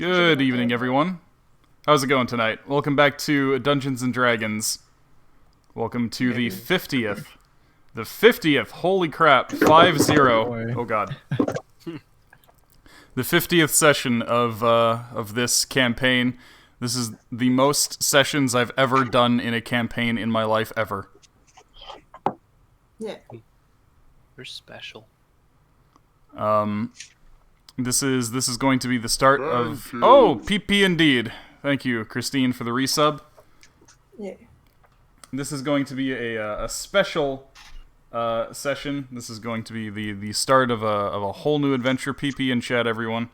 Good evening, everyone. How's it going tonight? Welcome back to Dungeons and Dragons. Welcome to the 50th. The 50th, holy crap, 5-0. Oh god. The 50th session of this campaign. This is the most sessions I've ever done in a campaign in my life ever. Yeah. You're special. This is going to be the start of... Oh, PP indeed. Thank you, Christine, for the resub. Yeah. This is going to be a special session. This is going to be the start of a whole new adventure. PP in chat, everyone.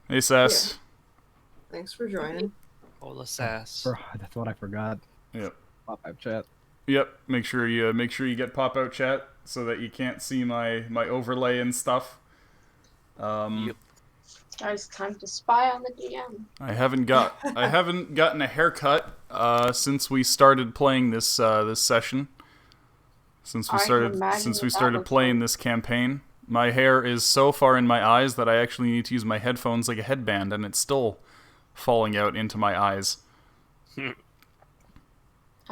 Hey, Sass. Yeah. Thanks for joining. Hola, Sass. That's what I forgot. Yep. Pop-up chat. Yep. Make sure you get pop-out chat so that you can't see my overlay and stuff. Yep. Guys, time to spy on the DM. I haven't gotten a haircut since we started playing this session. Since we started playing this campaign, my hair is so far in my eyes that I actually need to use my headphones like a headband, and it's still falling out into my eyes. I'm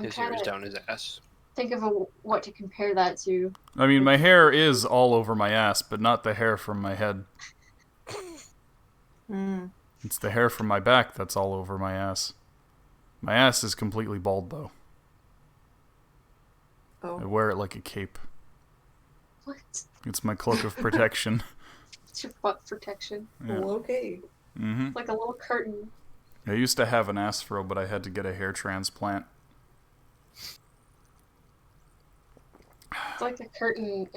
His trying hair is to down his ass. think of what to compare that to. I mean, my hair is all over my ass, but not the hair from my head. It's the hair from my back that's all over my ass. My ass is completely bald, though. I Oh. wear it like a cape. What? It's my cloak of protection. It's your butt protection. Yeah. Well, okay. Mm-hmm. It's like a little curtain. I used to have an afro, but I had to get a hair transplant. It's like a curtain,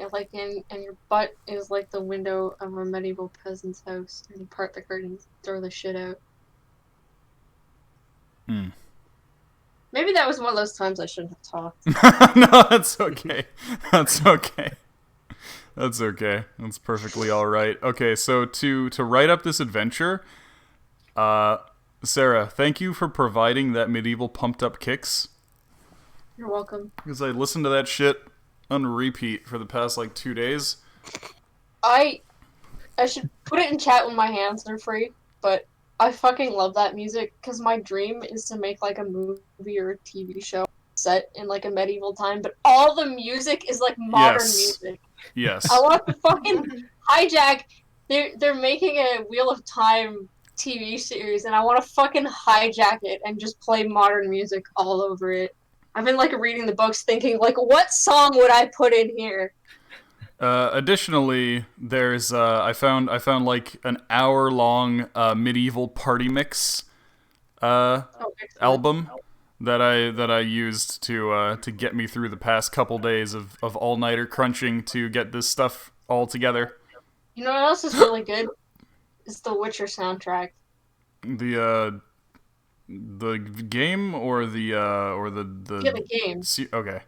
and your butt is like the window of a medieval peasant's house. And you part the curtain, throw the shit out. Maybe that was one of those times I shouldn't have talked. No, that's okay. That's okay. That's okay. That's perfectly all right. Okay, so to write up this adventure, Sarah, thank you for providing that medieval pumped up kicks. You're welcome. Because I listened to that shit on repeat for the past, 2 days. I should put it in chat when my hands are free, but I fucking love that music, because my dream is to make, a movie or a TV show set in, a medieval time, but all the music is, modern music. Yes. I want to fucking hijack... They're making a Wheel of Time TV series, and I want to fucking hijack it and just play modern music all over it. I've been, reading the books thinking, what song would I put in here? Additionally, there's I found an hour-long medieval party mix album that I used to get me through the past couple days of all-nighter crunching to get this stuff all together. You know what else is really good? It's the Witcher soundtrack. The game or the Yeah, the game. Okay.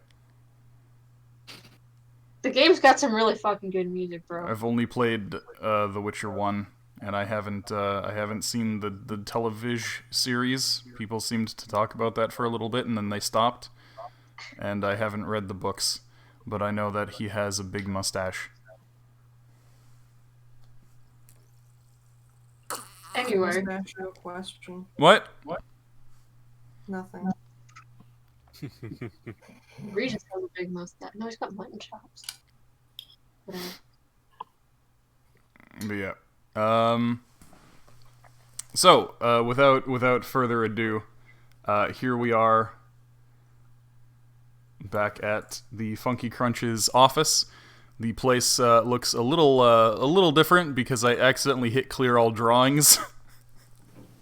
The game's got some really fucking good music, bro. I've only played The Witcher 1, and I haven't seen the television series. People seemed to talk about that for a little bit, and then they stopped. And I haven't read the books, but I know that he has a big mustache. Anyway. No question. What? Nothing. Regis has a big mustache. No, he's got mutton chops. Whatever. But yeah. So, without further ado, here we are back at the Funky Crunch's office. The place looks a little different because I accidentally hit clear all drawings.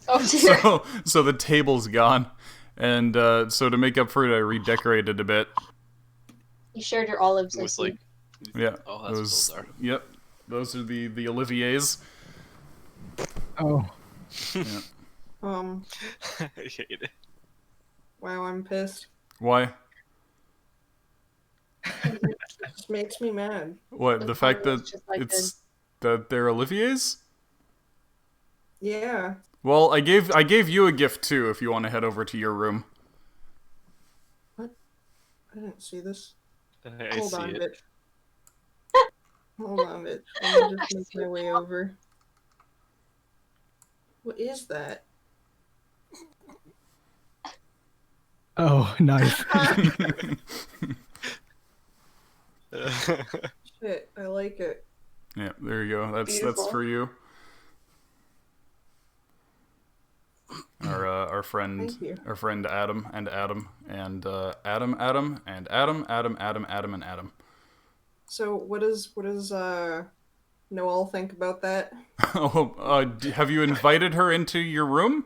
Oh dear. So the table's gone, and so to make up for it, I redecorated a bit. You shared your olives. I With see. Yeah. Oh, that's bizarre. Yep. Those are the Oliviers. Oh. Yeah. I hate it. Wow, I'm pissed. Why? It just makes me mad. What? The fact that Just like that they're Oliviers? Yeah. Well, I gave you a gift too. If you want to head over to your room. What? I didn't see this. I Hold see on, it. bitch. Hold on, bitch. Let me just make my way over. What is that? Oh, nice. Shit, I like it. Yeah, there you go. That's Beautiful. for you. Our friend Thank you. Adam and Adam and Adam and Adam. So what does Noel think about that? Oh, have you invited her into your room?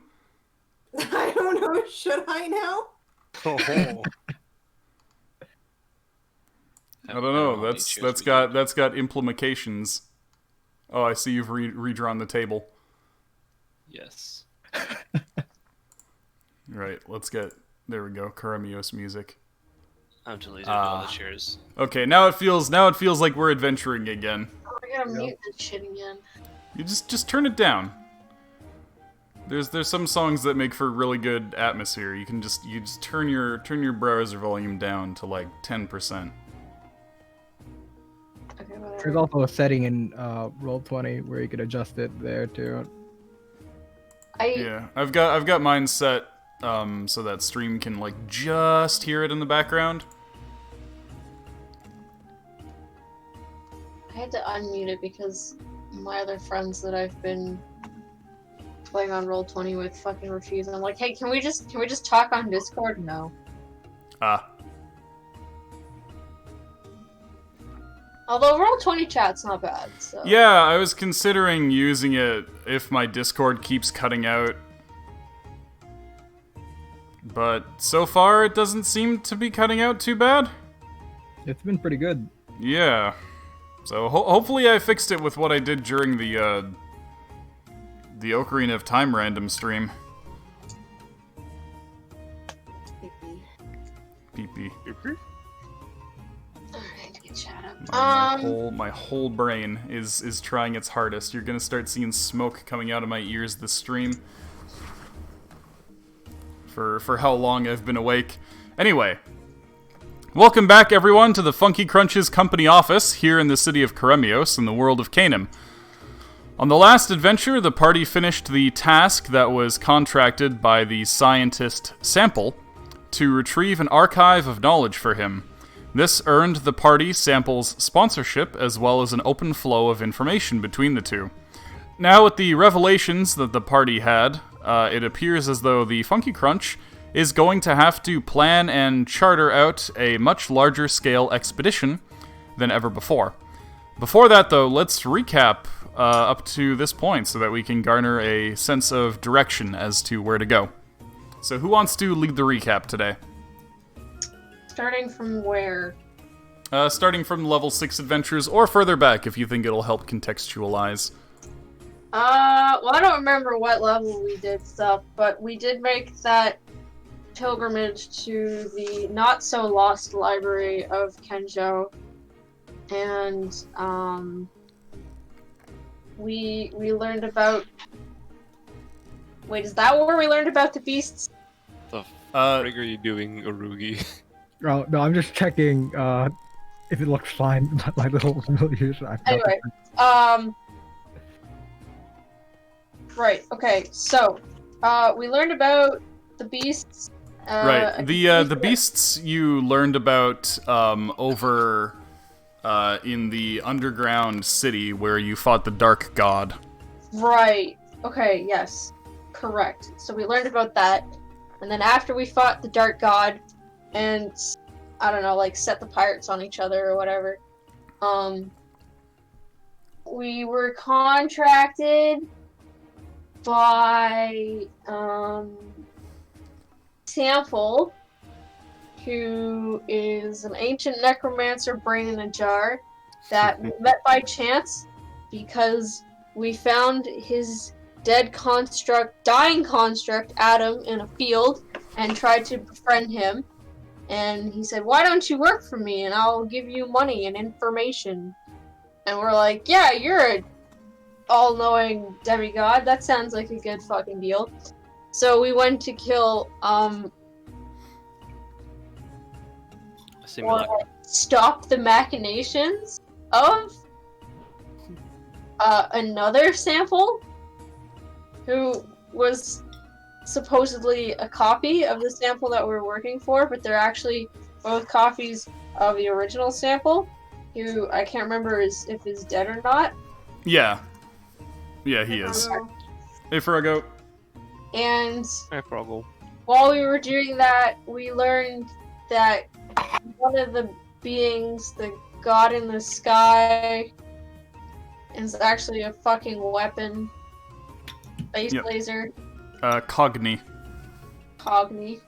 I don't know. Should I now? Oh. I don't know. That's got implications. Oh, I see you've redrawn the table. Yes. Right. There we go. Kuramios music. I'm deleting all the chairs. Okay, now it feels like we're adventuring again. Oh, I gotta mute that shit again. You just turn it down. There's some songs that make for really good atmosphere. You just turn your browser volume down to like 10%. Okay, whatever. There's also a setting in Roll20 where you can adjust it there too. Yeah, I've got mine set so that stream can like just hear it in the background. I had to unmute it because my other friends that I've been playing on Roll20 with fucking refuse. And I'm like, hey, can we just talk on Discord? No. Although Roll20 chat's not bad, so. Yeah, I was considering using it if my Discord keeps cutting out. But so far, it doesn't seem to be cutting out too bad. It's been pretty good. Yeah. So hopefully I fixed it with what I did during the Ocarina of Time random stream. Pee-pee. Alright, get chat up. My whole brain is trying its hardest. You're gonna start seeing smoke coming out of my ears this stream. For how long I've been awake. Anyway. Welcome back, everyone, to the Funky Crunches Company office here in the city of Kuremios in the world of Canem. On the last adventure, the party finished the task that was contracted by the scientist Sample to retrieve an archive of knowledge for him. This earned the party Sample's sponsorship as well as an open flow of information between the two. Now, with the revelations that the party had, it appears as though the Funky Crunch is going to have to plan and charter out a much larger scale expedition than ever before. Before that, though, let's recap up to this point so that we can garner a sense of direction as to where to go. So who wants to lead the recap today? Starting from where? Starting from level 6 adventures, or further back if you think it'll help contextualize. Well, I don't remember what level we did stuff, but we did make that pilgrimage to the not-so-lost library of Kenjo, and, we learned about... Wait, is that where we learned about the beasts? The frig are you doing, Urugi? Oh, no, I'm just checking if it looks fine. My little familiars. Anyway, right, okay, so, we learned about the beasts. Right, the beasts you learned about over in the underground city where you fought the Dark God. Right, okay, yes, correct. So we learned about that, and then after we fought the Dark God, and, I don't know, like, set the pirates on each other or whatever, we were contracted by, Sample, who is an ancient necromancer brain in a jar that we met by chance because we found his dying construct, Adam, in a field and tried to befriend him. And he said, why don't you work for me and I'll give you money and information. And we're like, yeah, you're a all-knowing demigod. That sounds like a good fucking deal. So we went to kill, stop the machinations of, another Sample, who was supposedly a copy of the sample that we're working for, but they're actually both copies of the original sample, who I can't remember if he's dead or not. Yeah. Yeah, he is. Hey, Frogo. And Hey, Froggle. while we were doing that, we learned that one of the beings, the god in the sky, is actually a fucking weapon. Space laser. Cogni. Cogni.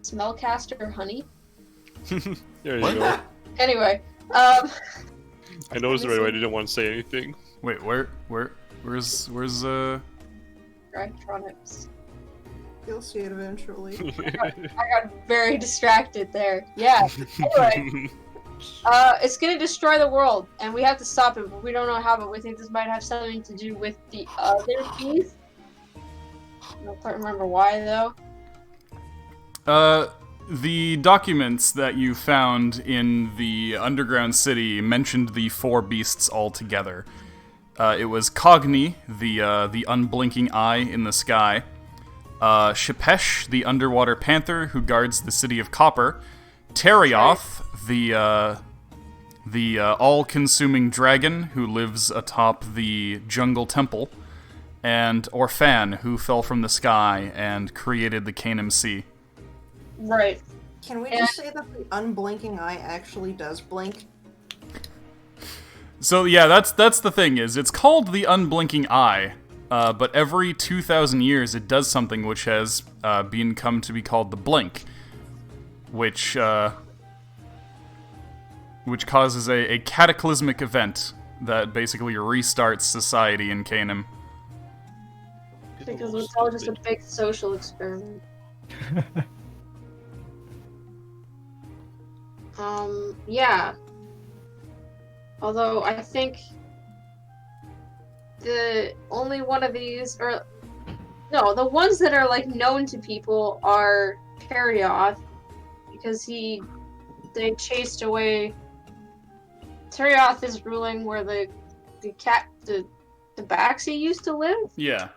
Smellcaster honey. There you go. Anyway, I know it was the right way. I didn't want to say anything. Wait, where's electronics. You'll see it eventually. I got very distracted there. Yeah. Anyway, it's gonna destroy the world, and we have to stop it, but we don't know how. But we think this might have something to do with the other beast. I don't quite remember why though. The documents that you found in the underground city mentioned the four beasts all together. It was Cogni, the unblinking eye in the sky. Shepesh, the underwater panther who guards the city of Copper. Terioth, the all-consuming dragon who lives atop the jungle temple. And Orphan, who fell from the sky and created the Canaan Sea. Right. Can we just say that the unblinking eye actually does blink? So yeah, that's the thing, is it's called the unblinking eye, but every 2,000 years it does something which has come to be called the blink, which causes a cataclysmic event that basically restarts society in Canaan. Because it's all just a big social experiment. Yeah. Although I think the only one of these, or no, the ones that are like known to people are Terioth, because they chased away. Terioth is ruling where the Baxi used to live. Yeah.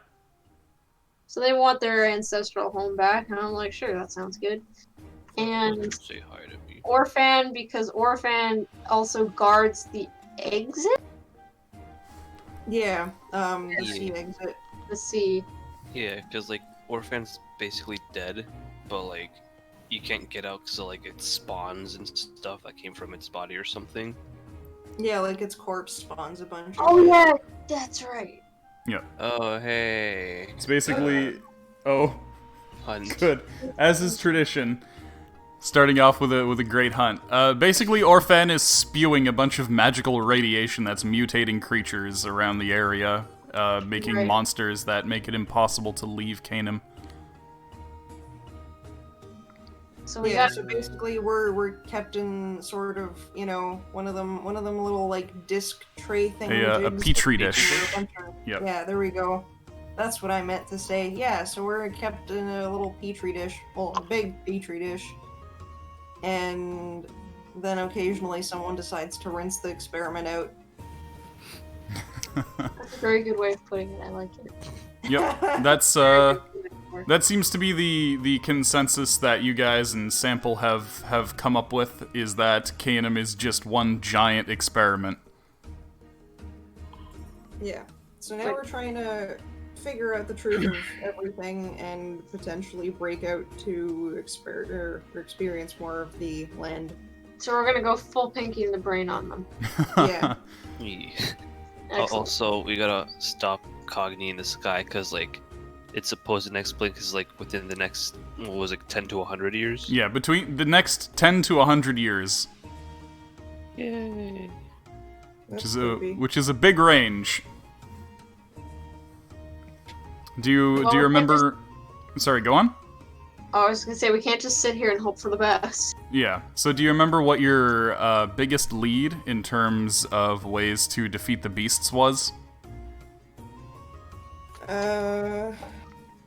So they want their ancestral home back, and I'm like, sure, that sounds good. And Say hi to me. Orphan, because Orphan also guards the exit? Yeah, the sea exit. The sea. Yeah, because, like, Orphan's basically dead, but, like, you can't get out because, like, it spawns and stuff that came from its body or something. Yeah, like its corpse spawns a bunch of Oh, shit. yeah, that's right. Yeah. Oh, hey. It's basically... Oh, Hunt. good. As is tradition, starting off with a great hunt. Basically, Orphan is spewing a bunch of magical radiation that's mutating creatures around the area, making monsters that make it impossible to leave Canaan. So we Yeah, got so basically we're kept in sort of, you know, one of them little like disc tray things. A petri dish. Yep. Yeah, there we go. That's what I meant to say. Yeah, so we're kept in a little petri dish, well, a big petri dish, and then occasionally someone decides to rinse the experiment out. That's a very good way of putting it. I like it. Yep, that's that seems to be the consensus that you guys and Sample have come up with, is that Canaan is just one giant experiment. Yeah. So now we're trying to figure out the truth of everything and potentially break out to experience more of the land. So we're gonna go full Pinky in the brain on them. Yeah. Excellent. Also, we gotta stop Cogni in the sky, because, like, its supposed next blink is, like, within the next, what was it, 10 to 100 years? Yeah, between the next 10 to 100 years. Yay. Which is a big range. Do you remember? Sorry, go on. Oh, I was gonna say we can't just sit here and hope for the best. Yeah. So do you remember what your biggest lead in terms of ways to defeat the beasts was?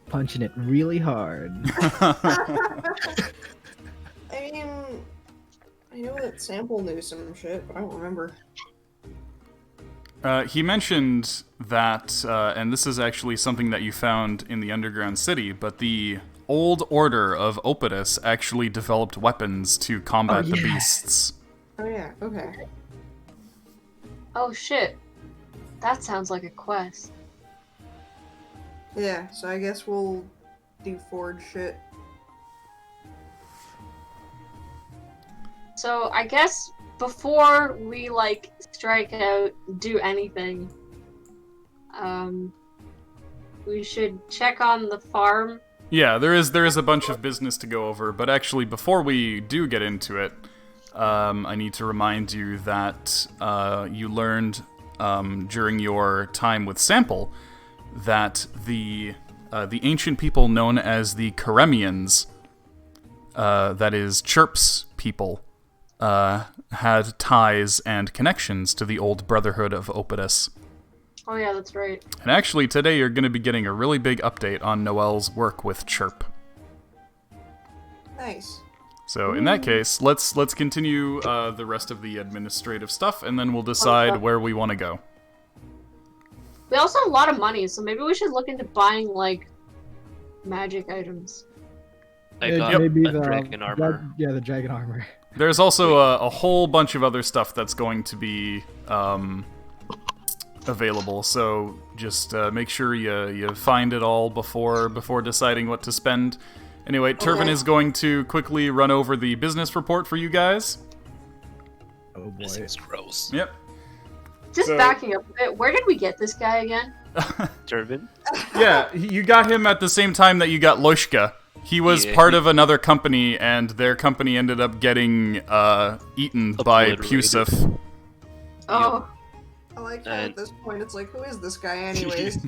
Punching it really hard. I mean, I know that Sample knew some shit, but I don't remember. He mentioned that, and this is actually something that you found in the underground city, but the Old Order of Opidus actually developed weapons to combat the beasts. Oh yeah, okay. Oh shit. That sounds like a quest. Yeah, so I guess we'll do forge shit. So I guess before we like strike out, do anything, we should check on the farm. Yeah, there is a bunch of business to go over, but actually before we do get into it, I need to remind you that you learned during your time with Sample that the ancient people known as the Karemians, that is Chirp's people, had ties and connections to the old Brotherhood of Opidus. Oh yeah, that's right. And actually, today you're going to be getting a really big update on Noelle's work with Chirp. Nice. So in that case, let's continue the rest of the administrative stuff, and then we'll decide where we want to go. We also have a lot of money, so maybe we should look into buying like magic items. I got maybe a dragon armor. the dragon armor. There's also a whole bunch of other stuff that's going to be available, so just make sure you find it all before deciding what to spend. Anyway, Turvin is going to quickly run over the business report for you guys. Oh boy. This is gross. Yep. Just backing up a bit, where did we get this guy again? Turvin? Yeah, you got him at the same time that you got Loshka. He was part of another company, and their company ended up getting eaten by Pusif. Oh. I like how at this point it's like, who is this guy anyways?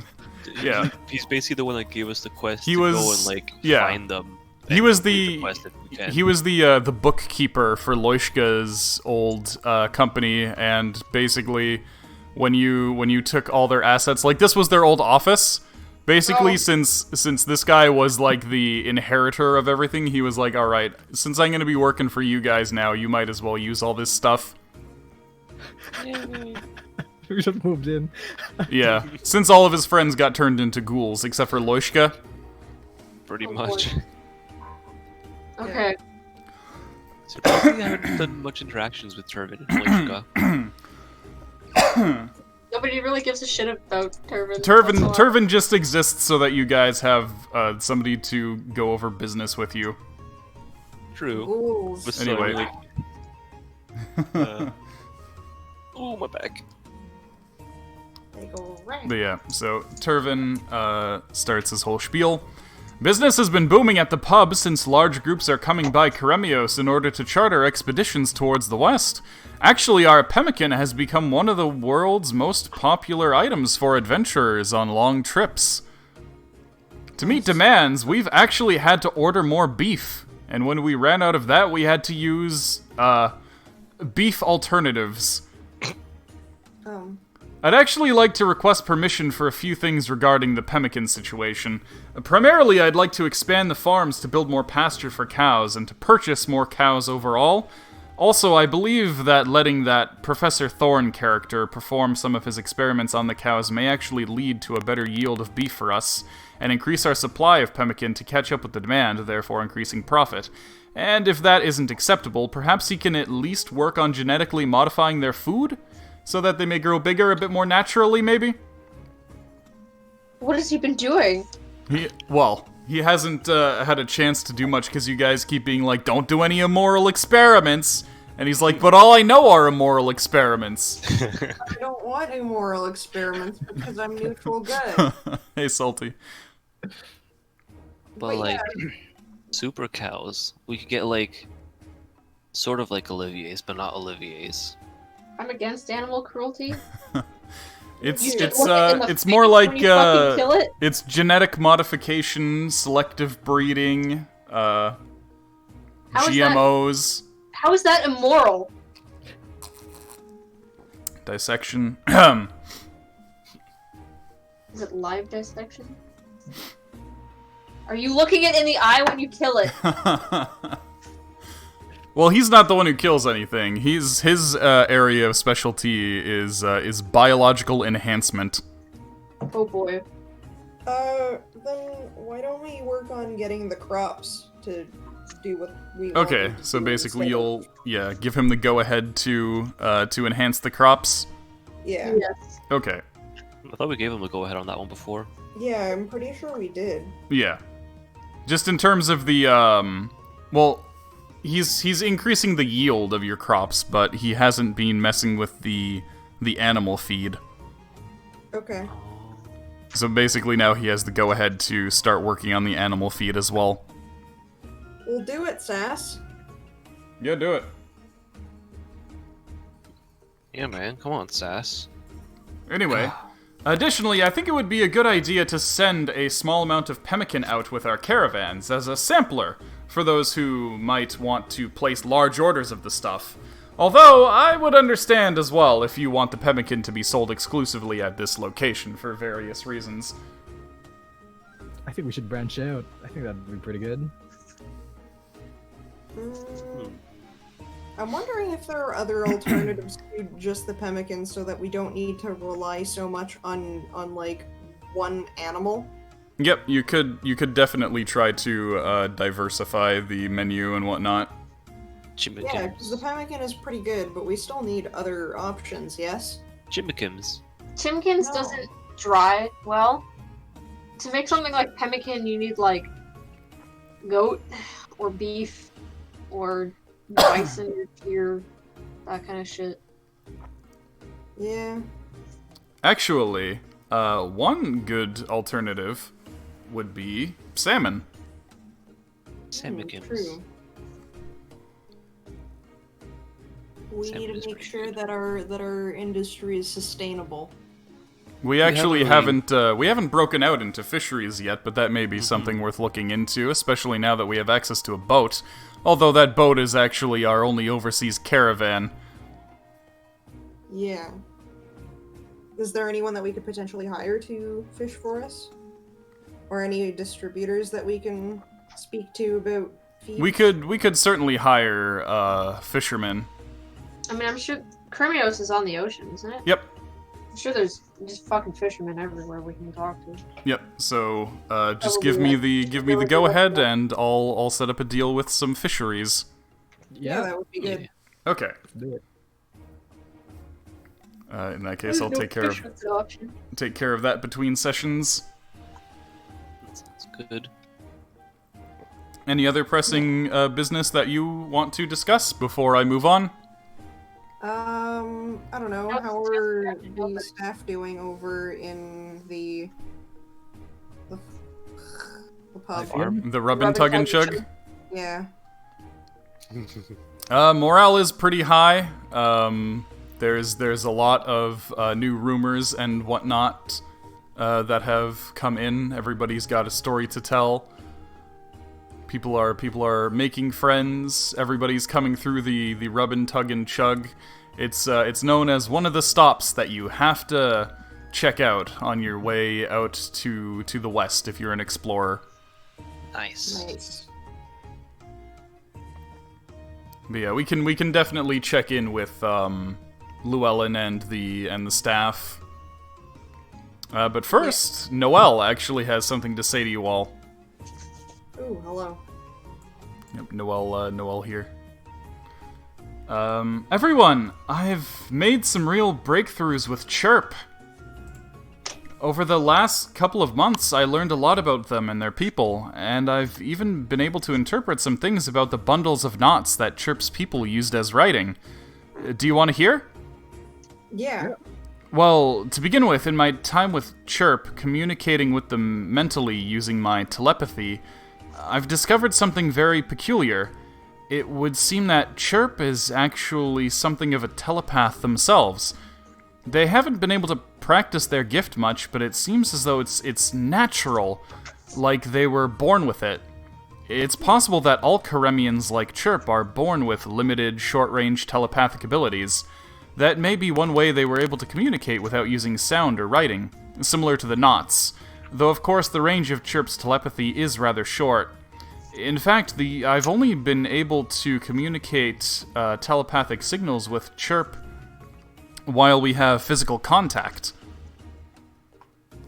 Yeah. He's basically the one that gave us the quest He to was- go and like yeah. find them. He was the the bookkeeper for Loishka's old company, and basically when you took all their assets, like this was their old office. Basically, since this guy was like the inheritor of everything, he was like, all right, since I'm gonna be working for you guys now, you might as well use all this stuff. We just moved in. Yeah, since all of his friends got turned into ghouls, except for Loishka. pretty Oh, much. Okay. Surprisingly, I haven't done much interactions with Turvin and Loishka. Nobody really gives a shit about Turvin. Turvin just exists so that you guys have somebody to go over business with you. True. Ghouls. But still, Anyway. Oh, my back. They go right. But yeah, so Turvin starts his whole spiel. Business has been booming at the pub since large groups are coming by Karemios in order to charter expeditions towards the west. Actually, our pemmican has become one of the world's most popular items for adventurers on long trips. To meet demands, we've actually had to order more beef, and when we ran out of that, we had to use beef alternatives. I'd actually like to request permission for a few things regarding the pemmican situation. Primarily, I'd like to expand the farms to build more pasture for cows and to purchase more cows overall. Also, I believe that letting that Professor Thorn character perform some of his experiments on the cows may actually lead to a better yield of beef for us, and increase our supply of pemmican to catch up with the demand, therefore increasing profit. And if that isn't acceptable, perhaps he can at least work on genetically modifying their food? So that they may grow bigger a bit more naturally, maybe? What has he been doing? He hasn't had a chance to do much because you guys keep being like, don't do any immoral experiments. And he's like, but all I know are immoral experiments. I don't want immoral experiments because I'm neutral good. Hey, Salty. But like, super cows, we could get like, sort of like Olivier's, but not Olivier's. I'm against animal cruelty. It's more like kill it? it's genetic modification, selective breeding, GMOs, How is that immoral? dissection. Is it live dissection? Are you looking it in the eye when you kill it? Well, he's not the one who kills anything. His area of specialty is biological enhancement. Oh boy. Then why don't we work on getting the crops to do what we want Okay, them to so do basically instead you'll give him the go-ahead to enhance the crops. Yeah. Yes. Okay. I thought we gave him the go-ahead on that one before. Yeah, I'm pretty sure we did. Yeah. Just in terms of the well, he's increasing the yield of your crops, but he hasn't been messing with the animal feed. Okay. So basically now he has the go-ahead to start working on the animal feed as well. We'll do it, Sass. Yeah, do it. Yeah, man. Come on, Sass. Anyway, additionally, I think it would be a good idea to send a small amount of pemmican out with our caravans as a sampler for those who might want to place large orders of the stuff. Although, I would understand as well if you want the pemmican to be sold exclusively at this location for various reasons. I think we should branch out. I think that'd be pretty good. I'm wondering if there are other alternatives to just the pemmican so that we don't need to rely so much on like one animal. Yep, you could definitely try to diversify the menu and whatnot. Chimicums. Yeah, because the pemmican is pretty good, but we still need other options, yes? Chimicums. Chimkins No. doesn't dry well. To make something like pemmican, you need like goat or beef or bison or deer, that kind of shit. Yeah. Actually, one good alternative would be salmon. Samicums. True. We Salmon need is to make pretty sure good. that our industry is sustainable. We actually haven't we haven't broken out into fisheries yet, but that may be something worth looking into, especially now that we have access to a boat. Although that boat is actually our only overseas caravan. Yeah. Is there anyone that we could potentially hire to fish for us? Or any distributors that we can speak to about feed? We could certainly hire fishermen. I mean, I'm sure Krimios is on the ocean, isn't it? Yep. I'm sure there's just fucking fishermen everywhere we can talk to. Yep. So just Probably give me like- the go ahead, and I'll set up a deal with some fisheries. Yeah, that would be good. Yeah. Okay. Do it. In that case, I'll take care of that between sessions. That sounds good. Any other pressing business that you want to discuss before I move on? I don't know. How are the staff doing over in the pub? Farm. The rub and tug and chug. Yeah. Morale is pretty high. There's a lot of new rumors and whatnot that have come in. Everybody's got a story to tell. People are making friends. Everybody's coming through the rub and tug and chug. It's known as one of the stops that you have to check out on your way out to the west if you're an explorer. Nice. Nice. But yeah, we can definitely check in with Llewellyn and the staff. But first, Noelle actually has something to say to you all. Ooh, hello. Yep, Noelle here. Everyone, I've made some real breakthroughs with Chirp. Over the last couple of months, I learned a lot about them and their people, and I've even been able to interpret some things about the bundles of knots that Chirp's people used as writing. Do you want to hear? Yeah. Well, to begin with, in my time with Chirp, communicating with them mentally using my telepathy, I've discovered something very peculiar. It would seem that Chirp is actually something of a telepath themselves. They haven't been able to practice their gift much, but it seems as though it's natural, like they were born with it. It's possible that all Karemians like Chirp are born with limited, short-range telepathic abilities. That may be one way they were able to communicate without using sound or writing, similar to the Knots. Though of course the range of Chirp's telepathy is rather short. In fact, I've only been able to communicate telepathic signals with Chirp while we have physical contact.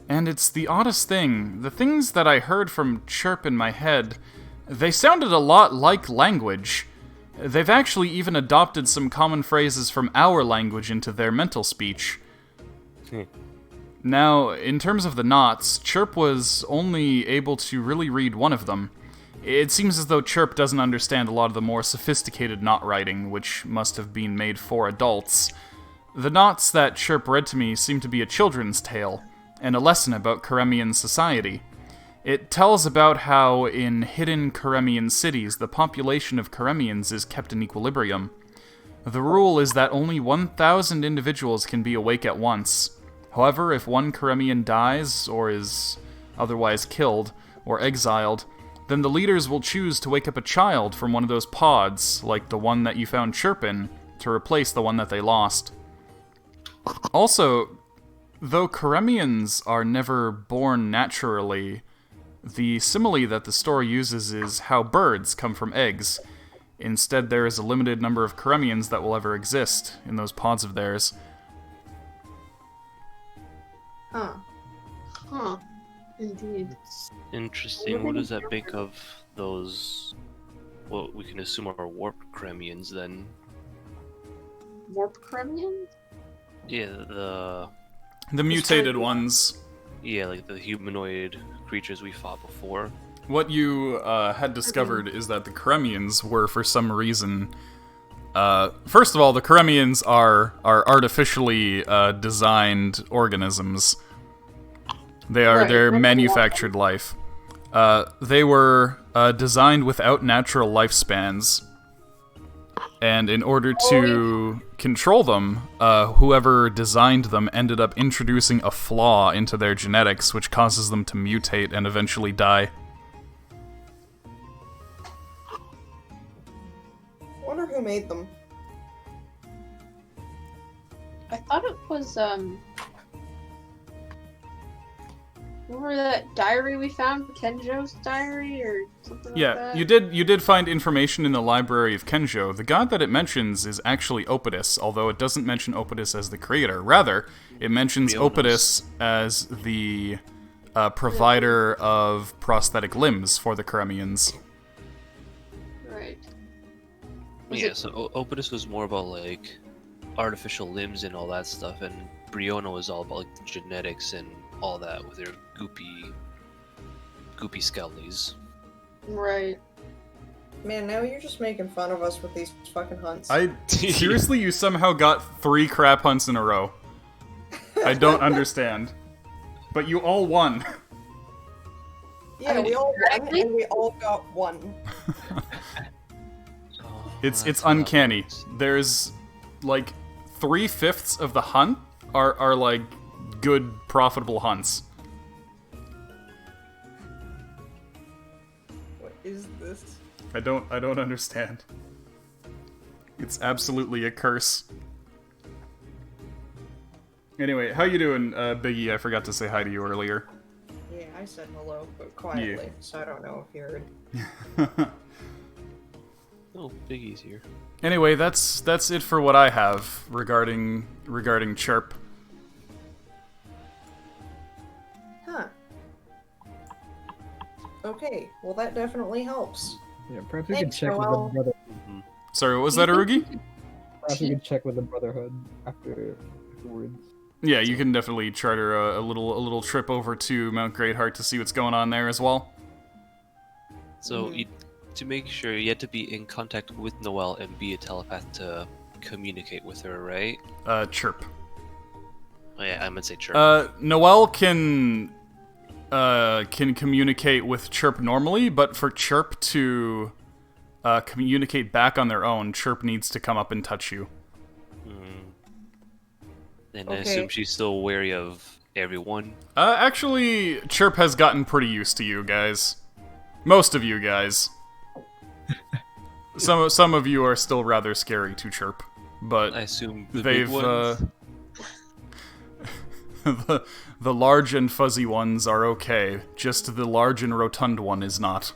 And it's the oddest thing. The things that I heard from Chirp in my head, they sounded a lot like language. They've actually even adopted some common phrases from our language into their mental speech. Now, in terms of the knots, Chirp was only able to really read one of them. It seems as though Chirp doesn't understand a lot of the more sophisticated knot writing, which must have been made for adults. The knots that Chirp read to me seem to be a children's tale, and a lesson about Karemian society. It tells about how in hidden Karemian cities the population of Karemians is kept in equilibrium. The rule is that only 1,000 individuals can be awake at once. However, if one Karemian dies, or is otherwise killed, or exiled, then the leaders will choose to wake up a child from one of those pods, like the one that you found Chirp in, to replace the one that they lost. Also, though Karemians are never born naturally, the simile that the story uses is how birds come from eggs. Instead, there is a limited number of Karemians that will ever exist in those pods of theirs. Huh. Indeed. It's interesting. What does that make of those, what we can assume are warp Kremians then? Warp Kremlin? Yeah, The mutated ones. yeah, like the humanoid creatures we fought before. What you had discovered is that the Karemians were, for some reason... first of all, the Karemians are artificially designed organisms. They're manufactured life. They were designed without natural lifespans. And in order to control them, whoever designed them ended up introducing a flaw into their genetics, which causes them to mutate and eventually die. Wonder who made them. I thought it was, remember that diary we found? Kenjo's diary, or something like that? Yeah, you did find information in the library of Kenjo. The god that it mentions is actually Opidus, although it doesn't mention Opidus as the creator. Rather, it mentions Opidus as the provider of prosthetic limbs for the Karemians. Right. Yeah, so Opidus was more about, like, artificial limbs and all that stuff, and Briona was all about, like, genetics and all that with their goopy skellies. Right. Man, now you're just making fun of us with these fucking hunts. Seriously, you somehow got 3 crap hunts in a row. I don't understand. But you all won. Yeah, we all won, and we all got one. It's uncanny. There's, like, 3/5 of the hunt are like, good, profitable hunts. What is this? I don't understand. It's absolutely a curse. Anyway, how you doing, Biggie? I forgot to say hi to you earlier. Yeah, I said hello, but quietly, so I don't know if you heard. Oh, Biggie's here. Anyway, that's it for what I have regarding Chirp. Huh. Okay, well that definitely helps. Yeah, perhaps we could Thanks, check Noel. with the brother. Sorry, what was that, Arugi? Perhaps we could check with the Brotherhood afterwards. Yeah, you can definitely charter a little trip over to Mount Greatheart to see what's going on there as well. So, to make sure, you had to be in contact with Noelle and be a telepath to communicate with her, right? Chirp. Oh, yeah, I'm gonna say Chirp. Noelle can communicate with Chirp normally, but for Chirp to communicate back on their own, Chirp needs to come up and touch you. And I assume she's still wary of everyone. Actually, Chirp has gotten pretty used to you guys. Most of you guys. Some of you are still rather scary to Chirp, but I assume the they've big ones. the large and fuzzy ones are okay. Just the large and rotund one is not.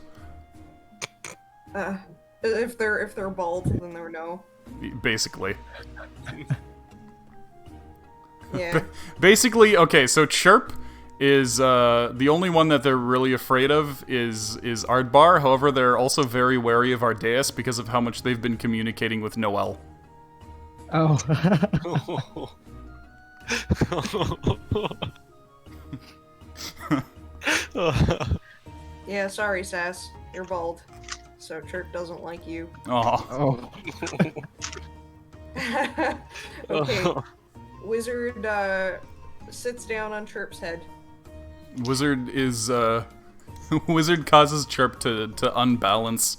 If they're bald, then they're no. Basically. Yeah. Basically, okay, so Chirp is the only one that they're really afraid of is Ardbar. However, they're also very wary of Ardeus because of how much they've been communicating with Noel. Oh. Yeah, sorry, Sass. You're bald. So Chirp doesn't like you. Aw. Oh. Okay. Wizard sits down on Chirp's head. Wizard is Wizard causes Chirp to unbalance.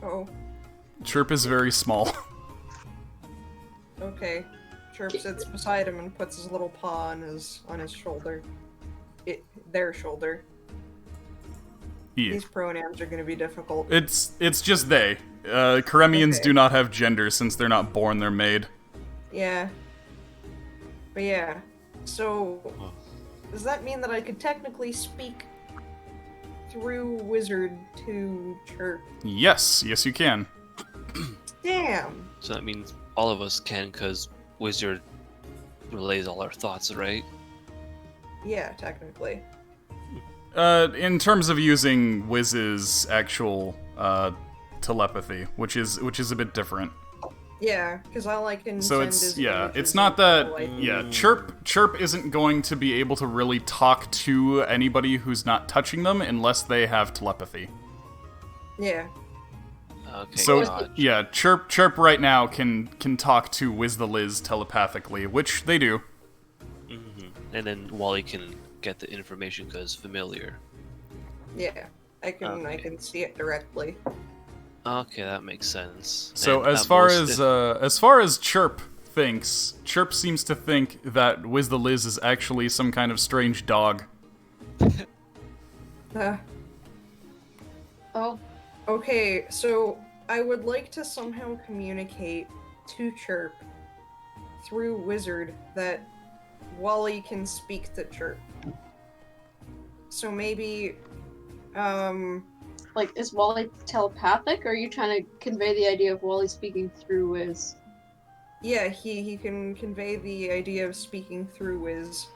Oh, Chirp is very small. okay. Chirp sits beside him and puts his little paw on his shoulder. Their shoulder. Yeah. These pronouns are gonna be difficult. It's just they. Karemians Okay. do not have gender since they're not born, they're made. Yeah. But yeah. So, does that mean that I could technically speak through Wizard to Chirp? Yes, yes you can. Damn! So that means all of us can, because Wizard relays all our thoughts, right? Yeah, technically. In terms of using Wiz's actual telepathy, which is a bit different. Yeah, because all I can So send it's is yeah, images it's not of that people I- yeah, Chirp isn't going to be able to really talk to anybody who's not touching them unless they have telepathy. Yeah. Okay. So God. yeah, Chirp right now can talk to Wiz the Liz telepathically, which they do. And then Wally can get the information because familiar. Yeah. I Okay. can see it directly. Okay, that makes sense. So And as at far most as Chirp thinks, Chirp seems to think that Wiz the Liz is actually some kind of strange dog. Uh, Oh, okay, so I would like to somehow communicate to Chirp through Wizard that Wally can speak to Chirp. So maybe, like, is Wally telepathic, or are you trying to convey the idea of Wally speaking through Wiz? yeah, he can convey the idea of speaking through Wiz.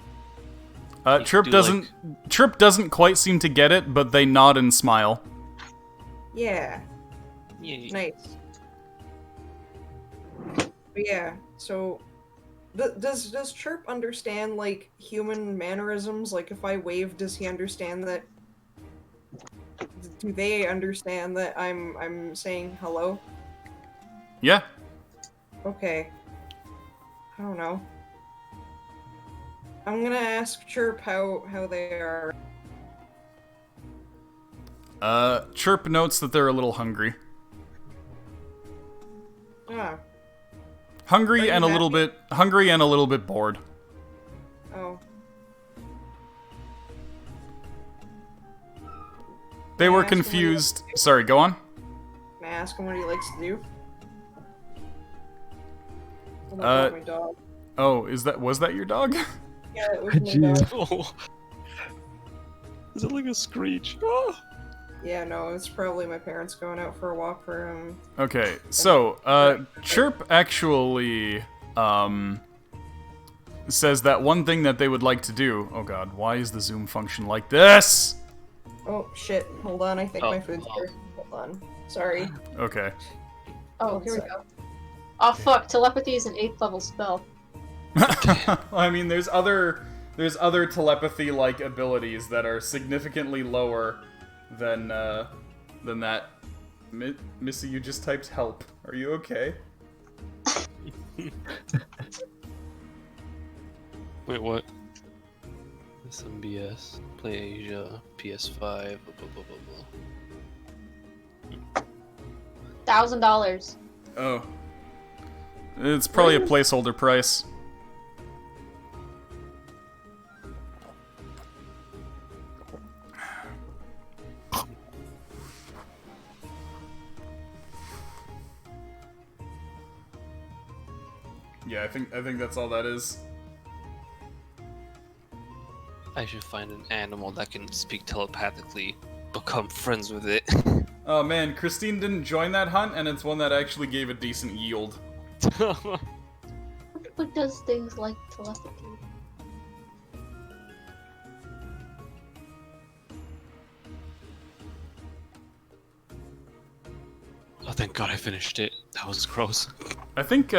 You Chirp do, doesn't Chirp doesn't quite seem to get it, but they nod and smile. Yeah, Yeah, nice. But yeah, so does Chirp understand like human mannerisms? Like if I wave, does he understand that? Do they understand that I'm saying hello? Yeah. Okay. I don't know. I'm gonna ask Chirp how they are. Chirp notes that they're a little hungry. Ah, Hungry Are you and a little bit bored. oh. They Can I were ask him what he confused. Sorry, go on. Can I ask him what he likes to do? Oh, Uh, that's my dog. Oh, was that your dog? Yeah, it was my Jeez. dog. Oh. Is it like a screech? Yeah, no, it's probably my parents going out for a walk for Okay, so, Chirp actually, says that one thing that they would like to do... Oh god, why is the zoom function like this? Oh shit, hold on, I think Oh, my food's here. Hold on. Sorry. Okay. Oh, here we go. Oh fuck, telepathy is an 8th level spell. I mean, there's other telepathy-like abilities that are significantly lower than that. Missy, you just typed help. Are you okay? Wait, what? SMBS, Play Asia, PS5, blah blah blah blah blah. $1,000. Oh. It's probably a placeholder price. Yeah, I think that's all that is. I should find an animal that can speak telepathically, become friends with it. Oh man, Christine didn't join that hunt, and it's one that actually gave a decent yield. What does things like telepathy? Oh, thank God I finished it. That was gross. I think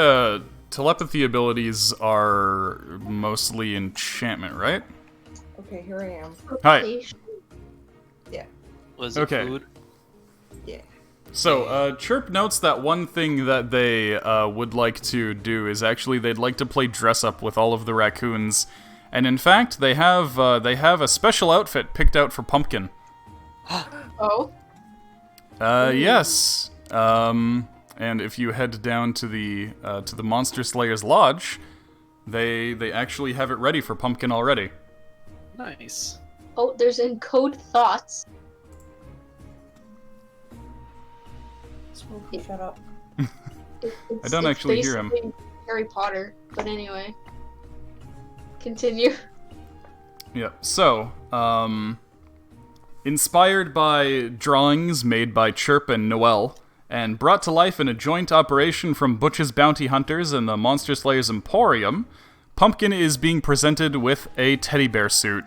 telepathy abilities are mostly enchantment, right? Okay, here I am. Hi. Yeah. Was it Okay. food? Yeah. So, Chirp notes that one thing that they would like to do is actually they'd like to play dress up with all of the raccoons, and in fact they have a special outfit picked out for Pumpkin. Oh. Yes. And if you head down to the Monster Slayer's Lodge, they actually have it ready for Pumpkin already. Nice. Oh, there's encode thoughts. Smokey, shut up. I don't actually hear him. Basically Harry Potter, but anyway. Continue. Yeah. So, inspired by drawings made by Chirp and Noelle, and brought to life in a joint operation from Butch's Bounty Hunters and the Monster Slayer's Emporium, Pumpkin is being presented with a teddy bear suit.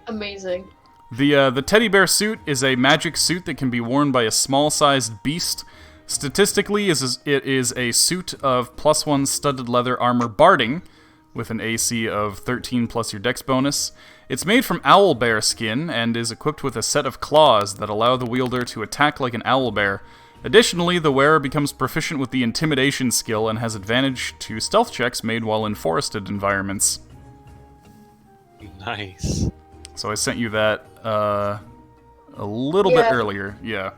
Amazing. The teddy bear suit is a magic suit that can be worn by a small-sized beast. Statistically, it is a suit of +1 studded leather armor barding, with an AC of 13 plus your dex bonus. It's made from owlbear skin and is equipped with a set of claws that allow the wielder to attack like an owlbear. Additionally, the wearer becomes proficient with the intimidation skill and has advantage to stealth checks made while in forested environments. Nice. So I sent you that a little bit earlier, yeah.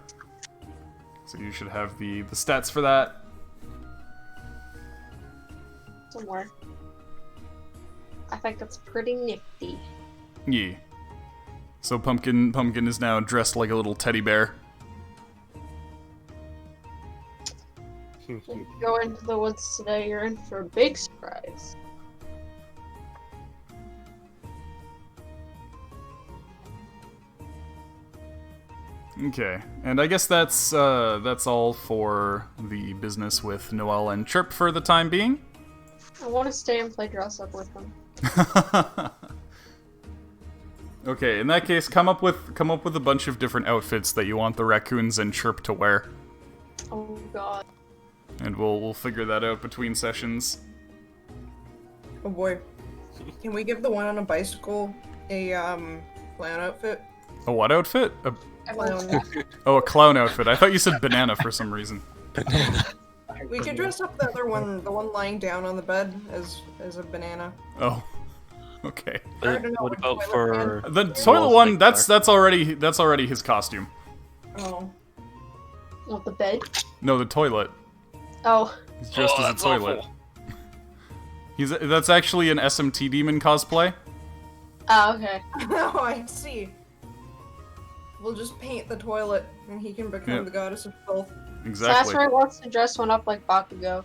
So you should have the stats for that. Somewhere. I think it's pretty nifty. Yeah. So Pumpkin is now dressed like a little teddy bear. If you go into the woods today, you're in for a big surprise. Okay, and I guess that's all for the business with Noelle and Chirp for the time being. I want to stay and play dress up with them. Okay, in that case, come up with a bunch of different outfits that you want the raccoons and Chirp to wear, Oh god. and we'll figure that out between sessions. Oh boy. Can we give the one on a bicycle a clown outfit? A what outfit? Clown. A clown outfit. I thought you said banana for some reason. We could dress up the other one, the one lying down on the bed, as a banana. Oh, okay. I don't know What what about toilet for The toilet one, that's already his costume. Oh. Want the bed? No, the toilet. Oh. He's dressed as a that's toilet. awful. That's actually an SMT demon cosplay. Oh, okay. Oh, I see. We'll just paint the toilet, and he can become Yeah. the goddess of filth. Exactly. Sasori wants to dress one up like Bakugo.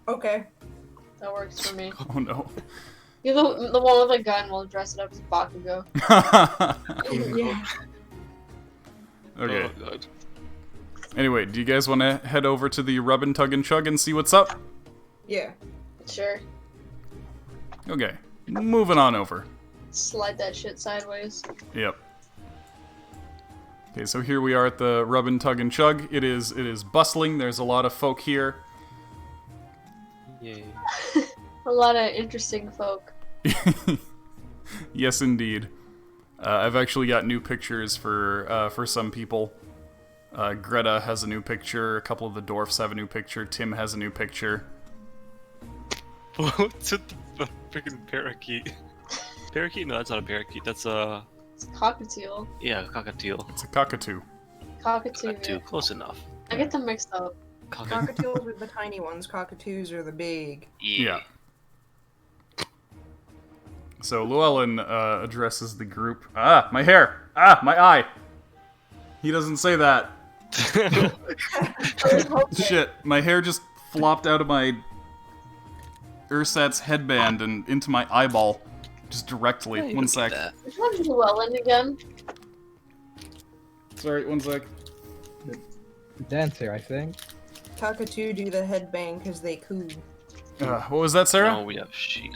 Okay. That works for me. Oh no. You're the one with a gun will dress it up as Bakugo. Yeah. Okay. Oh, God. Anyway, do you guys want to head over to the Rub and Tug and Chug and see what's up? Yeah. Sure. Okay. Moving on over. Slide that shit sideways. Yep. Okay, so here we are at the Rub and Tug and Chug. It is bustling. There's a lot of folk here. Yay. A lot of interesting folk. Yes, indeed. I've actually got new pictures for some people. Greta has a new picture. A couple of the dwarfs have a new picture. Tim has a new picture. What's with the freaking parakeet? Parakeet? No, that's not a parakeet. That's a... It's cockatiel. Yeah, cockatiel. It's a cockatoo. Cockatoo. Cockatoo, close enough. I get them mixed up. Cockatoos are the tiny ones, cockatoos are the big. Yeah. So Llewellyn addresses the group. Ah, my hair! Ah, my eye! He doesn't say that. Shit, my hair just flopped out of my Ursat's headband and into my eyeball. Just directly. Yeah, you One can sec. get that. Which one's Llewellyn again? Sorry, one sec. Dancer, I think. Cockatoo do the headbang because they coo. What was that, Sarah? No, we have Sheila.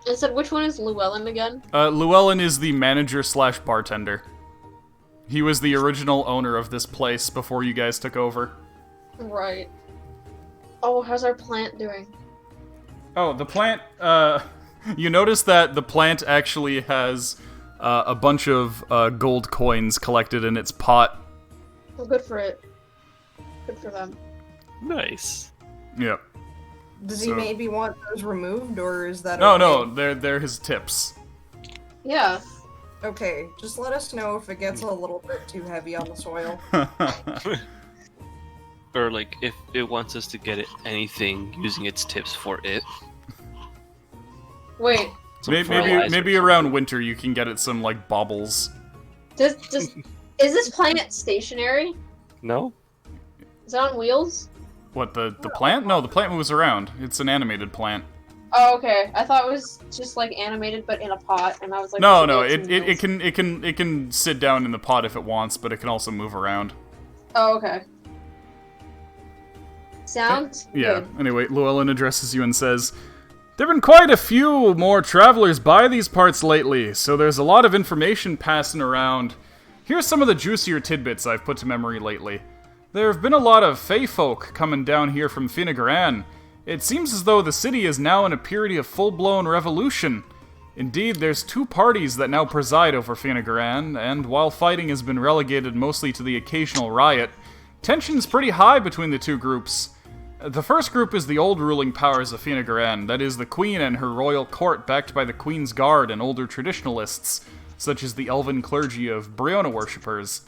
I said, which one is Llewellyn again? Llewellyn is the manager/bartender. He was the original owner of this place before you guys took over. Right. Oh, how's our plant doing? Oh, the plant, you notice that the plant actually has a bunch of gold coins collected in its pot. Well, good for it. Good for them. Nice. Yep. Does he maybe want those removed, or is that No, okay? no, they're his tips. Yeah. Okay, just let us know if it gets a little bit too heavy on the soil. Or like if it wants us to get it anything using its tips for it. Wait. Maybe around winter you can get it some like baubles. Is this plant stationary? No? Is it on wheels? What, the plant? No, the plant moves around. It's an animated plant. Oh, okay. I thought it was just like animated, but in a pot, and I was like, No, it can sit down in the pot if it wants, but it can also move around. Oh, okay. Sounds Yeah. good. Anyway, Llewellyn addresses you and says, "There've been quite a few more travelers by these parts lately, so there's a lot of information passing around. Here's some of the juicier tidbits I've put to memory lately. There have been a lot of Fey folk coming down here from Finnegaran. It seems as though the city is now in a period of full-blown revolution. Indeed, there's two parties that now preside over Finnegaran, and while fighting has been relegated mostly to the occasional riot, tension's pretty high between the two groups. The first group is the old ruling powers of Finnegaran, that is, the Queen and her royal court backed by the Queen's Guard and older traditionalists, such as the elven clergy of Briona worshippers.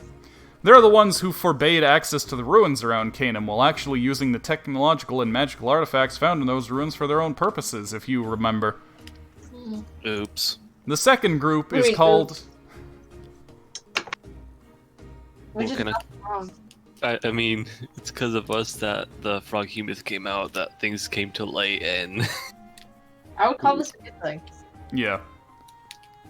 They're the ones who forbade access to the ruins around Canaan while actually using the technological and magical artifacts found in those ruins for their own purposes, if you remember. Oops. The second group is called... Which is Well, not wrong. I mean, it's because of us that the frog myth came out, that things came to light, and... I would call this a good thing. Yeah.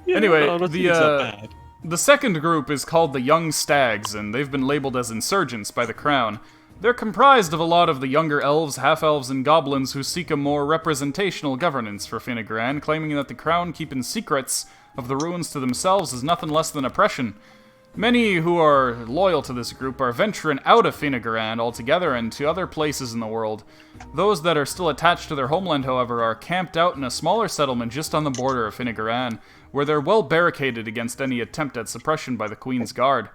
Yeah, Anyway, honestly, it's not bad. The second group is called the Young Stags, and they've been labeled as insurgents by the Crown. They're comprised of a lot of the younger elves, half-elves, and goblins who seek a more representational governance for Finnegaran, claiming that the Crown keeping secrets of the ruins to themselves is nothing less than oppression. Many who are loyal to this group are venturing out of Finnegaran altogether and to other places in the world. Those that are still attached to their homeland, however, are camped out in a smaller settlement just on the border of Finnegaran, where they're well barricaded against any attempt at suppression by the Queen's Guard.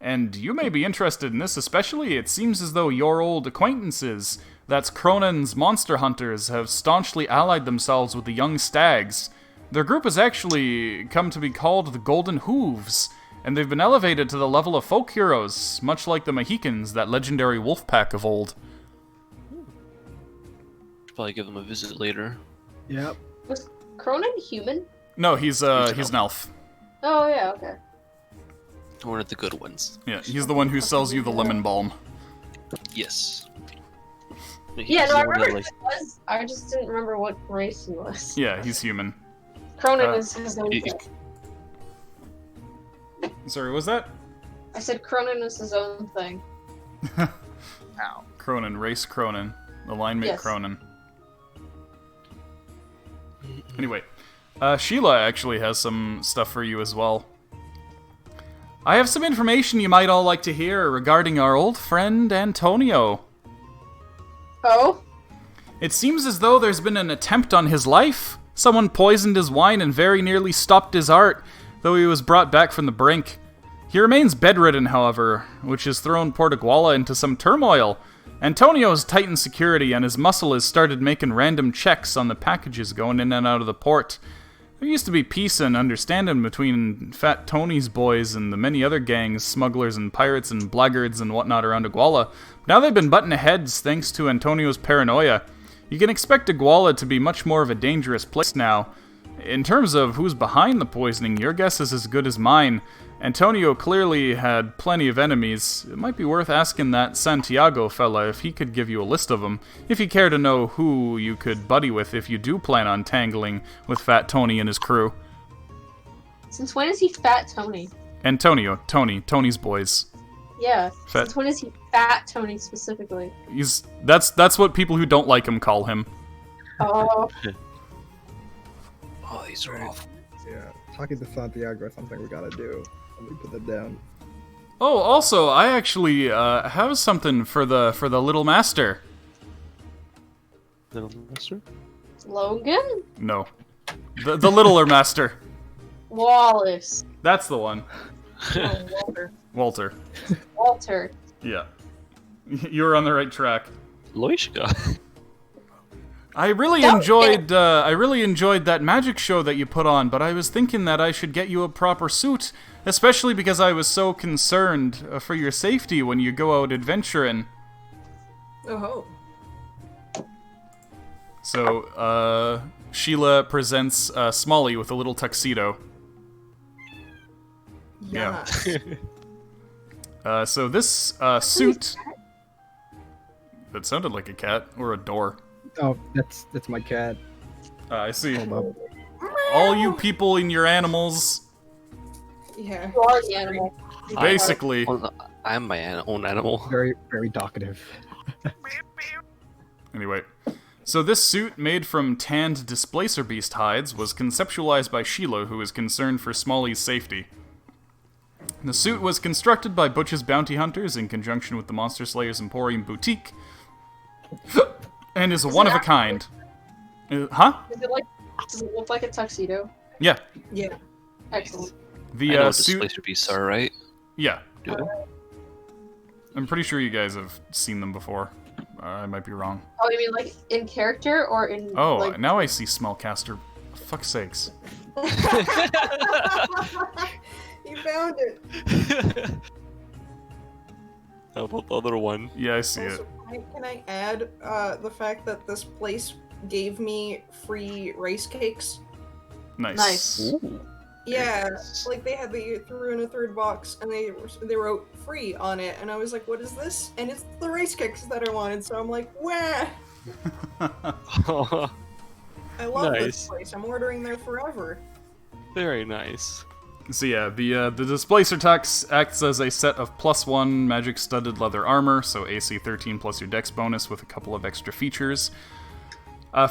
And you may be interested in this especially. It seems as though your old acquaintances, that's Cronin's monster hunters, have staunchly allied themselves with the Young Stags. Their group has actually come to be called the Golden Hooves, and they've been elevated to the level of folk heroes, much like the Mohicans, that legendary wolf pack of old. Should probably give them a visit later. Yep. Was Cronin human? No, he's an elf. Oh, yeah, okay. One of the good ones. Yeah, he's the one who sells you the lemon balm. Yes. Yeah, He's no, I the one that, remember like, who he was. I just didn't remember what race he was. Yeah, he's human. Cronin is his own he- thing. Sorry, what was that? I said Cronin is his own thing. Ow. Cronin, race Cronin. Alignment Yes. Cronin. Anyway, Sheila actually has some stuff for you as well. I have some information you might all like to hear regarding our old friend Antonio. Oh? It seems as though there's been an attempt on his life. Someone poisoned his wine and very nearly stopped his art, though he was brought back from the brink. He remains bedridden, however, which has thrown Portuguala into some turmoil. Antonio's tightened security, and his muscle has started making random checks on the packages going in and out of the port. There used to be peace and understanding between Fat Tony's boys and the many other gangs, smugglers and pirates and blackguards and whatnot around Iguala. Now they've been butting heads thanks to Antonio's paranoia. You can expect Iguala to be much more of a dangerous place now. In terms of who's behind the poisoning, your guess is as good as mine. Antonio clearly had plenty of enemies. It might be worth asking that Santiago fella if he could give you a list of them, if you care to know who you could buddy with if you do plan on tangling with Fat Tony and his crew. Since when is he Fat Tony? Antonio, Tony's boys. Yeah. Fat. Since when is he Fat Tony specifically? That's what people who don't like him call him. Oh. Oh, these are awful. Yeah, talking to Santiago is something we gotta do. Let me put that down. Oh, also, I actually have something for the little master. Little master? Logan? No, the littler master. Wallace. That's the one. Oh, Walter. Walter. Walter. Yeah, you were on the right track. Loishka. I really enjoyed that magic show that you put on, but I was thinking that I should get you a proper suit, especially because I was so concerned for your safety when you go out adventuring. Oh. So, Sheila presents Smalley with a little tuxedo. Yeah. So this suit... That sounded like a cat, or a door. Oh, that's my cat. I see. Hold up. All you people and your animals, Yeah. You are the animal. basically. I'm my own animal. Very, very talkative. Anyway, so this suit, made from tanned displacer beast hides, was conceptualized by Sheila, who is concerned for Smalley's safety. The suit was constructed by Butch's Bounty Hunters in conjunction with the Monster Slayers Emporium Boutique, and is a one-of-a-kind. Huh? Does it look like a tuxedo? Yeah. Yeah. Excellent. The I know what suit. displacer beasts are, right? Yeah. Do it. I'm pretty sure you guys have seen them before. I might be wrong. Oh, you mean like in character or in Oh, like... now I see Smellcaster. Fuck's sakes. You found it. How about the other one? Yeah, I see it. Also, can I add the fact that this place gave me free rice cakes? Nice. Ooh. Yeah, Nice. like they threw in a third box and they wrote free on it, and I was like, "What is this?" And it's the rice cakes that I wanted, so I'm like, "Wah!" I love this Nice. place. I'm ordering there forever. Very nice. So yeah, the Displacer Tux acts as a set of +1 magic studded leather armor, so AC 13 plus your dex bonus with a couple of extra features.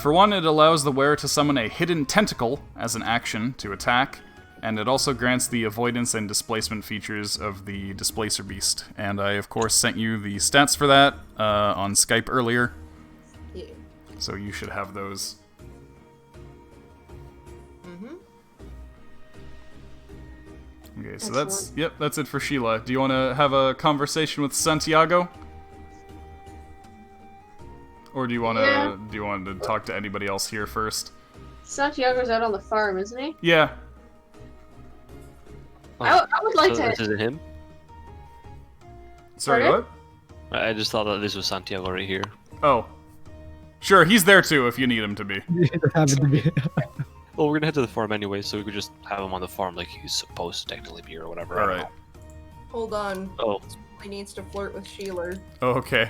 For one, it allows the wearer to summon a hidden tentacle as an action to attack, and it also grants the avoidance and displacement features of the Displacer Beast. And I, of course, sent you the stats for that on Skype earlier, Yeah. so you should have those. Mm-hmm. Okay, so Excellent. that's it for Sheila. Do you want to have a conversation with Santiago? Or do you want to talk to anybody else here first? Santiago's out on the farm, isn't he? Yeah. I would like So to... this isn't him? Sorry, Pardon? what? I just thought that this was Santiago right here. Oh. Sure, he's there too if you need him to be. It just happened to be. Well, we're gonna head to the farm anyway, so we could just have him on the farm like he's supposed to technically be or whatever. I don't Alright. Hold on. know. Oh, He needs to flirt with Sheila. Oh, okay.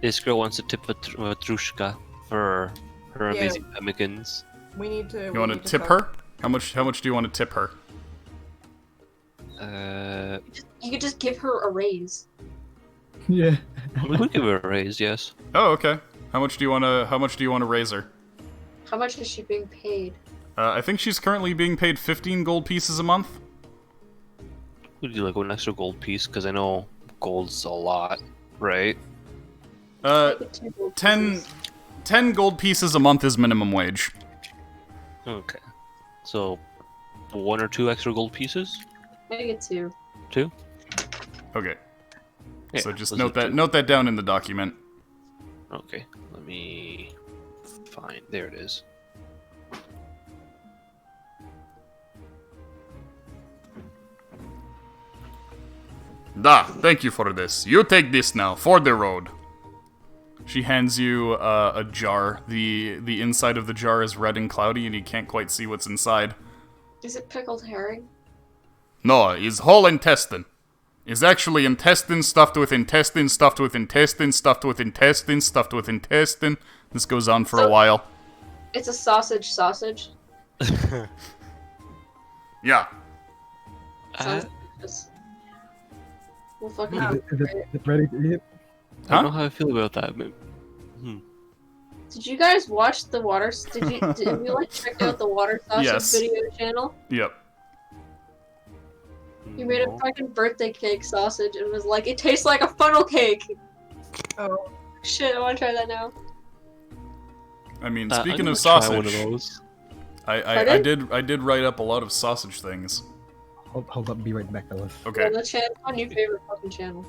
this girl wants to tip Matrushka for her Yeah. amazing pemmicans. We need to. You want to tip her? How much do you want to tip her? You could just give her a raise. Yeah. We could give her a raise, yes. Oh, okay. How much do you want to raise her? How much is she being paid? I think she's currently being paid 15 gold pieces a month. Would you like an extra gold piece? Because I know gold's a lot, right? Make it 2 gold 10 pieces. 10 gold pieces a month is minimum wage. Okay. So, 1 or 2 extra gold pieces? Make it 2. 2? Okay. Yeah, So just those note are that 2. note that down in the document. Okay, let me find. There it is. Da, thank you for this. You take this now for the road. She hands you a jar. The inside of the jar is red and cloudy, and you can't quite see what's inside. Is it pickled herring? No, it's whole intestine. It's actually intestine stuffed with intestine, stuffed with intestine, stuffed with intestine, stuffed with intestine. This goes on for a while. It's a sausage. Yeah. Sounds delicious. We'll fucking Is it ready to eat? I don't know how I feel about that. Did you guys watch the water? Did you like check out the water sausage Yes. video channel? Yep. You made a fucking birthday cake sausage and was like, it tastes like a funnel cake. Oh, Shit, I want to try that now. I mean, I'm speaking gonna of try sausage, one of those. I did write up a lot of sausage things. Hold up, be right back, fellas. Okay. Yeah, that's my new favorite fucking channel.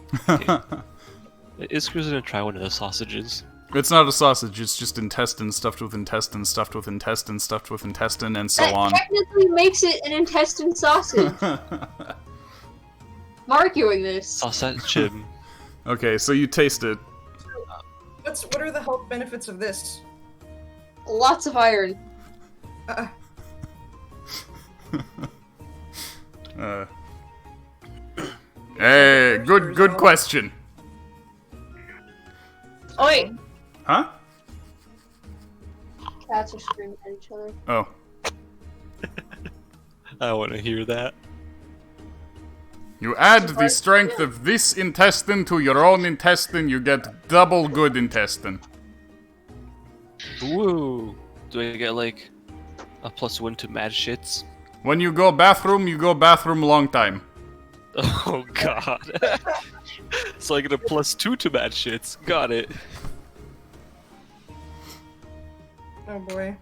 Isker's gonna try one of the sausages. It's not a sausage, it's just intestine stuffed with intestine, stuffed with intestine, stuffed with intestine, and so That on. technically makes it an intestine sausage. I'm arguing this. Sausage. Okay, so you taste it. what are the health benefits of this? Lots of iron. Hey, good question. Oi! Huh? Cats are screaming at each other. Oh. I want to hear that. You add the strength of this intestine to your own intestine, you get double good intestine. Woo! Do I get like a +1 to mad shits? When you go bathroom long time. Oh god. So I get a +2 to mad shits. Got it. Oh boy.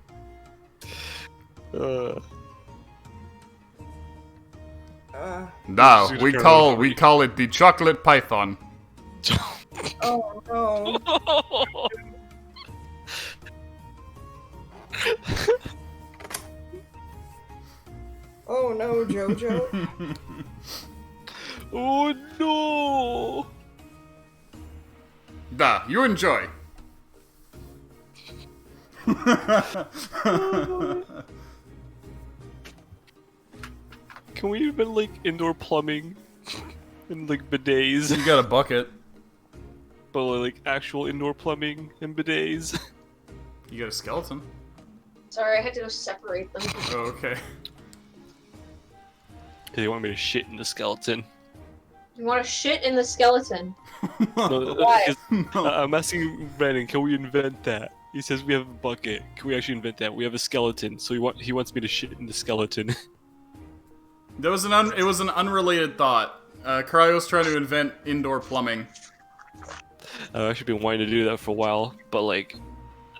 Now, we call it the chocolate python. Oh no. Oh no, Jojo. Oh no! Da, you enjoy. Can we even like indoor plumbing and like bidets? You got a bucket. But like actual indoor plumbing and bidets? You got a skeleton. Sorry, I had to go separate them. Oh, okay. Do you want me to shit in the skeleton? You want to shit in the skeleton? No, Why? I'm asking Brandon, can we invent that? He says we have a bucket. Can we actually invent that? We have a skeleton, so he wants me to shit in the skeleton. That was it was an unrelated thought. Cryo's trying to invent indoor plumbing. I've actually been wanting to do that for a while, but like,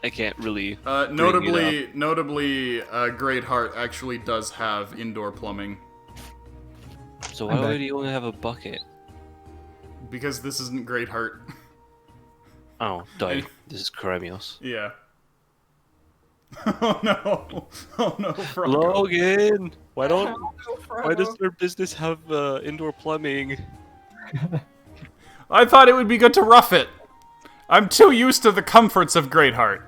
I can't really. Notably, Great Heart actually does have indoor plumbing. So why would he only have a bucket? Because this isn't Great Heart. Oh, die. This is Karamios. Yeah. Oh no! Oh no, Franco. Logan! Why Oh, why does their business have indoor plumbing? I thought it would be good to rough it. I'm too used to the comforts of Great Heart.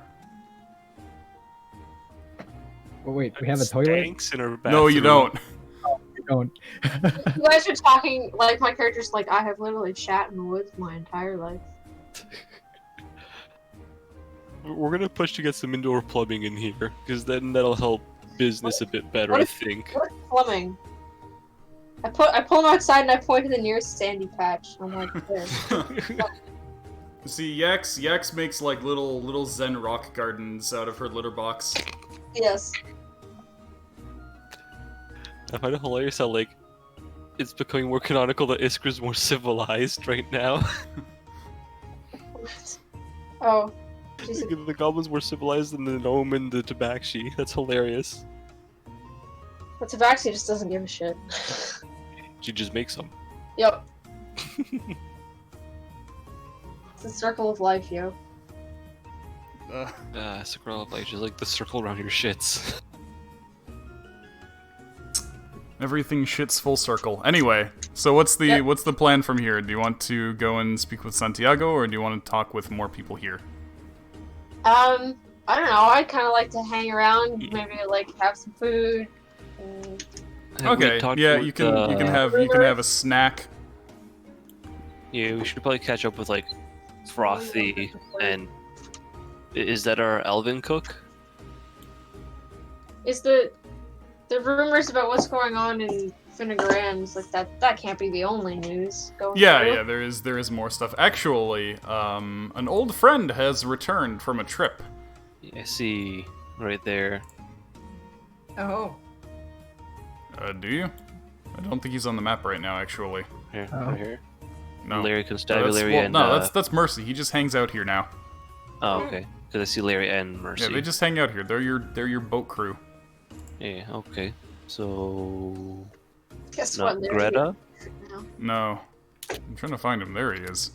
Oh wait, we have a toilet? Stinks in our bathroom. No, you don't. We don't. You guys are talking like my character's like, I have literally shat in the woods my entire life. We're gonna push to get some indoor plumbing in here, because then that'll help business a bit better, I think. What's plumbing? I pull him outside and I point to the nearest sandy patch. I'm like, there. See, Yax makes like little Zen rock gardens out of her litter box. Yes. I find it hilarious how, like, it's becoming more canonical that Iskra's more civilized right now. Oh. The goblins more civilized than the gnome and the tabaxi. That's hilarious. But Tabaxi just doesn't give a shit. She just makes them. Yep. It's the circle of life, yo. Circle of life, just like the circle around your shits. Everything shits full circle. Anyway, so what's the plan from here? Do you want to go and speak with Santiago, or do you want to talk with more people here? I don't know. I'd kind of like to hang around, maybe like have some food. Okay. Yeah, you can have a snack. Yeah, we should probably catch up with like Frothy and is that our elven cook? Is the rumors about what's going on in Finnegrams, like that can't be the only news going Yeah, through. yeah, there is more stuff. Actually, an old friend has returned from a trip. Yeah, I see right there. Oh. Do you? I don't think he's on the map right now, actually. Here, Oh. right here. No. Larry, No, Constabulary, and that's Mercy. He just hangs out here now. oh, okay. Because I see Larry and Mercy. Yeah, they just hang out here. They're your boat crew. Yeah, okay. So Guess not what? Greta? No. No. I'm trying to find him. There he is.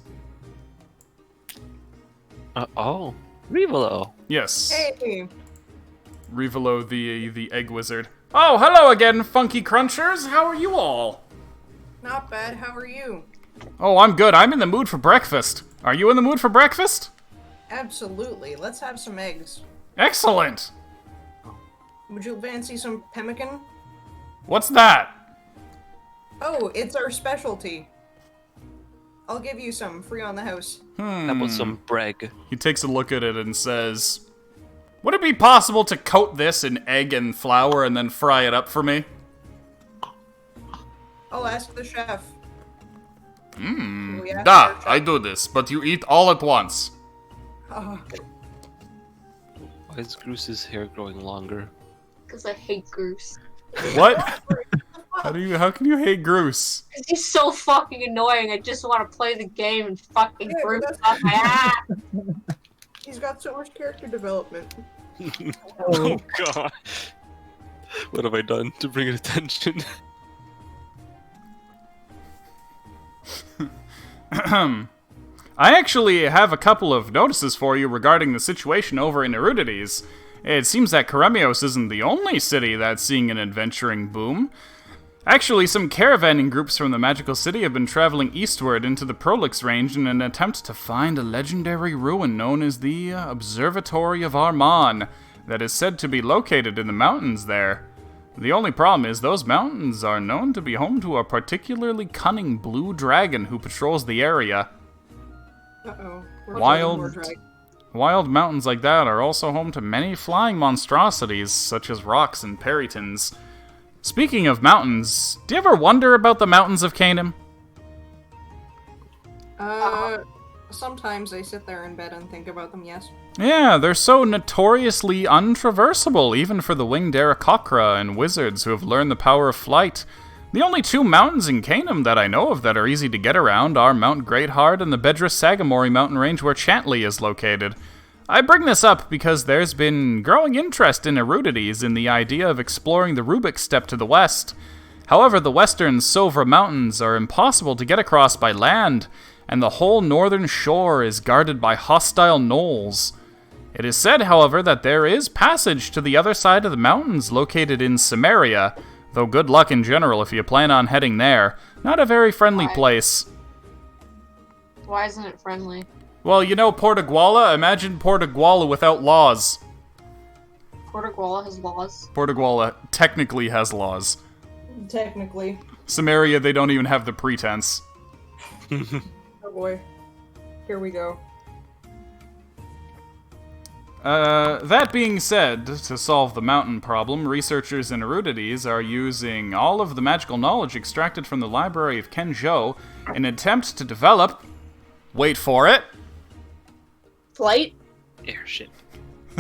Oh, Rivolo. Yes. Hey. Rivolo, the egg wizard. Oh, hello again, Funky Crunchers. How are you all? Not bad. How are you? Oh, I'm good. I'm in the mood for breakfast. Are you in the mood for breakfast? Absolutely. Let's have some eggs. Excellent. Would you fancy some pemmican? What's that? Oh, it's our specialty. I'll give you some free on the house. How about some brag? He takes a look at it and says, "Would it be possible to coat this in egg and flour and then fry it up for me?" I'll ask the chef. We ask Da, our chef? I do this, but you eat all at once. Oh, Why is Goose's hair growing longer? Because I hate Goose. What? How can you hate Groose? Because he's so fucking annoying. I just want to play the game and fucking Yeah, Goose that's- on my ass. he's got so much character development. Oh god. What have I done to bring it attention? I actually have a couple of notices for you regarding the situation over in Erudities. It seems that Karemios isn't the only city that's seeing an adventuring boom. Actually, some caravanning groups from the Magical City have been traveling eastward into the Prolix Range in an attempt to find a legendary ruin known as the Observatory of Arman that is said to be located in the mountains there. The only problem is those mountains are known to be home to a particularly cunning blue dragon who patrols the area. Uh-oh. Wild mountains like that are also home to many flying monstrosities, such as rocks and peritons. Speaking of mountains, do you ever wonder about the mountains of Canaan? Sometimes I sit there in bed and think about them, yes. Yeah, they're so notoriously untraversable, even for the winged Aarakocra and wizards who have learned the power of flight. The only two mountains in Canaan that I know of that are easy to get around are Mount Greatheart and the Bedris Sagamori mountain range where Chantley is located. I bring this up because there's been growing interest in Erudities in the idea of exploring the Rubik Steppe to the west. However, the western Sovra Mountains are impossible to get across by land, and the whole northern shore is guarded by hostile gnolls. It is said, however, that there is passage to the other side of the mountains located in Samaria, though good luck in general if you plan on heading there. Not a very friendly place. Why isn't it friendly? Well, you know Portaguala? Imagine Portaguala without laws. Portugal has laws. Portaguala technically has laws. Technically. Samaria, they don't even have the pretense. Oh boy. Here we go. That being said, to solve the mountain problem, researchers in Erudities are using all of the magical knowledge extracted from the library of Kenjo in an attempt to develop, wait for it, Flight? Airship.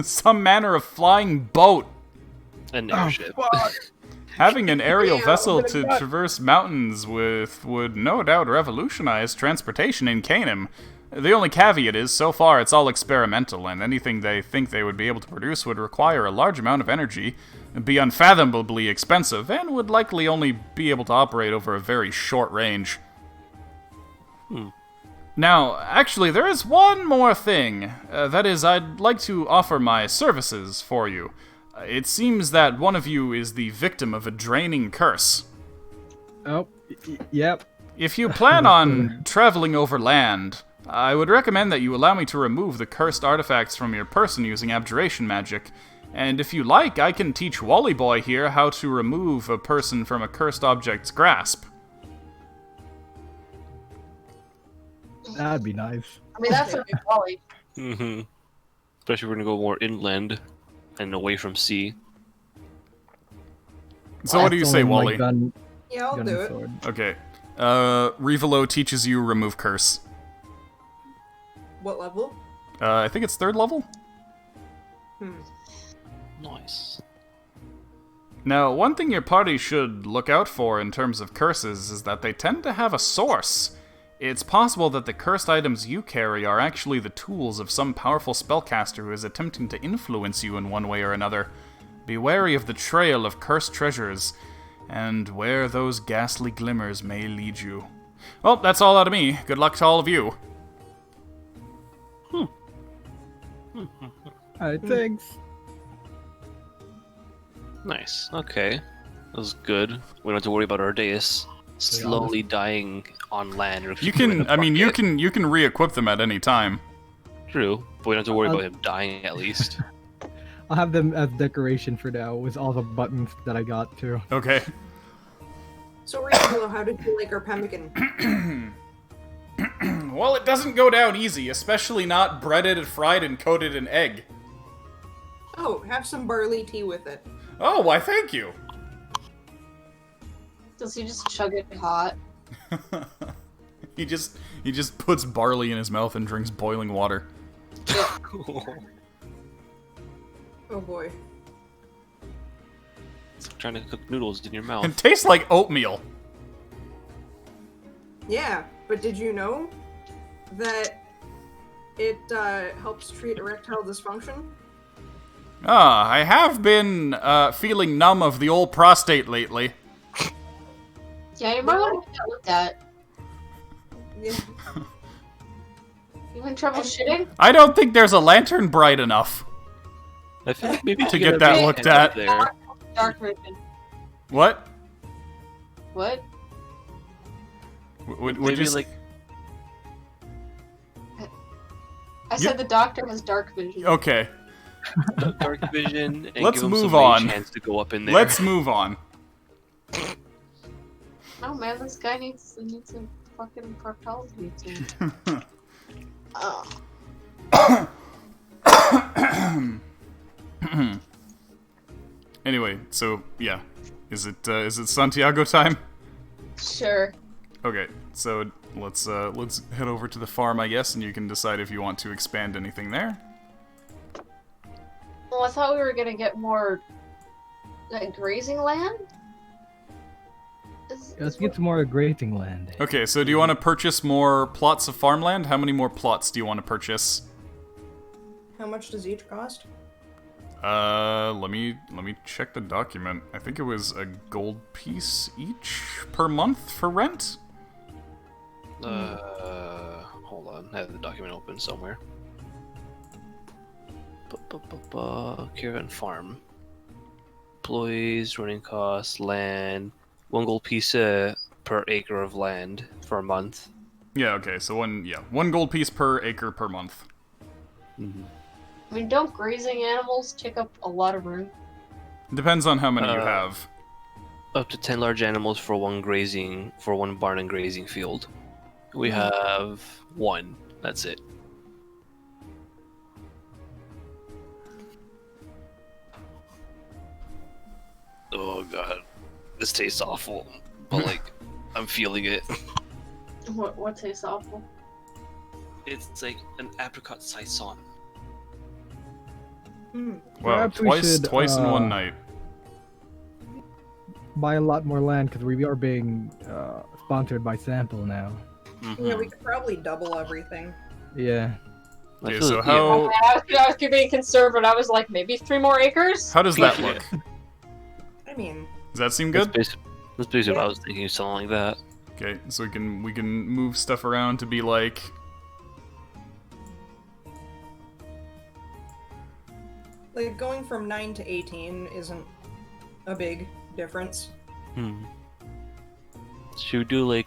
some manner of flying boat. An airship. Having an aerial Yeah, vessel but to not- traverse mountains would no doubt revolutionize transportation in Canaan. The only caveat is, so far it's all experimental, and anything they think they would be able to produce would require a large amount of energy, be unfathomably expensive, and would likely only be able to operate over a very short range. Now, actually, there is one more thing. That is, I'd like to offer my services for you. It seems that one of you is the victim of a draining curse. Oh, yep. If you plan on traveling over land, I would recommend that you allow me to remove the cursed artifacts from your person using abjuration magic. And if you like, I can teach Wally Boy here how to remove a person from a cursed object's grasp. That'd be nice. I mean, that's a big Wally. Mm-hmm. Especially if we're gonna go more inland and away from sea. So what do you That's say, only, Wally? like, done Yeah, I'll gun do and it. sword. Okay. Revelo teaches you remove curse. What level? I think it's 3rd level? Nice. Now, one thing your party should look out for in terms of curses is that they tend to have a source. It's possible that the cursed items you carry are actually the tools of some powerful spellcaster who is attempting to influence you in one way or another. Be wary of the trail of cursed treasures, and where those ghastly glimmers may lead you. Well, that's all out of me. Good luck to all of you. Alright, thanks. Nice. Okay. That was good. We don't have to worry about our days slowly dying on land. Or You can, I mean, you can re-equip them at any time. True, but we don't have to worry about him dying at least. I'll have them as decoration for now, with all the buttons that I got too. Okay. So, Revelo, how did you like our pemmican? Well, it doesn't go down easy, especially not breaded, fried, and coated in egg. Oh, have some barley tea with it. Oh, why thank you. Does he just chug it hot? He just puts barley in his mouth and drinks boiling water. Oh boy. It's like trying to cook noodles in your mouth. It tastes like oatmeal. Yeah, but did you know that it helps treat erectile dysfunction? Ah, I have been feeling numb of the old prostate lately. Yeah, you might want to get that looked at. Yeah. You in trouble shitting? I don't think there's a lantern bright enough. I feel like maybe To get that looked at. There. Dark vision. What? What? Would Maybe you like I said the doctor has dark vision. Okay, dark vision and Let's give him move some on. chance to go up in there. let's move on. Oh man, this guy needs a fucking proctology team. Oh. Anyway, so yeah, is it Santiago time? Sure. Okay, so let's head over to the farm, I guess, and you can decide if you want to expand anything there. Well, I thought we were gonna get more like grazing land. Let's get some more grazing land. Okay, so do you want to purchase more plots of farmland? How many more plots do you want to purchase? How much does each cost? Let me check the document. I think it was a gold piece each per month for rent. Hold on. I have the document open somewhere. Caravan farm. Employees, running costs, land. 1 gold piece per acre of land for a month. Yeah, okay, so one gold piece per acre per month. Mm-hmm. I mean, don't grazing animals take up a lot of room? Depends on how many you have. Up to 10 large animals for one barn and grazing field. We have 1. That's it. Oh god, this tastes awful, but like, I'm feeling it. What tastes awful? It's like an apricot saison. Wow, Perhaps we should, twice in one night. Buy a lot more land because we are being sponsored by Sample now. Mm-hmm. Yeah, we could probably double everything. Yeah. Okay, so how I was being conservative. I was like, maybe 3 more acres? how does that look? I mean, Does that seem good? That's basically what I was thinking, something like that. Okay, so we can move stuff around to be like going from 9 to 18 isn't a big difference. Should we do like?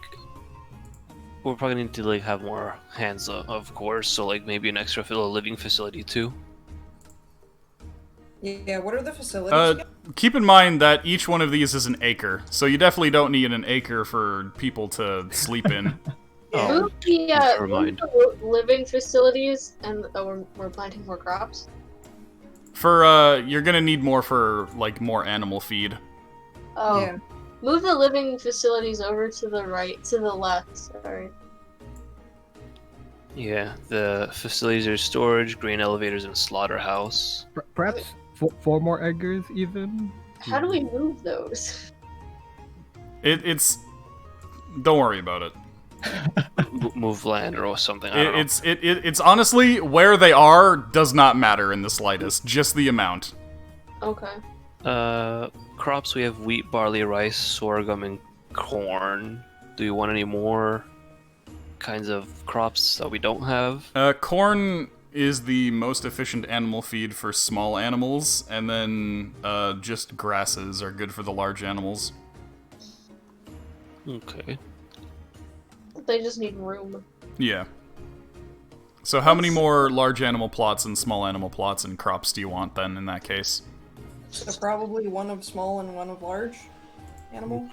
We're probably need to like have more hands, of course. So like maybe an extra living facility too. Yeah, what are the facilities? again? keep in mind that each one of these is an acre, so you definitely don't need an acre for people to sleep in. Yeah. Move the never mind. living facilities, and we're planting more crops. For you're gonna need more for like more animal feed. Oh, Yeah. Move the living facilities over to the right, to the left. Sorry. Yeah, the facilities are storage, grain elevators, and slaughterhouse. Perhaps 4 more Edgars, even? How do we move those? It's... Don't worry about it. Move land or something. I don't know. It's honestly, where they are does not matter in the slightest. Just the amount. Okay. Crops, we have wheat, barley, rice, sorghum, and corn. Do you want any more kinds of crops that we don't have? Corn is the most efficient animal feed for small animals, and then just grasses are good for the large animals. Okay. They just need room. Yeah. So how many more large animal plots and small animal plots and crops do you want then in that case? So probably one of small and one of large animal.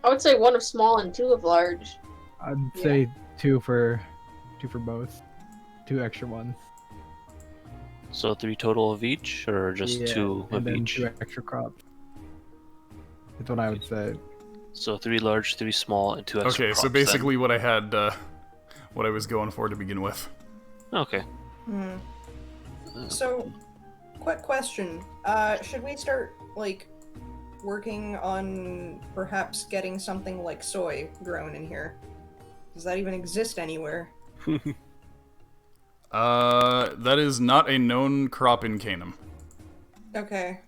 I would say 1 of small and 2 of large. I'd say 2 for both. 2 extra ones. So 3 total of each, or just 2 and of then each? 2 extra crops. That's what I would say. So 3 large, 3 small, and 2 extra Okay, crops, so basically what I had, what I was going for to begin with. then. Okay. So, quick question. Should we start, like, working on perhaps getting something like soy grown in here? Does that even exist anywhere? That is not a known crop in Canaan. Okay.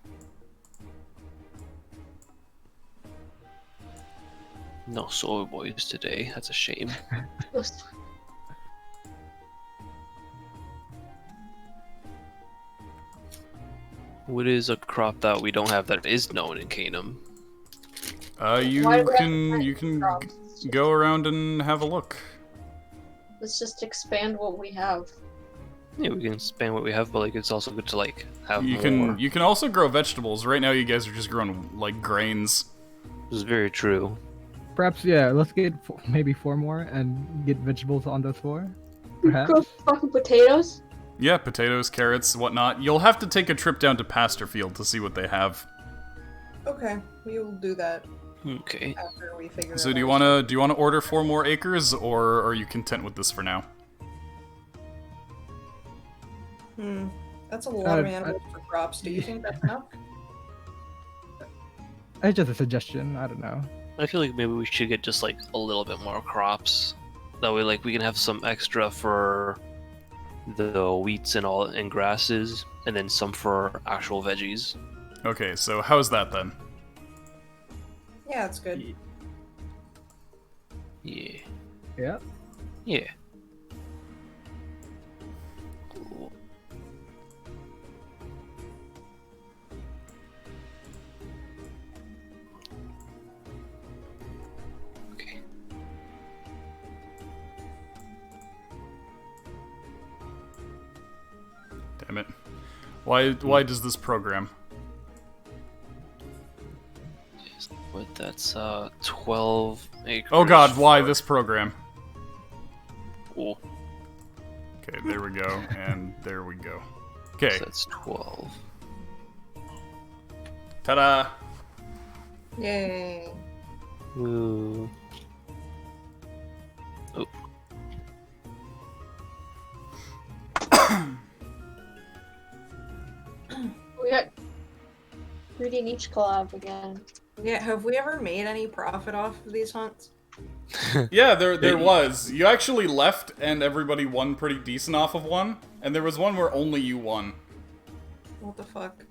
No soy boys today. That's a shame. What is a crop that we don't have that is known in Canaan? You Why do we have can crops? go around and have a look. Let's just expand what we have. Yeah, we can expand what we have, but like it's also good to like have You more. can also grow vegetables. Right now you guys are just growing like grains. This is very true. Perhaps, yeah, let's get maybe 4 more and get vegetables on those 4. Perhaps. Grow fucking potatoes? Yeah, potatoes, carrots, whatnot. You'll have to take a trip down to Pasterfield to see what they have. Okay, we will do that Okay. after we figure So that do you out. wanna order 4 more acres, or are you content with this for now? That's a lot of animals for crops. Do you think that's enough? It's just a suggestion. I don't know. I feel like maybe we should get just like a little bit more crops. That way, like we can have some extra for the wheats and all and grasses, and then some for actual veggies. Okay, so how's that then? Yeah, it's good. Yeah. Yeah. Yeah. Cool. Okay. Damn it. Why does this program? But that's 12 acres. Oh god, why this program? Cool. Okay, there we go, and there we go. Okay, So that's 12. ta-da! Yay. Ooh. Oh. We got Greedy Niche collab again. Yeah, have we ever made any profit off of these hunts? Yeah, there was. You actually left, and everybody won pretty decent off of one, and there was one where only you won. What the fuck?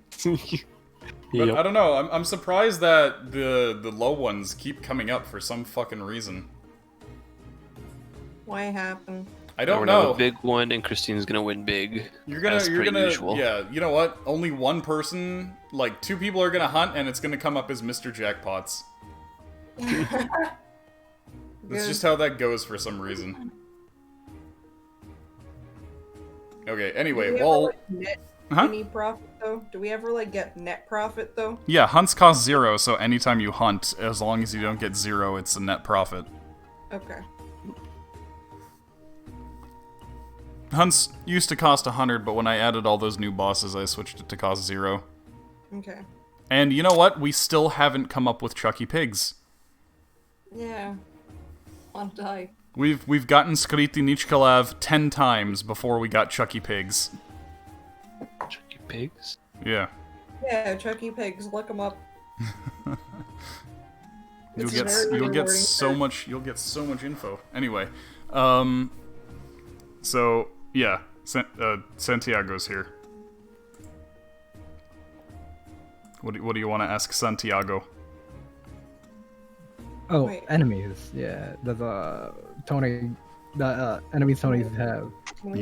But I don't know. I'm surprised that the low ones keep coming up for some fucking reason. Why happen? I We're don't gonna have know. a big one, and Christine's gonna win big. You're gonna, as per usual. yeah. You know what? Only one person, like 2 people, are gonna hunt, and it's gonna come up as Mr. Jackpots. That's just how that goes for some reason. Okay. Anyway, Do we well, ever, like, net huh? any profit though? Do we ever like get net profit though? Yeah, hunts cost 0, so anytime you hunt, as long as you don't get 0, it's a net profit. Okay. Hunts used to cost 100, but when I added all those new bosses, I switched it to cost 0. Okay. And you know what? We still haven't come up with Chucky Pigs. Yeah. Want to die. We've gotten Skriti Nichkalav 10 times before we got Chucky Pigs. Chucky Pigs? Yeah. Yeah, Chucky Pigs, look them up. You'll get so much info. Anyway, so yeah, Santiago's here. What do you want to ask Santiago? Oh, Wait. enemies. Yeah, there's Tony. The enemies Tony's have.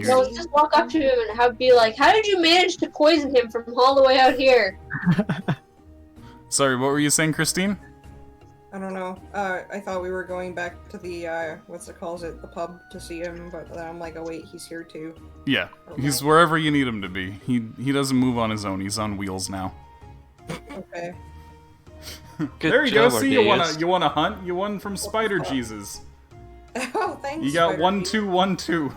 So let's just walk up to him and be like, "How did you manage to poison him from all the way out here?" Sorry, what were you saying, Christine? I don't know. I thought we were going back to the, the pub to see him, but then I'm like, oh wait, he's here too. Yeah, Okay. he's wherever you need him to be. He doesn't move on his own. He's on wheels now. Okay. Good There you go. job, See, Ardeus. you wanna hunt? You won from Spider Jesus. Oh, thanks. You got Spider-Man. 1, 2, 1, 2.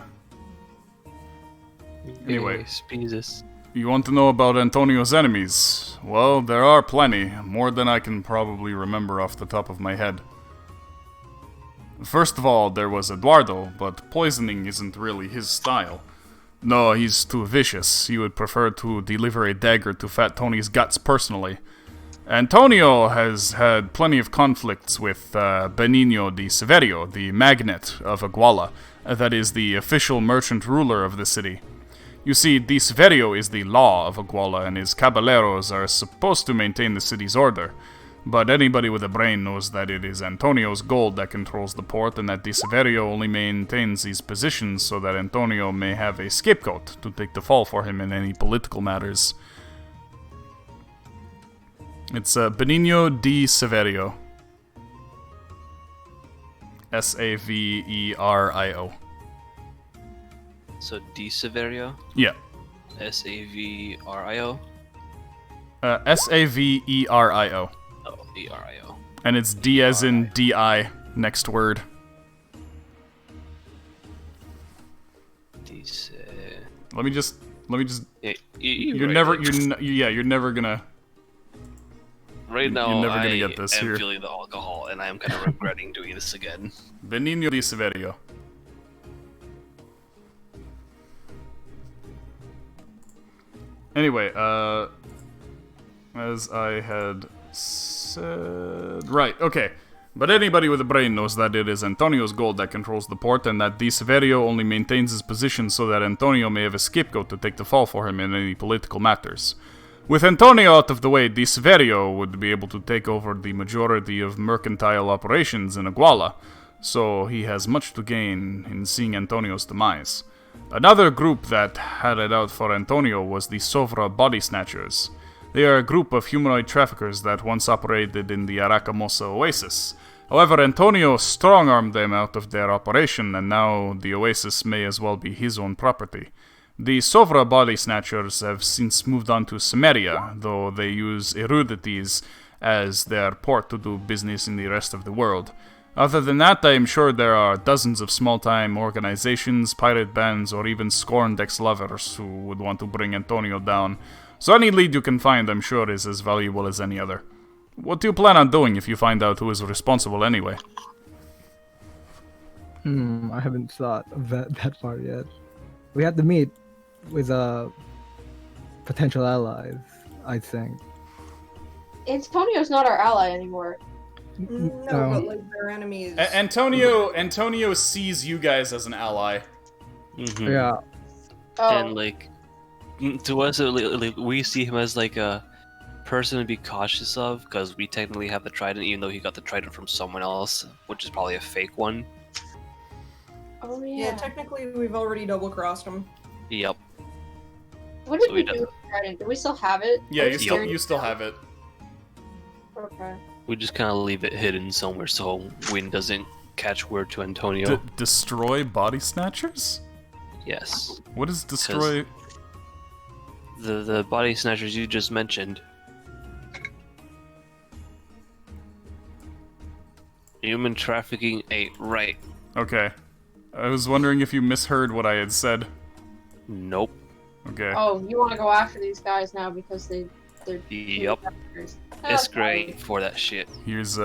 Anyway. Yes, Jesus. You want to know about Antonio's enemies? Well, there are plenty, more than I can probably remember off the top of my head. First of all, there was Eduardo, but poisoning isn't really his style. No, he's too vicious. He would prefer to deliver a dagger to Fat Tony's guts personally. Antonio has had plenty of conflicts with Benigno di Severio, the magnate of Iguala, that is the official merchant ruler of the city. You see, Di Severio is the law of Iguala, and his caballeros are supposed to maintain the city's order. But anybody with a brain knows that it is Antonio's gold that controls the port, and that Di Severio only maintains these positions so that Antonio may have a scapegoat to take the fall for him in any political matters. It's Benigno di Severio. Saverio. So D Severio? Yeah. Savrio? Saverio. Oh, Erio. And it's D as in D-I, next word. D Let me just... Yeah, You're never gonna... Right now, you're never gonna I get this am here. feeling the alcohol, and I am kind of regretting doing this again. Benigno di Severio. Anyway, as I had said... Right, okay. But anybody with a brain knows that it is Antonio's gold that controls the port, and that Di Severio only maintains his position so that Antonio may have a scapegoat to take the fall for him in any political matters. With Antonio out of the way, Di Severio would be able to take over the majority of mercantile operations in Iguala, so he has much to gain in seeing Antonio's demise. Another group that had it out for Antonio was the Sovra Body Snatchers. They are a group of humanoid traffickers that once operated in the Aracamosa Oasis. However, Antonio strong-armed them out of their operation, and now the Oasis may as well be his own property. The Sovra Body Snatchers have since moved on to Sumeria, though they use Erudities as their port to do business in the rest of the world. Other than that, I am sure there are dozens of small-time organizations, pirate bands, or even scorned ex-lovers who would want to bring Antonio down. So any lead you can find, I'm sure, is as valuable as any other. What do you plan on doing if you find out who is responsible anyway? I haven't thought of that far yet. We have to meet with potential allies, I think. Antonio's not our ally anymore. No, but like their enemies. Antonio sees you guys as an ally. Mm-hmm. Yeah. Oh. And like, to us, like, we see him as like a person to be cautious of, because we technically have the trident, even though he got the trident from someone else, which is probably a fake one. Oh Yeah, yeah. technically we've already double-crossed him. Yep. What did So we we do with the trident? Do we still have it? Yeah, Or you still have it. Okay. We just kind of leave it hidden somewhere so wind doesn't catch word to Antonio. Destroy body snatchers? Yes. What is destroy? The body snatchers you just mentioned. Human trafficking 8, right. Okay. I was wondering if you misheard what I had said. Nope. Okay. Oh, you want to go after these guys now because they're Yep. traffickers. It's Okay. great for that shit. Here's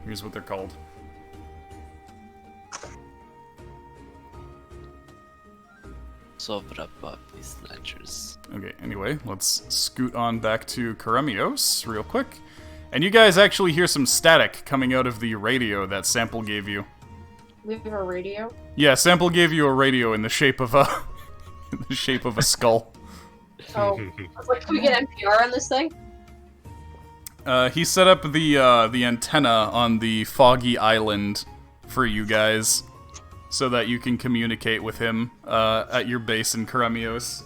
Here's what they're called. Snatchers. Okay, anyway, let's scoot on back to Karemios real quick. And you guys actually hear some static coming out of the radio that Sample gave you. We have a radio? Yeah, Sample gave you a radio in the shape of a in the shape of a skull. Oh, I was like, can we get NPR on this thing? He set up the antenna on the foggy island for you guys, so that you can communicate with him at your base in Karemios.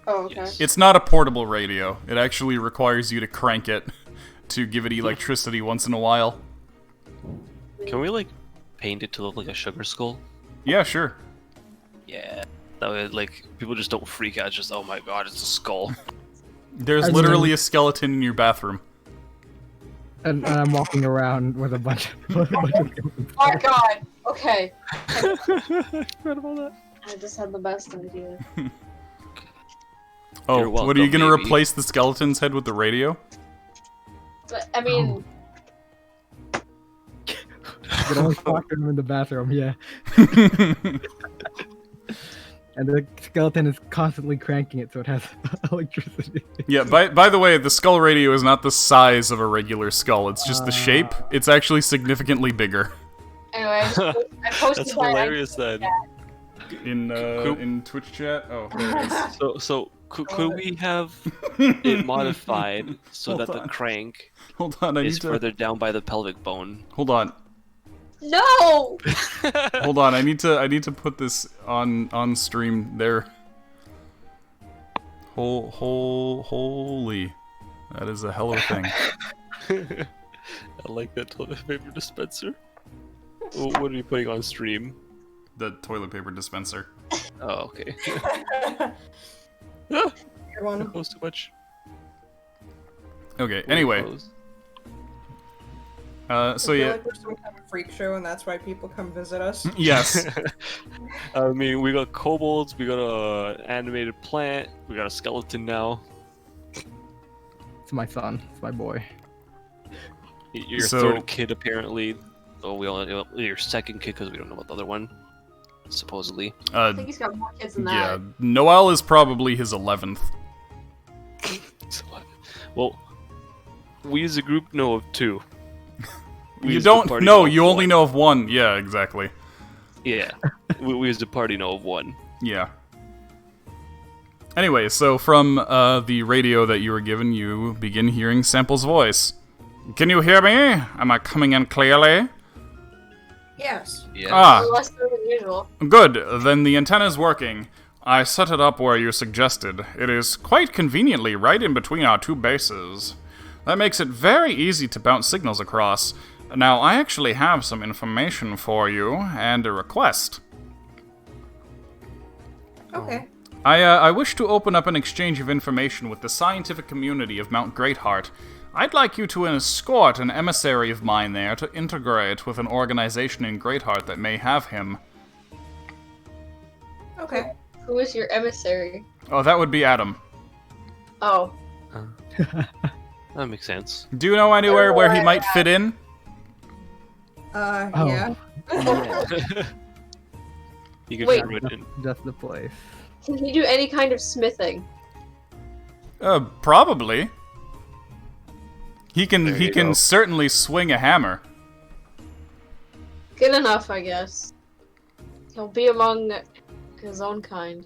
Oh, okay. Yes. It's not a portable radio. It actually requires you to crank it to give it electricity once in a while. Can we like paint it to look like a sugar skull? Yeah, sure. Yeah. That way, like, people just don't freak out. Just, oh my god, it's a skull. There's I mean- literally a skeleton in your bathroom. And I'm walking around with a bunch of Oh my god! Okay. Forgot about that. I just had the best idea. Oh, You're what are you welcome, gonna baby. replace the skeleton's head with the radio? But, I mean, But only talk to him in the bathroom, yeah. And the skeleton is constantly cranking it so it has electricity. Yeah, by the way, the skull radio is not the size of a regular skull, it's just the shape. It's actually significantly bigger. anyway, I posted That's my hilarious then. In Twitch chat? Oh, there it is. So could we have it modified so Hold that on. the crank Hold on, I need is to... further down by the pelvic bone? Hold on. No! Hold on, I need to put this on stream there. Holy. That is a hell of a thing. I like that toilet paper dispenser. What are you putting on stream? The toilet paper dispenser. Oh, okay. You're one. Close too much. Okay, anyway. Close. So I feel yeah. like we're some kind of freak show, and that's why people come visit us. Yes. I mean, we got kobolds, we got a animated plant, we got a skeleton now. It's my son. It's my boy. Your So- third kid, apparently. Oh, we only your second kid because we don't know about the other one. Supposedly. I think he's got more kids than Yeah, that. Noel is probably his 11th. So, well, we as a group know of two. We You as the don't party know, of you only one. know of one. Yeah, exactly. Yeah, we as the party know of one. Yeah. Anyway, so from the radio that you were given, you begin hearing Sample's voice. Can you hear me? Am I coming in clearly? Yes. Yeah. Ah, Less than usual. good. Then the antenna's working. I set it up where you suggested. It is quite conveniently right in between our two bases. That makes it very easy to bounce signals across. Now, I actually have some information for you and a request. Okay. I wish to open up an exchange of information with the scientific community of Mount Greatheart. I'd like you to escort an emissary of mine there to integrate with an organization in Greatheart that may have him. Okay. Who is your emissary? Oh, that would be Adam. Oh. That makes sense. Do you know anywhere where he might fit in? Oh. Yeah. You can Wait. throw it in. Just the place. Can he do any kind of smithing? Probably. He There can you go. certainly swing a hammer. Good enough, I guess. He'll be among his own kind.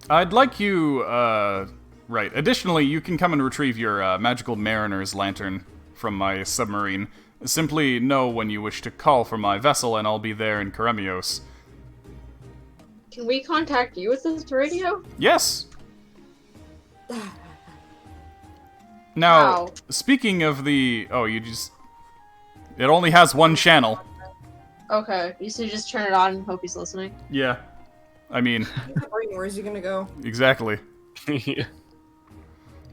I'd like you, right. Additionally, you can come and retrieve your magical mariner's lantern from my submarine. Simply know when you wish to call for my vessel, and I'll be there in Karemios. Can we contact you with this radio? Yes! Now, Wow. speaking of the... Oh, you just... It only has one channel. Okay, you should just turn it on and hope he's listening. Yeah. I mean, Where's he gonna go? exactly. Yeah.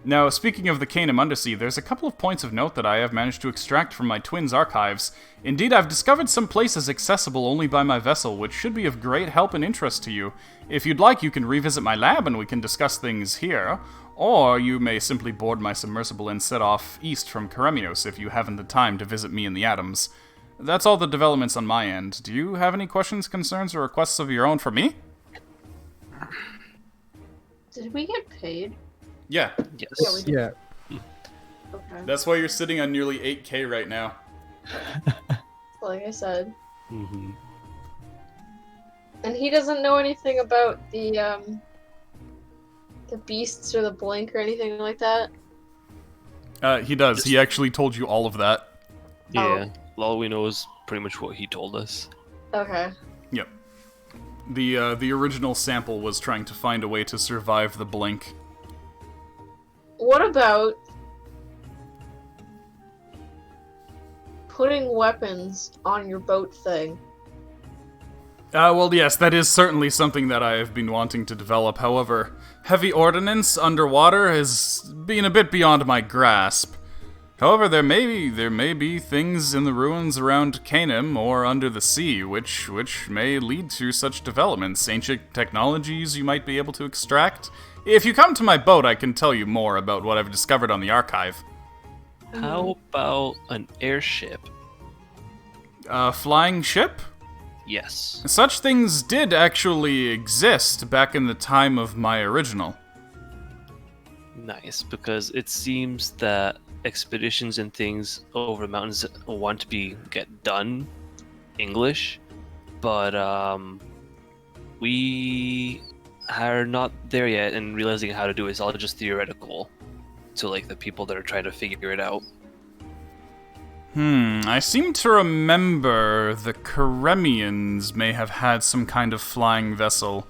Now, speaking of the Canem Undersea, there's a couple of points of note that I have managed to extract from my twin's archives. Indeed, I've discovered some places accessible only by my vessel, which should be of great help and interest to you. If you'd like, you can revisit my lab and we can discuss things here, or you may simply board my submersible and set off east from Kareminos if you haven't the time to visit me in the Atoms. That's all the developments on my end. Do you have any questions, concerns, or requests of your own for me? Did we get paid? Yeah. Yes. Yeah. Okay. That's why you're sitting on nearly 8K right now. Like I said. Mm-hmm. And he doesn't know anything about the beasts or the blink or anything like that? He does. He actually told you all of that. Yeah. All we know is pretty much what he told us. Okay. Yep. The original sample was trying to find a way to survive the blink. What about putting weapons on your boat thing? Well, yes, that is certainly something that I have been wanting to develop. However, heavy ordnance underwater has been a bit beyond my grasp. However, there may be things in the ruins around Canem or under the sea which may lead to such developments. Ancient technologies you might be able to extract. If you come to my boat, I can tell you more about what I've discovered on the archive. How about an airship? A flying ship? Yes. Such things did actually exist back in the time of my original. Nice, because it seems that expeditions and things over the mountains want to get done English, but we are not there yet, and realizing how to do it is all just theoretical to like the people that are trying to figure it out. I seem to remember the Karemians may have had some kind of flying vessel.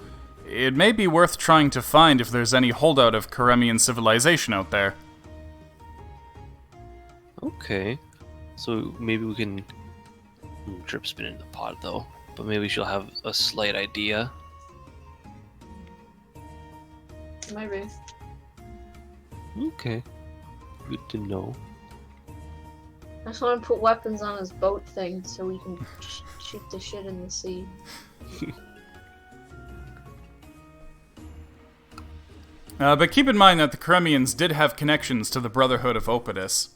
It may be worth trying to find if there's any holdout of Karemian civilization out there. Okay, so maybe we can drip spin in the pod though, but maybe she'll have a slight idea. Maybe. Okay, good to know. I just want to put weapons on his boat thing so we can shoot the shit in the sea. But keep in mind that the Karemians did have connections to the Brotherhood of Opidus.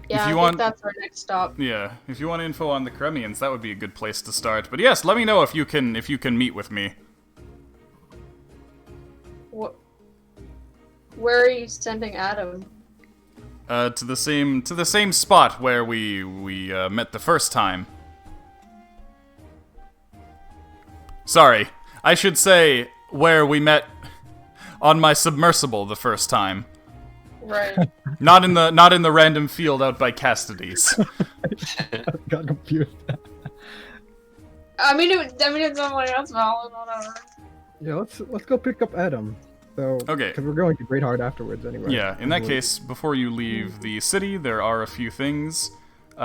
Yeah, If you I want- think that's our next stop. Yeah, if you want info on the Karemians, that would be a good place to start. But yes, let me know if you can meet with me. Where are you sending Adam? To the same spot where we met the first time. Sorry, I should say where we met on my submersible the first time. Right. Not in the random field out by Castides. Got confused. I mean, it's someone else, valid, whatever. Yeah, let's go pick up Adam. So, Okay. because we're going to Great Heart afterwards anyway. Yeah, in that case, before you leave the city, there are a few things.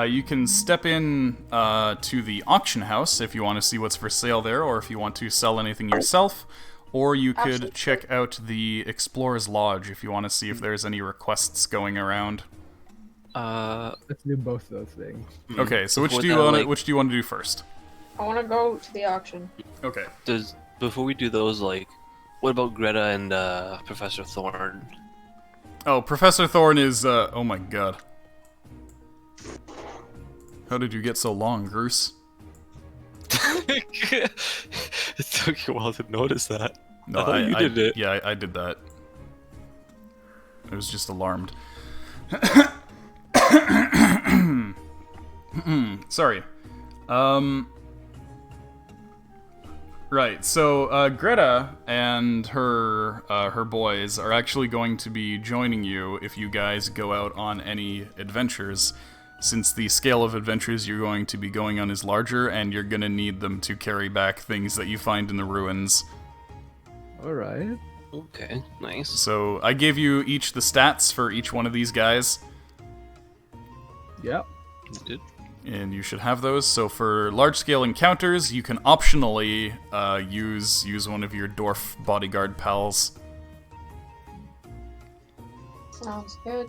You can step in to the auction house if you want to see what's for sale there, or if you want to sell anything yourself. Or you could Absolutely. check out the Explorer's Lodge if you want to see if there's any requests going around. Let's do both those things. Okay, so which Would do you that, want? like- Which do you want to do first? I want to go to the auction. Okay. Before we do those, like, what about Greta and Professor Thorne? Oh, Professor Thorne is. Oh my god. How did you get so long, Bruce? It took you a while to notice that. No, I thought you did it. Yeah, I did that. I was just alarmed. Sorry. Right, so Greta and her boys are actually going to be joining you if you guys go out on any adventures, since the scale of adventures you're going to be going on is larger, and you're gonna need them to carry back things that you find in the ruins. Alright. Okay, nice. So I gave you each the stats for each one of these guys, Yep. You did. and you should have those. So for large-scale encounters, you can optionally use one of your dwarf bodyguard pals. Sounds good.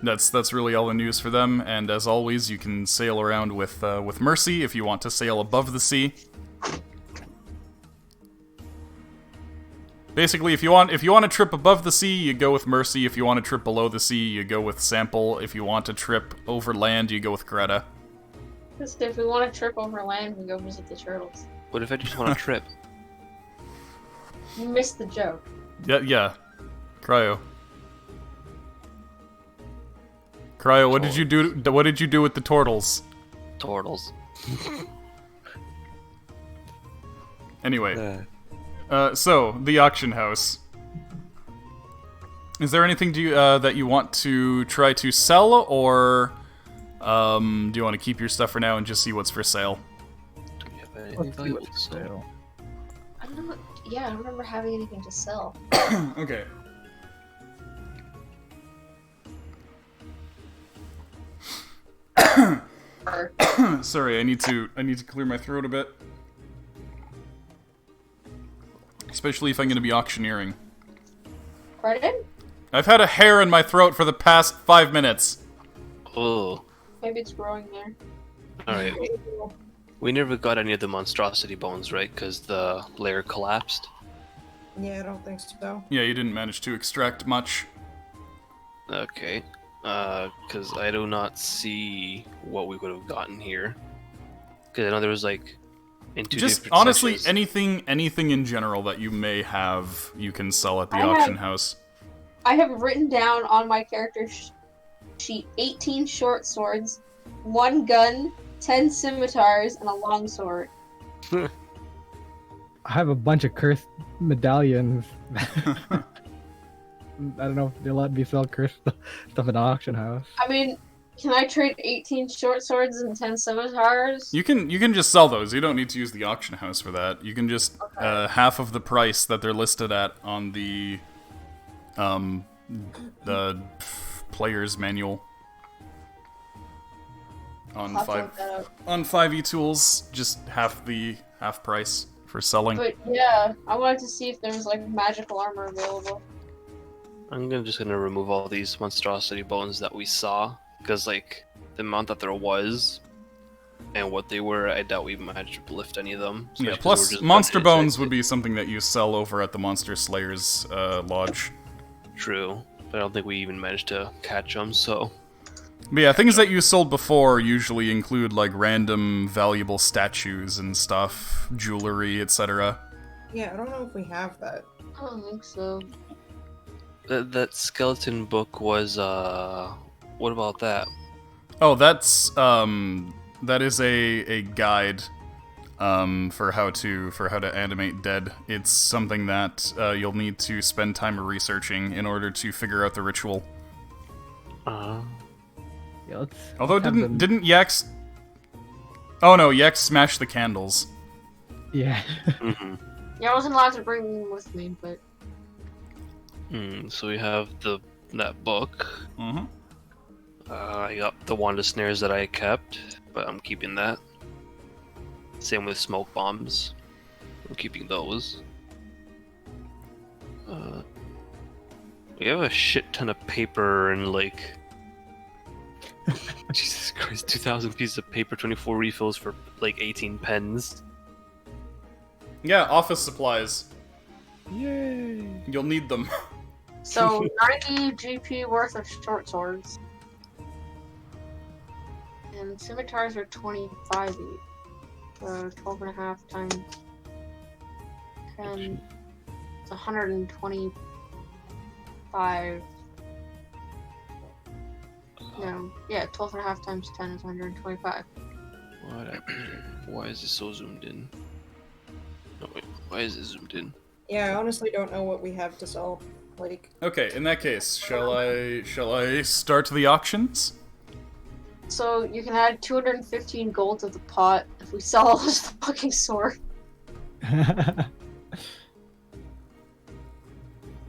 That's really all the news for them, and as always, you can sail around with Mercy if you want to sail above the sea. Basically, if you want a trip above the sea, you go with Mercy. If you want a trip below the sea, you go with Sample. If you want a trip over land, you go with Greta. Just if we want a trip over land, we go visit the turtles. What if I just want a trip? You missed the joke. Yeah. Cryo, what did you do? What did you do with the turtles? Turtles. Anyway, so the auction house. Is there anything that you want to try to sell, or do you want to keep your stuff for now and just see what's for sale? Do we have anything valuable to sell? I don't know. Yeah, I don't remember having anything to sell. Okay. Sorry, I need to clear my throat a bit. Especially if I'm going to be auctioneering. Pardon? I've had a hair in my throat for the past 5 minutes. Oh. Maybe it's growing there. Alright. We never got any of the monstrosity bones, right? Because the layer collapsed. Yeah, I don't think so. Yeah, you didn't manage to extract much. Okay. Because I do not see what we would have gotten here. Because I know there was like in two Just different honestly, sections. anything in general that you may have, you can sell at the auction house. I have written down on my character sheet 18 short swords, 1 gun, 10 scimitars, and a longsword. I have a bunch of cursed medallions. I don't know if they let me sell cursed stuff at the auction house. I mean, can I trade 18 short swords and 10 scimitars? You can just sell those. You don't need to use the auction house for that. You can just half of the price that they're listed at on the player's manual on I'll have to look that up. 5e tools, just half price for selling. But yeah, I wanted to see if there was like magical armor available. I'm just gonna remove all these monstrosity bones that we saw, because like the amount that there was and what they were, I doubt we managed to lift any of them. Yeah, plus monster bones would be something that you sell over at the Monster Slayer's lodge. True, but I don't think we even managed to catch them, so... But yeah, things that you sold before usually include like random valuable statues and stuff, jewelry, etc. Yeah, I don't know if we have that. I don't think so. That skeleton book was, what about that? Oh, that is a guide, for how to animate dead. It's something that, you'll need to spend time researching in order to figure out the ritual. Yeah, Although didn't Yax... Oh no, Yax smashed the candles. Yeah. Mm-hmm. Yeah, I wasn't allowed to bring them with me, but... So we have that book. Mm-hmm. I got the Wanda snares that I kept, but I'm keeping that. Same with smoke bombs. I'm keeping those. We have a shit ton of paper and like... Jesus Christ, 2,000 pieces of paper, 24 refills for like 18 pens. Yeah, office supplies. Yay! You'll need them. So, 90 GP worth of short swords. And scimitars are 25 each. So 12.5 times 10. It's 125. No, yeah, 12.5 times 10 is 125. Why is this so zoomed in? No, wait, why is it zoomed in? Yeah, I honestly don't know what we have to sell. Like, Okay, in that case, shall I start the auctions? So you can add 215 gold to the pot if we sell all this fucking sword.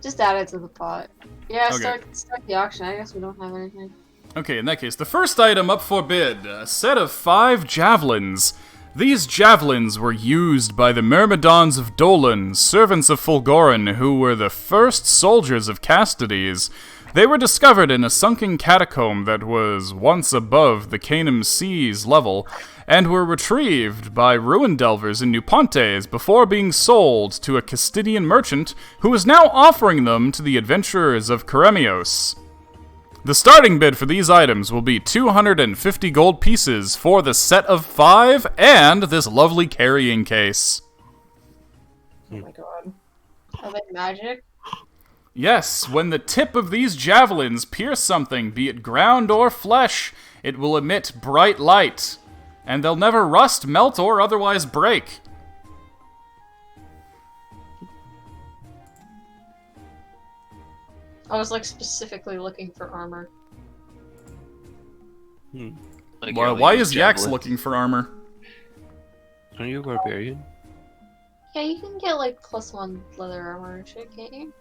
Just add it to the pot. Yeah, Okay. start the auction. I guess we don't have anything. Okay, in that case, the first item up for bid, a set of 5 javelins. These javelins were used by the Myrmidons of Dolan, servants of Fulgorin, who were the first soldiers of Castides. They were discovered in a sunken catacomb that was once above the Canaan Sea's level, and were retrieved by ruin delvers in New Pontes before being sold to a Castidian merchant who is now offering them to the adventurers of Keremios. The starting bid for these items will be 250 gold pieces for the set of 5 and this lovely carrying case. Oh my god. Are they magic? Yes, when the tip of these javelins pierce something, be it ground or flesh, it will emit bright light, and they'll never rust, melt, or otherwise break. I was like specifically looking for armor. Like, Why is Yax looking for armor? Are you a barbarian? Yeah, you can get like +1 leather armor and shit, can't you?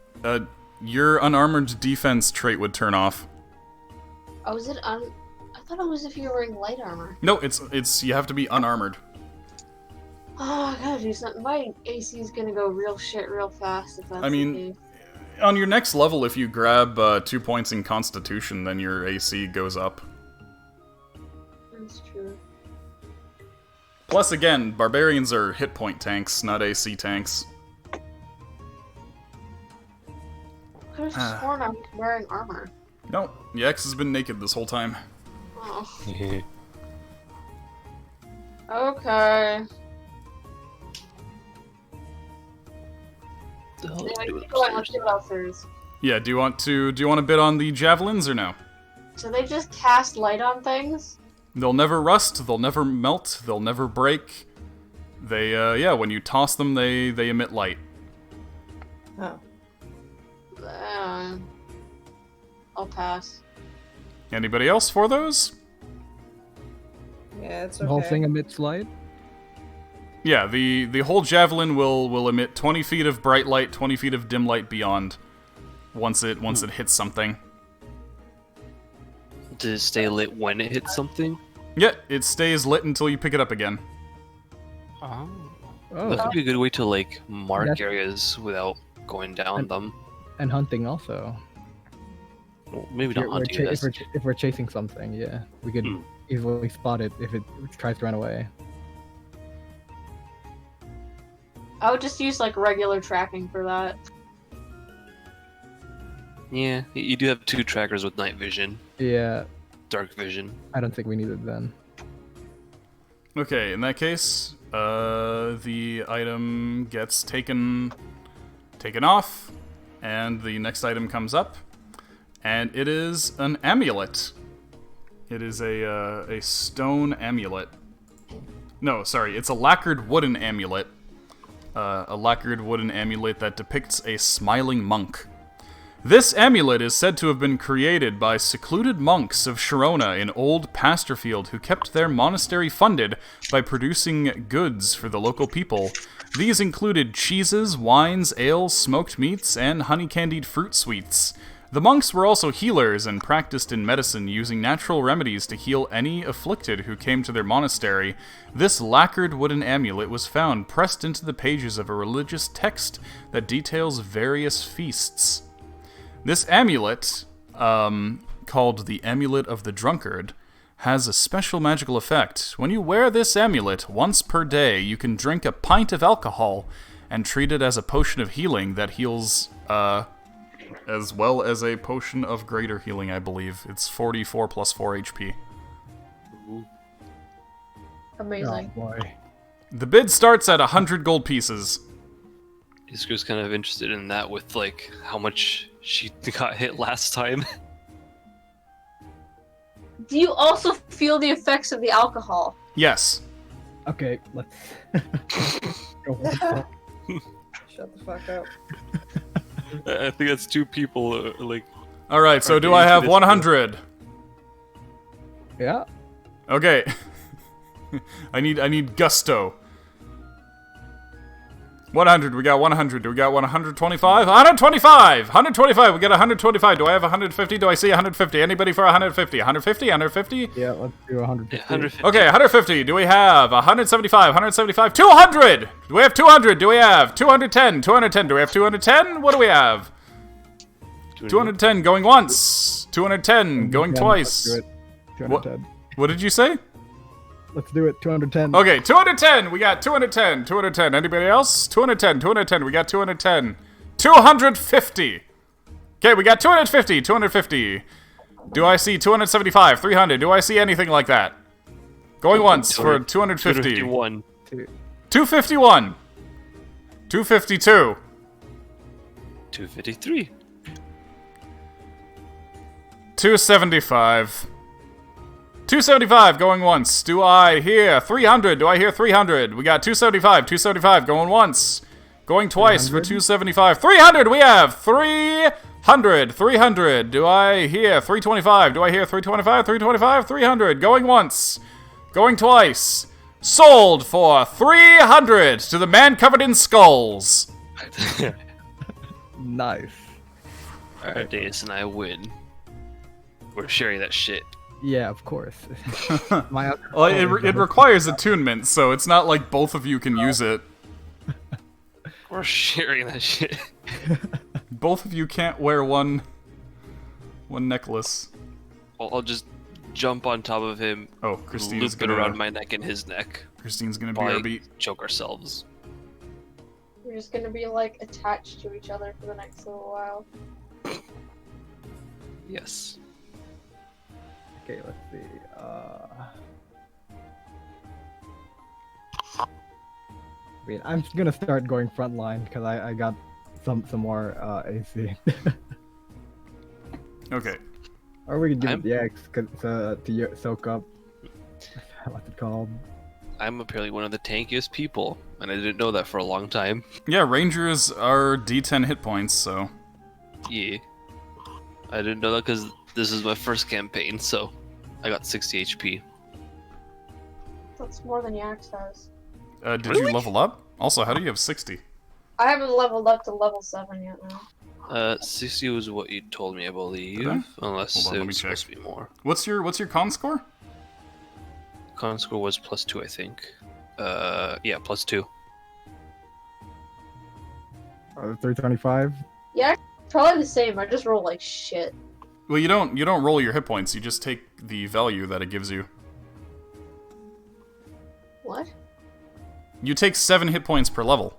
Your unarmored defense trait would turn off. Oh, is it I thought it was if you were wearing light armor. No, it's you have to be unarmored. Oh, I gotta do something. My AC is gonna go real shit real fast if that's I mean, the case. On your next level, if you grab 2 points in Constitution, then your AC goes up. That's true. Plus, again, barbarians are hit point tanks, not AC tanks. I could have sworn I was wearing armor. No, Yax has been naked this whole time. Oh. Okay. Anyway, keep going, let's see what else there is. Yeah, do you want to bid on the javelins or no? So they just cast light on things? They'll never rust, they'll never melt, they'll never break. They, when you toss them, they emit light. Oh. I'll pass. Anybody else for those? Yeah, it's okay. The whole thing emits light? Yeah, the whole javelin will emit 20 feet of bright light, 20 feet of dim light beyond. Once it hits something. Does it stay lit when it hits something? Yeah, it stays lit until you pick it up again. Oh. Oh, That could be a good way to like mark That's- areas without going down them. and hunting also. Well, maybe If not we're, hunting. cha- That's... if we're chasing something, yeah, we could easily spot it if it tries to run away. I would just use like regular tracking for that. Yeah, you do have 2 trackers with night vision, Yeah, dark vision. I don't think we need it then. Okay, in that case, the item gets taken off, and the next item comes up, and it is an amulet. It is a stone amulet. No, sorry, it's a lacquered wooden amulet. A lacquered wooden amulet that depicts a smiling monk. This amulet is said to have been created by secluded monks of Sharona in Old Pasterfield who kept their monastery funded by producing goods for the local people. These included cheeses, wines, ales, smoked meats, and honey-candied fruit sweets. The monks were also healers and practiced in medicine, using natural remedies to heal any afflicted who came to their monastery. This lacquered wooden amulet was found pressed into the pages of a religious text that details various feasts. This amulet, called the Amulet of the Drunkard, has a special magical effect. When you wear this amulet once per day, you can drink a pint of alcohol and treat it as a potion of healing that heals, as well as a potion of greater healing, I believe. It's 44 plus 4 HP. Amazing. Oh boy. The bid starts at 100 gold pieces. Isker's kind of interested in that with like how much she got hit last time. Do you also feel the effects of the alcohol? Yes. Okay, let's go for it. Shut the fuck up. I think that's 2 people like. Alright, so Okay, do I have this 100? Yeah. Okay. I need gusto. 100. We got 100. Do we got 125? 125! 125! We got 125. Do I have 150? Do I see 150? Anybody for 150? 150? 150? Yeah, let's do 150. 150. Okay, 150. Do we have 175? 175? 200! Do we have 200? Do we have 210? 210. Do we have 210? What do we have? 210 going once. 210 going twice. Let's do it. 210. What did you say? Let's do it. 210. Okay, 210. We got 210. 210. Anybody else? 210. 210. We got 210. 250. Okay, we got 250. 250. Do I see 275? 300. Do I see anything like that? Going once for 250. 251. 251. 252. 253. 275. 275 going once. Do I hear 300? Do I hear 300? We got 275. 275 going once. Going twice 300? for 275. 300! We have 300. 300. Do I hear 325? Do I hear 325? 325? 300. Going once. Going twice. Sold for 300 to the man covered in skulls. Nice. Ardeus and I win. We're sharing that shit. Yeah, of course. My Well, it requires attunement, so it's not like both of you can use it. We're sharing that shit. Both of you can't wear one necklace. I'll just jump on top of him. Oh, Christine's loop it around my neck and his neck. Christine's gonna be Probably our beat. choke ourselves. We're just gonna be like attached to each other for the next little while. Yes. Okay, let's see. I mean, I'm gonna start going front line because I got some more AC. Okay. Or we could give it the X to soak up. What's it called? I'm apparently one of the tankiest people, and I didn't know that for a long time. Yeah, Rangers are D10 hit points, so. Yeah. I didn't know that because this is my first campaign, so I got 60 HP. That's more than Yax has. Did Really? you level up? Also, how do you have 60? I haven't leveled up to level 7 yet now. 60 was what you told me, I believe. Did I? Unless Hold on, it let me was check. supposed to be more. What's your con score? Con score was +2, I think. Yeah, +2. 325. Yeah, probably the same. I just roll like shit. Well, you don't roll your hit points. You just take the value that it gives you. What? You take 7 hit points per level.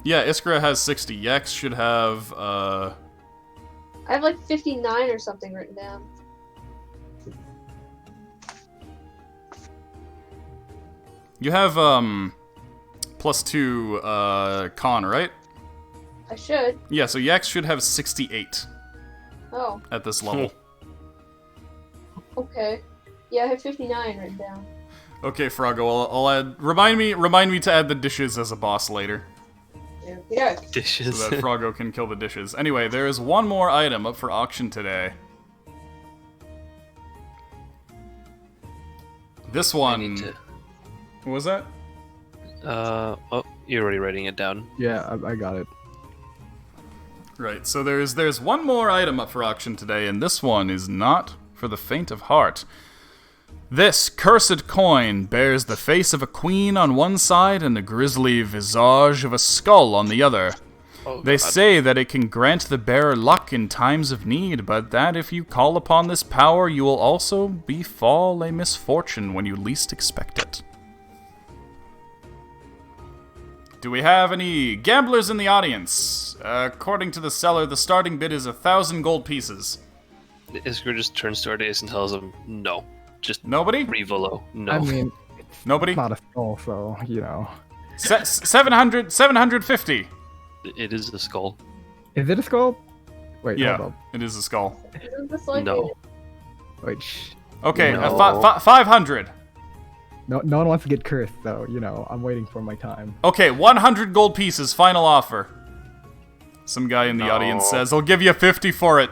Yeah, Iskra has 60. Yax should have, I have like 59 or something written down. You have, +2, con, right? I should. Yeah, so Yax should have 68 Oh, at this level. okay. Yeah, I have 59 written down. Okay, Froggo, I'll add... Remind me to add the dishes as a boss later. Yeah. Dishes. So that Froggo can kill the dishes. Anyway, there is one more item up for auction today. This I one... need to... What was that? Oh, you're already writing it down. Yeah, I got it. Right, so there's one more item up for auction today, and this one is not for the faint of heart. This cursed coin bears the face of a queen on one side and the grisly visage of a skull on the other. Oh, They God. say that it can grant the bearer luck in times of need, but that if you call upon this power, you will also befall a misfortune when you least expect it. Do we have any gamblers in the audience? According to the seller, the starting bid is 1,000 gold pieces. Iskra just turns to Ardeus and tells him, no. Just Nobody? Revolo. No. I mean, Nobody? it's not a skull, so you know. 750. It is a skull. Is it a skull? Wait, Yeah, hold it is a skull. Isn't this like No. up. Wait, shh. Okay, No. 500. No one wants to get cursed, though. You know, I'm waiting for my time. Okay, 100 gold pieces, final offer. Some guy in the No. audience says, I'll give you 50 for it.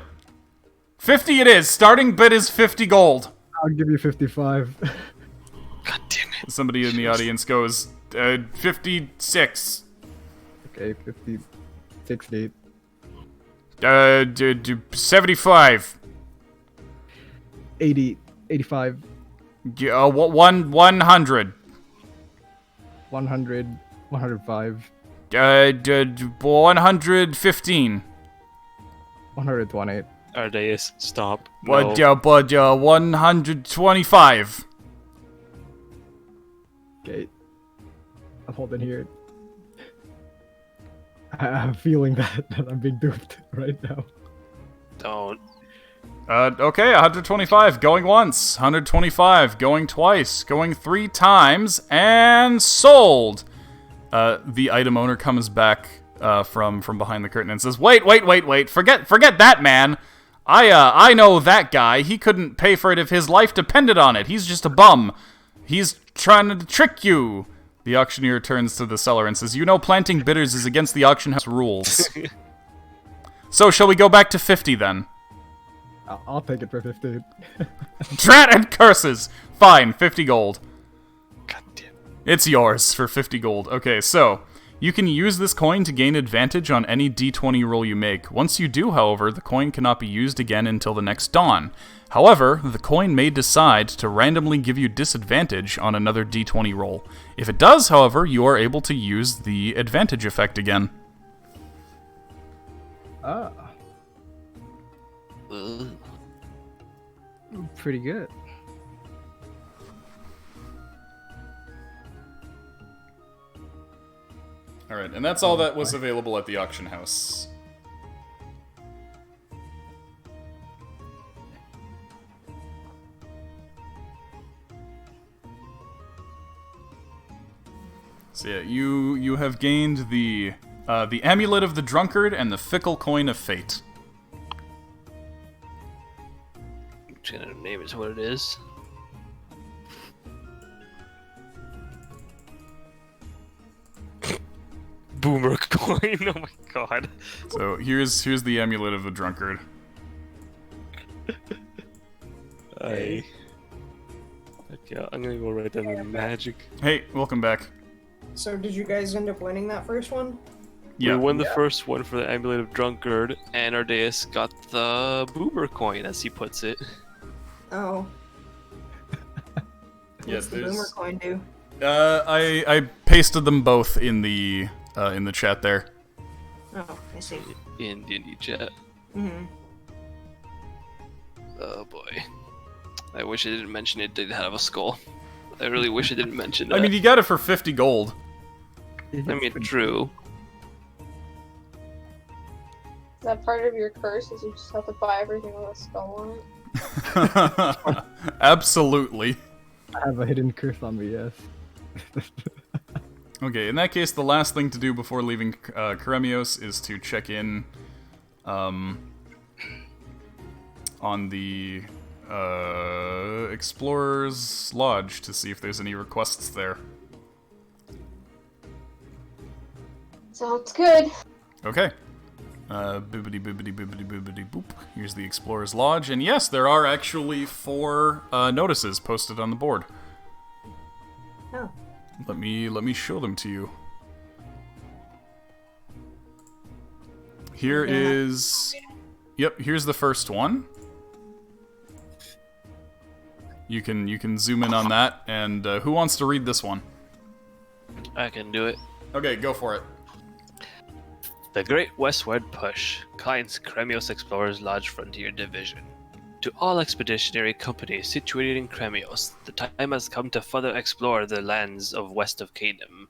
50 it is. Starting bid is 50 gold. I'll give you 55. God damn it. Somebody in the audience goes, 56. Okay, 50, 60, 75. 80, 85, 100. 100, 105, 115. 120. Ardeus, stop. But No. 125. Okay. I'm holding here. I'm feeling that I'm being duped right now. Don't. Okay, 125 going once, 125 going twice, going 3 times, and sold. The item owner comes back from behind the curtain and says, "Wait! Forget that man. I know that guy. He couldn't pay for it if his life depended on it. He's just a bum. He's trying to trick you." The auctioneer turns to the seller and says, "You know planting bitters is against the auction house rules. So shall we go back to 50 then?" I'll take it for 15. Drat and curses! Fine, 50 gold. God damn. It's yours for 50 gold. Okay, so you can use this coin to gain advantage on any d20 roll you make. Once you do, however, the coin cannot be used again until the next dawn. However, the coin may decide to randomly give you disadvantage on another d20 roll. If it does, however, you are able to use the advantage effect again. Ah, Ugh. pretty good. Alright, and that's all that was available at the auction house. So yeah, you have gained the Amulet of the Drunkard and the Fickle Coin of Fate. Just gonna name it what it is. Boomer coin. Oh my god. So here's the Amulet of the Drunkard. Okay, I'm gonna go right down to magic. Hey, welcome back. So did you guys end up winning that first one? Yeah. We won the first one for the Amulet of Drunkard, and Ardeus got the Boomer coin, as he puts it. Oh. Yes, What's the boomer coin do? I pasted them both in the chat there. Oh, I see. In D&D chat. Mm-hmm. Oh boy. I wish I didn't mention it did have a skull. I really wish I didn't mention that. I mean, you got it for 50 gold. I mean, true. Is that part of your curse? Is you just have to buy everything with a skull on it? Absolutely. I have a hidden curse on me, yes. Okay, in that case, the last thing to do before leaving Karemios is to check in on the Explorer's Lodge to see if there's any requests there. Sounds good. Okay. Boobity boobity boobity boobity boop. Here's the Explorer's Lodge, and yes, there are actually 4 notices posted on the board. Oh. Let me show them to you. Here is... Yep, here's the first one. You can zoom in on that, and who wants to read this one? I can do it. Okay, go for it. The Great Westward Push, Klein's Kremios Explorers Lodge Frontier Division. To all expeditionary companies situated in Kremios, the time has come to further explore the lands of west of Kingdom.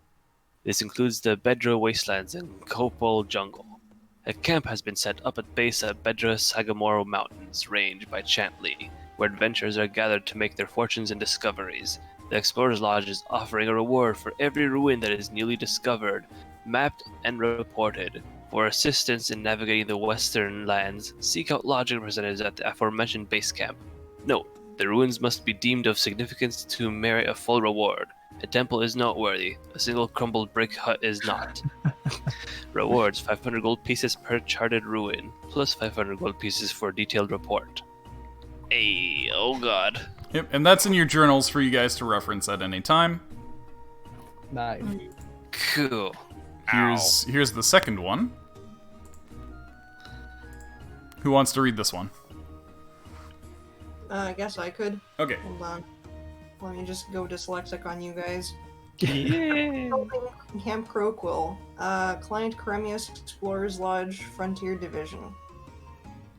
This includes the Bedra Wastelands and Kopol Jungle. A camp has been set up at base at Bedra Sagamoro Mountains range by Chantley, where adventurers are gathered to make their fortunes and discoveries. The Explorers Lodge is offering a reward for every ruin that is newly discovered, mapped, and reported. For assistance in navigating the western lands, seek out lodge representatives at the aforementioned base camp. Note, the ruins must be deemed of significance to merit a full reward. A temple is noteworthy, a single crumbled brick hut is not. Rewards 500 gold pieces per charted ruin, plus 500 gold pieces for a detailed report. Hey, oh god. Yep, and that's in your journals for you guys to reference at any time. Nice. Cool. Here's the second one. Who wants to read this one? I guess I could. Okay. Hold on. Let me just go dyslexic on you guys. Yeah. Camp Crowquill. Client Kremius Explorers Lodge, Frontier Division.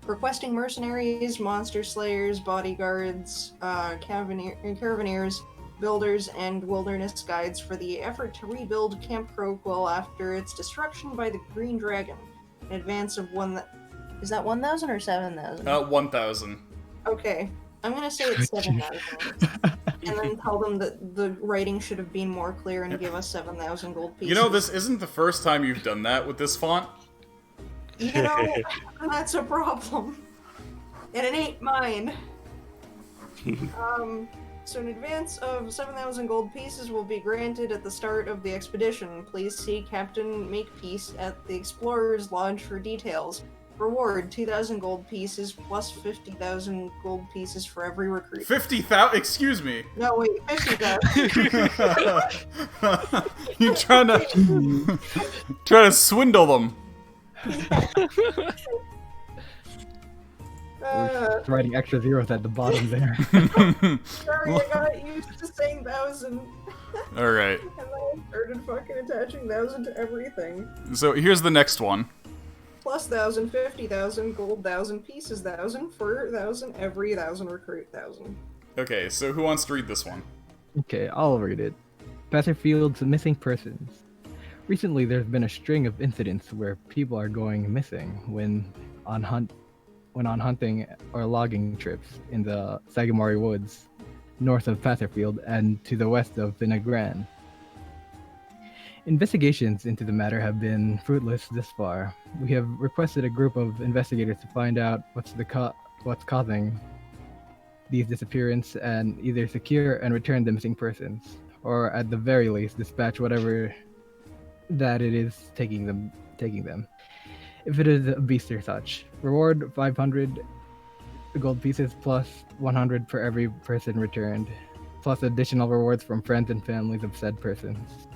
Requesting mercenaries, monster slayers, bodyguards, caravaneers, builders, and wilderness guides for the effort to rebuild Camp Crowquill after its destruction by the Green Dragon. In advance of one that... Is that 1,000 or 7,000? 1,000. Okay. I'm gonna say it's 7,000. And then tell them that the writing should have been more clear and give us 7,000 gold pieces. You know, this isn't the first time you've done that with this font. You know, that's a problem. And it ain't mine. So in advance of 7,000 gold pieces will be granted at the start of the expedition. Please see Captain Makepeace at the Explorer's Lodge for details. Reward, 2,000 gold pieces plus 50,000 gold pieces for every recruit. 50,000? Excuse me. No, wait, 50,000. You're trying to swindle them. Writing extra zeros at the bottom there. Sorry, I got used to saying 1,000. Alright. And then I started fucking attaching 1,000 to everything. So here's the next one. Plus 1,000, 50,000, gold 1,000, pieces 1,000, fur 1,000, every 1,000, recruit 1,000. Okay, so who wants to read this one? Okay, I'll read it. Passerfield's missing persons. Recently, there's been a string of incidents where people are going missing when on hunting or logging trips in the Sagamore Woods, north of Passerfield and to the west of Vinagran. Investigations into the matter have been fruitless this far. We have requested a group of investigators to find out what's causing these disappearances and either secure and return the missing persons, or at the very least dispatch whatever that it is taking them. If it is a beast or such, reward 500 gold pieces plus 100 for every person returned, plus additional rewards from friends and families of said persons.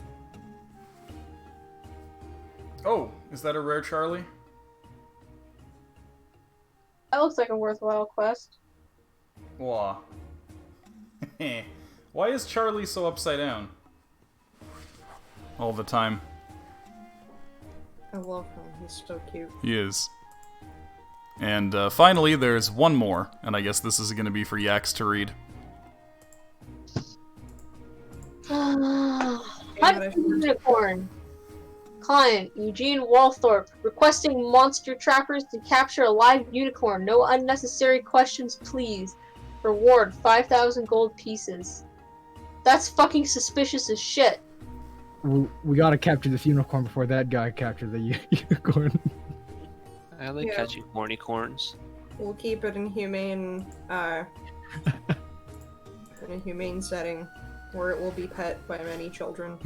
Oh, is that a rare Charlie? That looks like a worthwhile quest. Wah. Why is Charlie so upside down? All the time. I love him, he's so cute. He is. And finally, there's one more, and I guess this is going to be for Yax to read. Hunt for unicorn. Client, Eugene Walthorpe, requesting monster trappers to capture a live unicorn. No unnecessary questions, please. Reward, 5,000 gold pieces. That's fucking suspicious as shit. We gotta capture this unicorn before that guy captures the unicorn. I like catching horny corns. We'll keep it in humane, in a humane setting, where it will be pet by many children.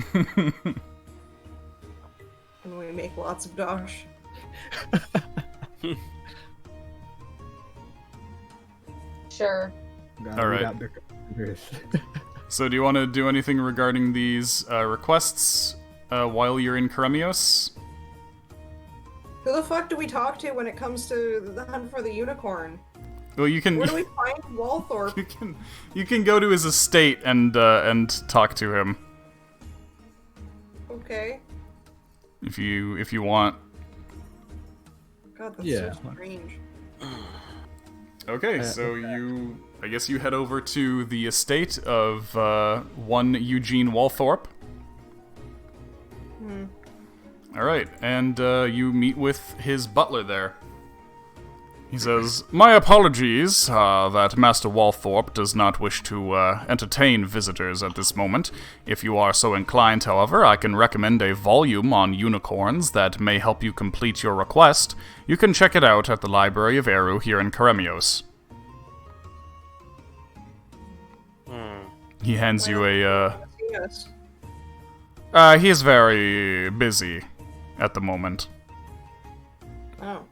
And we make lots of dosh. Sure. Alright. So do you want to do anything regarding these requests while you're in Kremios? Who the fuck do we talk to when it comes to the hunt for the unicorn? Well, you can. Where do we find Walthorpe? You can go to his estate and talk to him. Okay. If you want. God, that's so strange. Okay, so I guess you head over to the estate of one Eugene Walthorpe. Alright, and you meet with his butler there. He says, "My apologies that Master Walthorpe does not wish to entertain visitors at this moment. If you are so inclined, however, I can recommend a volume on unicorns that may help you complete your request. You can check it out at the Library of Eru here in Kremios." He hands you a... Yes. he is very busy at the moment. Oh.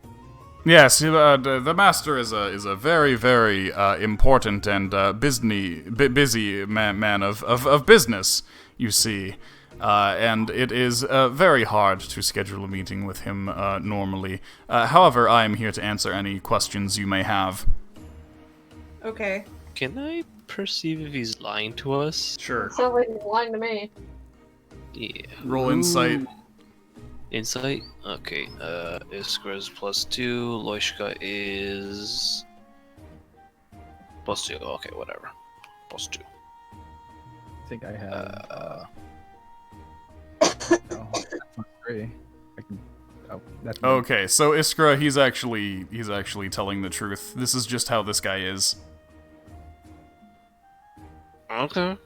Yes, the master is a very very important and busy man of business. You see, and it is very hard to schedule a meeting with him normally. However, I am here to answer any questions you may have. Okay. Can I perceive if he's lying to us? Sure. It sounds like he's lying to me. Yeah. Roll insight. Insight? Okay, Iskra's +2, Loishka is... +2, okay, whatever. +2. I think I have. No, that's 3. I can. Oh, that's. Okay, so Iskra, he's actually telling the truth. This is just how this guy is. Okay.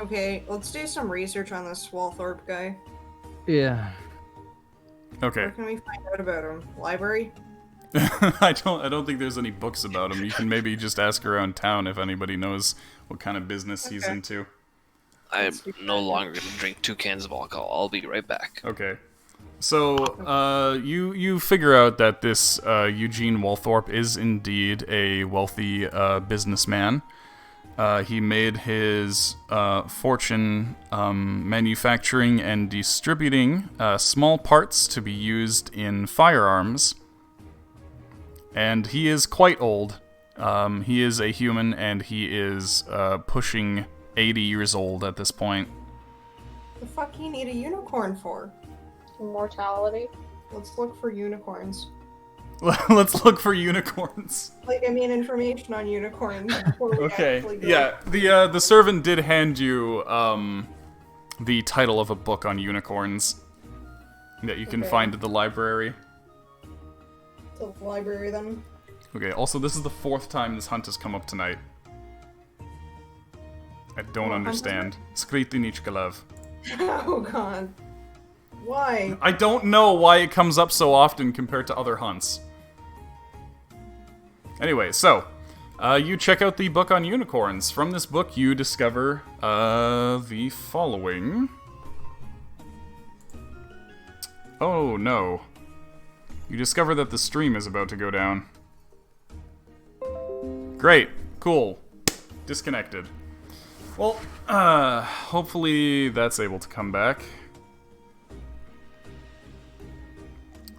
Okay, let's do some research on this Swalthorpe guy. Yeah. Okay. Where can we find out about him? Library? I don't think there's any books about him. You can maybe just ask around town if anybody knows what kind of business he's into. I am no longer going to drink 2 cans of alcohol. I'll be right back. Okay. So, you figure out that this Eugene Walthorpe is indeed a wealthy businessman. He made his fortune manufacturing and distributing small parts to be used in firearms. And he is quite old. He is a human, and he is pushing 80 years old at this point. The fuck you need a unicorn for? Immortality. Let's look for unicorns. Let's look for unicorns. Like, I mean, information on unicorns before we actually go. Yeah, the servant did hand you the title of a book on unicorns that you can find at the library. To the library, then. Okay, also, this is the 4th time this hunt has come up tonight. I don't understand. Skriti Nichkalev. Oh god. Why? I don't know why it comes up so often compared to other hunts. Anyway, so, you check out the book on unicorns. From this book, you discover the following. Oh, no. You discover that the stream is about to go down. Great. Cool. Disconnected. Well, hopefully that's able to come back.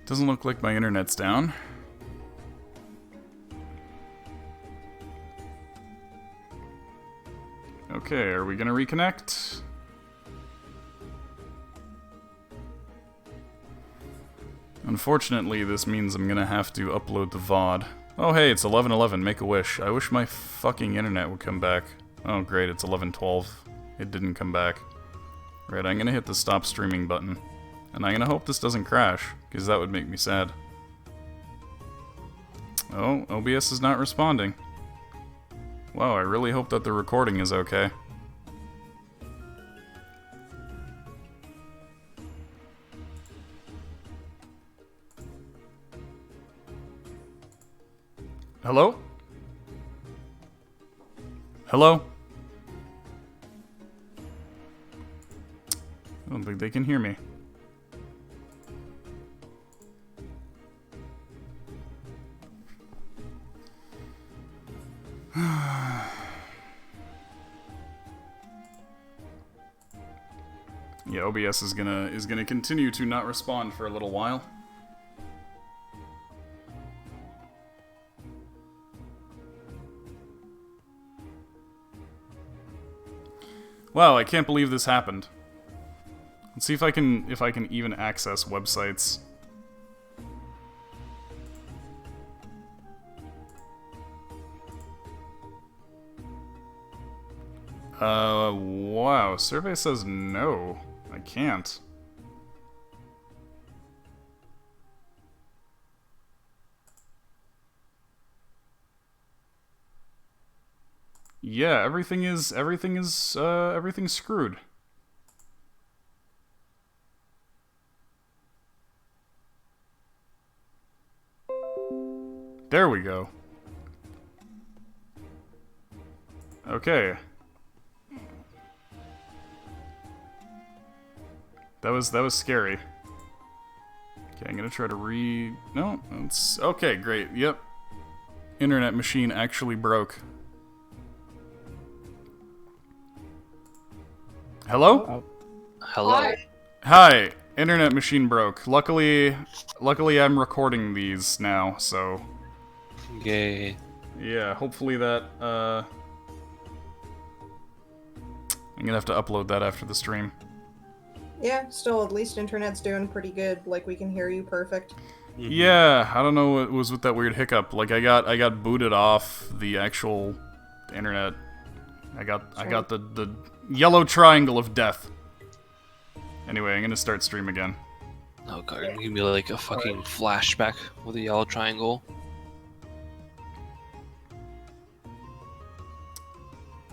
Doesn't look like my internet's down. Okay, are we gonna reconnect? Unfortunately, this means I'm gonna have to upload the VOD. Oh hey, it's 11:11, make a wish. I wish my fucking internet would come back. Oh great, it's 11:12. It didn't come back. Right, I'm gonna hit the stop streaming button. And I'm gonna hope this doesn't crash, because that would make me sad. Oh, OBS is not responding. Wow, I really hope that the recording is okay. Hello? Hello? I don't think they can hear me. Yeah, OBS is gonna continue to not respond for a little while. Wow, I can't believe this happened. Let's see if I can even access websites. Wow, survey says no. I can't. Yeah, everything's screwed. There we go. Okay. That was scary. Okay, I'm gonna try to No, it's... Okay, great, yep. Internet machine actually broke. Hello? Oh, Hello. Hi. Hi, internet machine broke. Luckily I'm recording these now, so... Yay. Yeah, hopefully that, I'm gonna have to upload that after the stream. Yeah, still, at least internet's doing pretty good. Like, we can hear you perfect. Yeah, I don't know what was with that weird hiccup. Like, I got booted off the actual internet. I got the yellow triangle of death. Anyway, I'm gonna start stream again. Oh god, give me like a fucking flashback with a yellow triangle.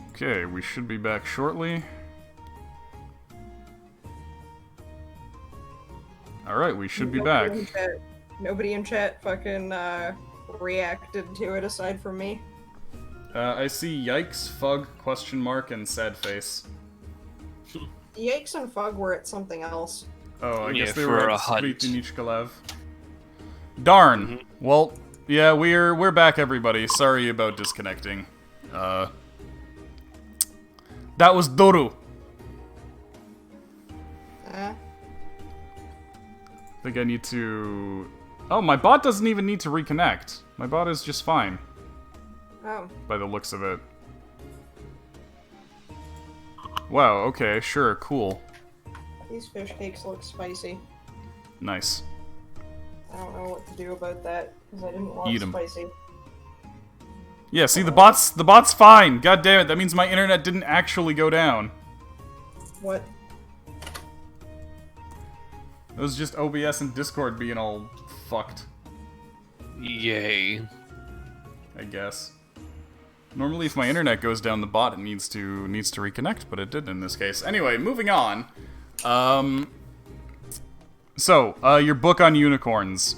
Okay, we should be back shortly. Alright, we should be back. Nobody in chat fucking reacted to it aside from me. I see yikes, fug, question mark, and sad face. Yikes and Fug were at something else. Oh, I Yeah, guess they for were a at hunt. Svitinichkalev. Darn. Well, yeah, we're back, everybody. Sorry about disconnecting. That was Doru. I think I need to... Oh, my bot doesn't even need to reconnect. My bot is just fine. Oh. By the looks of it. Wow, okay, sure, cool. These fish cakes look spicy. Nice. I don't know what to do about that, because I didn't want Eat 'em. spicy. Yeah, see, the bot's fine! God damn it, that means my internet didn't actually go down. What? It was just OBS and Discord being all fucked, Yay. I guess. Normally, if my internet goes down, the bot needs to reconnect, but it didn't in this case. Anyway, moving on. Your book on unicorns.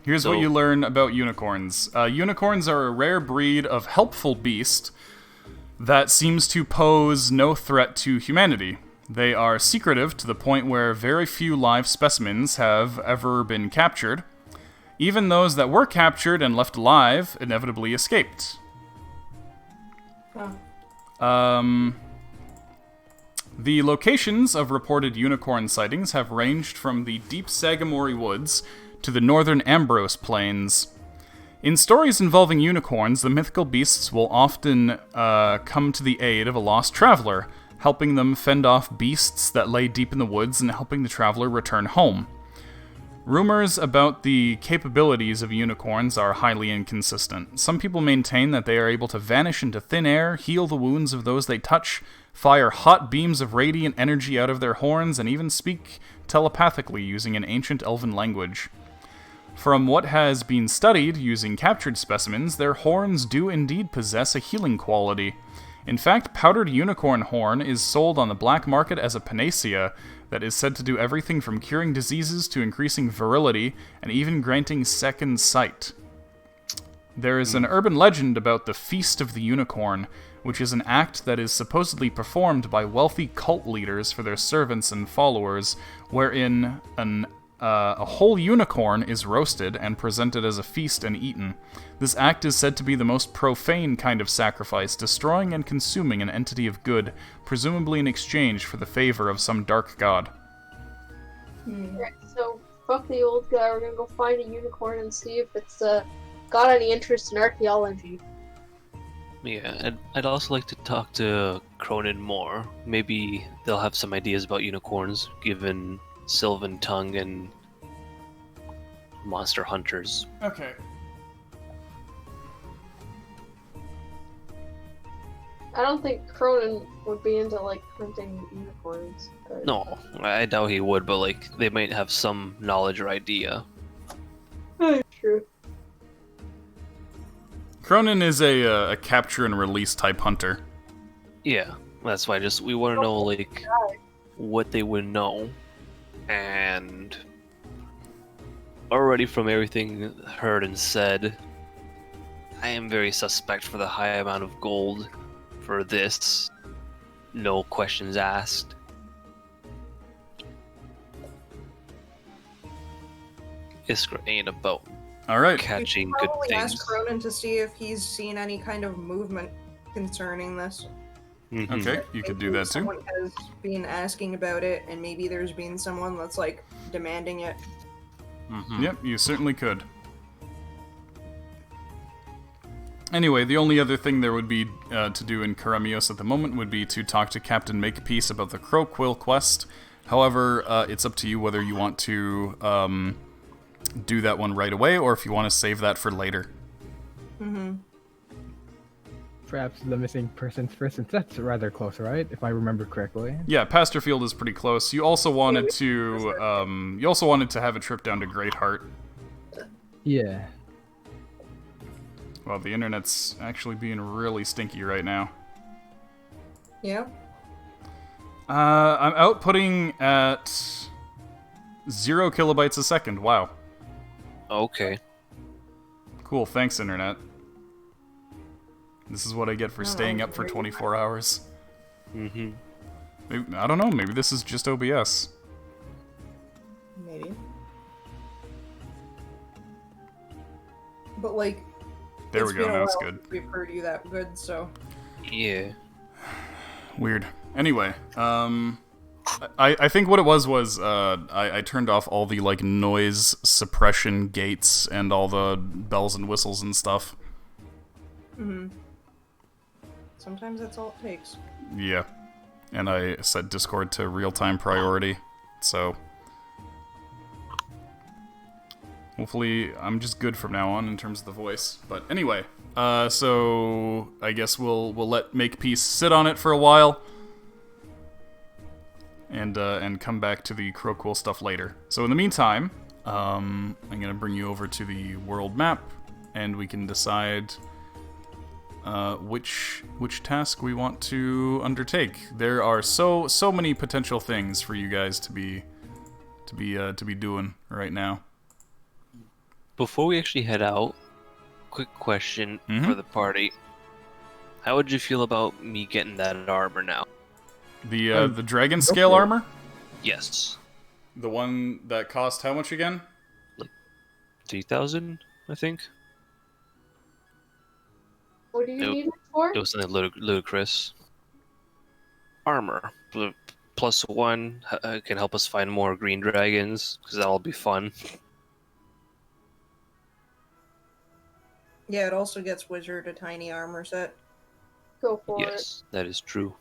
Here's what you learn about unicorns. Unicorns are a rare breed of helpful beast that seems to pose no threat to humanity. They are secretive to the point where very few live specimens have ever been captured. Even those that were captured and left alive inevitably escaped. Oh. The locations of reported unicorn sightings have ranged from the deep Sagamore woods to the northern Ambrose Plains. In stories involving unicorns, the mythical beasts will often come to the aid of a lost traveler, helping them fend off beasts that lay deep in the woods and helping the traveler return home. Rumors about the capabilities of unicorns are highly inconsistent. Some people maintain that they are able to vanish into thin air, heal the wounds of those they touch, fire hot beams of radiant energy out of their horns, and even speak telepathically using an ancient elven language. From what has been studied using captured specimens, their horns do indeed possess a healing quality. In fact, powdered unicorn horn is sold on the black market as a panacea that is said to do everything from curing diseases to increasing virility and even granting second sight. There is an urban legend about the Feast of the Unicorn, which is an act that is supposedly performed by wealthy cult leaders for their servants and followers, wherein a whole unicorn is roasted and presented as a feast and eaten. This act is said to be the most profane kind of sacrifice, destroying and consuming an entity of good, presumably in exchange for the favor of some dark god. Alright, so fuck the old guy, we're gonna go find a unicorn and see if it's got any interest in archaeology. Yeah, I'd also like to talk to Cronin more. Maybe they'll have some ideas about unicorns, given Sylvan Tongue and Monster Hunters. Okay. I don't think Cronin would be into like hunting unicorns. But... No, I doubt he would, but like they might have some knowledge or idea. True. Cronin is a capture and release type hunter. Yeah, that's why we want to know like what they would know, and already from everything heard and said, I am very suspect for the high amount of gold for this. No questions asked. Iskra ain't about All right. catching We good should probably things. ask Cronin to see if he's seen any kind of movement concerning this. Mhm. Okay, you could do Maybe that too. Someone has been asking about it, and maybe there's been someone that's like demanding it. Yep, you certainly could. Anyway, the only other thing there would be to do in Karamios at the moment would be to talk to Captain Makepeace about the Crow Quill quest. However, it's up to you whether you want to do that one right away or if you want to save that for later. Perhaps the missing persons, for instance, that's rather close, right? If I remember correctly. Yeah, Pasterfield is pretty close. You also wanted to have a trip down to Great Heart. Yeah. Well, the internet's actually being really stinky right now. Yeah. I'm outputting at 0 kilobytes a second. Wow. Okay. Cool, thanks, internet. This is what I get for staying up for 24 hours. Mhm. Maybe, I don't know, maybe this is just OBS. Maybe. But like, There it's we go, been a now it's while good. since we've heard you that good, so. Yeah. Weird. Anyway, I think what it was I turned off all the like noise suppression gates and all the bells and whistles and stuff. Sometimes that's all it takes. Yeah. And I set Discord to real-time priority, so hopefully I'm just good from now on in terms of the voice. But anyway, so I guess we'll let Makepeace sit on it for a while. And come back to the Croquill stuff later. So in the meantime, I'm gonna bring you over to the world map, and we can decide which task we want to undertake. There are so many potential things for you guys to be doing right now. Before we actually head out, quick question for the party. How would you feel about me getting that armor now? The dragon scale armor? Yes. The one that cost how much again? 3,000, I think. What do you need it for? It was something ludicrous. Armor. +1 can help us find more green dragons, because that'll be fun. Yeah, it also gets Wizard a tiny armor set. Go for it. Yes, that is true.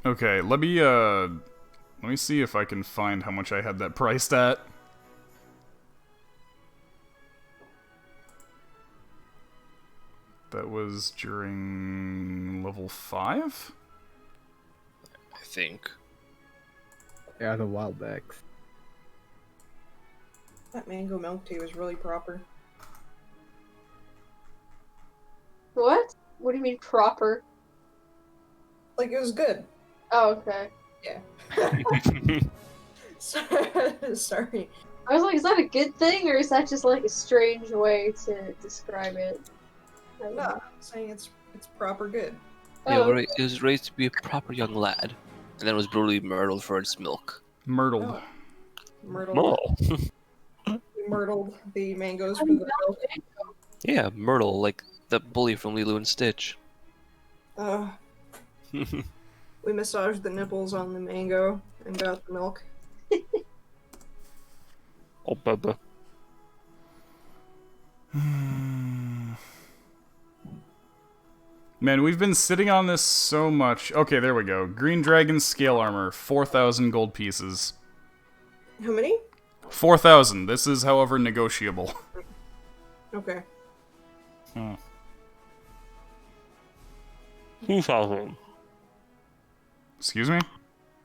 Okay, let me see if I can find how much I had that priced at. That was during level 5? I think. Yeah, the wild backs. That mango milk tea was really proper. What? What do you mean proper? Like, it was good. Oh, okay. Yeah. Sorry. I was like, is that a good thing, or is that just like a strange way to describe it? I don't No, know. I'm saying it's proper good. Yeah, Oh, it was raised to be a proper young lad, and then was brutally murdered for its milk. Myrtled. Oh. Myrtled. Oh. Myrtled the mangoes for the milk. Yeah, Myrtle, like the bully from Lilo and Stitch. We massaged the nipples on the mango and got the milk. Oh, Bubba. Man, we've been sitting on this so much. Okay, there we go. Green Dragon scale armor, 4,000 gold pieces. How many? 4,000. This is, however, negotiable. Okay. 2,000. Excuse me?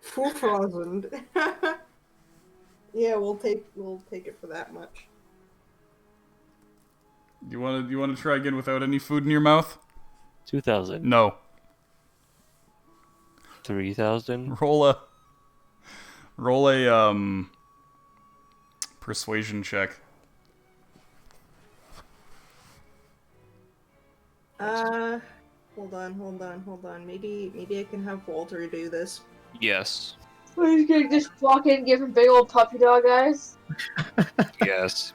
4,000. Yeah, we'll take it for that much. You want to try again without any food in your mouth? 2,000. No. 3,000. Roll a persuasion check. Hold on. Maybe I can have Walter do this. Yes. We're gonna just walk in and give him big old puppy dog eyes. Yes.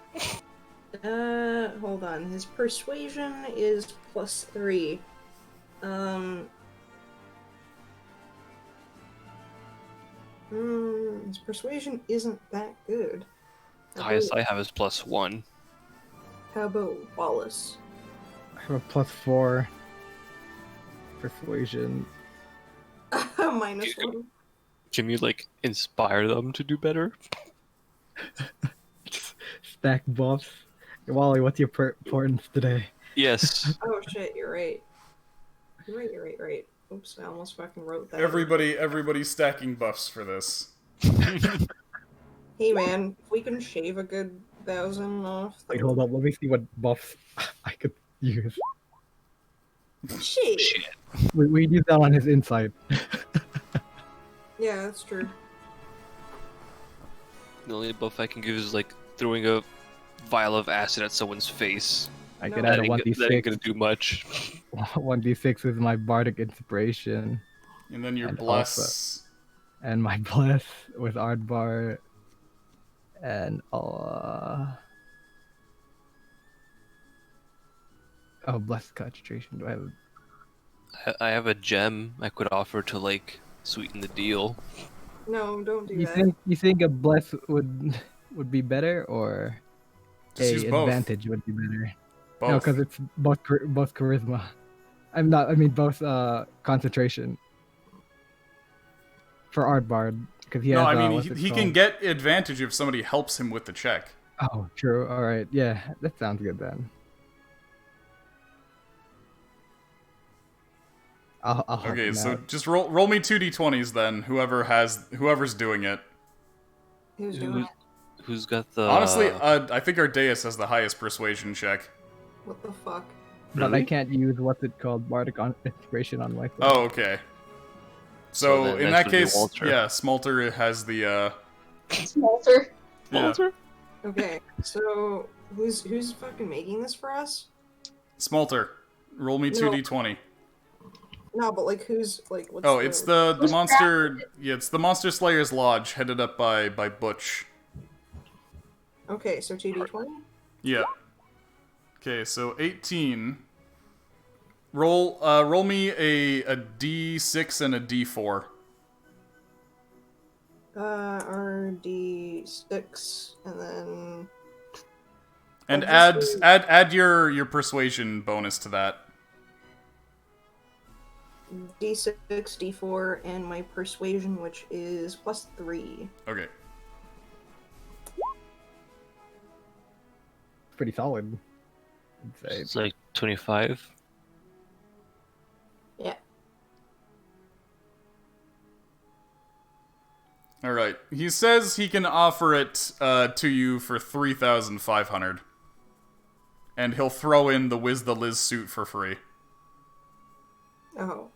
Hold on. His persuasion is +3. His persuasion isn't that good. The highest I have is +1. How about Wallace? I have a +4 persuasion. -1. Can you, like, inspire them to do better? Stack buffs. Wally, what's your importance today? Yes. Oh shit, you're right. You're right. Oops, I almost fucking wrote that. Everybody's stacking buffs for this. Hey man, if we can shave a good 1,000 off. Wait, hold up. Let me see what buffs I could use. Shit. We use that on his insight. Yeah, that's true. The only buff I can give is, like, throwing a vial of acid at someone's face. I No, could add a That ain't 1d6. gonna do much. 1d6 is my bardic inspiration. And then your And bless. And my bless with Aardbar. And blessed concentration. Do I have? I have a gem I could offer to, like, sweeten the deal. No, don't do You that. think a bless would be better, or Just use a both. advantage would be better? Both. No, because it's both charisma. I mean both concentration. For Aardbard, because he has. No, I mean what's it he can called? get advantage if somebody helps him with the check. Oh, true. All right. Yeah, that sounds good then. I'll help Okay, him so out. just roll me 2d20s then. Whoever's doing it. Who's doing it? Who's got the... Honestly, I think Ardeus has the highest persuasion check. What the fuck? But I Really? can't use what's it called, bardic inspiration on myself. Oh, okay. So So then in that that should be case, Walter. yeah, Smolter has the Smelter. yeah. Walter? Okay, so who's fucking making this for us? Smolter. Roll me 2d20. No, but like who's like what's Oh, it's the Who's monster. Yeah, it's the Monster Slayer's Lodge, headed up by Butch. Okay, so 2d20? Yeah. Okay, so 18. Roll me a d6 and a d4. RD6, and then And Obviously- add your persuasion bonus to that. D6, D4, and my persuasion, which is +3. Okay. Pretty solid. I'd say. It's like 25. Yeah. All right. He says he can offer it to you for 3,500, and he'll throw in the Wiz the Liz suit for free. Oh.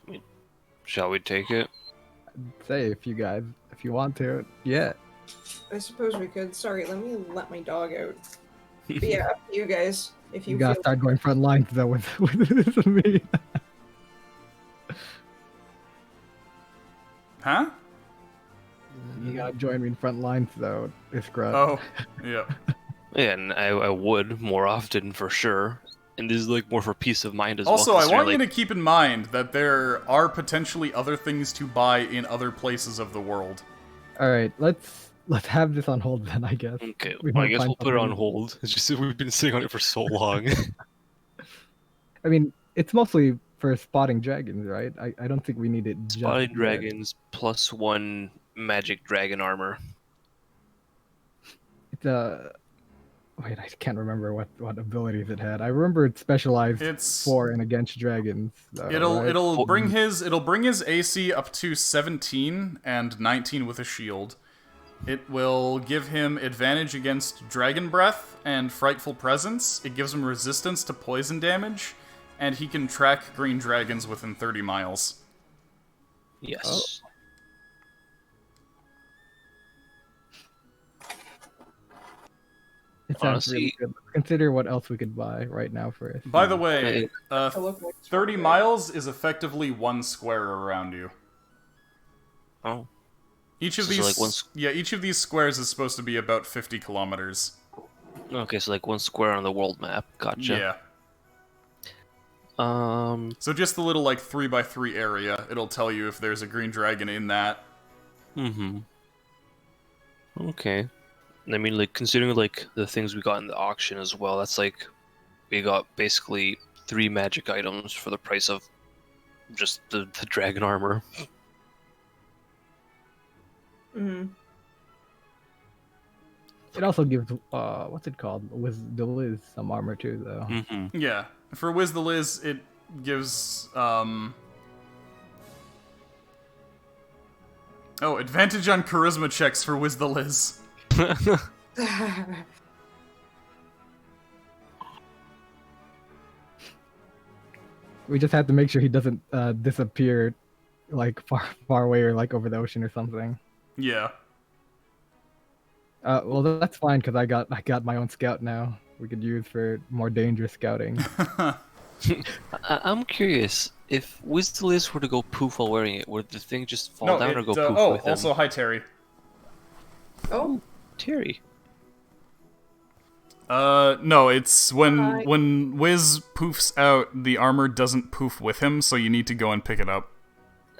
I mean, shall we take it? I'd say if you want to, yeah. I suppose we could. Sorry, let my dog out. But yeah, up to you guys. If You you gotta feel start going front lines though with me. Huh? You gotta join me in front lines though, Iskra. Oh, yeah. Yeah, and I would more often for sure. And this is like more for peace of mind as Also, well. I want you like, to keep in mind that there are potentially other things to buy in other places of the world. All right, let's have this on hold then. I guess. Okay, We well, I might guess find we'll put it on something- hold. It's just that we've been sitting on it for so long. I mean, it's mostly for spotting dragons, right? I don't think we need it. just Spotted yet. dragons +1 magic dragon armor. It's wait, I can't remember what abilities it had. I remember it specialized It's for and against dragons. Though, it'll right? it'll bring his AC up to 17 and 19 with a shield. It will give him advantage against Dragon Breath and Frightful Presence. It gives him resistance to poison damage, and he can track green dragons within 30 miles. Yes. It sounds really Honestly, good. Let's consider what else we could buy right now first. By the way, To look like 30 miles is effectively 1 square around you. oh, Each of So, these, like, each of these squares is supposed to be about 50 kilometers. okay, so like 1 square on the world map. Gotcha. Yeah. So just the little, like, 3x3 area. It'll tell you if there's a green dragon in that. Okay. I mean, like, considering, like, the things we got in the auction as well, that's like, we got basically 3 magic items for the price of just the dragon armor. Mm-hmm. It also gives what's it called? The Liz some armor too, though. Yeah. For Wiz the Liz, it gives, Oh, advantage on charisma checks for Wiz the Liz. We just have to make sure he doesn't disappear, like far away or like over the ocean or something. Yeah. Well, that's fine because I got my own scout now. We could use for more dangerous scouting. I'm curious, if Wizdelis were to go poof while wearing it, would the thing just fall down or go poof oh, with him? also, hi, Terry. Oh, Terry. No, it's when Hi. when Wiz poofs out, the armor doesn't poof with him, so you need to go and pick it up.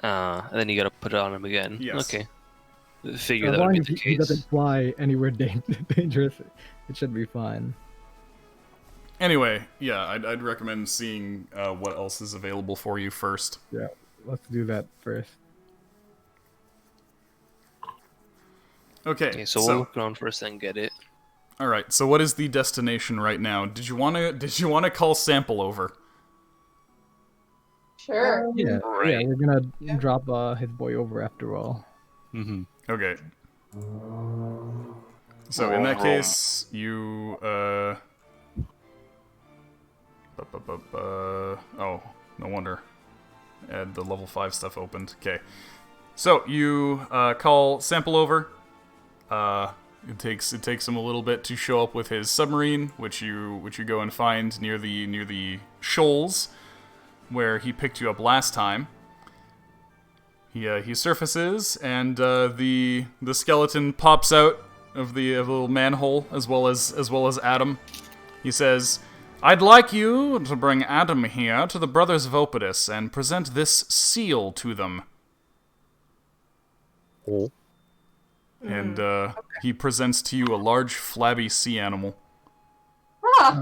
And then you gotta put it on him again. Yes. Okay. Figure As that would long be as the he case. doesn't fly anywhere dangerous, it should be fine. Anyway, yeah, I'd recommend seeing what else is available for you first. Yeah, let's do that first. Okay, So we'll look around first and get it. all right. So what is the destination right now? Did you wanna call Sample over? Sure. Yeah, Right. we're gonna drop his boy over after all. Okay. So in that case, you oh, no wonder. Add the level 5 stuff opened. Okay. So you call Sample over. It takes him a little bit to show up with his submarine, which you go and find near the shoals where he picked you up last time. He surfaces, and the skeleton pops out of the little manhole, as well as Adam. He says, "I'd like you to bring Adam here to the Brothers of Opidus and present this seal to them." Oh. And he presents to you a large, flabby sea animal. Ah,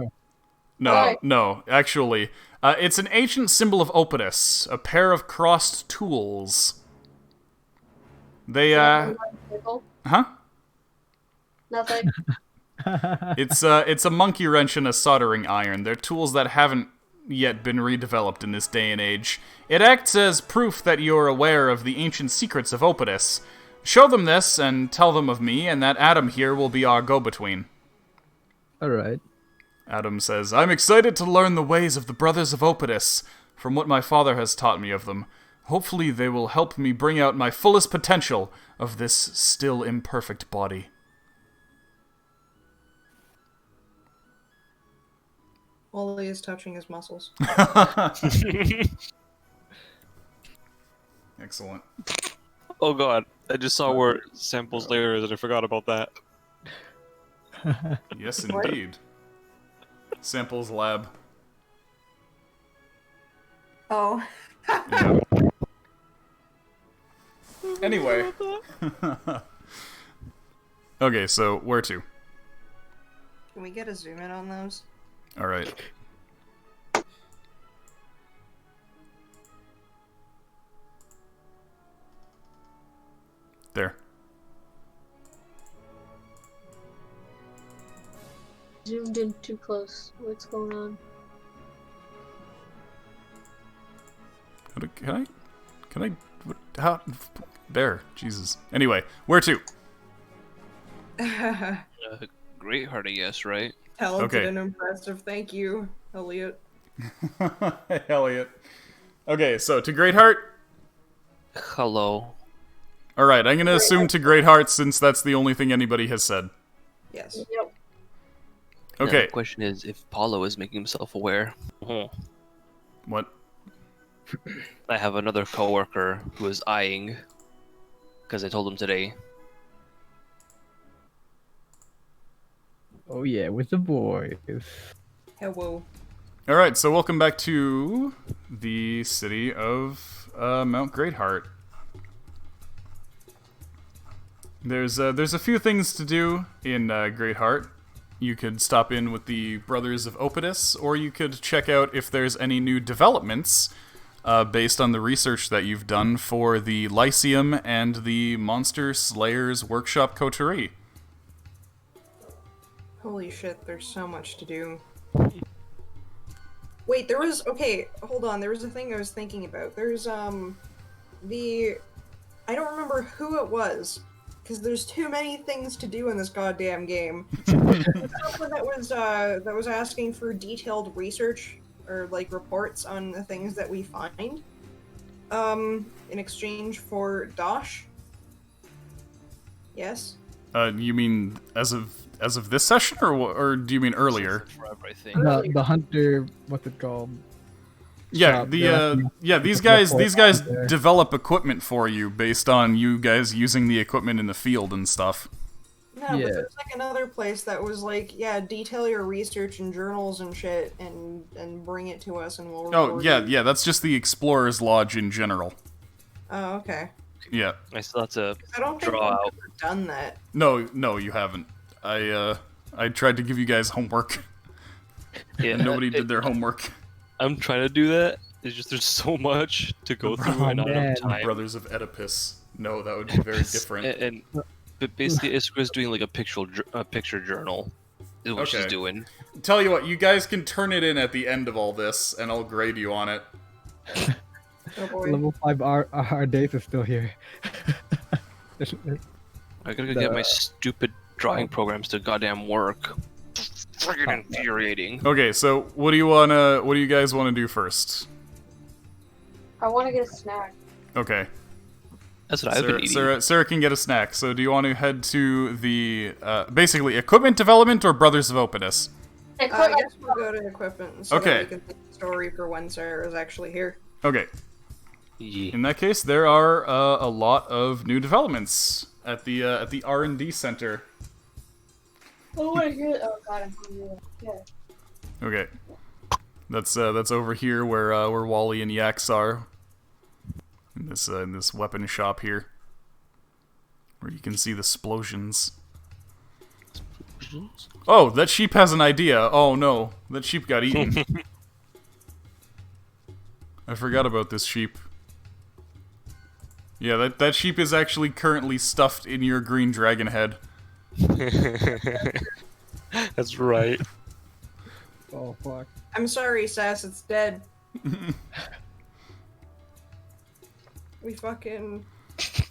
No, actually, it's an ancient symbol of Opidus, a pair of crossed tools. They, huh? Nothing. It's a monkey wrench and a soldering iron. They're tools that haven't yet been redeveloped in this day and age. It acts as proof that you're aware of the ancient secrets of Opidus. Show them this and tell them of me, and that Adam here will be our go-between. Alright. Adam says, "I'm excited to learn the ways of the Brothers of Opidus, from what my father has taught me of them. Hopefully they will help me bring out my fullest potential of this still imperfect body." Wally is touching his muscles. Excellent. Oh god, I just saw where Sample's lair is and I forgot about that. Yes, indeed. Sample's lab. Oh. Yeah. Anyway. Okay, so where to? Can we get a zoom in on those? Alright. There. Zoomed in too close. What's going on? Can I? How? There. Jesus. Anyway, where to? Great heart, I guess, right? Talented Okay. and impressive. Thank you, Elliot. Elliot. Okay, so to Greatheart? Hello. Alright, I'm gonna assume to Greatheart since that's the only thing anybody has said. Yes. Yep. Okay. The question is if Paulo is making himself aware. What? I have another coworker who is eyeing, because I told him today. Oh yeah, with the boys. Hello. All right, so welcome back to the city of Mount Greatheart. There's a few things to do in Greatheart. You could stop in with the Brothers of Opidus, or you could check out if there's any new developments based on the research that you've done for the Lyceum and the Monster Slayers Workshop Coterie. Holy shit, there's so much to do. Wait, okay, hold on, there was a thing I was thinking about. There's, I don't remember who it was, because there's too many things to do in this goddamn game. Someone that was asking for detailed research, or, like, reports on the things that we find, in exchange for Dosh. Yes? You mean as of this session, or do you mean earlier? Forever, I think. The hunter, what's it called? Yeah, Shop, these guys there. develop equipment for you based on you guys using the equipment in the field and stuff. No, Yeah. but there's like another place that was like, yeah, detail your research and journals and shit, and bring it to us, and we'll. Oh, record it. yeah, that's just the Explorer's Lodge in general. Oh, okay. Yeah. I still have to I don't think draw I've out. ever done that. No, you haven't. I tried to give you guys homework, Yeah, and nobody did their homework. I'm trying to do that. It's just there's so much to go through and not man. enough time. Brothers of Oedipus. No, that would be very different. But basically, Iskra's doing like a picture journal, is what she's Okay. doing. Tell you what, you guys can turn it in at the end of all this, and I'll grade you on it. Oh boy. Level 5 our days is still here. I gotta go get my stupid drawing programs to goddamn work. Friggin' infuriating. Okay, so what do you guys wanna do first? I want to get a snack. Okay. That's what I've been eating. Sarah can get a snack. So do you want to head to the basically equipment development or Brothers of Opidus? I guess we'll go to equipment so Okay. that we can think the story for when Sarah is actually here. Okay. Yeah. In that case, there are a lot of new developments at the R&D center. Oh, I hear it. Oh god, I'm hungry. Yeah. Okay. That's over here where Wally and Yax are. In this weapon shop here, where you can see the explosions. Oh, that sheep has an idea. Oh no, that sheep got eaten. I forgot about this sheep. Yeah, that sheep is actually currently stuffed in your green dragon head. That's right. Oh fuck. I'm sorry, Sass, it's dead. We fucking...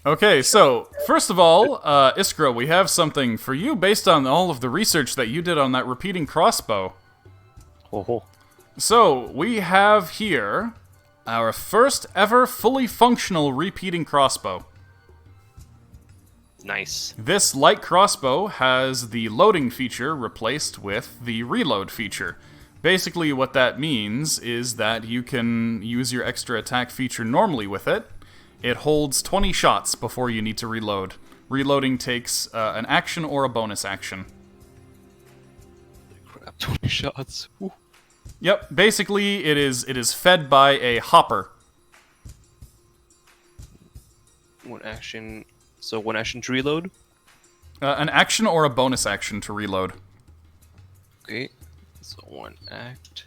Okay, so, first of all, Iskra, we have something for you based on all of the research that you did on that repeating crossbow. Oh. So, we have here our first ever fully functional repeating crossbow. Nice. This light crossbow has the loading feature replaced with the reload feature. Basically, what that means is that you can use your extra attack feature normally with it. It holds 20 shots before you need to reload. Reloading takes an action or a bonus action. Crap, 20 shots. Woo. Yep, basically it is fed by a hopper. One action. So one action to reload? An action or a bonus action to reload. Okay. So one act.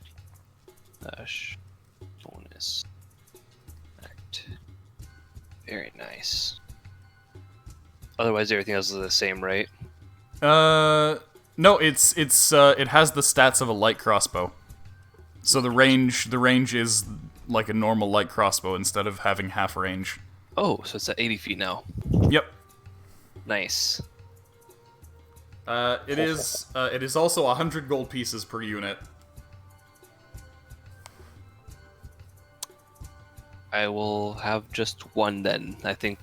Dash. Bonus. Act. Very nice. Otherwise, everything else is the same, right? No, it has the stats of a light crossbow. So the range is like a normal light crossbow instead of having half range. Oh, so it's at 80 feet now. Yep. Nice. It is also 100 gold pieces per unit. I will have just one then. I think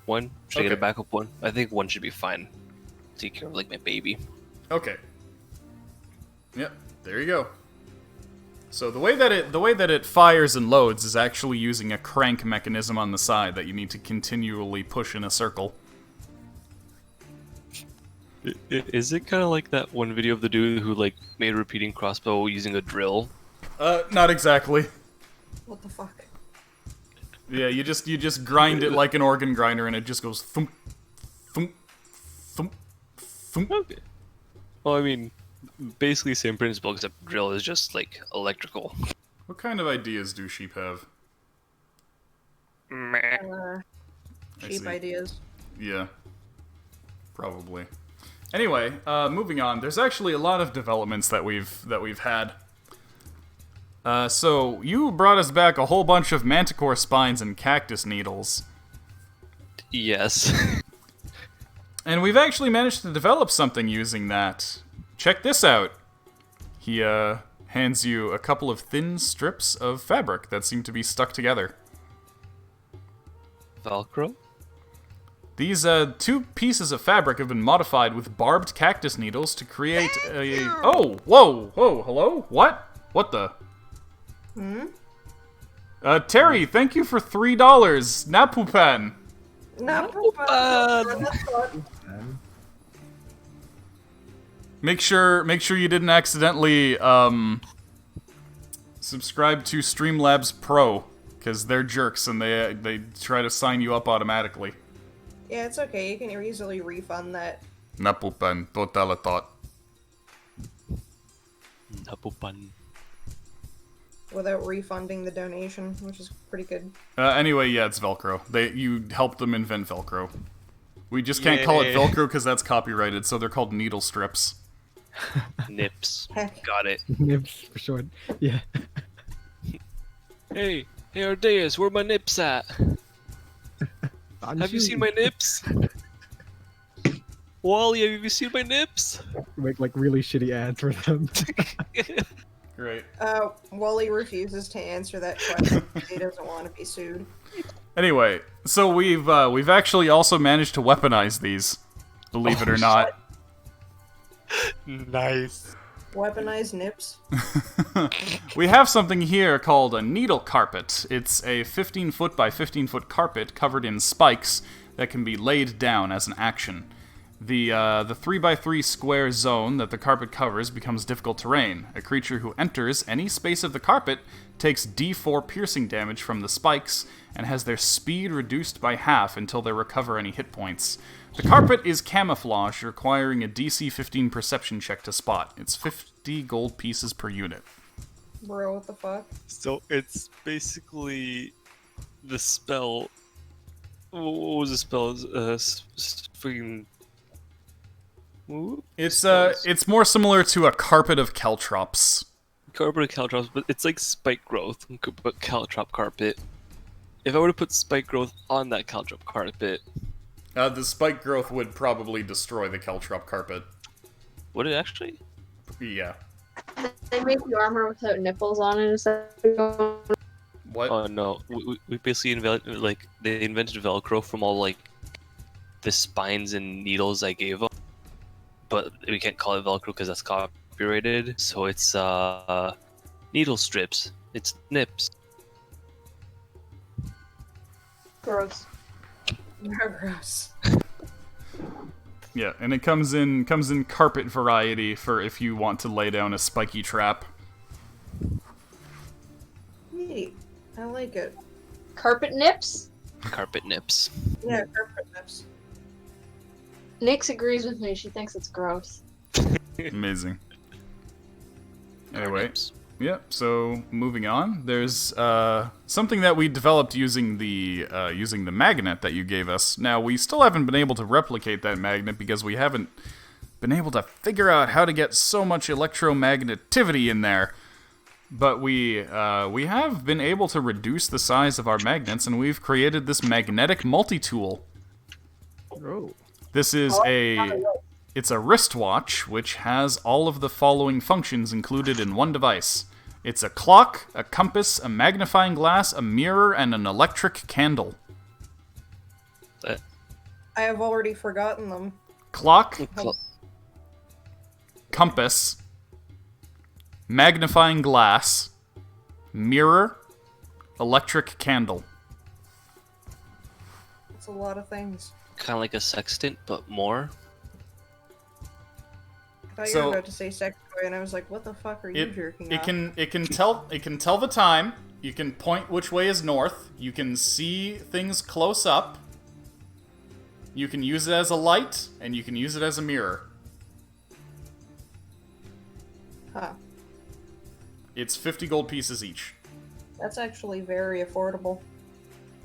one. Should I get a Okay. backup one? I think one should be fine. Take care of like my baby. Okay. Yep, there you go. So the way that it fires and loads is actually using a crank mechanism on the side that you need to continually push in a circle. Is it kind of like that one video of the dude who like made a repeating crossbow using a drill? Not exactly. What the fuck? Yeah, you just grind it like an organ grinder, and it just goes thump, thump, thump, thump. Okay. Well, I mean, basically same principle, except drill is just like electrical. What kind of ideas do sheep have? Meh. Cheap see. ideas. Yeah, probably. Anyway, moving on. There's actually a lot of developments that we've had. So you brought us back a whole bunch of manticore spines and cactus needles. Yes. And we've actually managed to develop something using that. Check this out. He hands you a couple of thin strips of fabric that seem to be stuck together. Velcro? These two pieces of fabric have been modified with barbed cactus needles to create a... Oh! Whoa! Whoa! Hello? What? What the... Terry, thank you for $3. Napupan. Make sure you didn't accidentally subscribe to Streamlabs Pro, because they're jerks and they try to sign you up automatically. Yeah, it's okay. You can easily refund that. Napupan, total thought. Napupan. Without refunding the donation, which is pretty good. Anyway, yeah, it's Velcro. You helped them invent Velcro. We just can't call it Velcro because that's copyrighted, so they're called needle strips. Nips. Heck. Got it. Nips for short. Yeah. Hey, Ardeas, where my nips at? Have you seen my nips? Wally, have you seen my nips? Make like really shitty ads for them. Great. Wally refuses to answer that question. He doesn't want to be sued. Anyway, so we've actually also managed to weaponize these, believe it or not. Nice. Weaponized nips. We have something here called a needle carpet. It's a 15-foot by 15-foot carpet covered in spikes that can be laid down as an action. The 3x3 square zone that the carpet covers becomes difficult terrain. A creature who enters any space of the carpet takes d4 piercing damage from the spikes and has their speed reduced by half until they recover any hit points. The carpet is camouflage, requiring a DC 15 perception check to spot. It's 50 gold pieces per unit. Bro, what the fuck? So it's basically the spell. What was the spell? Freaking. It's more similar to a carpet of caltrops. Carpet of caltrops, but it's like spike growth, but caltrop carpet. If I were to put spike growth on that caltrop carpet, the spike growth would probably destroy the caltrop carpet. would it actually? Yeah. They make the armor without nipples on it. Is that What? Oh no, we basically they invented Velcro from all like the spines and needles I gave them, but we can't call it Velcro because that's copyrighted. So it's needle strips. It's nips. gross? Gross. Yeah, and it comes in carpet variety for if you want to lay down a spiky trap. Neat. I like it. Carpet nips? Carpet nips. Yeah, carpet nips. Nix agrees with me. She thinks it's gross. Amazing. Anyway, Nips. yeah, so moving on, there's something that we developed using the magnet that you gave us. Now, we still haven't been able to replicate that magnet because we haven't been able to figure out how to get so much electromagnetivity in there. But we have been able to reduce the size of our magnets, and we've created this magnetic multi-tool. Oh. This is it's a wristwatch, which has all of the following functions included in one device. It's a clock, a compass, a magnifying glass, a mirror, and an electric candle. I have already forgotten them. Clock, compass, magnifying glass, mirror, electric candle. It's a lot of things. Kind of like a sextant, but more. I thought you were about to say sex toy, and I was like, "What the fuck are you jerking off?" It can tell the time. You can point which way is north. You can see things close up. You can use it as a light, and you can use it as a mirror. Huh. It's 50 gold pieces each. That's actually very affordable.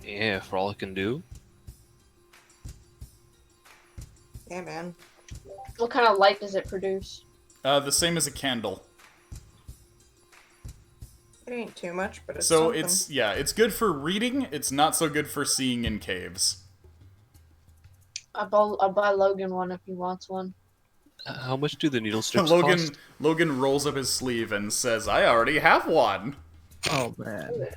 Yeah, for all it can do. Yeah, man. What kind of light does it produce? The same as a candle. It ain't too much, but it's So something. it's good for reading. It's not so good for seeing in caves. I'll buy Logan one if he wants one. How much do the needle strips cost? Logan rolls up his sleeve and says, "I already have one." Oh man.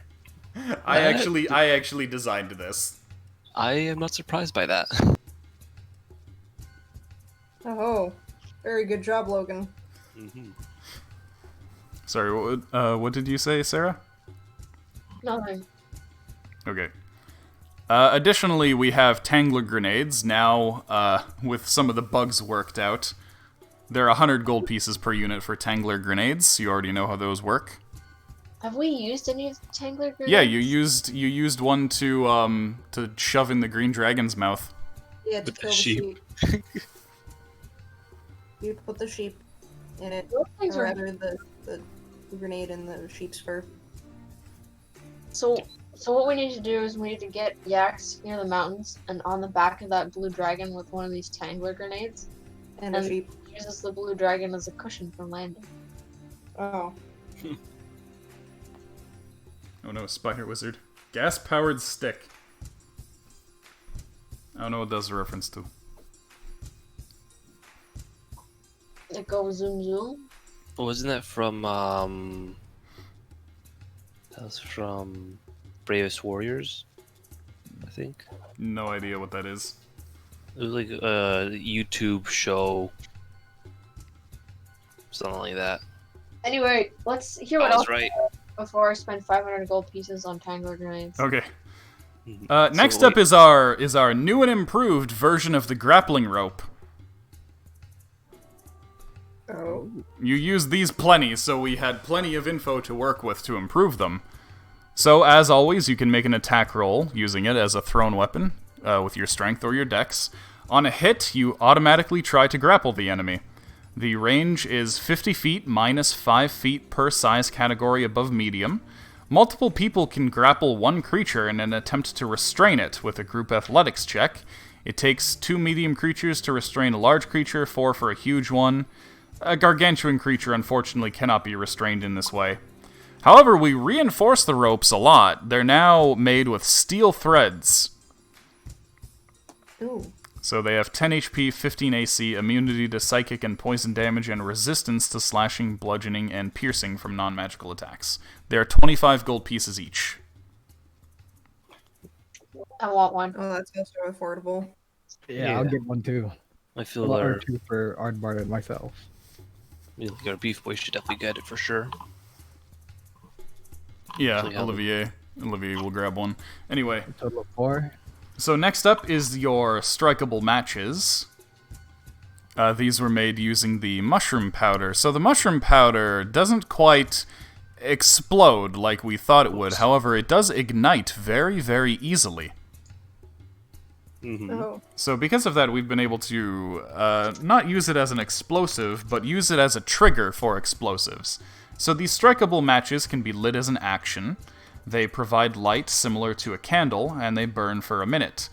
I actually designed this. I am not surprised by that. Oh, very good job, Logan. Mm-hmm. Sorry, what did you say, Sarah? Nothing. Okay. Additionally, we have Tangler grenades now, with some of the bugs worked out. There are 100 gold pieces per unit for Tangler grenades. You already know how those work. Have we used any of the Tangler grenades? Yeah, you used one to shove in the green dragon's mouth. Yeah, to With the kill the sheep. sheep. You'd put the sheep in it, Those things or are... rather the grenade in the sheep's fur. So what we need to do is we need to get Yaks near the mountains and on the back of that blue dragon with one of these Tangler grenades. And a sheep. Uses the blue dragon as a cushion for landing. Oh. Oh no, Spider Wizard. Gas-powered stick. I don't know what that's a reference to. It goes zoom zoom. Wasn't that from, that was from Bravest Warriors, I think? No idea what that is. It was like a YouTube show. Something like that. Anyway, let's hear what I else was right. before I spend 500 gold pieces on Tangler grenades. Okay. Mhm. Next So up is our new and improved version of the grappling rope. Oh. You used these plenty, so we had plenty of info to work with to improve them. So, as always, you can make an attack roll using it as a thrown weapon, with your strength or your dex. On a hit, you automatically try to grapple the enemy. The range is 50 feet minus 5 feet per size category above medium. Multiple people can grapple one creature in an attempt to restrain it with a group athletics check. It takes 2 medium creatures to restrain a large creature, 4 for a huge one. A gargantuan creature, unfortunately, cannot be restrained in this way. However, we reinforce the ropes a lot. They're now made with steel threads. Ooh. So they have 10 HP, 15 AC, immunity to psychic and poison damage, and resistance to slashing, bludgeoning, and piercing from non-magical attacks. They are 25 gold pieces each. I want one. Oh, that's also affordable. Yeah, I'll get one too. I feel Or our, two for Aardbart and myself. our beef boy should definitely get it for sure. Yeah, Actually, Olivier will grab one. Anyway, A total of 4. so next up is your strikeable matches. These were made using the mushroom powder. So the mushroom powder doesn't quite explode like we thought it would. However, it does ignite very, very easily. Mm-hmm. Oh. So because of that, we've been able to not use it as an explosive, but use it as a trigger for explosives. So these strikeable matches can be lit as an action. They provide light similar to a candle, and they burn for a minute.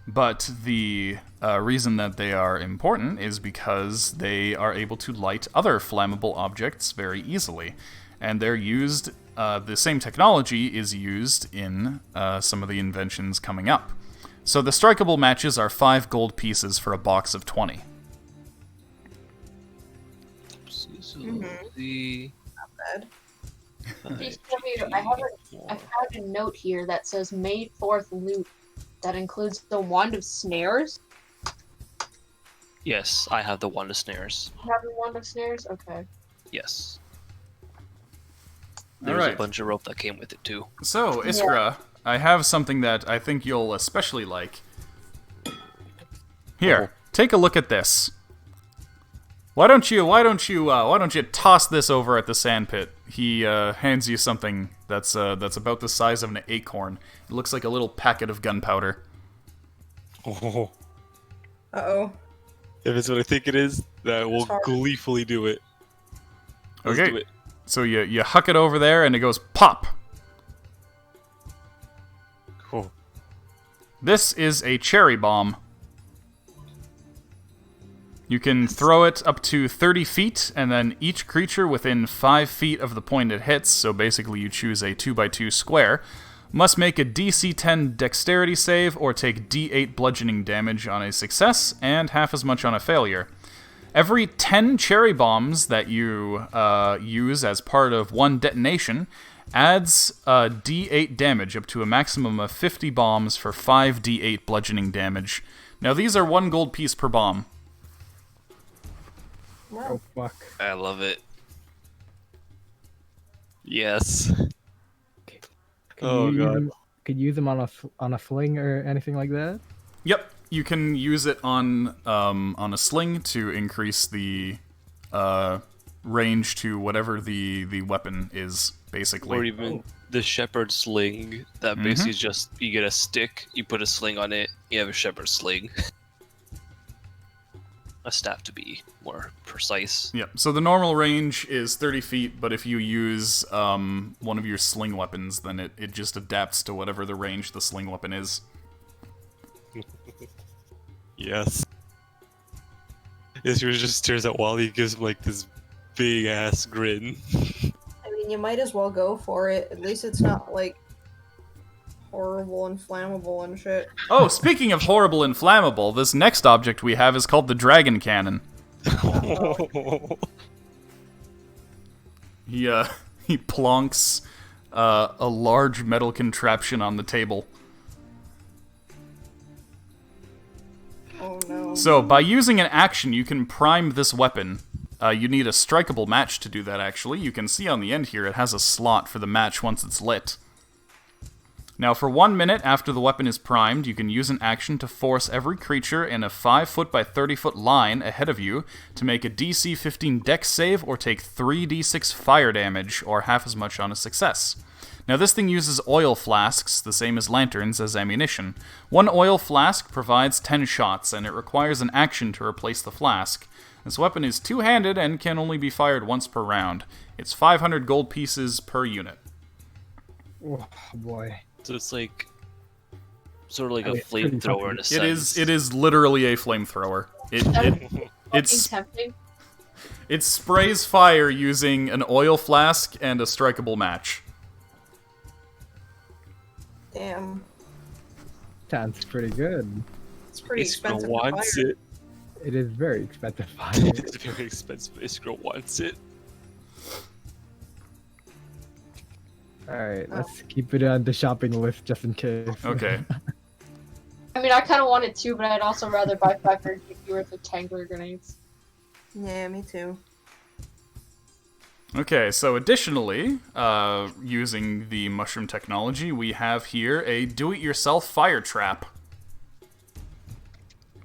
But the reason that they are important is because they are able to light other flammable objects very easily. And they're used, the same technology is used in some of the inventions coming up. So the strikeable matches are 5 gold pieces for a box of 20. So Mhm. Bad. I found a note here that says May 4th loot that includes the wand of snares. Yes, I have the wand of snares. You have the wand of snares? Okay. Yes. There's a bunch of rope that came with it too. So, Iskra, I have something that I think you'll especially like. Here, take a look at this. Why don't you toss this over at the sandpit? He hands you something that's about the size of an acorn. It looks like a little packet of gunpowder. Oh. Uh-oh. If it's what I think it is, then we'll gleefully do it. Let's do it. So you huck it over there, and it goes pop. Cool. This is a cherry bomb. You can throw it up to 30 feet, and then each creature within 5 feet of the point it hits, so basically you choose a 2x2 square, must make a DC 10 dexterity save or take D8 bludgeoning damage on a success and half as much on a failure. Every 10 cherry bombs that you use as part of one detonation adds D8 damage up to a maximum of 50 bombs for 5 D8 bludgeoning damage. Now these are 1 gold piece per bomb. Oh fuck. I love it. Yes. Oh god. Could you use them on a sling or anything like that? Yep, you can use it on a sling to increase the range to whatever the weapon is, basically. Or even the shepherd sling. That basically is just, you get a stick, you put a sling on it, you have a shepherd sling. A staff to be more precise. Yep, so the normal range is 30 feet, but if you use one of your sling weapons, then it just adapts to whatever the range the sling weapon is. Yes. Iskra just stares at Wally, gives him like this big ass grin. I mean, you might as well go for it. At least it's not, like, horrible and flammable and shit. Oh, speaking of horrible and flammable, this next object we have is called the Dragon Cannon. He plonks a large metal contraption on the table. Oh no. So, by using an action, you can prime this weapon. You need a strikeable match to do that, actually. You can see on the end here, it has a slot for the match once it's lit. Now, for 1 minute after the weapon is primed, you can use an action to force every creature in a 5-foot by 30-foot line ahead of you to make a DC 15 dex save or take 3d6 fire damage, or half as much on a success. Now, this thing uses oil flasks, the same as lanterns, as ammunition. 1 oil flask provides 10 shots, and it requires an action to replace the flask. This weapon is two-handed and can only be fired once per round. It's 500 gold pieces per unit. Oh boy. So it's like sort of like a flamethrower in a sense. It is literally a flamethrower. It sprays fire using an oil flask and a strikeable match. Damn. Sounds pretty good. It's pretty expensive. Iskra wants it. It is very expensive fire. It's very expensive. Iskra wants it. Alright, let's keep it on the shopping list just in case. Okay. I mean, I kind of want it too, but I'd also rather buy 550 worth of Tangler grenades. Yeah, me too. Okay, so additionally, using the mushroom technology, we have here a do-it-yourself fire trap.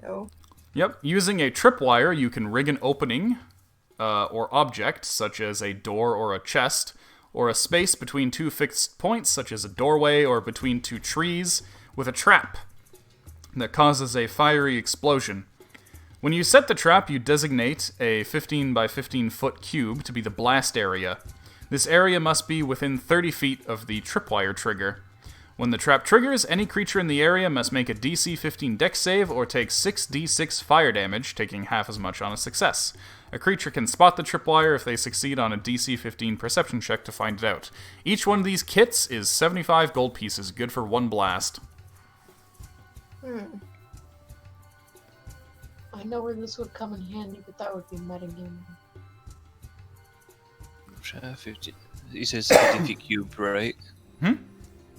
Oh. Yep, using a tripwire, you can rig an opening or object, such as a door or a chest, or a space between 2 fixed points, such as a doorway, or between 2 trees, with a trap that causes a fiery explosion. When you set the trap, you designate a 15 by 15 foot cube to be the blast area. This area must be within 30 feet of the tripwire trigger. When the trap triggers, any creature in the area must make a DC 15 dex save or take 6d6 fire damage, taking half as much on a success. A creature can spot the tripwire if they succeed on a DC 15 perception check to find it out. Each one of these kits is 75 gold pieces, good for 1 blast. I know where this would come in handy, but that would be metagaming. 15. You said it's 15 feet cubed, right?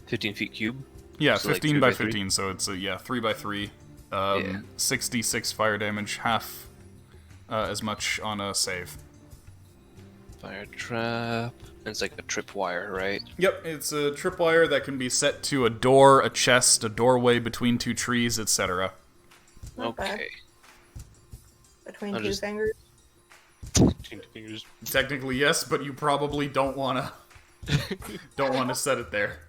15 feet cube? Yeah, So 15 like by 3 by 15, so it's 3 by 3. Yeah. 66 fire damage, half as much on a save. Fire trap. It's like a tripwire, right? Yep, it's a tripwire that can be set to a door, a chest, a doorway between two trees, etc. Okay. Between two fingers. Between two fingers. Technically, yes, but you probably don't wanna set it there.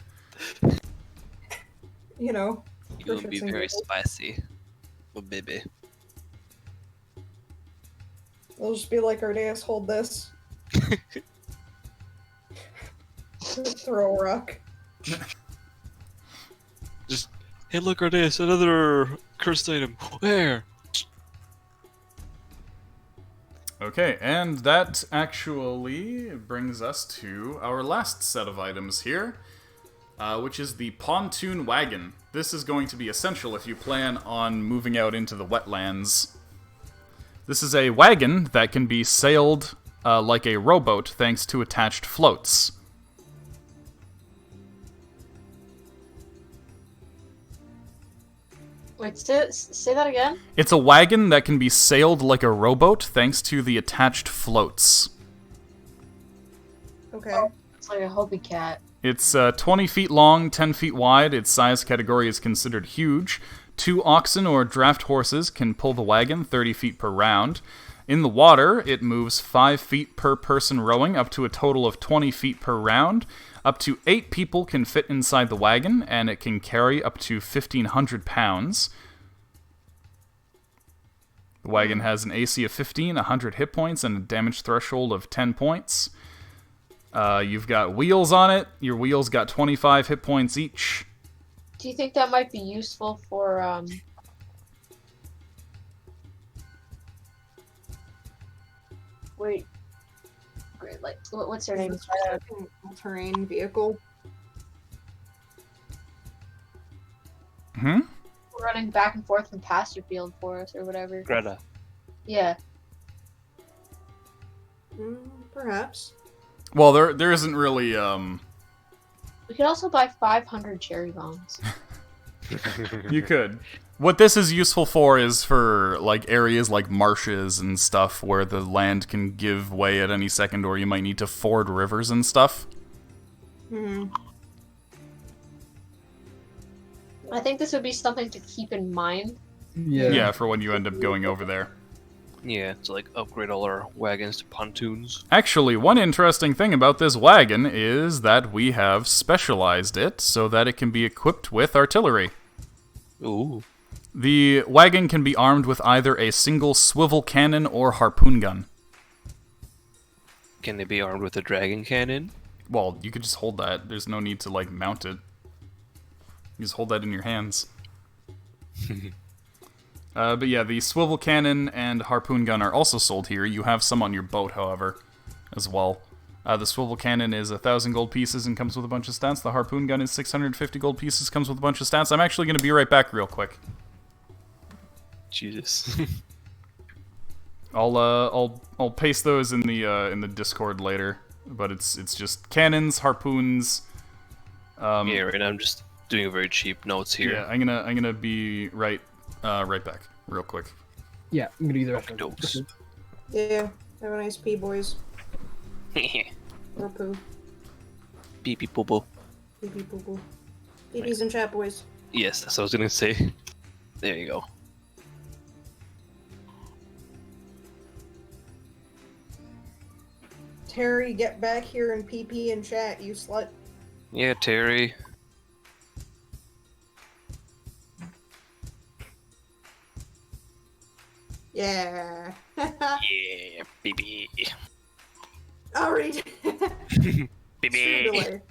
You know. You'll be very spicy, oh baby. It'll just be like, Ardeus, hold this. Throw a rock. Just, hey, look, Ardeus, another cursed item. Where? Okay, and that actually brings us to our last set of items here, which is the pontoon wagon. This is going to be essential if you plan on moving out into the wetlands. This is a wagon that can be sailed like a rowboat thanks to attached floats. Wait, say that again? It's a wagon that can be sailed like a rowboat thanks to the attached floats. Okay. Oh, it's like a Hobie Cat. It's 20 feet long, 10 feet wide. Its size category is considered huge. 2 oxen or draft horses can pull the wagon 30 feet per round. In the water, it moves 5 feet per person rowing, up to a total of 20 feet per round. Up to 8 people can fit inside the wagon, and it can carry up to 1,500 pounds. The wagon has an AC of 15, 100 hit points, and a damage threshold of 10 points. You've got wheels on it. Your wheels got 25 hit points each. Do you think that might be useful for, Wait, like, what's her name? Terrain vehicle. Running back and forth from pasture field for us or whatever. Greta. Yeah. Perhaps. Well, there isn't really, We could also buy 500 cherry bombs. You could. What this is useful for is for, like, areas like marshes and stuff where the land can give way at any second, or you might need to ford rivers and stuff. I think this would be something to keep in mind. Yeah, for when you end up going over there. Yeah, to like upgrade all our wagons to pontoons. Actually, one interesting thing about this wagon is that we have specialized it so that it can be equipped with artillery. Ooh. The wagon can be armed with either a single swivel cannon or harpoon gun. Can they be armed with a dragon cannon? Well, you could just hold that. There's no need to, like, mount it. You just hold that in your hands. But yeah, the swivel cannon and harpoon gun are also sold here. You have some on your boat, however, as well. The swivel cannon is 1,000 gold pieces and comes with a bunch of stats. The harpoon gun is 650 gold pieces, comes with a bunch of stats. I'm actually going to be right back real quick. Jesus. I'll paste those in the Discord later. But it's just cannons, harpoons. Yeah, right now I'm just doing a very cheap notes here. Yeah, I'm gonna be right back real quick. Yeah, I'm gonna use the rest Okay, of dokes. it. Yeah. Have a nice pee, boys. Or poo. Pee pee poo poo. Pee pee poo poo. Pee pees in chat, boys. Yes, that's what I was gonna say. There you go. Terry, get back here and pee pee in chat, you slut. Yeah, Terry. Yeah. Yeah, baby. Already. Baby.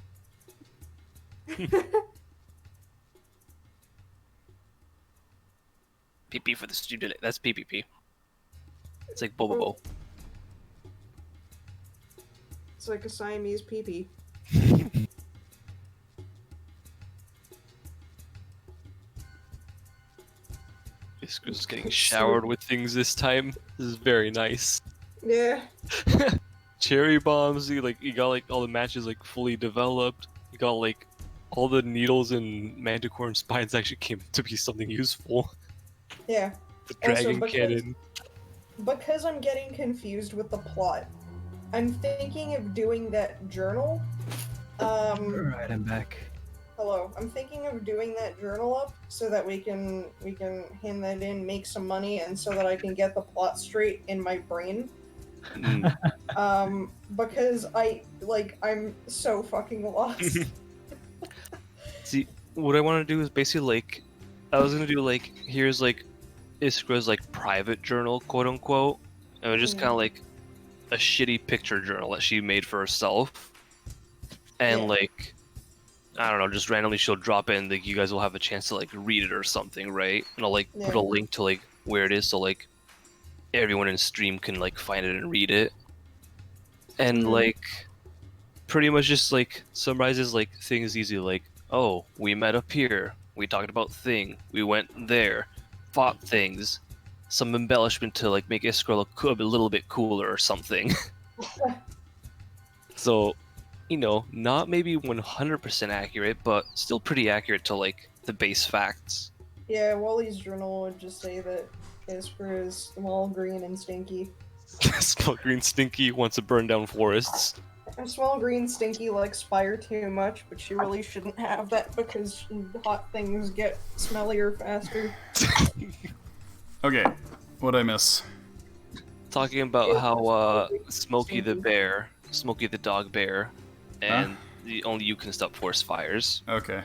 PP for the student. That's PPP. It's like Bobo. It's like a Siamese pee pee. This girl's getting showered with things this time. This is very nice. Yeah. Cherry bombs. You got like all the matches like fully developed. You got like all the needles and manticore and spines actually came to be something useful. Yeah. The dragon because- cannon. Because I'm getting confused with the plot. I'm thinking of doing that journal. Alright, I'm back. Hello. I'm thinking of doing that journal up so that we can hand that in, make some money, and so that I can get the plot straight in my brain. Because I'm so fucking lost. See, what I want to do is basically like, I was gonna do like, here's like Iskra's like private journal, quote unquote, and it was just kind of like a shitty picture journal that she made for herself, and like, I don't know, just randomly she'll drop in, like you guys will have a chance to like read it or something, right? And I'll like put a link to like where it is, so like everyone in stream can like find it and read it, and like pretty much just like summarizes like things easy, like, oh, we met up here, we talked about thing, we went there, fought things, some embellishment to like make Iskra look a little bit cooler or something. So, you know, not maybe 100% accurate, but still pretty accurate to like the base facts. Yeah, Wally's journal would just say that Iskra is small, green, and stinky. Small, green, stinky wants to burn down forests. A small, green, stinky likes fire too much, but she really shouldn't have that because hot things get smellier faster. Okay, what'd I miss? Talking about how Smokey the bear, Smokey the dog bear, and only you can stop forest fires. Okay.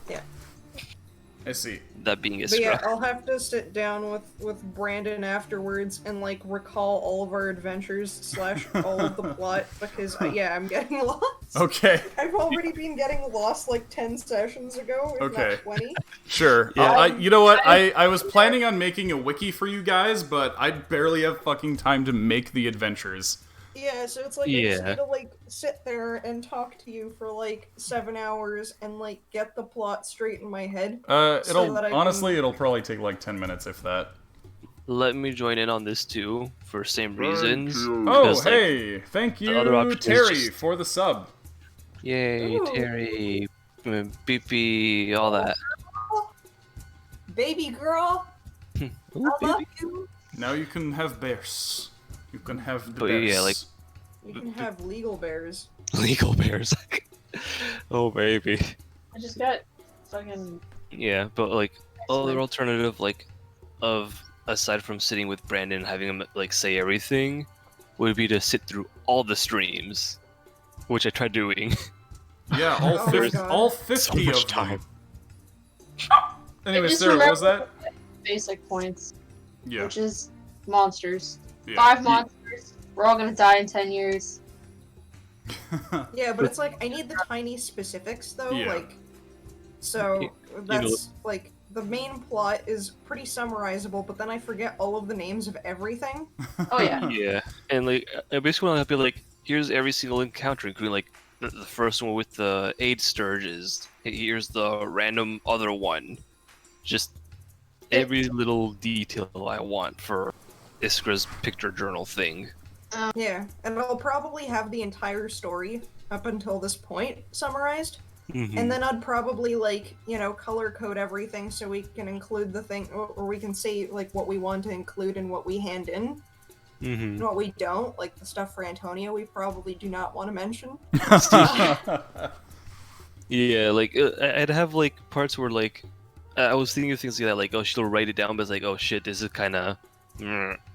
Yeah. I see. That being But Iskra. yeah, I'll have to sit down with Brandon afterwards and like recall all of our adventures / all of the plot because I'm getting lost. Okay. I've already been getting lost like 10 sessions ago, if not 20. Sure. Yeah. You know what? I was planning on making a wiki for you guys, but I barely have fucking time to make the adventures. Yeah, so it's like I just need to like sit there and talk to you for like 7 hours and like get the plot straight in my head. It'll probably take like 10 minutes if that. Let me join in on this too, for same reasons. Oh, hey! Thank you, Terry, just... for the sub. Yay, Ooh. Terry, beepy, all that. Baby girl, Ooh, I love you. Now you can have bears. You can have the But bears. yeah, like... You can have legal bears. Legal bears. Oh, baby. I just got fucking. Yeah, but like, other alternative, like, aside from sitting with Brandon and having him, like, say everything, would be to sit through all the streams, which I tried doing. Yeah, all 50 So much of time. them. Anyway, Just Sarah, what was that? remember basic points, Yeah. which is monsters. Yeah. 5 monsters. We're all gonna die in 10 years. Yeah, but it's like I need the tiny specifics though, Yeah. like so that's like the main plot is pretty summarizable, but then I forget all of the names of everything. Oh yeah. Yeah, and like, I basically want to be like, here's every single encounter, including like the first one with the aid sturges. Here's the random other one. Just every little detail I want for Iskra's picture journal thing. Yeah, and I'll probably have the entire story up until this point summarized. And then I'd probably, like, you know, color code everything so we can include the thing, or we can say, like, what we want to include and what we hand in. And what we don't, like the stuff for Antonia, we probably do not want to mention. Yeah, like, I'd have, like, parts where, like, I was thinking of things like that, like, oh, she'll write it down, but it's like, oh shit, this is kind of...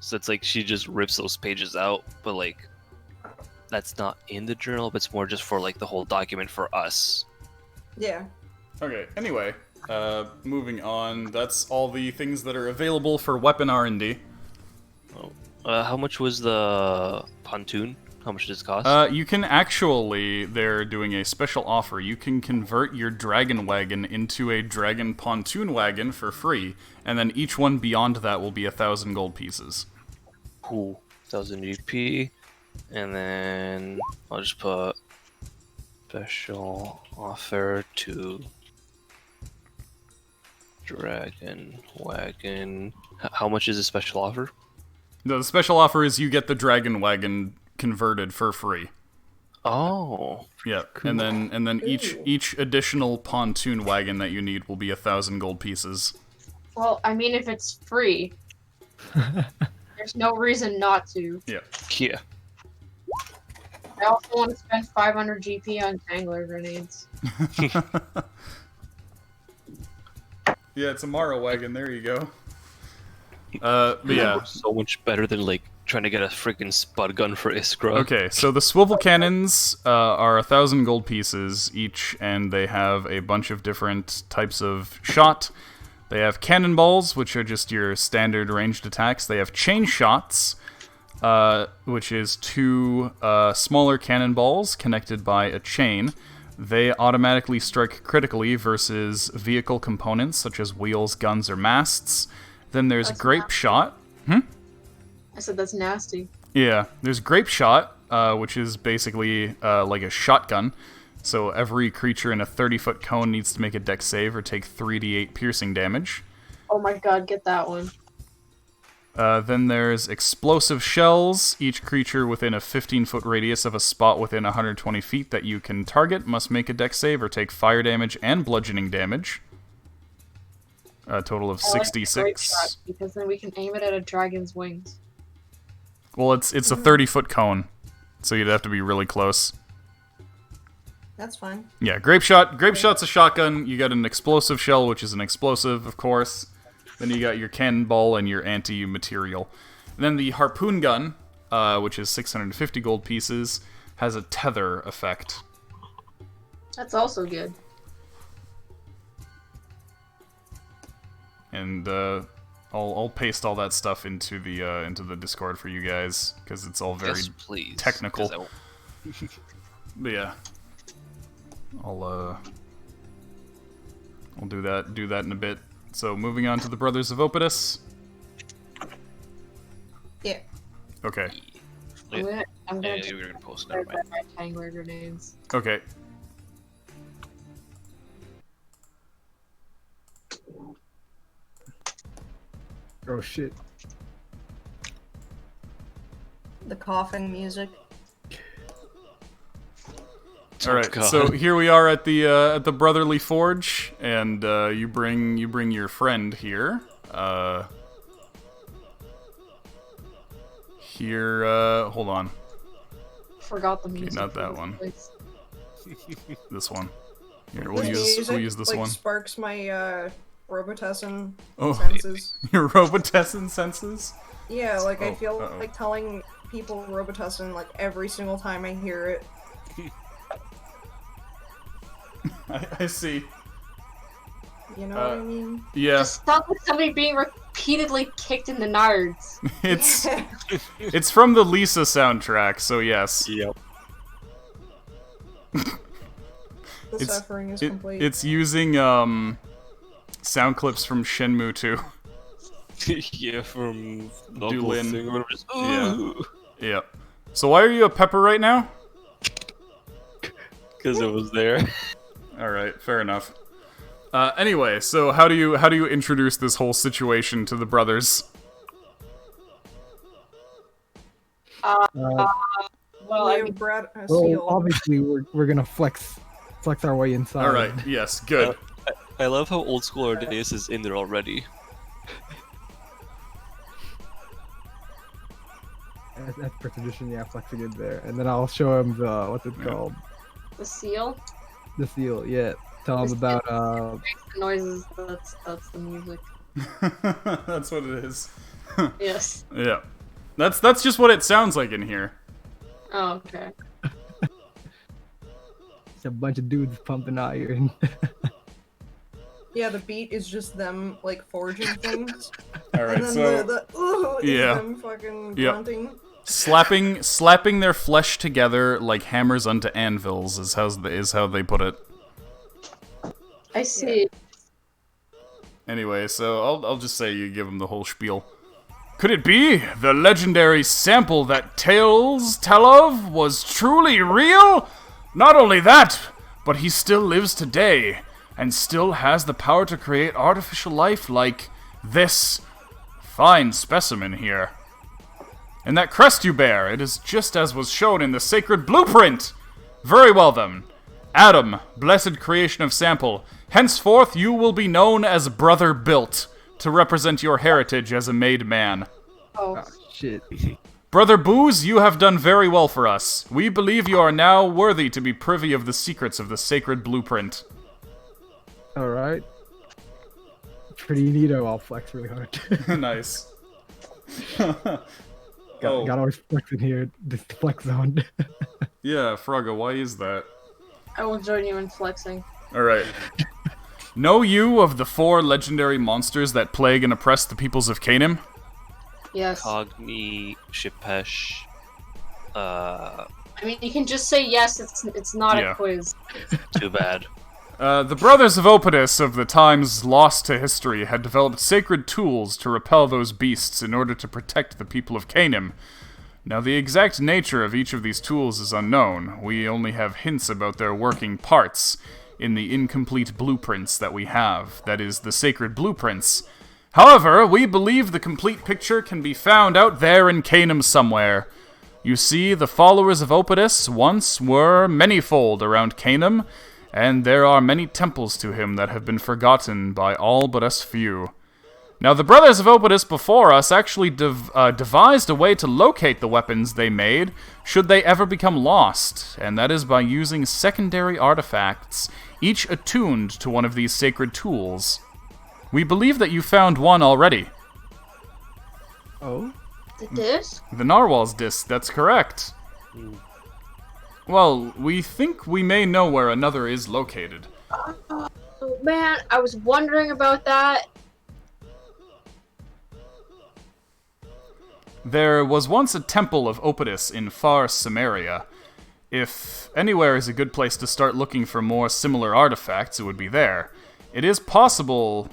So it's like she just rips those pages out, but, like, that's not in the journal, but it's more just for, like, the whole document for us. Yeah. Okay, anyway, moving on. That's all the things that are available for weapon R&D. How much was the pontoon? How much does it cost? You can actually, they're doing a special offer. You can convert your dragon wagon into a dragon pontoon wagon for free, and then each one beyond that will be 1,000 gold pieces. Cool. 1,000 GP, and then I'll just put special offer to dragon wagon. How much is the special offer? The special offer is you get the dragon wagon converted for free. Oh. Yeah, cool. and then each additional pontoon wagon that you need will be 1,000 gold pieces. Well, I mean, if it's free, there's no reason not to. Yeah. Yeah. I also want to spend 500 GP on Tangler grenades. Yeah, it's a Mara wagon. There you go. But yeah. So much better than like trying to get a freaking spud gun for Iskra. Okay, so the swivel cannons are 1,000 gold pieces each, and they have a bunch of different types of shot. They have cannonballs, which are just your standard ranged attacks. They have chain shots, which is 2 smaller cannonballs connected by a chain. They automatically strike critically versus vehicle components, such as wheels, guns, or masts. Then there's grape shot. I said that's nasty. Yeah, there's grape shot, which is basically like a shotgun. So every creature in a 30-foot cone needs to make a dex save or take 3d8 piercing damage. Oh my god, get that one. Then there's explosive shells. Each creature within a 15-foot radius of a spot within 120 feet that you can target must make a dex save or take fire damage and bludgeoning damage. A total of 66. Like grape shot, because then we can aim it at a dragon's wings. Well, it's a 30-foot cone, so you'd have to be really close. That's fine. Yeah, grape shot. Grape shot's a shotgun. You got an explosive shell, which is an explosive, of course. Then you got your cannonball and your anti-material. And then the harpoon gun, which is 650 gold pieces, has a tether effect. That's also good. And I'll paste all that stuff into the Discord for you guys because it's all very technical. But yeah, I'll do that in a bit. So moving on to the Brothers of Opidus. Yeah. Okay. I'm gonna you were gonna post it. my Tangler grenades. Okay. Oh shit. The coughing music. All right, so here we are at the Brotherly Forge, and you bring your friend here. Hold on. Forgot the music. Okay, not that one. Place. This one. Here, This we'll music, use this like, one. Sparks my Robotessin Oh, senses. Your Robotessin senses? Yeah, like I Oh, feel uh-oh. like telling people Robotessin like every single time I hear it. I see. You know what I mean? Yeah, Just sounds like somebody being repeatedly kicked in the nards. it's from the Lisa soundtrack, so yes. Yep. The suffering is complete. It's using sound clips from Shenmue 2. Yeah, from the Dulin. thing. Or whatever. Just, Yeah. ooh. Yeah. So why are you a pepper right now? Because it was there. All right, fair enough. Anyway, so how do you introduce this whole situation to the brothers? Well, I mean, Brad, Well, Seal. obviously we're gonna flex our way inside. All right, yes, good. I love how old school Ardeus is in there already. As per tradition, yeah, flexing it there, and then I'll show him the what's it called, the seal the seal. Yeah, tell him about makes the noises. That's the music. That's what it is. Yes. Yeah. That's just what it sounds like in here. Oh, okay. it's a bunch of dudes pumping iron. Yeah, the beat is just them like forging things. All right, And then so the ooh is yeah. them fucking Yep. grunting. slapping their flesh together like hammers onto anvils is how they put it. I see. Anyway, so I'll just say you give them the whole spiel. Could it be the legendary sample that tales tell of was truly real? Not only that, but he still lives today and still has the power to create artificial life like this fine specimen here. And that crest you bear, it is just as was shown in the sacred blueprint. Very well then. Adam, blessed creation of sample, henceforth you will be known as Brother Built, to represent your heritage as a made man. Oh, Shit. Brother Booze, you have done very well for us. We believe you are now worthy to be privy of the secrets of the sacred blueprint. Alright. Pretty neato, I'll flex really hard. Nice. Got always flex in here, this flex zone. Yeah, Frogga, why is that? I will join you in flexing. Alright. Know you of the 4 legendary monsters that plague and oppress the peoples of Canem? Yes. Cogni, Shipesh. I mean, you can just say yes. It's not a quiz. Too bad. The brothers of Opidus of the times lost to history had developed sacred tools to repel those beasts in order to protect the people of Canem. Now, the exact nature of each of these tools is unknown. We only have hints about their working parts in the incomplete blueprints that we have. That is, the sacred blueprints. However, we believe the complete picture can be found out there in Canem somewhere. You see, the followers of Opidus once were manyfold around Canem, and there are many temples to him that have been forgotten by all but us few. Now, the brothers of Opidus before us actually devised a way to locate the weapons they made should they ever become lost, and that is by using secondary artifacts, each attuned to one of these sacred tools. We believe that you found one already. Oh? The disc? The Narwhal's disc, that's correct. Well, we think we may know where another is located. Oh, man, I was wondering about that. There was once a temple of Opidus in far Samaria. If anywhere is a good place to start looking for more similar artifacts, it would be there. It is possible,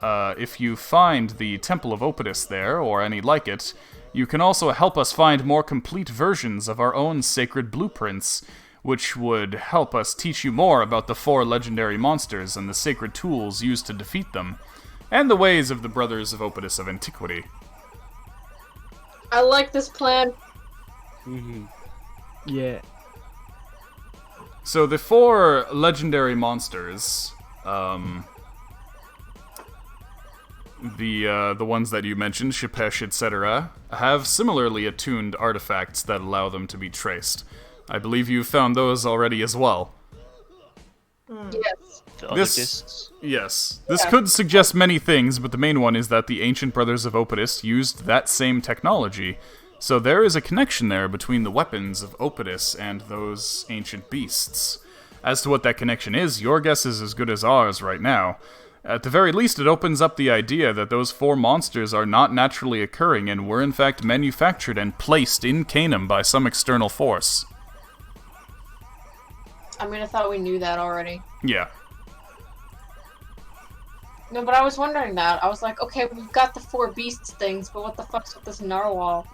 if you find the Temple of Opidus there, or any like it, you can also help us find more complete versions of our own sacred blueprints, which would help us teach you more about the 4 legendary monsters and the sacred tools used to defeat them, and the ways of the brothers of Opidus of antiquity. I like this plan. Yeah. So the 4 legendary monsters, the ones that you mentioned, Shipesh, etc., have similarly attuned artifacts that allow them to be traced. I believe you've found those already as well. Yes. The other discs? Yes. This could suggest many things, but the main one is that the ancient brothers of Opidus used that same technology. So there is a connection there between the weapons of Opidus and those ancient beasts. As to what that connection is, your guess is as good as ours right now. At the very least, it opens up the idea that those 4 monsters are not naturally occurring and were in fact manufactured and placed in Canem by some external force. I mean, I thought we knew that already. Yeah. No, but I was wondering that. I was like, okay, we've got the 4 beasts things, but what the fuck's with this narwhal?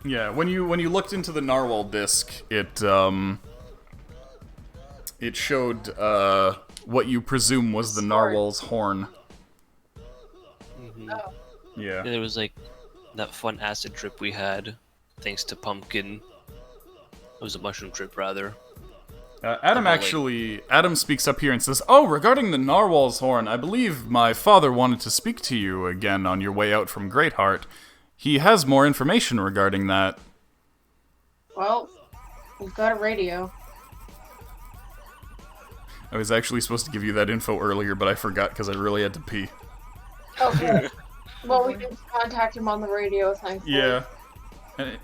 Yeah, when you looked into the narwhal disc, it showed what you presume was the narwhal's horn. Oh. Yeah. There was like that fun acid trip we had, thanks to Pumpkin. It was a mushroom trip, rather. Adam speaks up here and says, "Oh, regarding the narwhal's horn, I believe my father wanted to speak to you again on your way out from Greatheart. He has more information regarding that." Well, we've got a radio. I was actually supposed to give you that info earlier, but I forgot because I really had to pee. Okay. Well, we can contact him on the radio, thankfully. Yeah.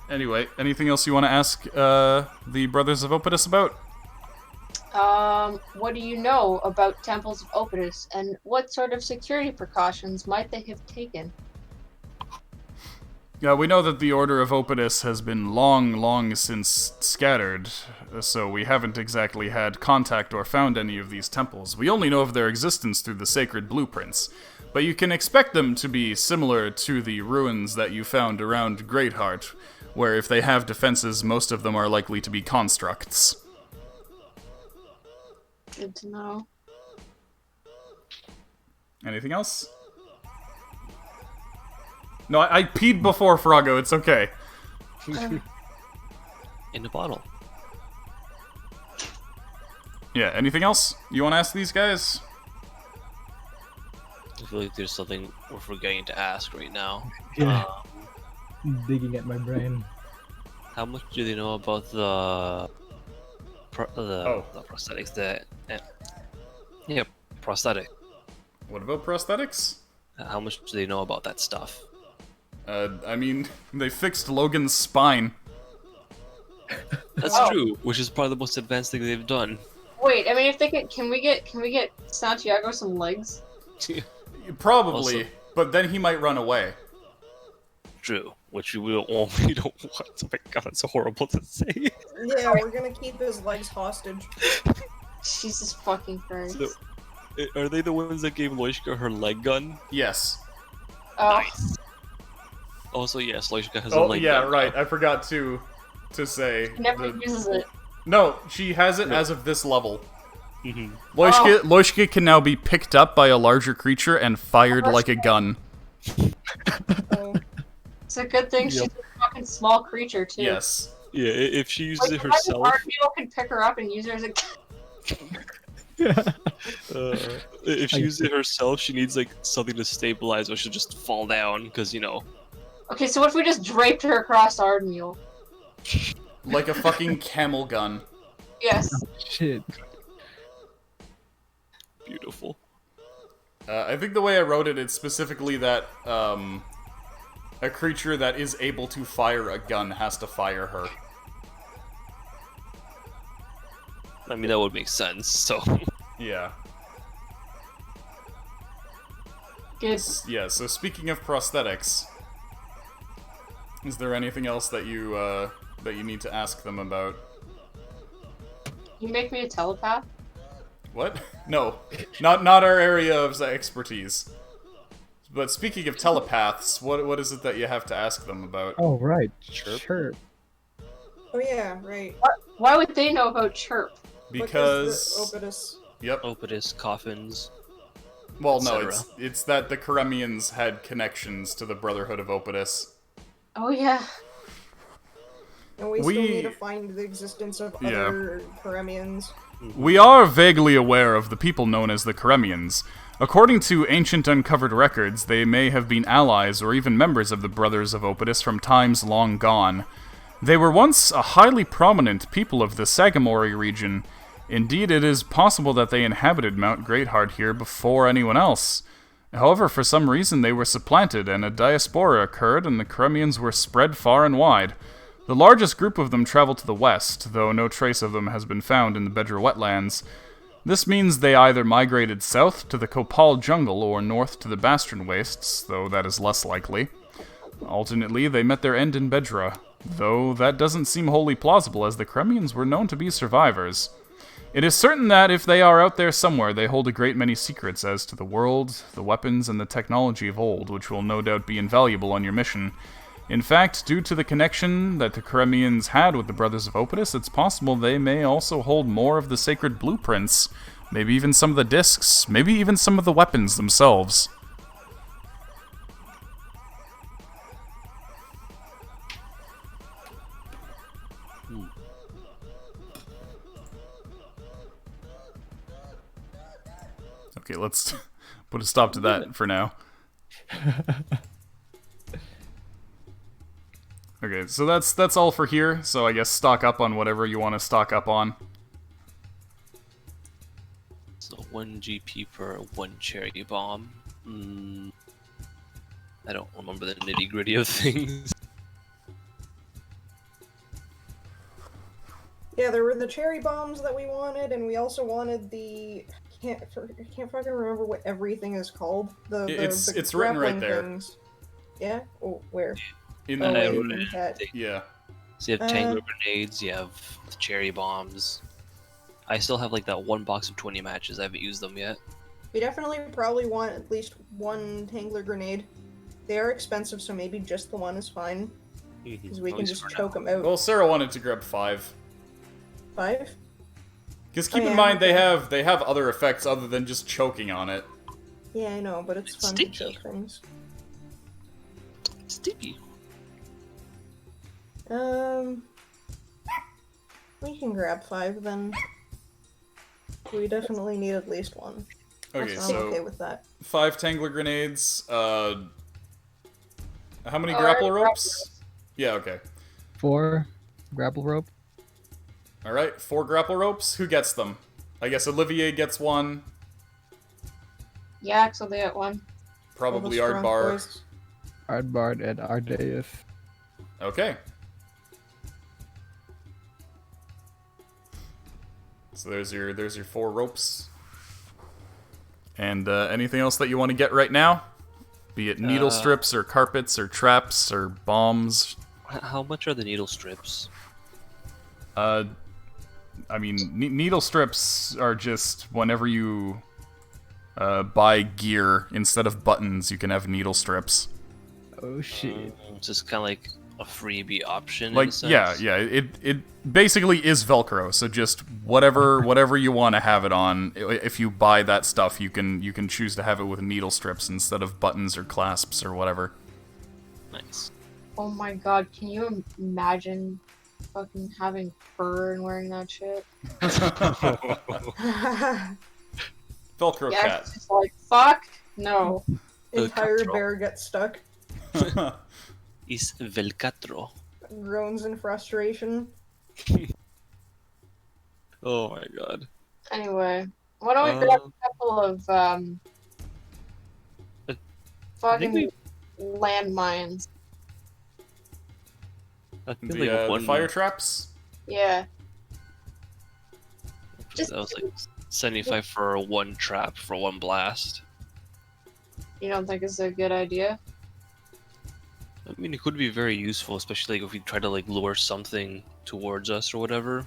Anyway, anything else you want to ask the Brothers of Opidus about? What do you know about Temples of Opidus, and what sort of security precautions might they have taken? Yeah, we know that the Order of Opidus has been long since scattered, so we haven't exactly had contact or found any of these temples. We only know of their existence through the sacred blueprints, but you can expect them to be similar to the ruins that you found around Greatheart, where if they have defenses, most of them are likely to be constructs. Good to know. Anything else? No, I peed before Froggo, it's okay. In the bottle. Yeah, anything else you want to ask these guys? If feel like there's something we're forgetting to ask right now. Yeah. Digging at my brain. How much do they know about the prosthetics? Yeah, prosthetic. What about prosthetics? How much do they know about that stuff? I mean, they fixed Logan's spine. That's true, which is probably the most advanced thing they've done. Wait, I mean, if they can we get Santiago some legs? Probably, Also- but then he might run away. True, which we don't want. Oh my god, that's horrible to say. Yeah, we're gonna keep his legs hostage. Jesus fucking Christ. So, are they the ones that gave Loishka her leg gun? Yes. Oh, Also, yes, Loishka has a Oh, leg yeah, gun. right. I forgot to say. never uses it. No, she has it as of this level. Mm-hmm. Loishka can now be picked up by a larger creature and fired like a gun. Oh. It's a good thing she's a fucking small creature too. Yes. Yeah, if she uses it Like, herself, people can pick her up and use her as a. if she uses it herself, she needs like something to stabilize, or she'll just fall down because Okay, so what if we just draped her across Ardmeal? Like a fucking camel gun. Yes. Shit. Beautiful. I think the way I wrote it, it's specifically that a creature that is able to fire a gun has to fire her. I mean, that would make sense. So, Yeah. Good. Yeah, so speaking of prosthetics, is there anything else that you need to ask them about? You make me a telepath? What? No. Not our area of expertise. But speaking of telepaths, what is it that you have to ask them about? Oh, right. Chirp. Oh yeah, right. Why would they know about Chirp? Because... the Opidus. Yep. Opidus, coffins. Well, no, etc. it's that the Karemians had connections to the Brotherhood of Opidus. Oh yeah. And we still need to find the existence of Yeah. other Karemians. We are vaguely aware of the people known as the Karemians. According to ancient uncovered records, they may have been allies or even members of the Brothers of Opidus from times long gone. They were once a highly prominent people of the Sagamori region. Indeed, it is possible that they inhabited Mount Greatheart here before anyone else. However, for some reason they were supplanted, and a diaspora occurred, and the Karemians were spread far and wide. The largest group of them traveled to the west, though no trace of them has been found in the Bedra wetlands. This means they either migrated south to the Copal jungle or north to the Bastron wastes, though that is less likely. Alternately, they met their end in Bedra, though that doesn't seem wholly plausible, as the Karemians were known to be survivors. It is certain that if they are out there somewhere, they hold a great many secrets as to the world, the weapons, and the technology of old, which will no doubt be invaluable on your mission. In fact, due to the connection that the Karemians had with the Brothers of Opidus, it's possible they may also hold more of the sacred blueprints, maybe even some of the discs, maybe even some of the weapons themselves. Okay, let's put a stop to that for now. Okay, so that's all for here. So I guess stock up on whatever you want to stock up on. So 1 GP per 1 cherry bomb. I don't remember the nitty gritty of things. Yeah, there were the cherry bombs that we wanted, and we also wanted the... I can't fucking remember what everything is called. It's written grappling right there. Things. Yeah? Oh, where? In Oh, the wait, note. in that. Yeah. So you have Tangler grenades, you have the cherry bombs. I still have like that one box of 20 matches, I haven't used them yet. We definitely probably want at least one Tangler grenade. They are expensive, so maybe just the one is fine. Because we At can least just for choke now. them out. Well, Sarah wanted to grab 5. 5? Because keep Oh, in yeah, mind okay. they have other effects other than just choking on it. Yeah, I know, but it's It's fun sticky. to choke things. Sticky. We can grab 5 then. We definitely need at least one. Okay, I'm so okay with that. 5 Tangler grenades. How many Oh, grapple already ropes? Yeah, okay. 4 grapple rope. Alright, 4 grapple ropes. Who gets them? I guess Olivier gets one. Yeah, so they got one. Probably All the strong Aardbar. boys. Ardbard and Ardeus. Okay. So there's your 4 ropes. And anything else that you want to get right now? Be it needle strips or carpets or traps or bombs. How much are the needle strips? I mean, needle strips are just whenever you buy gear, instead of buttons, you can have needle strips. Oh shit. Just kind of like a freebie option. Like, in a sense. yeah. It basically is Velcro. So just whatever you want to have it on. If you buy that stuff, you can choose to have it with needle strips instead of buttons or clasps or whatever. Nice. Oh my god, can you imagine fucking having fur and wearing that shit? Velcro Yeah, cat. it's just like, fuck, no. Entire control. bear gets stuck. Is Velcatro. Groans in frustration. Oh my god. Anyway, why don't we grab a couple of, I think fucking landmines? I feel The, like the one fire traps. Yeah. Just that was like 75 for one trap for one blast. You don't think it's a good idea? I mean, it could be very useful, especially like if we try to like lure something towards us or whatever.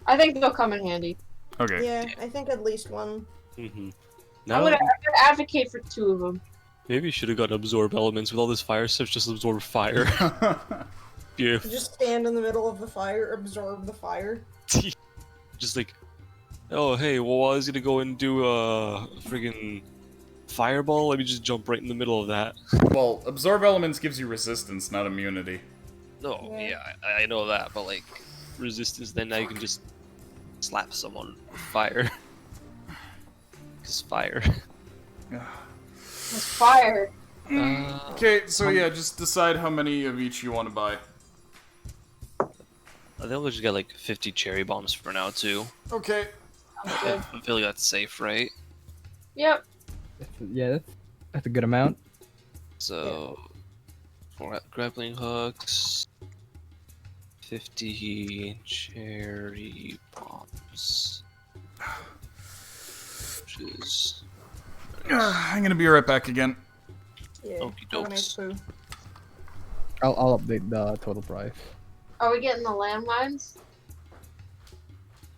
I think they'll come in handy. Okay. Yeah, I think at least one. Mm-hmm. I'm Now, gonna advocate for 2 of them. Maybe you should have got absorb elements with all this fire stuff. Just absorb fire. Yeah. Just stand in the middle of the fire, absorb the fire. Just like, oh hey, well I was gonna go and do a friggin' fireball. Let me just jump right in the middle of that. Well, absorb elements gives you resistance, not immunity. no, Yeah. yeah, I know that, but like resistance, then now you can just slap someone with fire. Just fire. It's fire. Okay, so yeah, just decide how many of each you want to buy. I think we just got like 50 cherry bombs for now too. Okay. Good. I feel like that's safe, right? Yep. Yeah, that's a good amount. So, 4 grappling hooks, 50 cherry bombs, which is I'm gonna be right back again. Yeah. Okie Have a nice dokes. poo. I'll update the total price. Are we getting the landmines?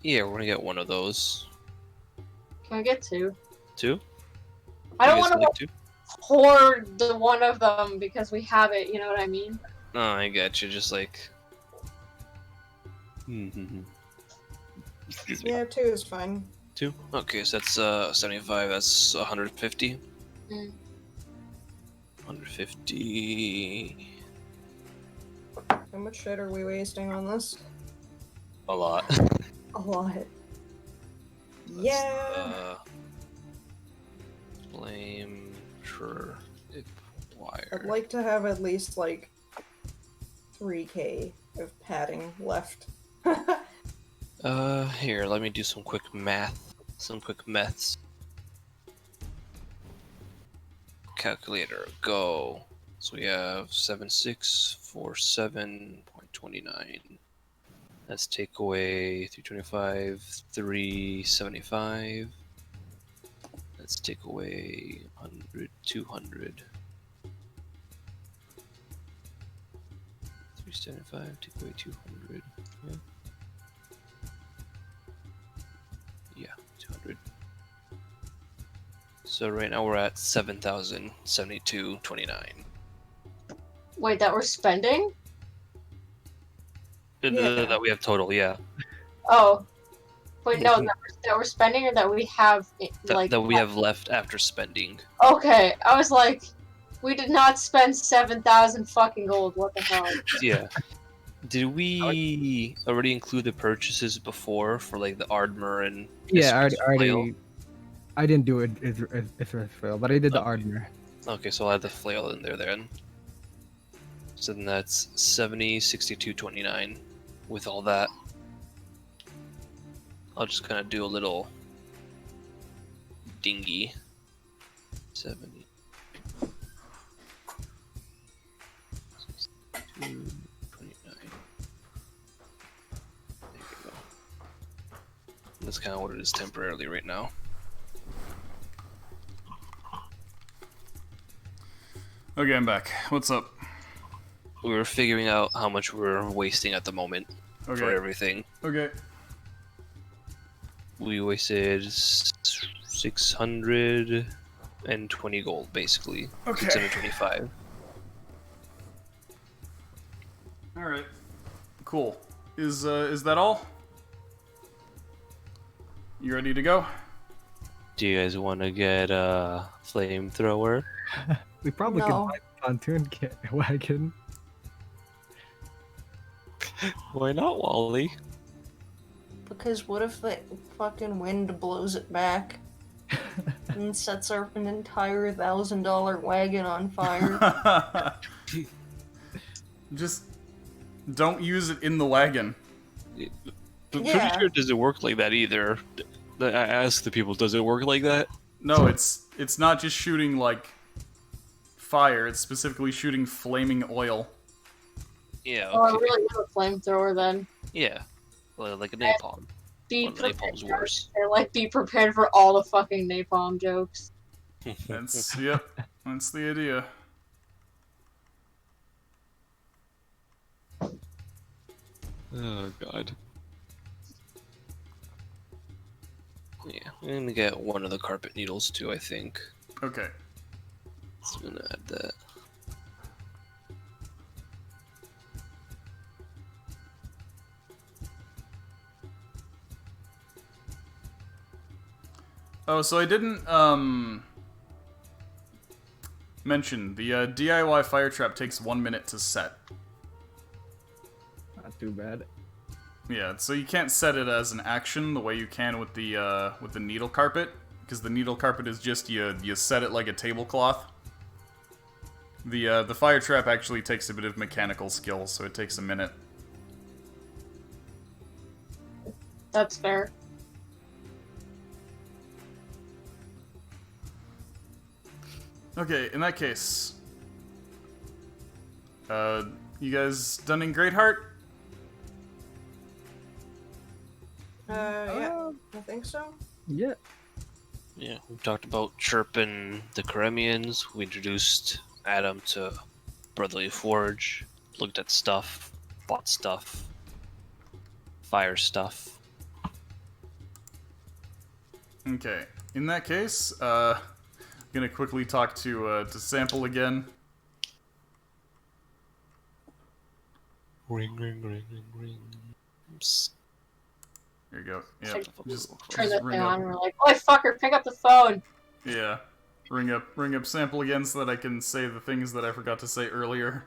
Yeah, we're gonna get one of those. Can I get 2? 2? I don't You guys want like to 2? hoard the one of them because we have it, you know what I mean? No, I get you. Just like. Excuse me. Yeah, 2 is fine. 2? Okay, so that's 75. That's 150. Mm. 150. How much shit are we wasting on this? A lot. A lot. That's, Yeah. Flame sure wire. I'd like to have at least like 3k of padding left. Here, let me do some quick math. Some quick maths. Calculator, go. So we have 7647.29. Let's take away 325, 375. Let's take away 100, 200. 375, take away 200. Yeah. Yeah, 200. So right now we're at 7,072.29. Wait, that we're spending? Yeah. That we have total, yeah. Oh. Wait, no, that we're spending or that we have, That we have left after spending. Okay, I was like, we did not spend 7,000 fucking gold, what the hell? Yeah. Did we already include the purchases before for like the Ardmor and Yeah, Mistress Flail? I didn't do it. It's flail, but I did the Ardner. Okay, so I'll add the flail in there then. So then that's 70, 62, 29 with all that. I'll just kind of do a little dingy. 70. 62, 29. There you go. That's kind of what it is temporarily right now. Okay, I'm back. What's up? We were figuring out how much we're wasting at the moment Okay. for everything. Okay. We wasted 620 gold, basically. Okay. 625. All right. Cool. Is that all? You ready to go? Do you guys want to get a flamethrower? We probably No. could buy a pontoon wagon. Why not, Wally? Because what if the fucking wind blows it back and sets our an entire $1,000 wagon on fire? Just don't use it in the wagon. But Yeah. pretty sure it doesn't work like that either. I asked the people, does it work like that? No, it's not just shooting like fire. It's specifically shooting flaming oil. Yeah, Oh, I okay. really need a flamethrower then. Yeah. Like a napalm. Be Well, prepared. napalm's worse. Like, be prepared for all the fucking napalm jokes. That's yep. That's the idea. Oh god. Yeah, I'm gonna get one of the carpet needles too, I think. Okay. So I'm gonna add that. Oh, so I didn't mention the DIY fire trap takes 1 minute to set. Not too bad. Yeah, so you can't set it as an action the way you can with the needle carpet, because the needle carpet is just you set it like a tablecloth. The fire trap actually takes a bit of mechanical skill, so it takes a minute. That's fair. Okay, in that case, you guys done in Greatheart? Yeah, I think so. Yeah. Yeah, we talked about chirping the Karemians. We introduced Adam to Brotherly Forge. Looked at stuff, bought stuff, fire stuff. Okay, in that case, gonna quickly talk to Sample again. Ring, ring, ring, ring, ring. Psst. Here you go. Yeah, just Turn that ring thing on up. and we're like, oh, fucker, pick up the phone. Yeah, ring up Sample again so that I can say the things that I forgot to say earlier.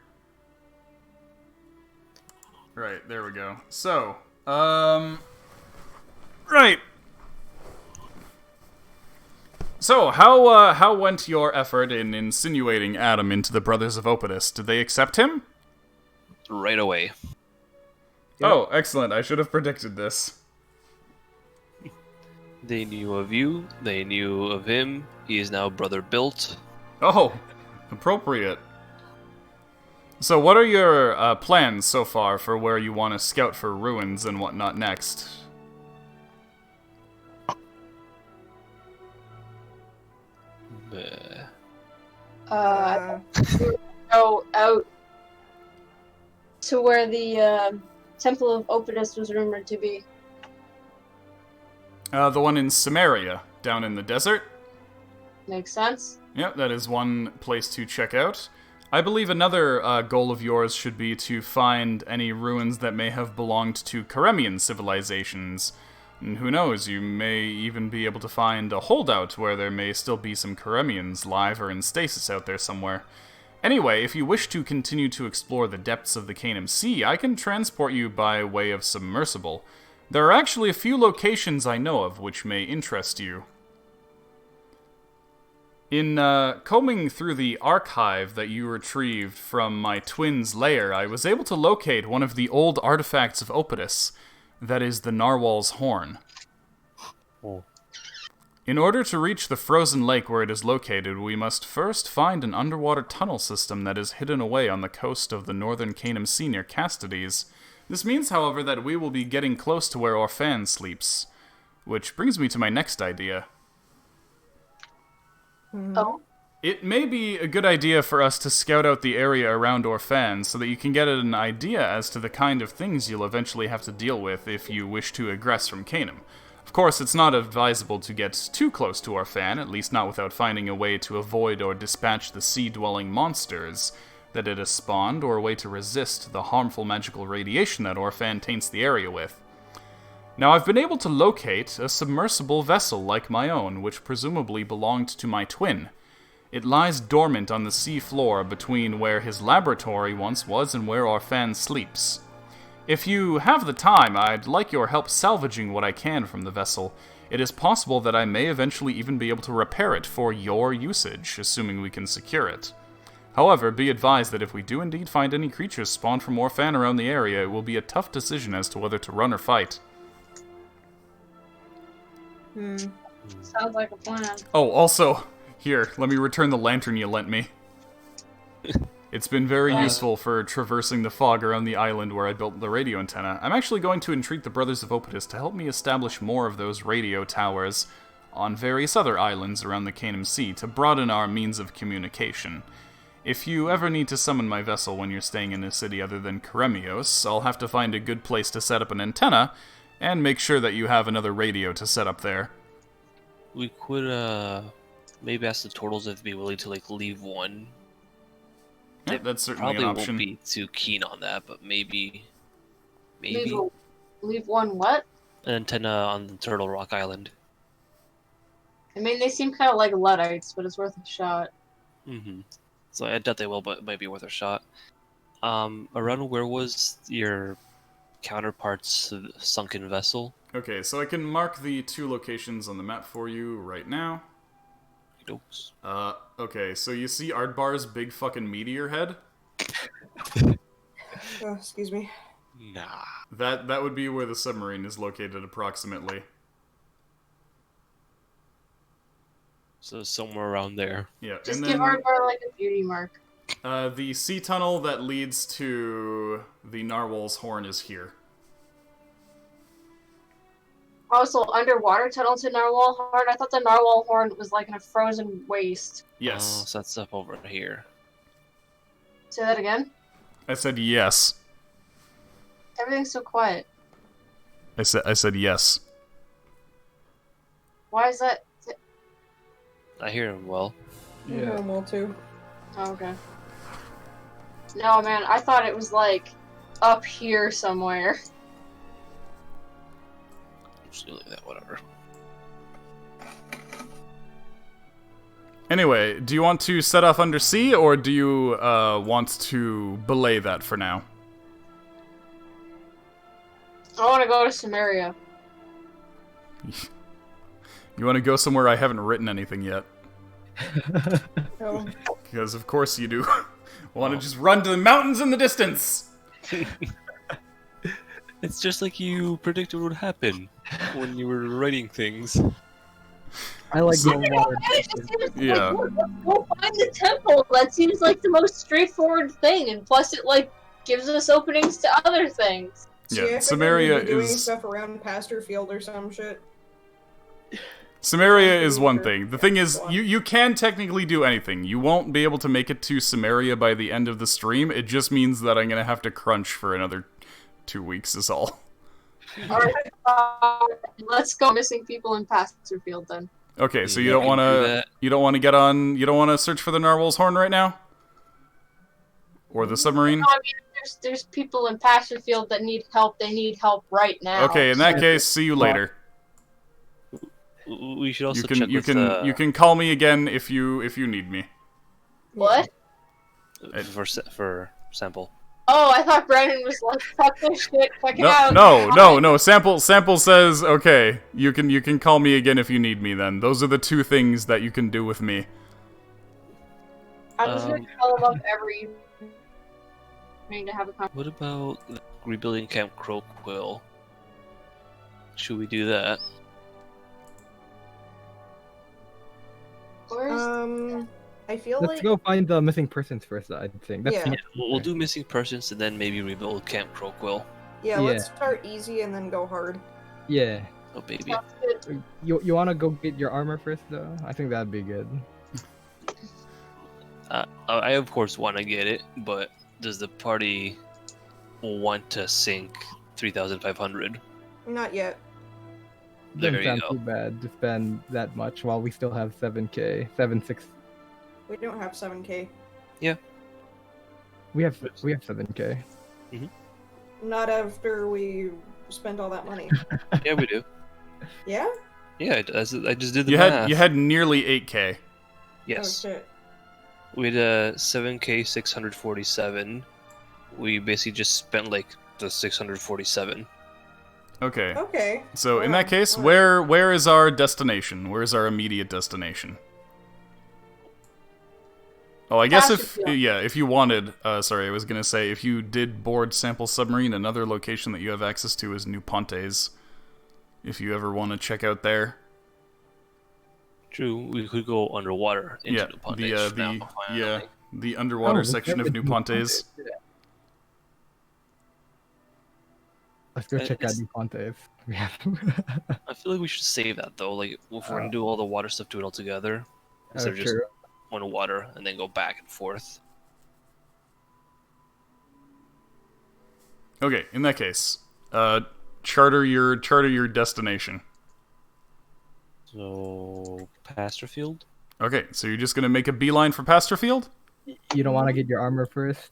Right, there we go. So, right. So, how went your effort in insinuating Adam into the Brothers of Opidus? Did they accept him? Right away. Yep. Oh, excellent. I should have predicted this. They knew of you, they knew of him. He is now brother built. Oh, appropriate. So, what are your plans so far for where you want to scout for ruins and whatnot next? Go out to where the Temple of Opidus was rumored to be. The one in Samaria, down in the desert. Makes sense? Yep, that is one place to check out. I believe another goal of yours should be to find any ruins that may have belonged to Karemian civilizations. And who knows, you may even be able to find a holdout where there may still be some Karemians live or in stasis out there somewhere. Anyway, if you wish to continue to explore the depths of the Canaan Sea, I can transport you by way of submersible. There are actually a few locations I know of which may interest you. In combing through the archive that you retrieved from my twin's lair, I was able to locate one of the old artifacts of Opidus, that is the narwhal's horn. Oh. In order to reach the frozen lake where it is located, we must first find an underwater tunnel system that is hidden away on the coast of the northern Canum Sea near Castides. This means, however, that we will be getting close to where Orphan sleeps, which brings me to my next idea. Oh. It may be a good idea for us to scout out the area around Orphan so that you can get an idea as to the kind of things you'll eventually have to deal with if you wish to egress from Canum. Of course, it's not advisable to get too close to Orphan, at least not without finding a way to avoid or dispatch the sea-dwelling monsters that it has spawned, or a way to resist the harmful magical radiation that Orphan taints the area with. Now, I've been able to locate a submersible vessel like my own, which presumably belonged to my twin. It lies dormant on the sea floor between where his laboratory once was and where Orphan sleeps. If you have the time, I'd like your help salvaging what I can from the vessel. It is possible that I may eventually even be able to repair it for your usage, assuming we can secure it. However, be advised that if we do indeed find any creatures spawned from Orphan around the area, it will be a tough decision as to whether to run or fight. Sounds like a plan. Oh, also, here, let me return the lantern you lent me. It's been very useful for traversing the fog around the island where I built the radio antenna. I'm actually going to entreat the Brothers of Opidus to help me establish more of those radio towers on various other islands around the Canum Sea to broaden our means of communication. If you ever need to summon my vessel when you're staying in a city other than Karemios, I'll have to find a good place to set up an antenna, and make sure that you have another radio to set up there. We could, maybe ask the turtles if they'd be willing to, leave one. Yeah, that's certainly an option. Probably won't be too keen on that, but maybe. Leave one what? An antenna on the Turtle Rock Island. I mean, they seem kind of like Luddites, but it's worth a shot. Mm-hmm. So I doubt they will, but it might be worth a shot. Around where was your counterpart's sunken vessel? Okay, so I can mark the 2 locations on the map for you right now. Oops. Okay, so you see Ardbar's big fucking meteor head? Oh, excuse me. Nah. That would be where the submarine is located approximately. So somewhere around there. Yeah, Just and give then Ardbar like a beauty mark. the sea tunnel that leads to the Narwhal's Horn is here. Also, underwater tunnel to Narwhal Horn. I thought the Narwhal Horn was like in a frozen waste. Yes. Oh, so that's up over here. Say that again. I said yes. Everything's so quiet. I said yes. Why is that? I hear him well. Yeah, I'm well too. Oh, okay. No, man, I thought it was like up here somewhere. Just do like that, whatever. Anyway, do you want to set off undersea, or do you want to belay that for now? I want to go to Samaria. You want to go somewhere I haven't written anything yet? Oh. Because of course you do. Want to just run to the mountains in the distance! It's just like you predicted would happen when you were writing things. I like So- the water. Yeah. We'll find the temple. That seems like the most straightforward thing, and plus it like gives us openings to other things. Yeah, See, I figured Samaria we'd be doing is- stuff around Pastorfield or some shit. Samaria is one thing. The thing is, you can technically do anything. You won't be able to make it to Samaria by the end of the stream. It just means that I'm going to have to crunch for another 2 weeks is all. Alright, let's go missing people in Pastorfield then. Okay, so Yeah, you don't we want can do to that. you don't want to get on you don't want to search for the Narwhal's Horn right now? Or the submarine? No, I mean, there's people in Pastorfield that need help. They need help right now. Okay, in that so- case, see you later. We should also You can check you with, can you can call me again if you need me. What? for sample. Oh, I thought Brandon was like, fuck this shit, check it No, out. no. Sample says okay. You can call me again if you need me. Then those are the 2 things that you can do with me. I'm just gonna call them up every evening to have a conversation. What about rebuilding Camp Croquill? Should we do that? I feel Let's like go find the missing persons first, I think. That's Yeah. We'll do missing persons and then maybe rebuild Camp Croquill. yeah, Yeah. let's start easy and then go hard. Yeah. Oh baby. Sounds good. You wanna go get your armor first, though? I think that'd be good. I of course want to get it, but does the party want to sink 3,500? Not yet. There Doesn't you sound go. too bad to spend that much while we still have 7k, 7-6. We don't have 7k. We have 7k. Not after we spent all that money. Yeah, we do. Yeah? Yeah, I just did the You math. had nearly 8k. Yes. Oh shit. We had 7k 647. We basically just spent like the 647. Okay. Okay. So in Wow, that case, alright. where is our destination? Where's our immediate destination? Oh, I guess if you wanted, sorry, I was gonna say if you did board Sample Submarine, another location that you have access to is New Pontes. If you ever want to check out there. True, we could go underwater into Yeah, the Pontes the underwater section of New Pontes. Let's go check out It's- New Pontes. We have. I feel like we should save that though. Like if we're gonna do all the water stuff, do it all together instead of just true. one water and then go back and forth. Okay, in that case, charter your destination. So Pasterfield. Okay, so you're just gonna make a beeline for Pasterfield? You don't want to get your armor first?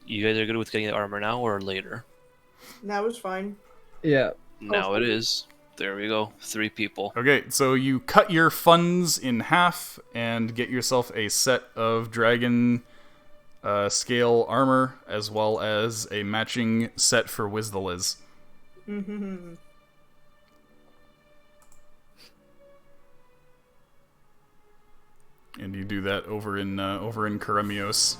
You guys are good with getting the armor now or later? That was fine. Yeah. Now it is. There we go. 3 people. Okay, so you cut your funds in half and get yourself a set of dragon scale armor, as well as a matching set for Wiz the Liz. Mm-hmm. And you do that over in Karamios.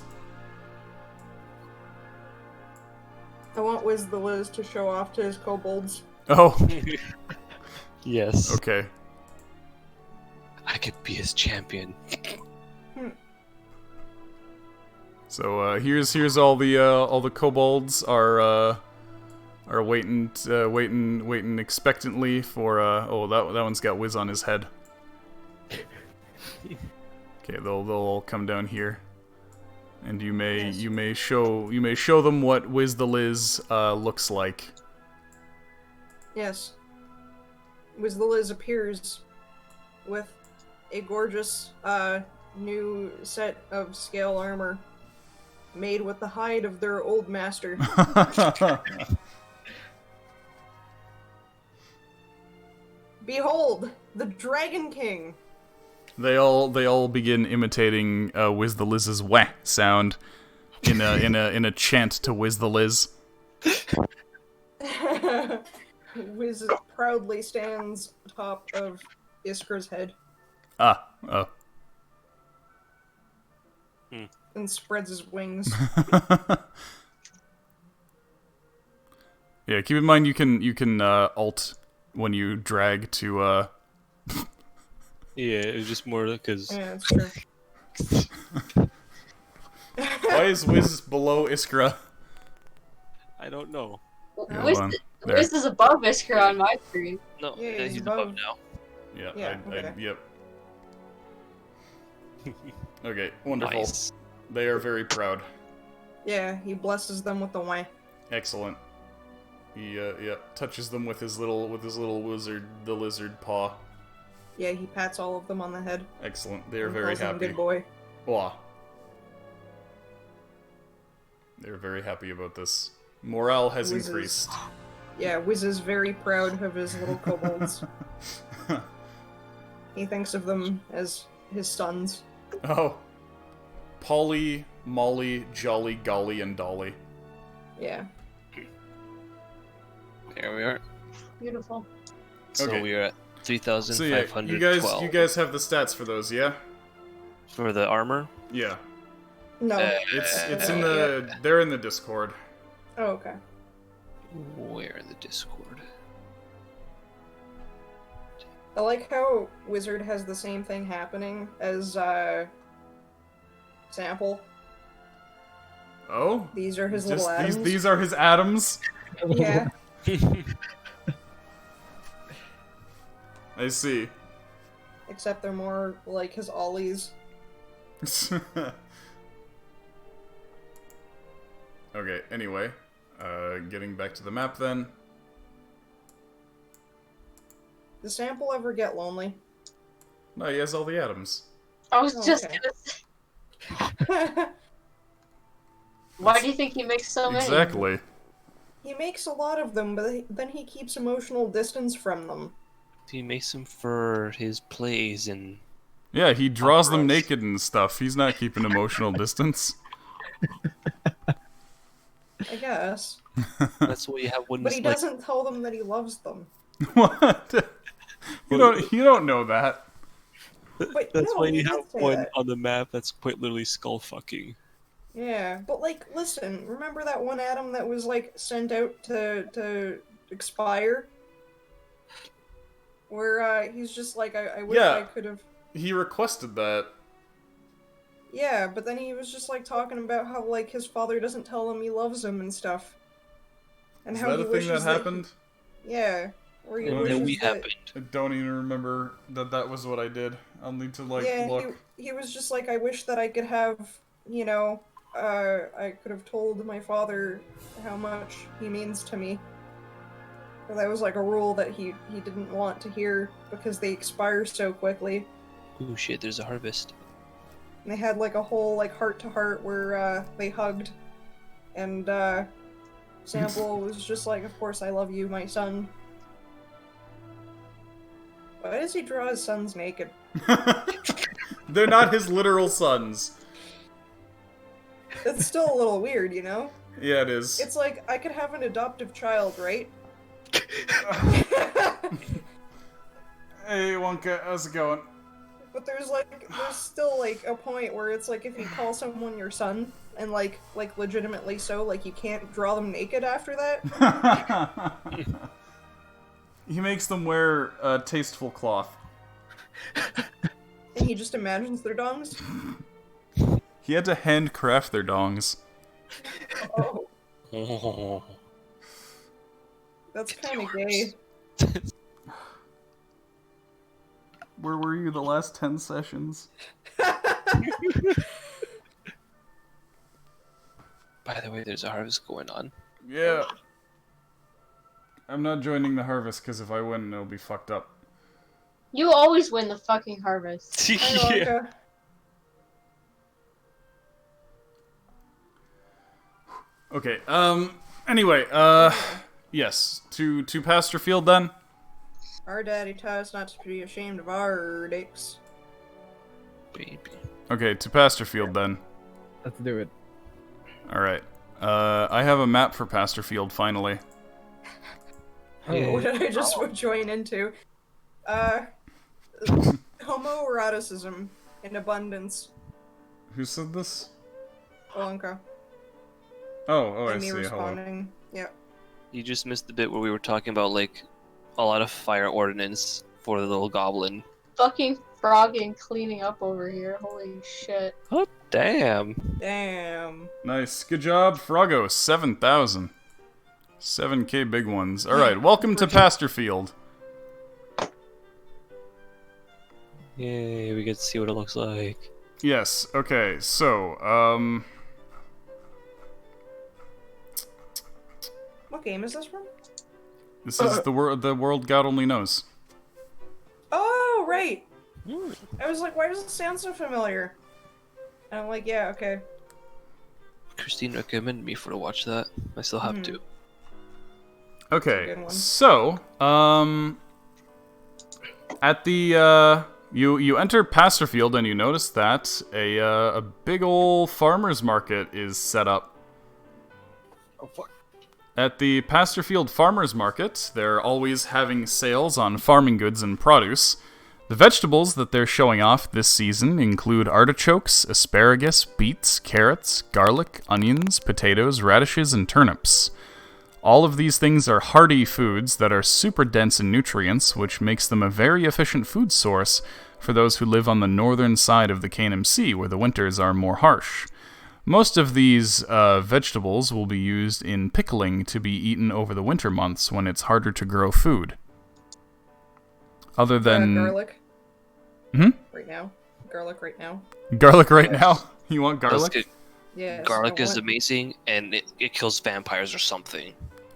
I want Wiz the Liz to show off to his kobolds. Oh, Yes. okay. I could be his champion. So here's all the kobolds are waiting expectantly for oh that one's got Wiz on his head. Okay, they'll all come down here, and you may show them what Wiz the Liz looks like. Yes. Wiz the Liz appears with a gorgeous new set of scale armor made with the hide of their old master. Behold, the Dragon King. They all begin imitating Wiz the Liz's wah sound in a chant to Wiz the Liz. Wiz proudly stands atop of Iskra's head Oh. and spreads his wings. Yeah, keep in mind you can alt when you drag to Yeah, it was just more because Yeah, that's true. Why is Wiz below Iskra? I don't know. Yeah, Wiz, hold on. There. Wiz is above Iskra on my screen. No, Yeah, he's he's above above. now. Yeah, Yeah, okay. yep. Okay, wonderful. Nice. They are very proud. Yeah, he blesses them with the wah. Excellent. He touches them with his little lizard paw. Yeah, he pats all of them on the head. Excellent. They are and very calls them happy. Good boy. Wah. They're very happy about this. Morale has Wiz is- increased. Yeah, Wiz is very proud of his little kobolds. He thinks of them as his sons. Oh. Polly, Molly, Jolly, Golly, and Dolly. Yeah. There we are. Beautiful. So Okay. we are at So yeah, 3,512. you guys have the stats for those, yeah? For the armor? Yeah. No. It's in the... They're in the Discord. Oh, okay. Where in the Discord? I like how Wizard has the same thing happening as, Sample. Oh? These are his little atoms. These are his atoms? Yeah. I see. Except they're more like his ollies. Okay, anyway. Getting back to the map then. Does Sample ever get lonely? No, he has all the atoms. I was just okay. gonna say. Why do you think he makes so many? Exactly. He makes a lot of them, but then he keeps emotional distance from them. He makes them for his plays and... Yeah, he draws them naked and stuff. He's not keeping emotional distance. I guess. That's what you have when... But he doesn't tell them that he loves them. What? You don't know that. But That's no, why he you did have say one that. on the map that's quite literally skull fucking. Yeah, but like, listen, remember that one atom that was like sent out to expire? Where he's just like, I wish Yeah. I could have. He requested that. Yeah, but then he was just like talking about how like his father doesn't tell him he loves him and stuff. And Is how that he a thing wishes that happened? Yeah, where he Yeah, wishes we that. happened. I don't even remember that was what I did. I'll need to like Yeah, look. he was just like, I wish that I could have, you know, I could have told my father how much he means to me. But that was like a rule that he didn't want to hear because they expire so quickly. Ooh, shit, there's a harvest. And they had like a whole like heart to heart where they hugged, and Sample was just like, "Of course I love you, my son." Why does he draw his sons naked? They're not his literal sons. It's still a little weird, you know? Yeah, it is. It's like, I could have an adoptive child, right? Hey, Wonka, how's it going? But there's still like a point where it's like, if you call someone your son, and like legitimately so, like you can't draw them naked after that. He makes them wear a tasteful cloth. And he just imagines their dongs. He had to handcraft their dongs. Oh, Oh. that's kind of gay. Where were you the last 10 sessions? By the way, there's a harvest going on. Yeah. I'm not joining the harvest because if I win, it'll be fucked up. You always win the fucking harvest. Hi, Wonka. Okay, anyway, yes, to Pasture Field then? Our daddy taught us not to be ashamed of our dicks. Baby. Okay, to Pasture Field then. Let's do it. Alright, I have a map for Pasture Field, finally. What did I just join into? Homoeroticism in abundance. Who said this? Wonka. Oh, I And me see, hello. responding. Yeah. You just missed the bit where we were talking about, like, a lot of fire ordnance for the little goblin. Fucking frogging cleaning up over here. Holy shit. Oh, damn. Damn. Nice, good job, Froggo, 7,000. 7k big ones. Alright, welcome to Pasture Field. Yay, we get to see what it looks like. Yes, okay, so, What game is this from? this is the world God only knows. Oh, right. I was like, why does it sound so familiar? And I'm like, yeah, okay. Christine recommended me to watch that. I still have to. That's a Okay, good one. so, at the, you enter Pasture Field and you notice that a big ol' farmer's market is set up. Oh fuck. At the Pasture Field Farmers Market, they're always having sales on farming goods and produce. The vegetables that they're showing off this season include artichokes, asparagus, beets, carrots, garlic, onions, potatoes, radishes, and turnips. All of these things are hearty foods that are super dense in nutrients, which makes them a very efficient food source for those who live on the northern side of the Canaan Sea, where the winters are more harsh. Most of these vegetables will be used in pickling to be eaten over the winter months when it's harder to grow food. Other than... garlic. Hmm? Right now. Garlic right now. Garlic right now? You want garlic? Yes, Garlic is amazing, and it kills vampires or something.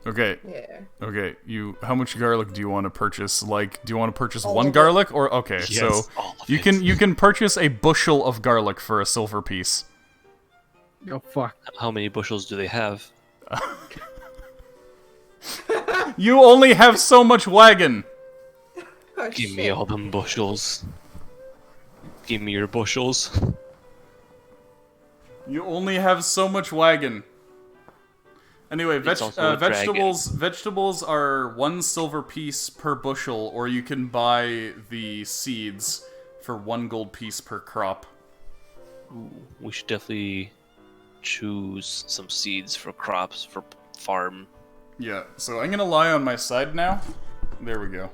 Okay. Yeah. Okay, how much garlic do you want to purchase? Like, do you want to purchase All one of it. garlic or okay, Yes, so all of you it. can purchase a bushel of garlic for a silver piece. Oh fuck. How many bushels do they have? You only have so much wagon. Oh, Give shit. me all them bushels. Give me your bushels. You only have so much wagon. Anyway, It's also a vegetables are 1 silver piece per bushel, or you can buy the seeds for 1 gold piece per crop. Ooh, we should definitely choose some seeds for crops for farm. Yeah, so I'm gonna lie on my side now. There we go.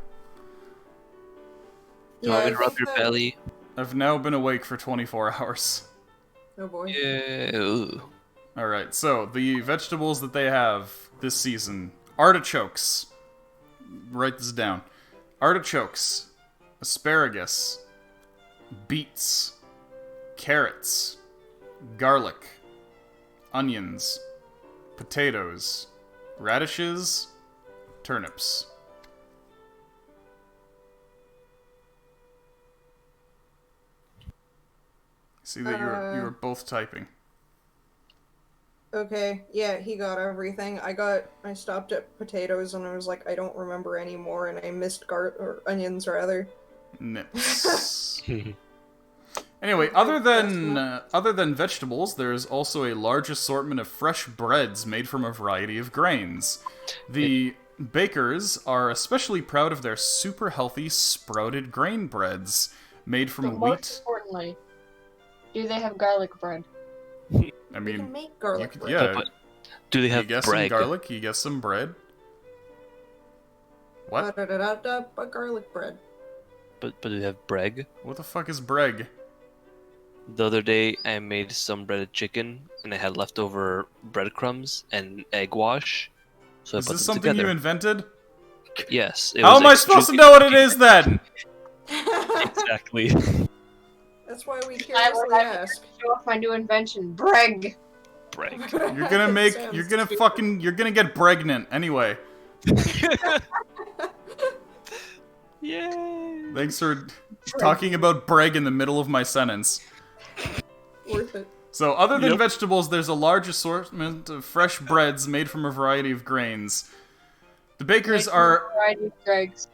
Do you want me to I rub think your that- belly? I've now been awake for 24 hours. Oh boy. Yeah. Ooh. Alright, so the vegetables that they have this season. Artichokes. Write this down. Artichokes. Asparagus. Beets. Carrots. Garlic. Onions. Potatoes. Radishes. Turnips. See that you were both typing. Okay, yeah, he got everything. I stopped at potatoes and I was like, I don't remember anymore, and I missed or onions rather. Nips. Anyway, other than vegetables, there's also a large assortment of fresh breads made from a variety of grains. The bakers are especially proud of their super healthy sprouted grain breads made from But wheat. most importantly, do they have garlic bread? I You can mean, make garlic could- bread. yeah. But do they You have get some bread? garlic, you get some bread. What? But garlic bread. But do they have bread? What the fuck is breg? The other day, I made some breaded chicken, and I had leftover breadcrumbs and egg wash. So I Is put this them something together. you invented? Yes. It How was am I supposed to extremely- know what it is then? Exactly. That's why we I curiously will ask. show off my new invention, breg. Bread. You're gonna get pregnant anyway. Yay! Thanks for talking about breg in the middle of my sentence. Worth it. So, other than Yep. vegetables, there's a large assortment of fresh breads made from a variety of grains. The bakers Make are... a variety of dregs.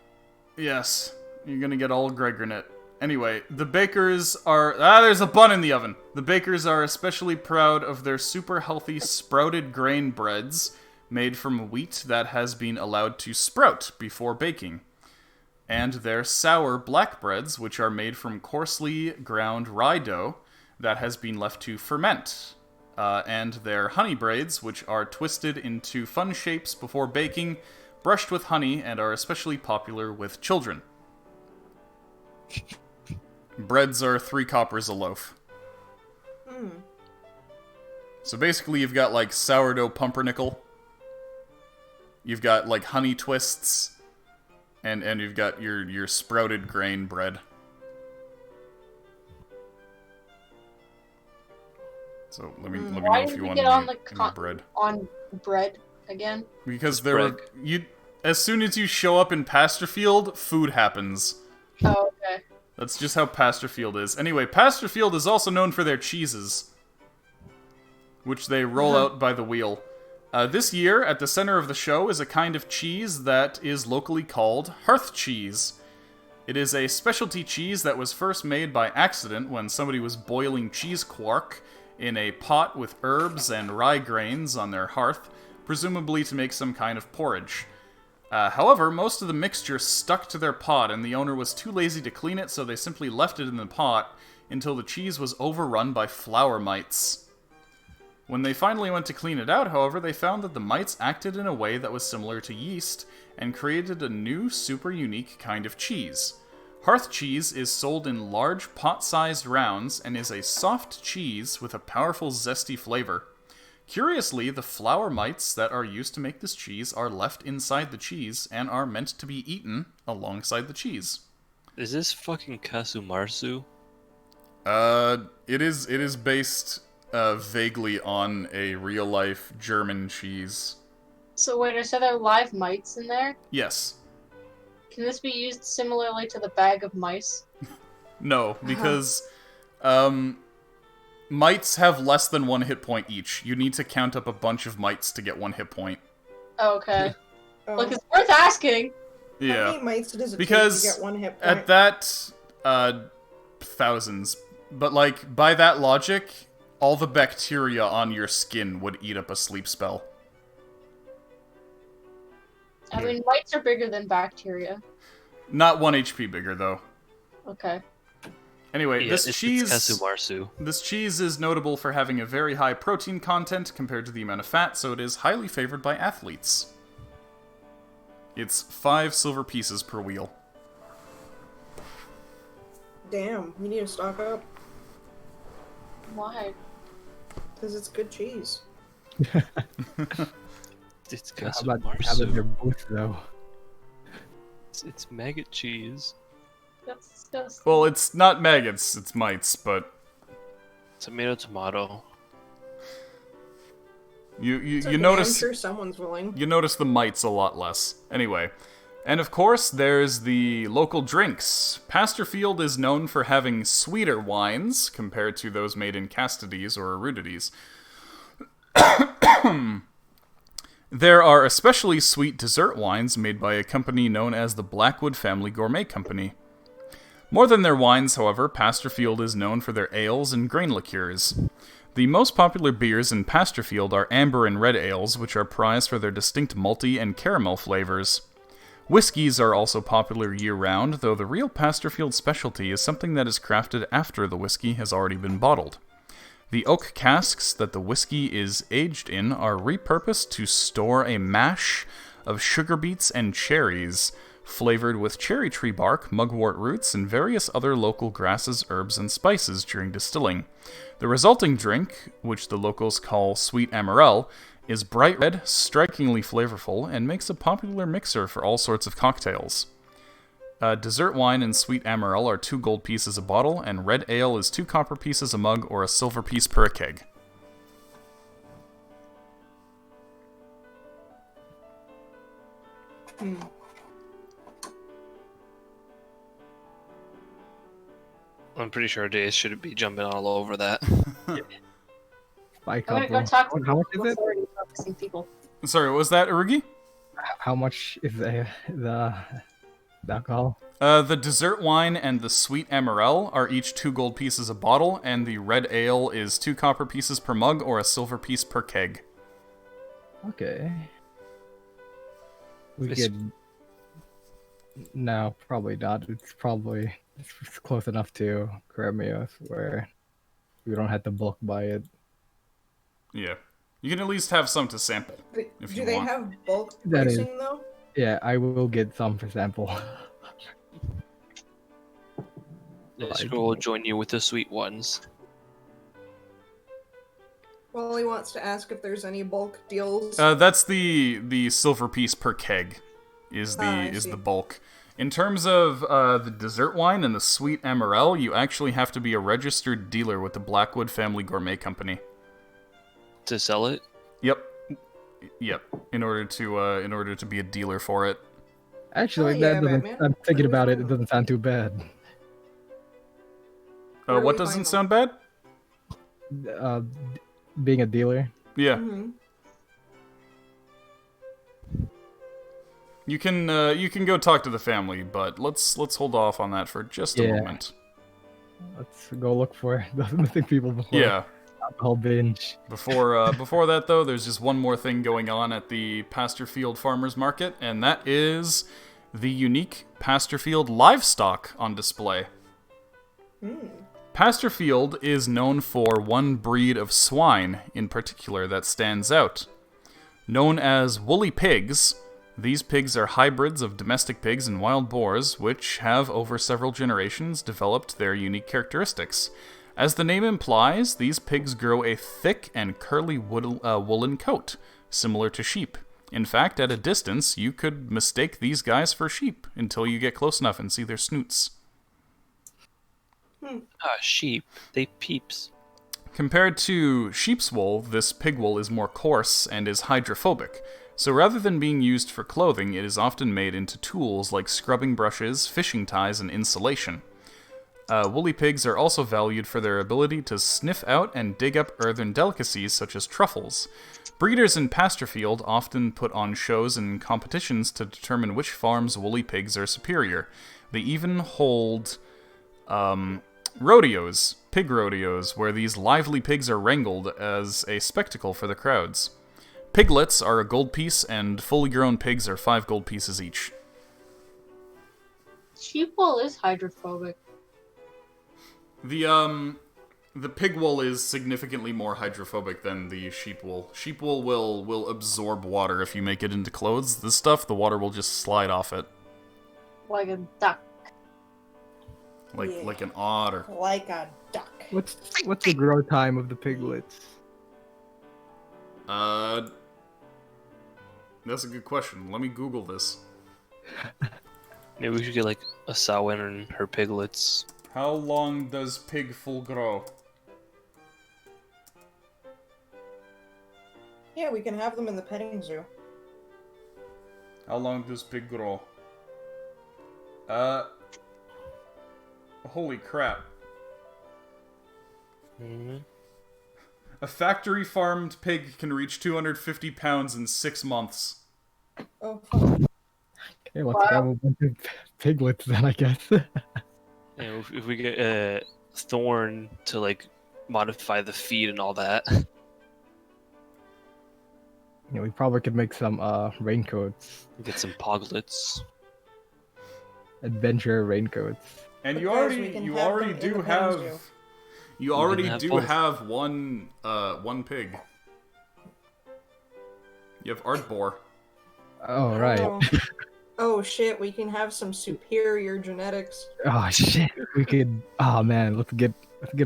Yes, you're gonna get all Gregornet. Anyway, the bakers are... there's a bun in the oven! The bakers are especially proud of their super healthy sprouted grain breads made from wheat that has been allowed to sprout before baking. And their sour black breads, which are made from coarsely ground rye dough that has been left to ferment. And their honey braids, which are twisted into fun shapes before baking, brushed with honey, and are especially popular with children. Breads are 3 coppers a loaf. So basically you've got like sourdough pumpernickel, you've got like honey twists, and you've got your sprouted grain bread. So let me know Why if did you we want get on the any bread. on bread again? Because It's there were bread. as soon as you show up in Pasterfield, food happens. Oh, okay. That's just how Pasterfield is. Anyway, Pasterfield is also known for their cheeses, which they roll out by the wheel. This year, at the center of the show is a kind of cheese that is locally called hearth cheese. It is a specialty cheese that was first made by accident when somebody was boiling cheese quark in a pot with herbs and rye grains on their hearth, presumably to make some kind of porridge. However, most of the mixture stuck to their pot, and the owner was too lazy to clean it, so they simply left it in the pot until the cheese was overrun by flour mites. When they finally went to clean it out, however, they found that the mites acted in a way that was similar to yeast, and created a new, super unique kind of cheese. Hearth cheese is sold in large pot-sized rounds, and is a soft cheese with a powerful zesty flavor. Curiously, the flour mites that are used to make this cheese are left inside the cheese and are meant to be eaten alongside the cheese. Is this fucking Kasumarsu? It is based vaguely on a real-life German cheese. So wait, so there are live mites in there? Yes. Can this be used similarly to the bag of mice? No, because mites have less than 1 hit point each. You need to count up a bunch of mites to get 1 hit point. Okay. Oh. Look, it's worth asking. How Yeah. many mites does it Because take to get 1 hit point? at that, thousands. But, like, by that logic, all the bacteria on your skin would eat up a sleep spell. I mean, mites are bigger than bacteria. Not 1 HP bigger, though. Okay. Anyway, Yeah, this it's cheese... Kasumarsu. This cheese is notable for having a very high protein content compared to the amount of fat, so it is highly favored by athletes. It's 5 silver pieces per wheel. Damn, you need to stock up. Why? Because it's good cheese. It's How about their Kasumarsu. booth, though? It's maggot cheese. That's disgusting. Well, it's not maggots, it's mites, but Tomato. you It's okay, notice... I'm sure someone's willing. You notice the mites a lot less. Anyway. And of course, there's the local drinks. Pasterfield is known for having sweeter wines compared to those made in Castides or Erudities. There are especially sweet dessert wines made by a company known as the Blackwood Family Gourmet Company. More than their wines, however, Pasterfield is known for their ales and grain liqueurs. The most popular beers in Pasterfield are amber and red ales, which are prized for their distinct malty and caramel flavors. Whiskies are also popular year-round, though the real Pasterfield specialty is something that is crafted after the whiskey has already been bottled. The oak casks that the whiskey is aged in are repurposed to store a mash of sugar beets and cherries, flavored with cherry tree bark, mugwort roots, and various other local grasses, herbs, and spices during distilling. The resulting drink, which the locals call sweet amarel, is bright red, strikingly flavorful, and makes a popular mixer for all sorts of cocktails. Dessert wine and sweet amarel are 2 gold pieces a bottle, and red ale is 2 copper pieces a mug or a silver piece per keg. I'm pretty sure Days should be jumping all over that. By I'm gonna couple. go talk to How much is it? authority about missing people. Sorry, what was that, Urugi? How much is the alcohol? The dessert wine and the sweet amarel are each 2 gold pieces a bottle, and the red ale is 2 copper pieces per mug or a silver piece per keg. Okay. We It's- could. No, probably not. It's close enough to Gremios where we don't have to bulk buy it. Yeah. You can at least have some to sample. But If do you they want. have bulk That is- pricing, though? Yeah, I will get some for sample. Scroll will join you with the sweet ones. Well, he wants to ask if there's any bulk deals. That's the silver piece per keg is I the see. bulk. In terms of the dessert wine and the sweet amarel, you actually have to be a registered dealer with the Blackwood Family Gourmet Company. To sell it? Yep. In order to be a dealer for it. Actually, Oh, yeah, that doesn't. Batman. I'm thinking Where do we about it. find It them? doesn't sound too bad. Where do What we doesn't find sound bad? Being a dealer. Yeah. Mm-hmm. You can go talk to the family, but let's hold off on that for just a Yeah. moment. Let's go look for those missing people before. Yeah. alcohol binge. Before that, though, there's just one more thing going on at the Pasterfield Farmers Market, and that is the unique Pasterfield livestock on display. Pasterfield is known for one breed of swine in particular that stands out. Known as woolly pigs, these pigs are hybrids of domestic pigs and wild boars, which have, over several generations, developed their unique characteristics. As the name implies, these pigs grow a thick and curly woolen coat, similar to sheep. In fact, at a distance, you could mistake these guys for sheep until you get close enough and see their snoots. Sheep. They peeps. Compared to sheep's wool, this pig wool is more coarse and is hydrophobic. So rather than being used for clothing, it is often made into tools like scrubbing brushes, fishing ties, and insulation. Woolly pigs are also valued for their ability to sniff out and dig up earthen delicacies such as truffles. Breeders in Pasterfield often put on shows and competitions to determine which farm's woolly pigs are superior. They even hold rodeos, pig rodeos, where these lively pigs are wrangled as a spectacle for the crowds. Piglets are a gold piece, and fully grown pigs are 5 gold pieces each. Sheep wool is hydrophobic. The pig wool is significantly more hydrophobic than the sheep wool. Sheep wool will absorb water if you make it into clothes. This stuff, the water will just slide off it. Like a duck. Like an otter. Like a duck. What's the grow time of the piglets? That's a good question. Let me Google this. Maybe we should get like a sow and her piglets. How long does pig full grow? Yeah, we can have them in the petting zoo. How long does pig grow? Holy crap. Mm-hmm. A factory-farmed pig can reach 250 pounds in 6 months. Oh, fuck. Okay, let's grab a bunch of piglets then, I guess. Yeah, if we get Thorn to like modify the feed and all that. Yeah, we probably could make some raincoats. Get some poglets. Adventure raincoats. And you Because already do have both. one pig. You have Ardbor. Oh, right. Oh shit, we can have some superior genetics. Oh shit, we could. Oh man, let's get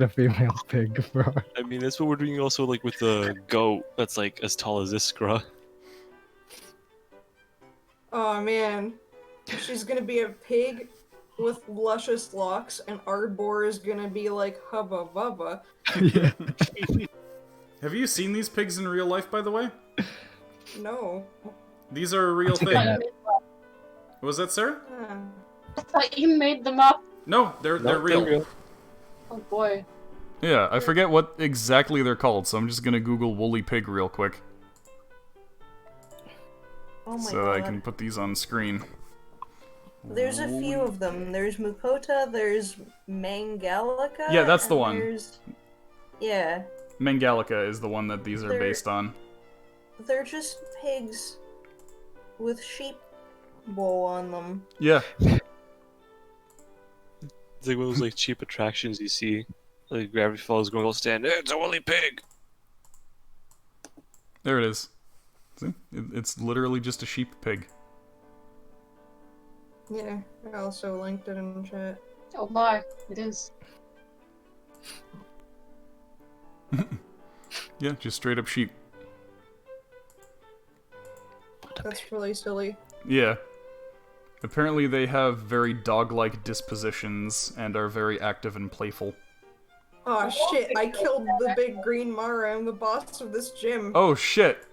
a female pig, bro. I mean, that's what we're doing also like with the goat that's like as tall as Iskra. Oh man. She's gonna be a pig with luscious locks, and Ardbor is gonna be like Hubba Bubba. Yeah. Have you seen these pigs in real life, by the way? No. These are a real thing. What was that, Sarah? I thought you made them up. No, they're real. Oh boy. Yeah, I forget what exactly they're called, so I'm just gonna Google woolly pig real quick. Oh my so god. I can put these on screen. There's a few of them. There's Mukota, there's Mangalica. Yeah, that's the and one. Yeah. Mangalica is the one that these are based on. They're just pigs with sheep wool on them. Yeah. It's like one of those like cheap attractions you see. Like Gravity Falls going all stand. It's a woolly pig. There it is. See? It's literally just a sheep pig. Yeah, I also linked it in chat. Oh my, it is. Yeah, just straight up sheep. That's really silly. Yeah. Apparently they have very dog-like dispositions and are very active and playful. Oh shit, I killed the big green Mara. I'm the boss of this gym. Oh shit!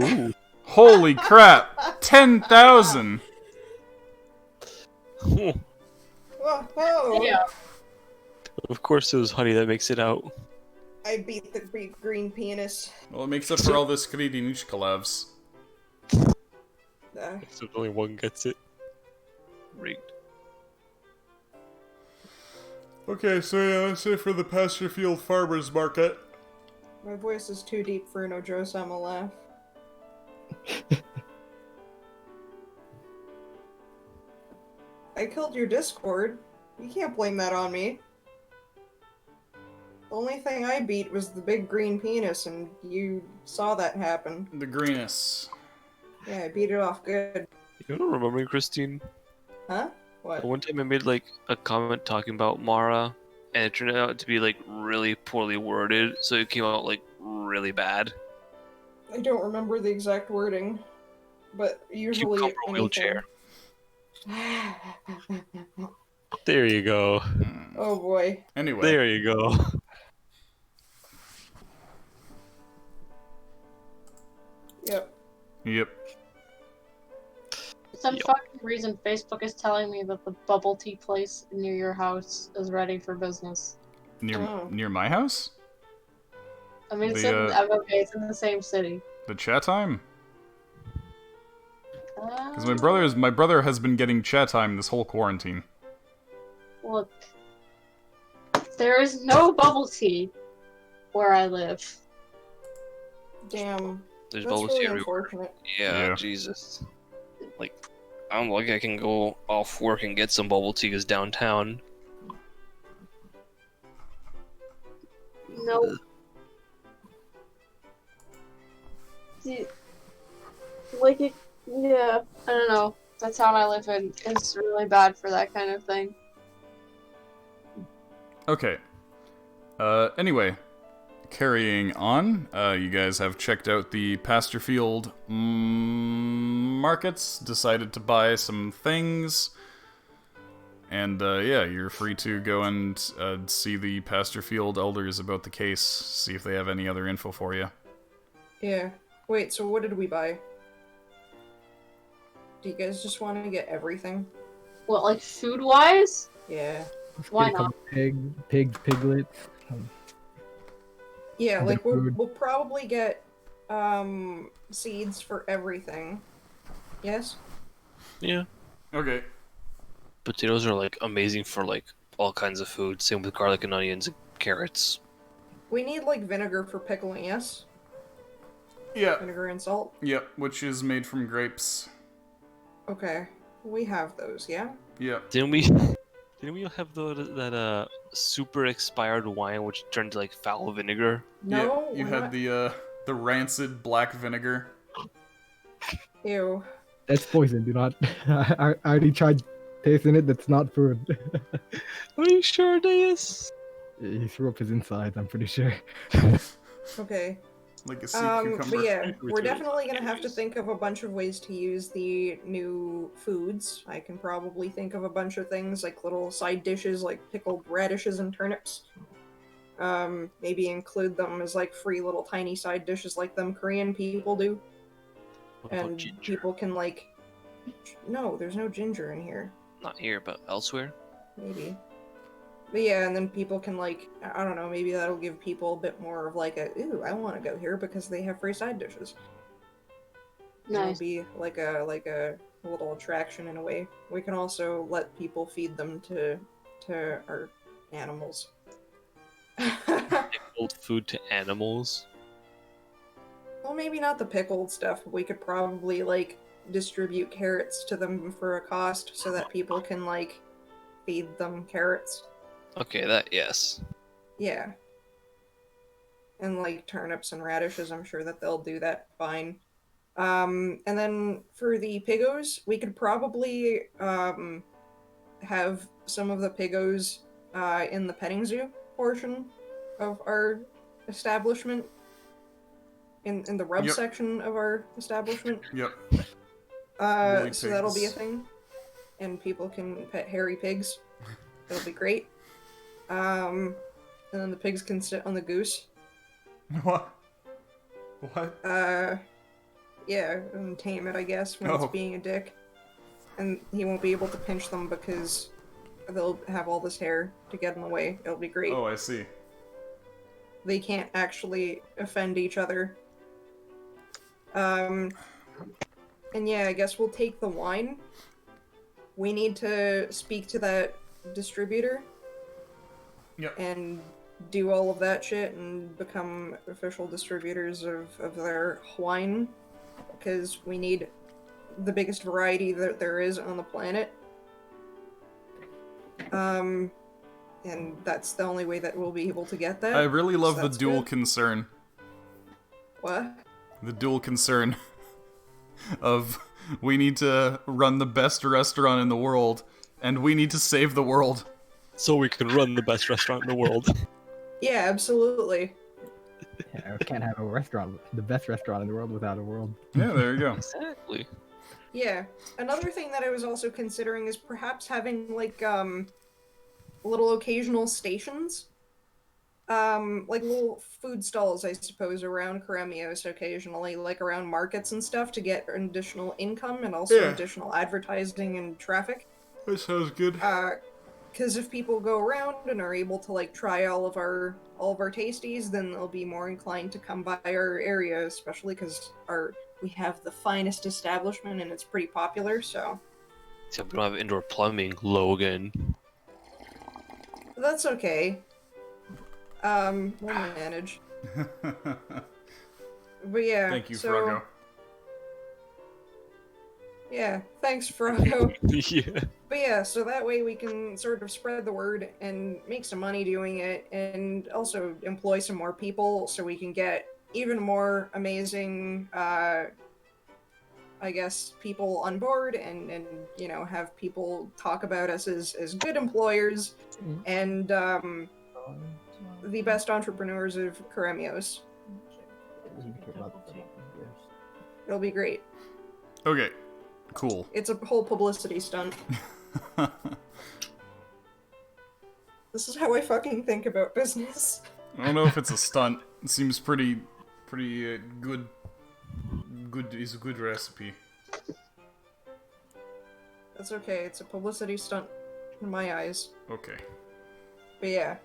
Ooh. Holy crap! 10,000! Whoa! Yeah. Of course, it was honey that makes it out. I beat the big green penis. Well, it makes up for all the Skridi niche collabs. So only one gets it. Rigged. Okay, so yeah, let's say for the Pasterfield Farmers Market, My voice is too deep for an Ojo-sama laugh. I killed your Discord. You can't blame that on me. The only thing I beat was the big green penis, and you saw that happen. The greenest. Yeah, I beat it off good. You don't remember me, Christine? Huh? What? One time I made like a comment talking about Mara, and it turned out to be like really poorly worded, so it came out like really bad. I don't remember the exact wording, but usually Cucumber anything. wheelchair. There you go. Oh boy. Anyway. There you go. Yep. Yep. For some fucking reason, Facebook is telling me that the bubble tea place near your house is ready for business. Near my house? I mean, it's it's in the same city. The chat time? Because my Uh, brother has been getting chat time this whole quarantine. Look, there is no bubble tea where I live. Damn. There's That's bubble really tea everywhere. unfortunate. Yeah, Yeah. Jesus. Like, I'm lucky I can go off work and get some bubble tea because downtown. No. Like it, yeah, I don't know. The town I live in is really bad for that kind of thing. Okay. Anyway, carrying on, you guys have checked out the Pastorfield markets, decided to buy some things, and yeah, you're free to go and see the Pastorfield elders about the case, see if they have any other info for you. Yeah. Wait, so what did we buy? Do you guys just want to get everything? What, like food-wise? Yeah. Let's Why get a couple piglets. Yeah, Other like food. we'll probably get seeds for everything. Yes? Yeah. Okay. Potatoes are like amazing for like all kinds of food. Same with garlic and onions and carrots. We need like vinegar for pickling, yes? Yeah. Vinegar and salt? Yep, which is made from grapes. Okay. We have those, yeah? Yep. Didn't we have that super expired wine which turned to like foul vinegar? No, Yeah, you we're had not... the rancid black vinegar. Ew. That's poison. Do not. I already tried tasting it. That's not food. Are you sure, Deus? He threw up his insides. I'm pretty sure. Okay. Like a sea cucumber. But yeah, With we're your definitely gonna have to juice. think of a bunch of ways to use the new foods. I can probably think of a bunch of things, like little side dishes, like pickled radishes and turnips. Maybe include them as like free little tiny side dishes like them Korean people do. What about And ginger? people can like... No, there's no ginger in here. Not here, but elsewhere. Maybe. But yeah, and then people can like, I don't know, maybe that'll give people a bit more of like a, ooh, I want to go here because they have free side dishes. It'll Nice. be like a little attraction in a way. We can also let people feed them to our animals. Old food to animals. Well, maybe not the pickled stuff, but we could probably like distribute carrots to them for a cost so that people can like feed them carrots. Okay, that yes. Yeah. And like turnips and radishes, I'm sure that they'll do that fine. And then for the piggos, we could probably have some of the piggos in the petting zoo portion of our establishment. In the rub Yep. section of our establishment. Yep. Woolly So that'll be a pigs. thing. And people can pet hairy pigs. That'll be great. And then the pigs can sit on the goose. What? What? Yeah, and tame it, I guess, when it's Oh. being a dick. And he won't be able to pinch them because they'll have all this hair to get in the way. It'll be great. Oh, I see. They can't actually offend each other. And yeah, I guess we'll take the wine. We need to speak to that distributor. Yep. And do all of that shit and become official distributors of their wine, because we need the biggest variety that there is on the planet. And that's the only way that we'll be able to get that. I really love so the dual good. concern. What? The dual concern of we need to run the best restaurant in the world, and we need to save the world. So we can run the best restaurant in the world. Yeah, absolutely. Yeah, we can't have a restaurant, the best restaurant in the world, without a world. Yeah, there you go. Exactly. Yeah. Another thing that I was also considering is perhaps having, like, little occasional stations. Like little food stalls, I suppose, around Karemios occasionally, like around markets and stuff, to get additional income and also additional advertising and traffic. That sounds good. Because if people go around and are able to, like, try all of our tasties, then they'll be more inclined to come by our area, especially because we have the finest establishment and it's pretty popular, so... Except we don't have indoor plumbing, Logan. That's okay. We'll manage. But yeah, Thank you, so... Froggo. Yeah, thanks, Froggo. Yeah. But yeah, so that way we can sort of spread the word and make some money doing it, and also employ some more people so we can get even more amazing, I guess, people on board, and you know, have people talk about us as good employers and the best entrepreneurs of Karemios. It'll be great. Okay, cool. It's a whole publicity stunt. This is how I fucking think about business. I don't know if it's a stunt. It seems pretty good. Good is a good recipe. That's okay, it's a publicity stunt in my eyes. Okay. But yeah.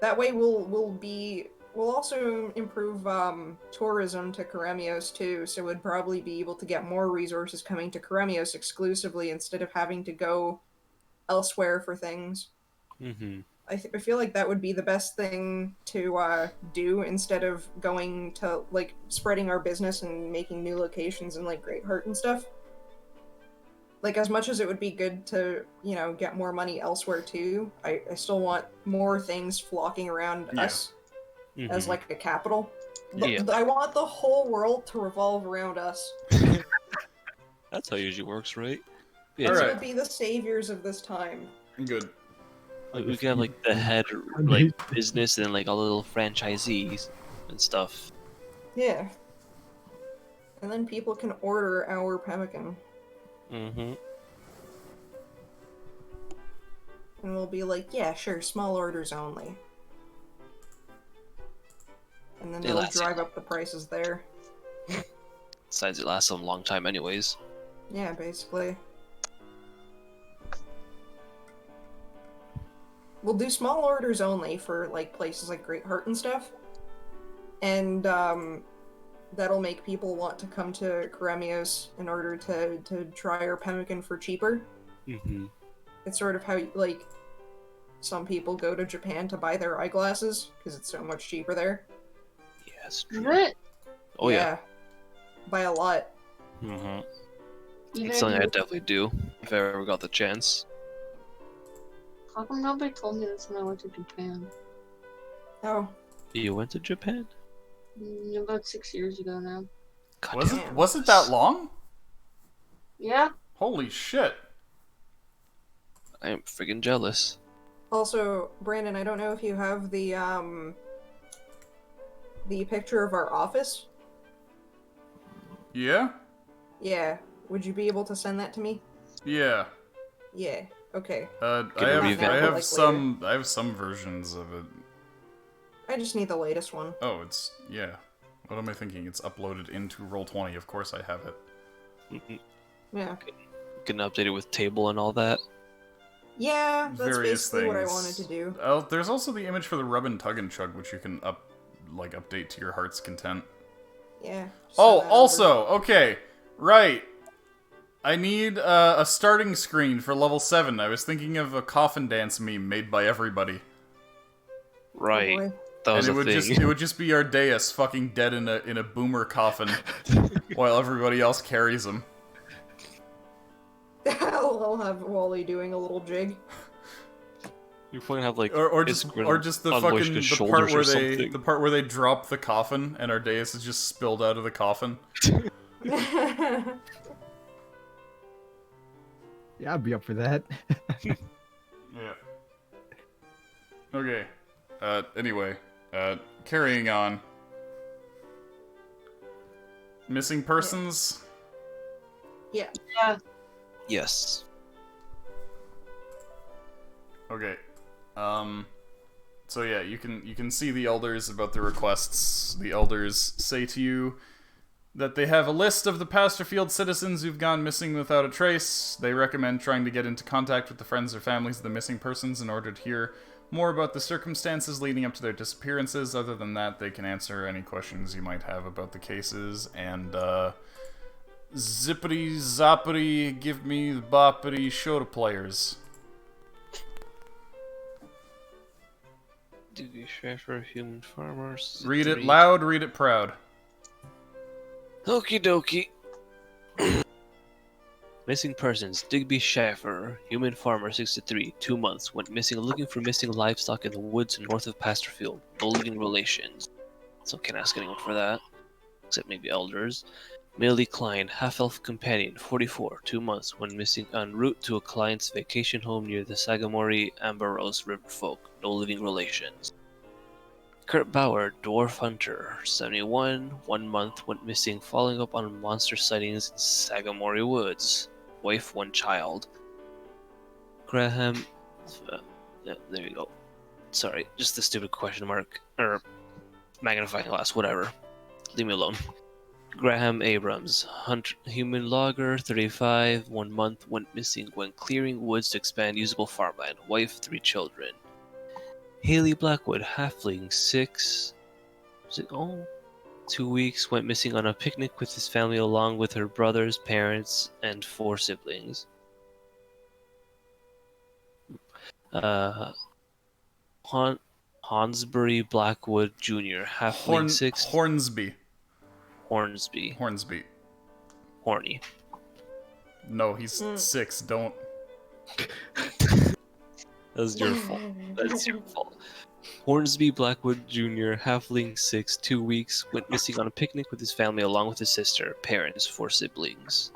That way we'll also improve tourism to Karemios too, so we'd probably be able to get more resources coming to Karemios exclusively instead of having to go elsewhere for things. Mm-hmm. I feel like that would be the best thing to do instead of going to, like, spreading our business and making new locations in, like, Great Heart and stuff. Like, as much as it would be good to, you know, get more money elsewhere too, I still want more things flocking around us as, like, a capital. Yeah. I want the whole world to revolve around us. That's how it usually works, right? Yeah, All So right. to be the saviors of this time. Good. like, we can have like the head like business and then like all the little franchisees and stuff. Yeah. And then people can order our pemmican. Mm-hmm. And we'll be like, yeah, sure, small orders only. And then They they'll last drive up the prices there. Besides, it lasts a long time anyways. Yeah, basically. We'll do small orders only for, like, places like Great Heart and stuff. And, that'll make people want to come to Karemios in order to try our pemmican for cheaper. Mm-hmm. It's sort of how, like, some people go to Japan to buy their eyeglasses, because it's so much cheaper there. Yeah, it's Is true. it? Oh yeah. By a lot. Mm-hmm. Even It's if something you- I'd definitely do if I ever got the chance. How come nobody told me this when I went to Japan? Oh, You went to Japan? About 6 years ago now. God Was damn. it that long? Yeah? Holy shit. I am freaking jealous. also, Brandon, I don't know if you have the picture of our office. Yeah? Yeah. Would you be able to send that to me? Yeah. Yeah. Okay. I Gonna have revamp I it, have like, some versions of it. I just need the latest one. Oh, it's yeah. What am I thinking? It's uploaded into Roll20. Of course I have it. Mm-hmm. Yeah. You can update it with table and all that. Yeah, that's Various basically what I things. wanted to do. Oh, there's also the image for the rub and tug and chug, which you can update to your heart's content. Yeah. just Oh, send that over. also, okay, right. I need a starting screen for level 7. I was thinking of a coffin dance meme made by everybody. Right. boy. That was and a thing. it would just be Ardeus fucking dead in a boomer coffin while everybody else carries him. I'll have Wally doing a little jig. You probably have like Or just the on fucking his the part shoulders where or they something. the part where they drop the coffin and Ardeus is just spilled out of the coffin. Yeah, I'd be up for that. Yeah. Okay. Anyway, carrying on. Missing persons? Yeah. Yeah. Yes. Okay. So yeah, you can see the elders about the requests. The elders say to you that they have a list of the Pasterfield citizens who've gone missing without a trace. They recommend trying to get into contact with the friends or families of the missing persons in order to hear more about the circumstances leading up to their disappearances. Other than that, they can answer any questions you might have about the cases. And, zippity zoppity, give me the boppity, show the players. Digby Sheffer, Human Farmers. Read it loud, read it proud. Okie dokie. Missing persons. Digby Schaffer, human farmer, 63, 2 months, went missing looking for missing livestock in the woods north of Pasterfield. No living relations. So can't ask anyone for that. Except maybe elders. Millie Klein, half-elf companion, 44, 2 months, went missing en route to a client's vacation home near the Sagamore Ambaros River folk. No living relations. Kurt Bauer, dwarf hunter, 71, 1 month, went missing following up on monster sightings in Sagamore Woods. Wife, 1 child. Graham... yeah, there you go. Sorry, just the stupid question mark. Or magnifying glass, whatever. Leave me alone. Graham Abrams, human logger, 35, 1 month, went missing when clearing woods to expand usable farmland. Wife, 3 children. Haley Blackwood, halfling, 6... 2 weeks, went missing on a picnic with his family along with her brothers, parents, and 4 siblings. Hansbury Blackwood Jr., halfling, 6... Hornsby. Hornsby. Horny. No, he's 6, don't... That's your fault. That's your fault. Hornsby Blackwood Jr., halfling, 6, 2 weeks, went missing on a picnic with his family along with his sister, parents, 4 siblings.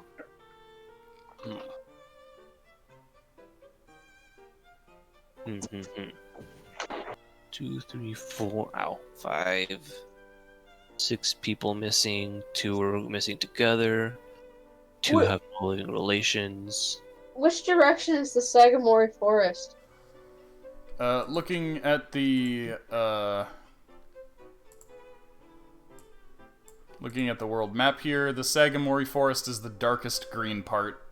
2, 3, 4, ow, 5, 6 people missing, 2 are missing together, 2 What? have no living relations. Which direction is the Sagamore Forest? Looking at the world map here, the Sagamore Forest is the darkest green part.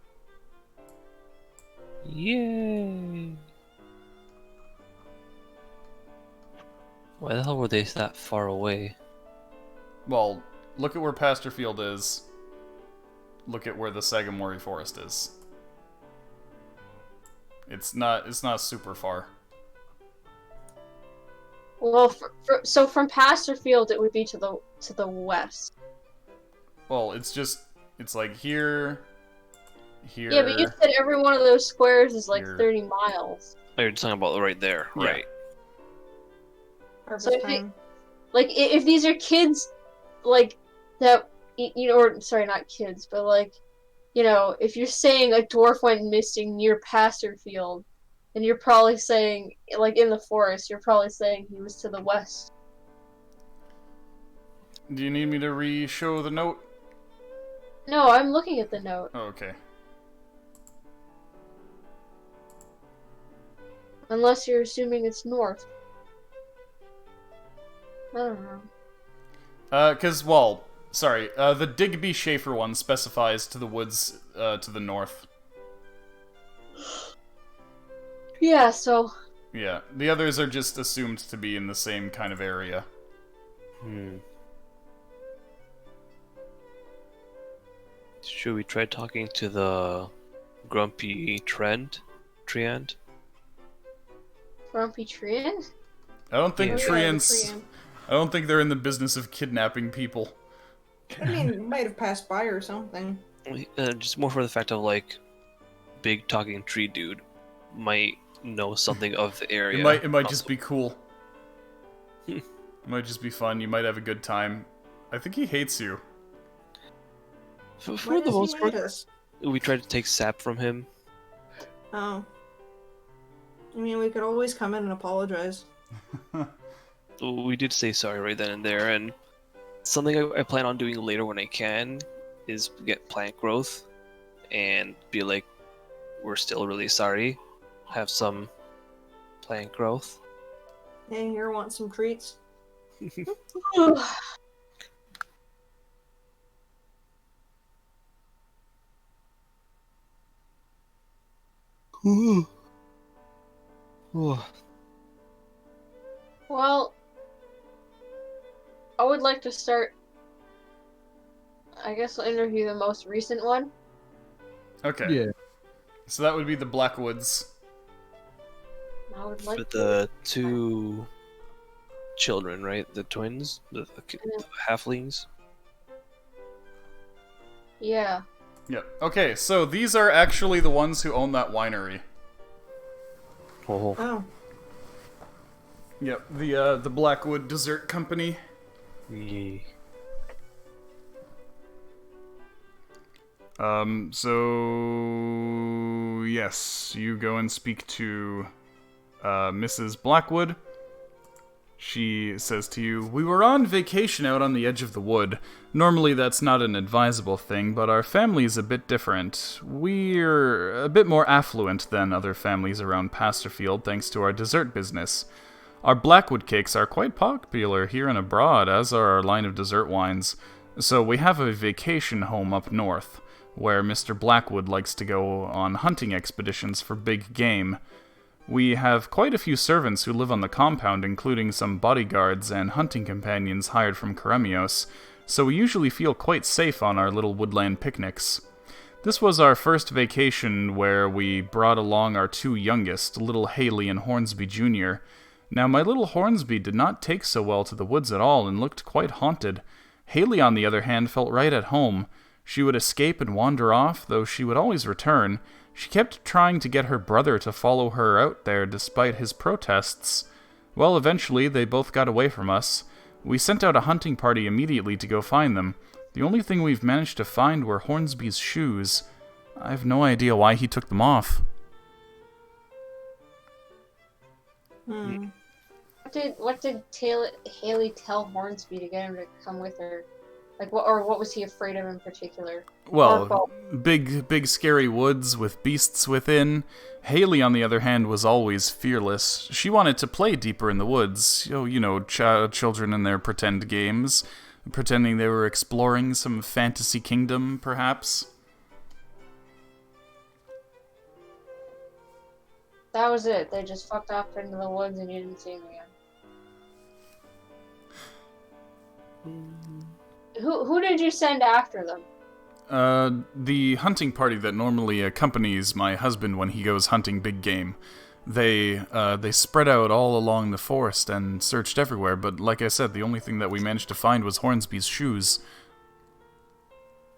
Yay! Why the hell were they that far away? Well, look at where Pasterfield is. Look at where the Sagamore Forest is. It's not super far. Well, so from Pasterfield, it would be to the west. Well, it's like here. Yeah, but you said every one of those squares is like Here. 30 miles. Oh, you're talking about right there, Yeah. right? Harvest So time. Like, if these are kids, like, that, you know, or, sorry, not kids, but, like, you know, if you're saying a dwarf went missing near Pasterfield, then you're probably saying, like, in the forest, you're probably saying he was to the west. Do you need me to re-show the note? No, I'm looking at the note. Oh, okay. Unless you're assuming it's north. I don't know. The Digby Schaefer one specifies to the woods to the north. Yeah, so... Yeah, the others are just assumed to be in the same kind of area. Should we try talking to the grumpy Treant? Grumpy Treant? I don't think Yeah. treants. Treant. I don't think they're in the business of kidnapping people. I mean, it might have passed by or something. Just more for the fact of like, big talking tree dude might know something of the area. It might just be cool. It might just be fun. You might have a good time. I think he hates you. For the most part, Us? we tried to take sap from him. Oh. I mean, we could always come in and apologize. We did say sorry right then and there, and something I plan on doing later when I can is get plant growth and be like, we're still really sorry. Have some plant growth. Hey, here, want some treats? Well, I would like to start. I guess I'll interview the most recent one. Okay. Yeah. So that would be the Blackwoods. I would like With to. the two children, right? The twins, the halflings. Yeah. Yep. Okay, so these are actually the ones who own that winery. Oh, Oh. Yep, the Blackwood Dessert Company. yeah. So yes, you go and speak to Mrs. Blackwood. She says to you, "We were on vacation out on the edge of the wood. Normally that's not an advisable thing, but our family's a bit different. We're a bit more affluent than other families around Pasterfield thanks to our dessert business. Our Blackwood cakes are quite popular here and abroad, as are our line of dessert wines. So we have a vacation home up north, where Mr. Blackwood likes to go on hunting expeditions for big game. We have quite a few servants who live on the compound, including some bodyguards and hunting companions hired from Karemios, so we usually feel quite safe on our little woodland picnics. This was our first vacation where we brought along our two youngest, little Haley and Hornsby Jr. Now, my little Hornsby did not take so well to the woods at all and looked quite haunted. Haley, on the other hand, felt right at home. She would escape and wander off, though she would always return. She kept trying to get her brother to follow her out there despite his protests. Well, eventually, they both got away from us. We sent out a hunting party immediately to go find them. The only thing we've managed to find were Hornsby's shoes. I've no idea why he took them off." What did Haley tell Hornsby to get him to come with her? Like, what was he afraid of in particular? Well, big scary woods with beasts within. Haley, on the other hand, was always fearless. She wanted to play deeper in the woods. Children in their pretend games, pretending they were exploring some fantasy kingdom, perhaps. That was it. They just fucked off into the woods and you didn't see them again. Who did you send after them? The hunting party that normally accompanies my husband when he goes hunting big game. They spread out all along the forest and searched everywhere, but like I said, the only thing that we managed to find was Hornsby's shoes.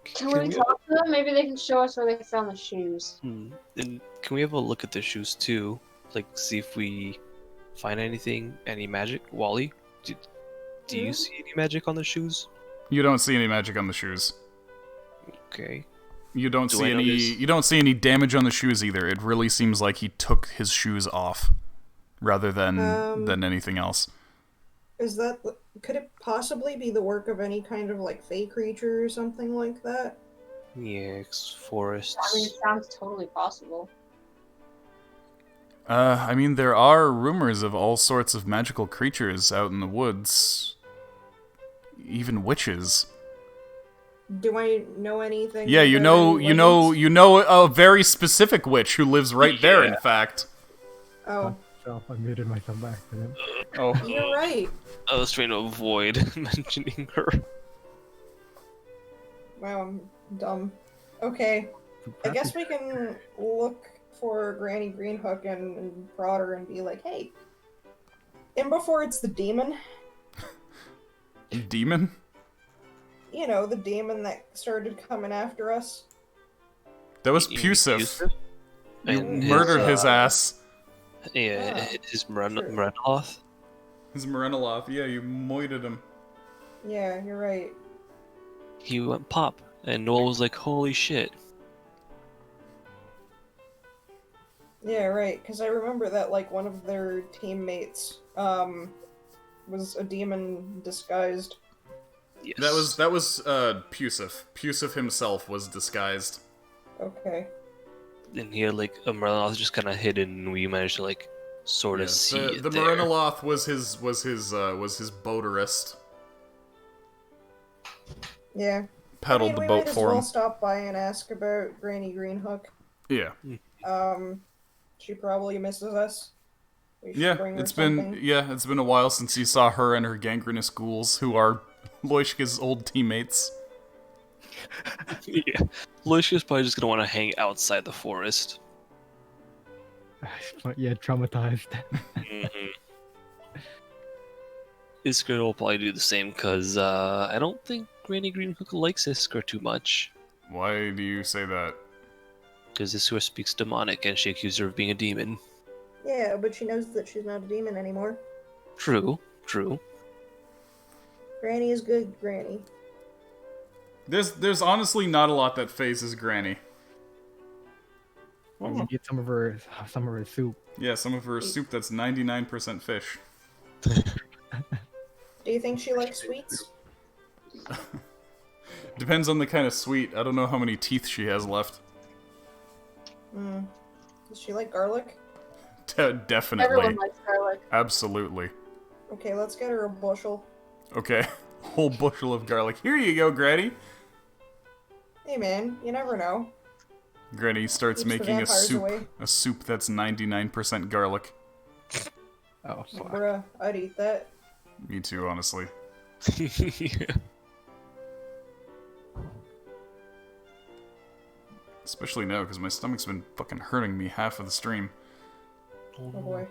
Can we talk to them? Maybe they can show us where they found the shoes. And can we have a look at the shoes too? Like, see if we find anything, any magic? Wally, do you see any magic on the shoes? You don't see any magic on the shoes. Okay. You don't see any damage on the shoes either. It really seems like he took his shoes off rather than anything else. Could it possibly be the work of any kind of like fey creature or something like that? Yeah, forests. I mean, it sounds totally possible. I mean, there are rumors of all sorts of magical creatures out in the woods. Even witches. Do I know anything? Yeah, you know a very specific witch who lives right there, in fact. Oh. I muted myself by accident. Oh. You're right. I was trying to avoid mentioning her. Wow, I'm dumb. Okay. I guess we can look for Granny Greenhook and Broder and be like, hey, And before it's the demon. Demon? You know, the demon that started coming after us. That was Pusif. You And murdered his ass. Yeah, his Morenoloth. His Morenoloth, yeah, you moited him. Yeah, you're right. He went pop, and Noel was like, "Holy shit!" Yeah, right. Because I remember that like one of their teammates was a demon disguised. Yes. That was Pusif. Pusif himself was disguised. Okay. And he had like a Morenoloth just kind of hidden, and we managed to like sort of see it. The there. Morenoloth was his boaterist. Yeah. Paddled the boat for We might as well him. stop by and ask about Granny Greenhook. Yeah. She probably misses us. We should Yeah, bring her it's something. been a while since you saw her and her gangrenous ghouls, who are Loishka's old teammates. Yeah, Lucia's probably just gonna want to hang outside the forest. Yeah, traumatized. Iskra will probably do the same, because I don't think Granny Greenhook likes Iskra too much. Why do you say that? Because Iskra speaks demonic, and she accused her of being a demon. Yeah, but she knows that she's not a demon anymore. True. Granny is good, Granny. There's honestly not a lot that phases Granny. You get some of her soup. Yeah, some of her soup that's 99% fish. Do you think she likes sweets? Depends on the kind of sweet. I don't know how many teeth she has left. Does she like garlic? Definitely. Everyone likes garlic. Absolutely. Okay, let's get her a bushel. Okay. Whole bushel of garlic. Here you go, Granny. Hey man, you never know. Granny starts Keeps the making a vampires soup. away. A soup that's 99% garlic. Oh, fuck. Bruh, I'd eat that. Me too, honestly. Yeah. Especially now, because my stomach's been fucking hurting me half of the stream. Oh boy.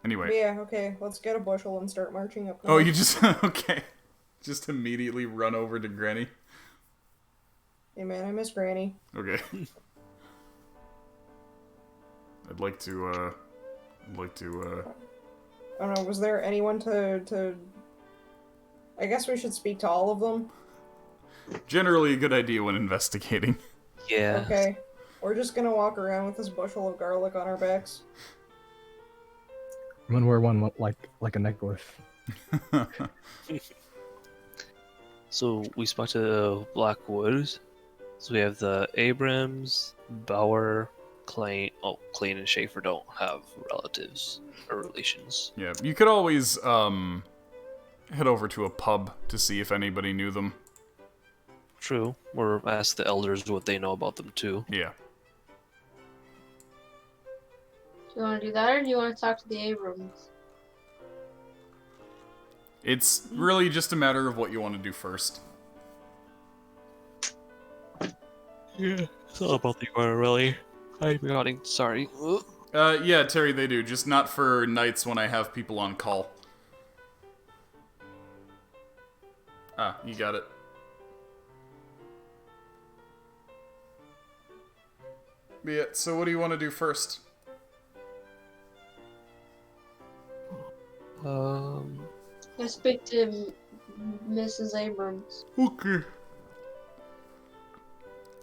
Anyway. But yeah, okay, let's get a bushel and start marching up Oh, north. you just... okay. Just immediately run over to Granny. Hey man, I miss Granny. Okay. I'd like to, I don't know, was there anyone to... I guess we should speak to all of them? Generally a good idea when investigating. Yeah. Okay. We're just gonna walk around with this bushel of garlic on our backs. I'm gonna wear one like a necklace. So we spoke to Blackwoods. So we have the Abrams, Bauer, Klein. Oh, Klein and Schaefer don't have relatives or relations. Yeah, you could always, head over to a pub to see if anybody knew them. True. Or ask the elders what they know about them too. Yeah. Do you want to do that, or do you want to talk to the Abrams? It's really just a matter of what you want to do first. Yeah. It's all about the order, really. I'm nodding. Sorry. Yeah, Terry, they do. Just not for nights when I have people on call. Ah, you got it. But yeah, so what do you want to do first? Let's speak to Mrs. Abrams. Okay.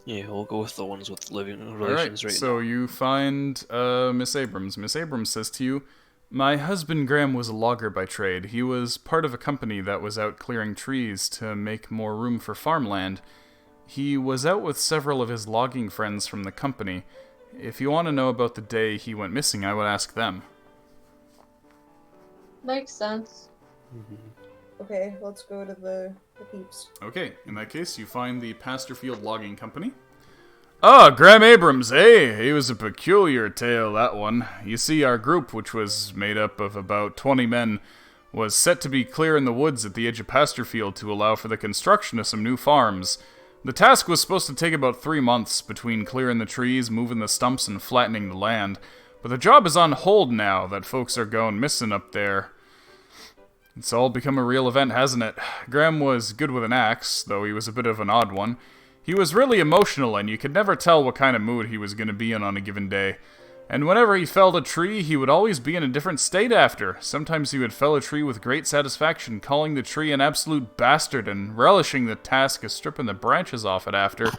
Yeah, we'll go with the ones with living Alright, relations right so you find Miss Abrams. Miss Abrams says to you, "My husband Graham was a logger by trade. He was part of a company that was out clearing trees to make more room for farmland. He was out with several of his logging friends from the company. If you want to know about the day he went missing, I would ask them." Makes sense. Okay, let's go to the peeps. Okay, in that case, you find the Pasterfield Logging Company. "Ah, Graham Abrams, eh? He was a peculiar tale, that one. You see, our group, which was made up of about 20 men, was set to be clear in the woods at the edge of Pasterfield to allow for the construction of some new farms. The task was supposed to take about 3 months between clearing the trees, moving the stumps, and flattening the land. But But the job is on hold now that folks are going missing up there. It's all become a real event, hasn't it? Graham was good with an axe, though he was a bit of an odd one. He was really emotional, and you could never tell what kind of mood he was going to be in on a given day. And whenever he felled a tree, he would always be in a different state after. Sometimes he would fell a tree with great satisfaction, calling the tree an absolute bastard and relishing the task of stripping the branches off it after.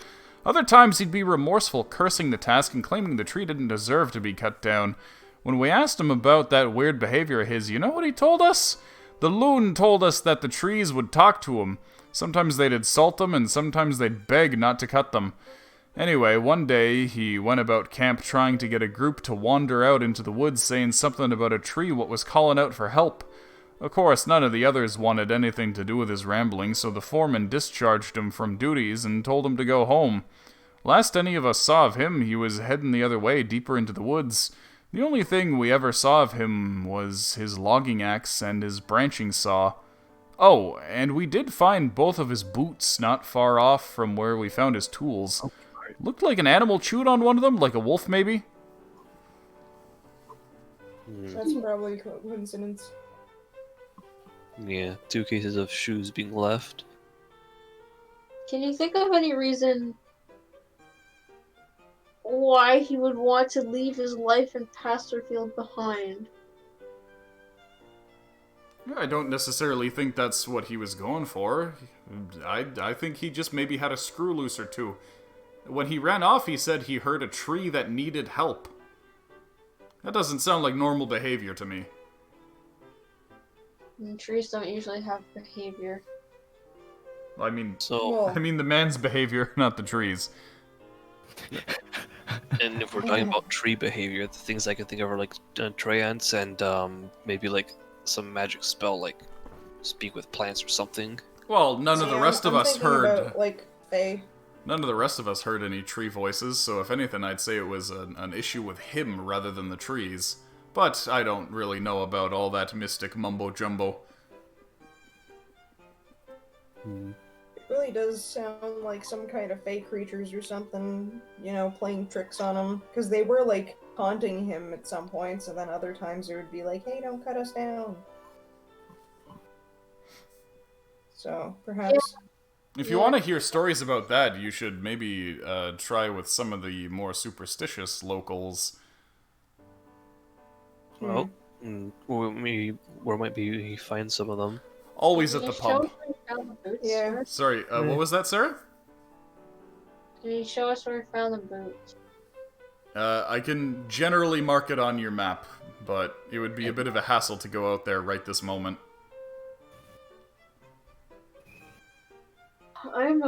Other times he'd be remorseful, cursing the task and claiming the tree didn't deserve to be cut down. When we asked him about that weird behavior of his, you know what he told us? The loon told us that the trees would talk to him. Sometimes they'd insult them, and sometimes they'd beg not to cut them. Anyway, one day, he went about camp trying to get a group to wander out into the woods saying something about a tree what was calling out for help. Of course, none of the others wanted anything to do with his rambling, so the foreman discharged him from duties and told him to go home. Last any of us saw of him, he was heading the other way, deeper into the woods. The only thing we ever saw of him was his logging axe and his branching saw. Oh, and we did find both of his boots not far off from where we found his tools. Looked like an animal chewed on one of them, like a wolf maybe? That's probably a coincidence. Yeah, 2 cases of shoes being left. Can you think of any reason why he would want to leave his life in Pasterfield behind? I don't necessarily think that's what he was going for. I think he just maybe had a screw loose or two. When he ran off, he said he heard a tree that needed help. That doesn't sound like normal behavior to me. And trees don't usually have behavior. I mean, So, the man's behavior, not the trees. and if we're talking about tree behavior, the things I can think of are like treants and maybe like some magic spell like speak with plants or something. Well, none of the rest of us heard. About, like, Fae. None of the rest of us heard any tree voices, so if anything, I'd say it was an issue with him rather than the trees. But I don't really know about all that mystic mumbo-jumbo. It really does sound like some kind of Fae creatures or something, you know, playing tricks on him. Because they were, like, haunting him at some points, and then other times it would be like, hey, don't cut us down. So, perhaps... If you want to hear stories about that, you should maybe try with some of the more superstitious locals. Well, where might be find some of them? Always at the pub. Yeah. Sorry, what was that, Sarah? Can you show us where we found the boots? I can generally mark it on your map, but it would be a bit of a hassle to go out there right this moment. I'm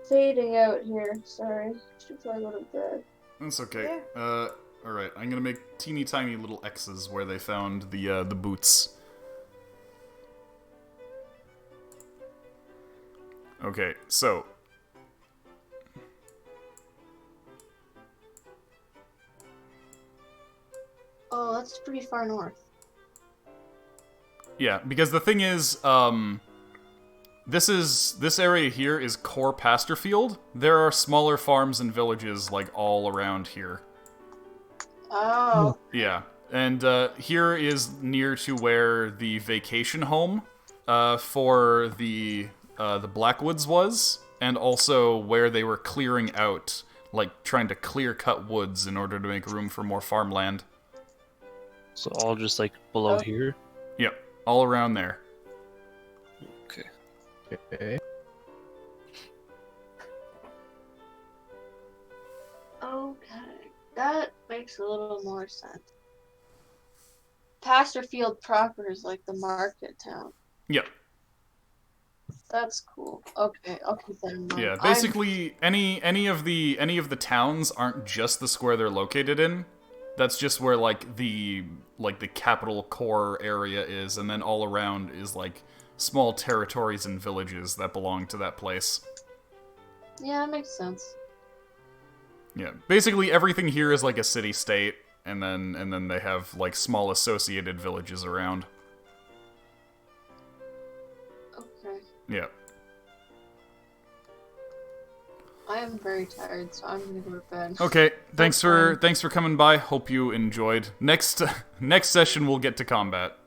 fading out here. Sorry. Should probably go to bed. That's okay. Alright, I'm gonna make teeny tiny little X's where they found the boots. Okay, so... Oh, that's pretty far north. Yeah, because the thing is, this area here is core Pasterfield. There are smaller farms and villages, like, all around here. Oh. Yeah, and here is near to where the vacation home for the Blackwoods was, and also where they were clearing out, like, trying to clear-cut woods in order to make room for more farmland. So all just like below here? Yep, all around there. Okay. Okay. Okay. That makes a little more sense. Pasterfield proper is like the market town. Yep. That's cool. Okay, I'll keep that in mind. Yeah, basically any of the towns aren't just the square they're located in. That's just where like the capital core area is, and then all around is like small territories and villages that belong to that place. Yeah, that makes sense. Yeah, basically everything here is like a city-state, and then they have like small associated villages around. Okay. Yeah. I am very tired, so I'm gonna go to bed. Okay, thanks for coming by. Hope you enjoyed. Next session we'll get to combat.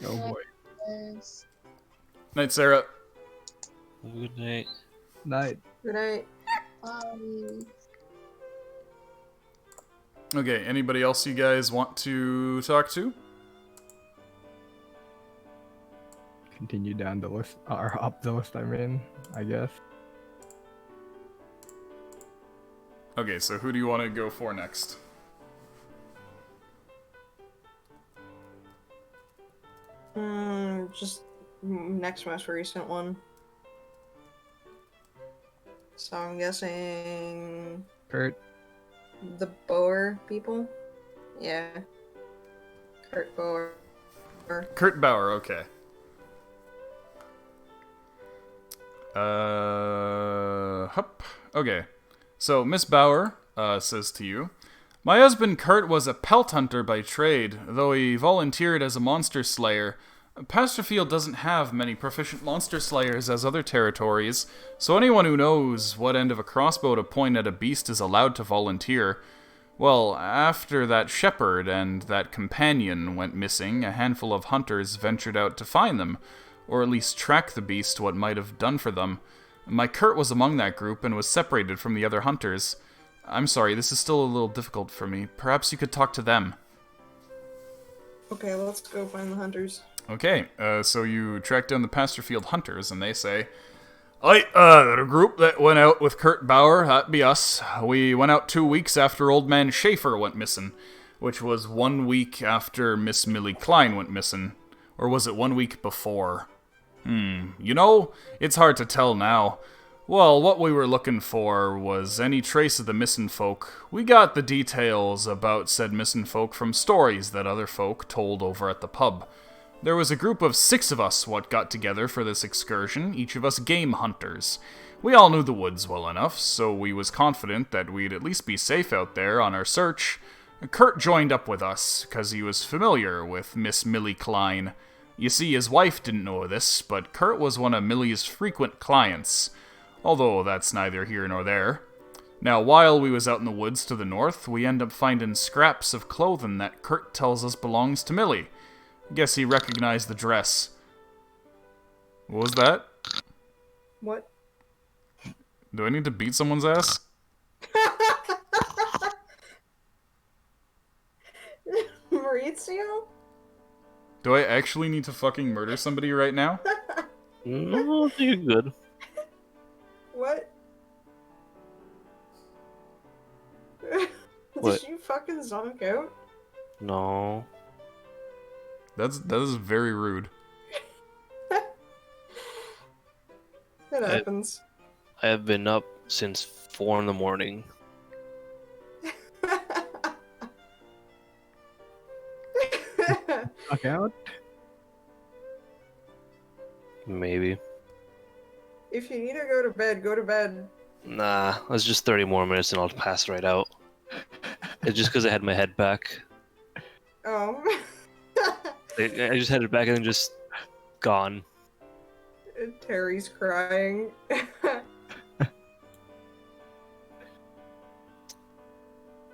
Oh boy. Yes. Night, Sarah. Good night. Night. Good night. Okay, anybody else you guys want to talk to? Continue down the list, or up the list, I guess. Okay, so who do you want to go for next? Just next most recent one. So I'm guessing Kurt. the Boer people? Yeah. Kurt Boer. Kurt Bauer, okay. Hup. Okay. So, Miss Bauer, says to you, my husband Kurt was a pelt hunter by trade, though he volunteered as a monster slayer. Pasterfield doesn't have many proficient monster slayers as other territories, so anyone who knows what end of a crossbow to point at a beast is allowed to volunteer. Well, after that shepherd and that companion went missing, a handful of hunters ventured out to find them, or at least track the beast what might have done for them. My Kurt was among that group and was separated from the other hunters. I'm sorry, this is still a little difficult for me. Perhaps you could talk to them. Okay, let's go find the hunters. Okay, so you track down the Pasterfield hunters, and they say, the group that went out with Kurt Bauer, that'd be us. We went out 2 weeks after Old Man Schaefer went missing, which was 1 week after Miss Millie Klein went missing. Or was it 1 week before? You know, it's hard to tell now. Well, what we were looking for was any trace of the missing folk. We got the details about said missing folk from stories that other folk told over at the pub. There was a group of 6 of us what got together for this excursion, each of us game hunters. We all knew the woods well enough, so we was confident that we'd at least be safe out there on our search. Kurt joined up with us, 'cause he was familiar with Miss Millie Klein. You see, his wife didn't know this, but Kurt was one of Millie's frequent clients, although that's neither here nor there. Now, while we was out in the woods to the north, we end up finding scraps of clothing that Kurt tells us belongs to Millie. Guess he recognized the dress. What was that? What? Do I need to beat someone's ass? Maurizio? Do I actually need to fucking murder somebody right now? No, I think you're good. What? What? Did you fucking zonk out? No. That is very rude. It happens. I have been up since 4 in the morning. Fuck out? Maybe. If you need to go to bed, go to bed. Nah, it's just 30 more minutes and I'll pass right out. It's just because I had my head back. Oh. I just had it back and then just gone. Terry's crying.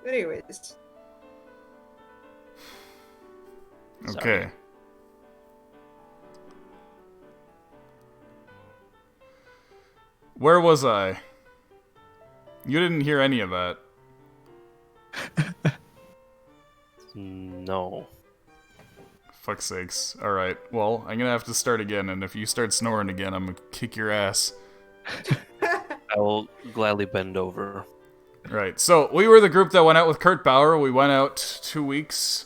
Anyways. Okay. Sorry. Where was I? You didn't hear any of that. No. Fuck's sakes. Alright, well, I'm gonna have to start again, and if you start snoring again, I'm gonna kick your ass. I will gladly bend over. Right, so we were the group that went out with Kurt Bauer. We went out 2 weeks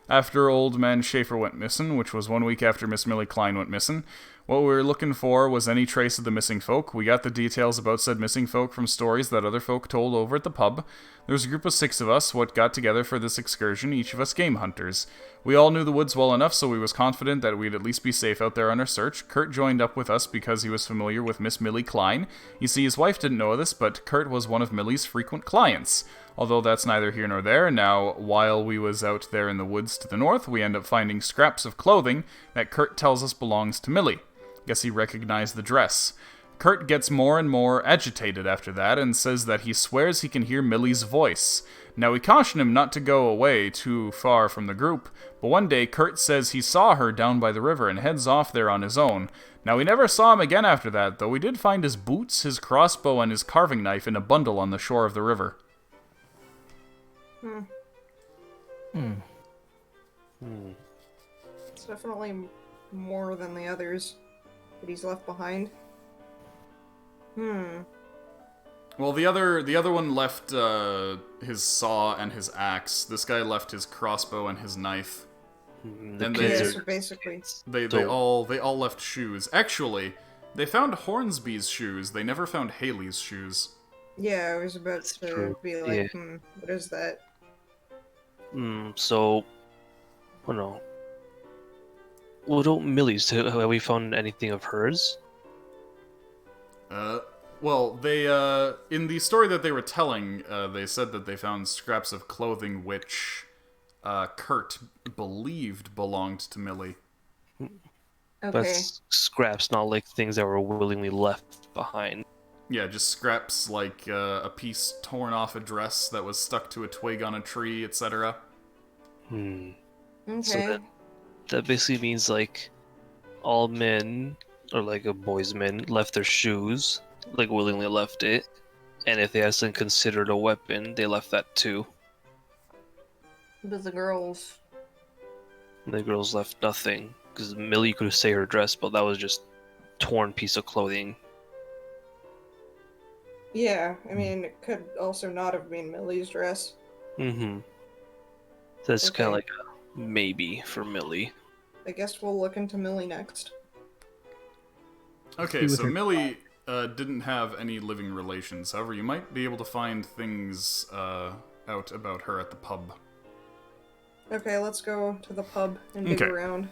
after Old Man Schaefer went missing, which was 1 week after Miss Millie Klein went missing. What we were looking for was any trace of the missing folk. We got the details about said missing folk from stories that other folk told over at the pub. There was a group of 6 of us what got together for this excursion, each of us game hunters. We all knew the woods well enough, so we was confident that we'd at least be safe out there on our search. Kurt joined up with us because he was familiar with Miss Millie Klein. You see, his wife didn't know this, but Kurt was one of Millie's frequent clients. Although that's neither here nor there. Now, while we was out there in the woods to the north, we end up finding scraps of clothing that Kurt tells us belongs to Millie. Guess he recognized the dress. Kurt gets more and more agitated after that and says that he swears he can hear Millie's voice. Now, we caution him not to go away too far from the group, but one day Kurt says he saw her down by the river and heads off there on his own. Now, we never saw him again after that, though we did find his boots, his crossbow, and his carving knife in a bundle on the shore of the river. It's definitely more than the others that he's left behind. Well, the other one left his saw and his axe. This guy left his crossbow and his knife. So basically, they all left shoes. Actually, they found Hornsby's shoes. They never found Haley's shoes. Yeah, I was about to be like, what is that? So, oh no. Well, don't Millie's. Have we found anything of hers? Well, they, in the story that they were telling, they said that they found scraps of clothing which, Kurt believed belonged to Millie. Okay. That's scraps, not like things that were willingly left behind. Yeah, just scraps like, a piece torn off a dress that was stuck to a twig on a tree, etc. Okay. So that basically means, like, all men, or like a boy's men, left their shoes, like willingly left it, and if they hasn't considered a weapon, they left that too. But the girls... The girls left nothing, because Millie could say her dress, but that was just torn piece of clothing. Yeah, I mean, it could also not have been Millie's dress. So that's kind of like a maybe for Millie. I guess we'll look into Millie next. Okay, so Millie didn't have any living relations. However, you might be able to find things out about her at the pub. Okay, let's go to the pub and dig around.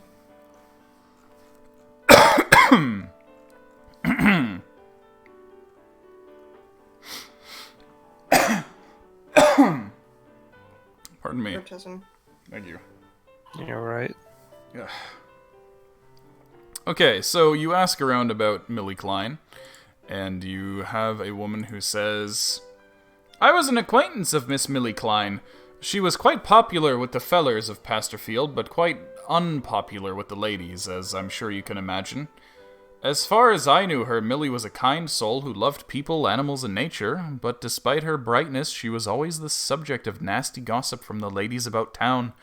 Pardon me. Thank you. You're right. Yeah. Okay, so you ask around about Millie Klein, and you have a woman who says, I was an acquaintance of Miss Millie Klein. She was quite popular with the fellers of Pasterfield, but quite unpopular with the ladies, as I'm sure you can imagine. As far as I knew her, Millie was a kind soul who loved people, animals, and nature, but despite her brightness, she was always the subject of nasty gossip from the ladies about town.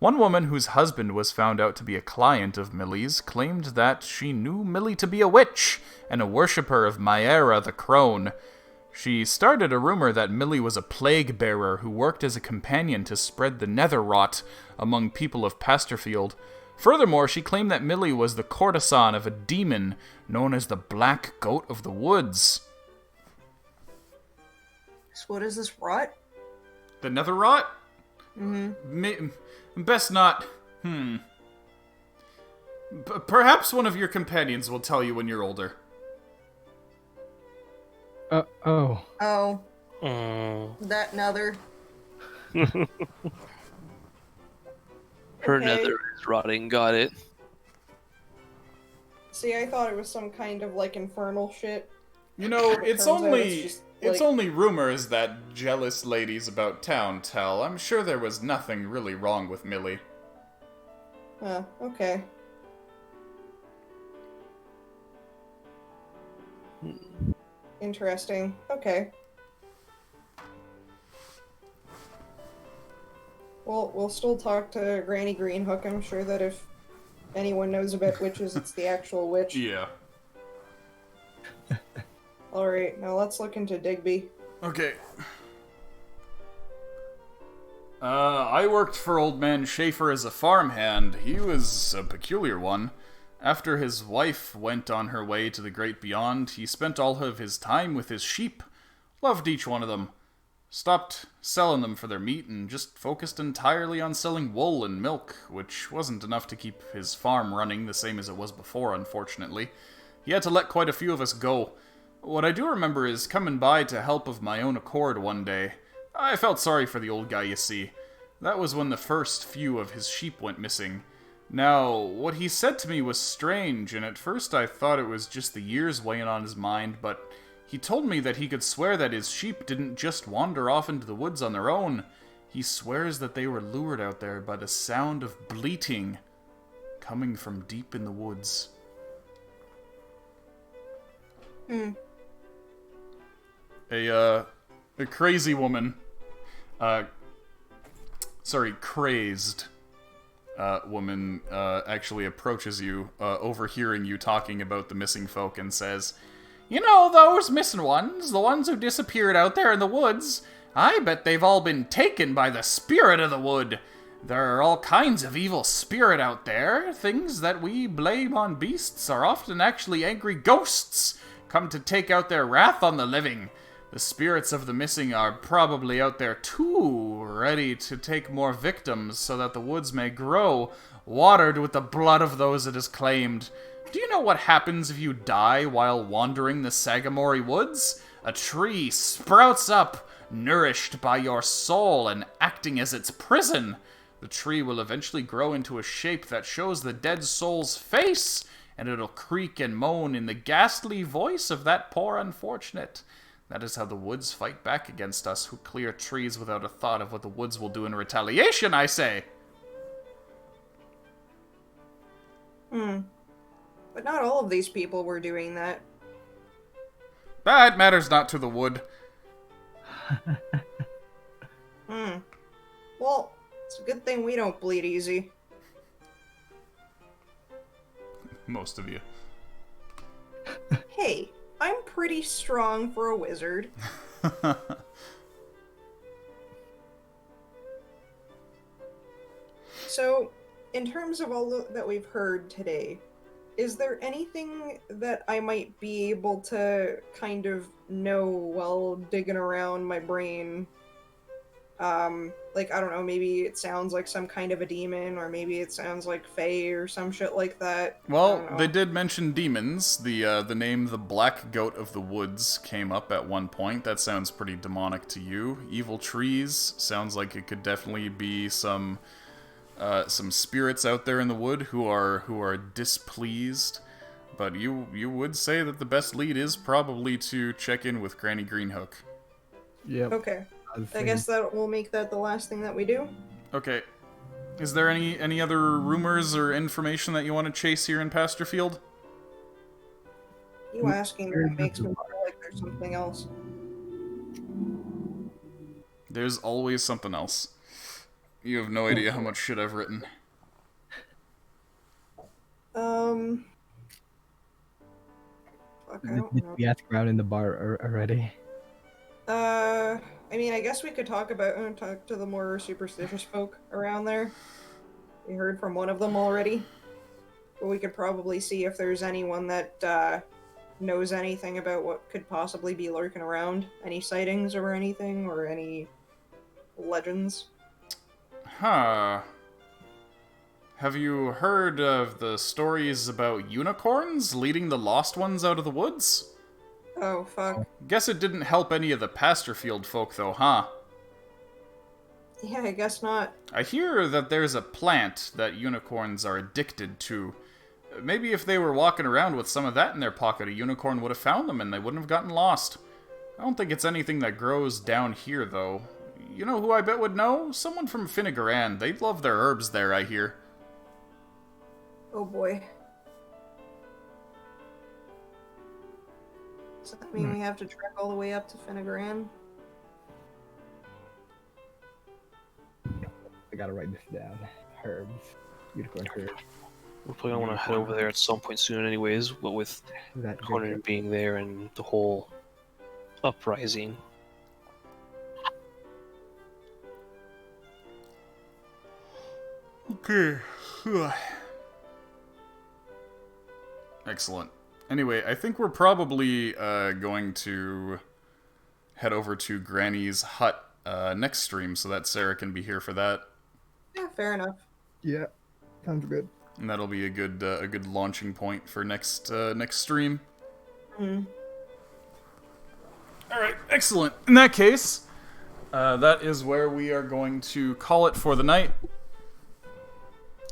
One woman whose husband was found out to be a client of Millie's claimed that she knew Millie to be a witch and a worshipper of Maera the crone. She started a rumor that Millie was a plague bearer who worked as a companion to spread the nether rot among people of Pasterfield. Furthermore, she claimed that Millie was the courtesan of a demon known as the Black Goat of the Woods. So what is this rot? The nether rot? Best not. Perhaps one of your companions will tell you when you're older. Oh. Mm. That nether. Her nether is rotting, got it. See, I thought it was some kind of, like, infernal shit. You know, it's only... It's only rumors that jealous ladies about town tell. I'm sure there was nothing really wrong with Millie. Okay. Interesting. Okay. Well, we'll still talk to Granny Greenhook. I'm sure that if anyone knows about witches, it's the actual witch. Yeah. Alright, now let's look into Digby. Okay. I worked for Old Man Schaefer as a farmhand. He was a peculiar one. After his wife went on her way to the great beyond, he spent all of his time with his sheep. Loved each one of them. Stopped selling them for their meat and just focused entirely on selling wool and milk, which wasn't enough to keep his farm running the same as it was before, unfortunately. He had to let quite a few of us go. What I do remember is coming by to help of my own accord one day. I felt sorry for the old guy, you see. That was when the first few of his sheep went missing. Now, what he said to me was strange, and at first I thought it was just the years weighing on his mind, but he told me that he could swear that his sheep didn't just wander off into the woods on their own. He swears that they were lured out there by the sound of bleating coming from deep in the woods. A crazy woman, crazed woman actually approaches you, overhearing you talking about the missing folk, and says, "You know those missing ones, the ones who disappeared out there in the woods? I bet they've all been taken by the spirit of the wood. There are all kinds of evil spirit out there. Things that we blame on beasts are often actually angry ghosts, come to take out their wrath on the living. The spirits of the missing are probably out there too, ready to take more victims so that the woods may grow, watered with the blood of those it has claimed. Do you know what happens if you die while wandering the Sagamore woods? A tree sprouts up, nourished by your soul and acting as its prison. The tree will eventually grow into a shape that shows the dead soul's face, and it'll creak and moan in the ghastly voice of that poor unfortunate. That is how the woods fight back against us who clear trees without a thought of what the woods will do in retaliation, I say." But not all of these people were doing that. That matters not to the wood. Well, it's a good thing we don't bleed easy. Most of you. Hey, I'm pretty strong for a wizard. So, in terms of all that we've heard today, is there anything that I might be able to kind of know while digging around my brain? Like, I don't know, maybe it sounds like some kind of a demon, or maybe it sounds like Fae or some shit like that. Well, they did mention demons. The name the Black Goat of the Woods came up at one point. That sounds pretty demonic to you. Evil trees sounds like it could definitely be some spirits out there in the wood who are displeased. But you would say that the best lead is probably to check in with Granny Greenhook. Yep. Okay. I guess that will make that the last thing that we do. Okay. Is there any other rumors or information that you want to chase here in Pasterfield? You asking that makes me feel like there's something else. There's always something else. You have no idea how much shit I've written. Fuck, I don't Did know. we ask around in the bar already? I mean, I guess we could talk to the more superstitious folk around there. We heard from one of them already. But we could probably see if there's anyone that, knows anything about what could possibly be lurking around. Any sightings or anything, or any legends. Huh. Have you heard of the stories about unicorns leading the lost ones out of the woods? Oh, fuck. Guess it didn't help any of the Pasterfield folk, though, huh? Yeah, I guess not. I hear that there's a plant that unicorns are addicted to. Maybe if they were walking around with some of that in their pocket, a unicorn would have found them and they wouldn't have gotten lost. I don't think it's anything that grows down here, though. You know who I bet would know? Someone from Finnegaran. They love their herbs there, I hear. Oh boy. Does that mean we have to trek all the way up to Finnegaran? I gotta write this down. Herbs. Unicorn herbs. We're probably gonna want to head over there at some point soon, anyways. But with That Conan being there and the whole uprising, Okay. Excellent. Anyway, I think we're probably going to head over to Granny's hut next stream so that Sarah can be here for that. Yeah, fair enough. Yeah, sounds good. And that'll be a good launching point for next stream. Mm. Alright, excellent. In that case, that is where we are going to call it for the night.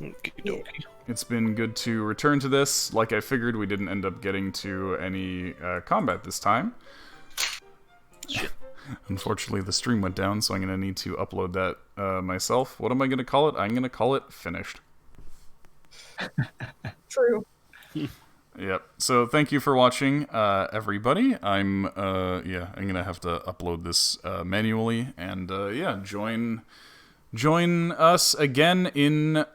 Okey-dokey. It's been good to return to this. Like I figured, we didn't end up getting to any combat this time. Shit. Unfortunately, the stream went down, so I'm going to need to upload that myself. What am I going to call it? I'm going to call it finished. True. Yep. So thank you for watching, everybody. I'm gonna have to upload this manually, and join us again in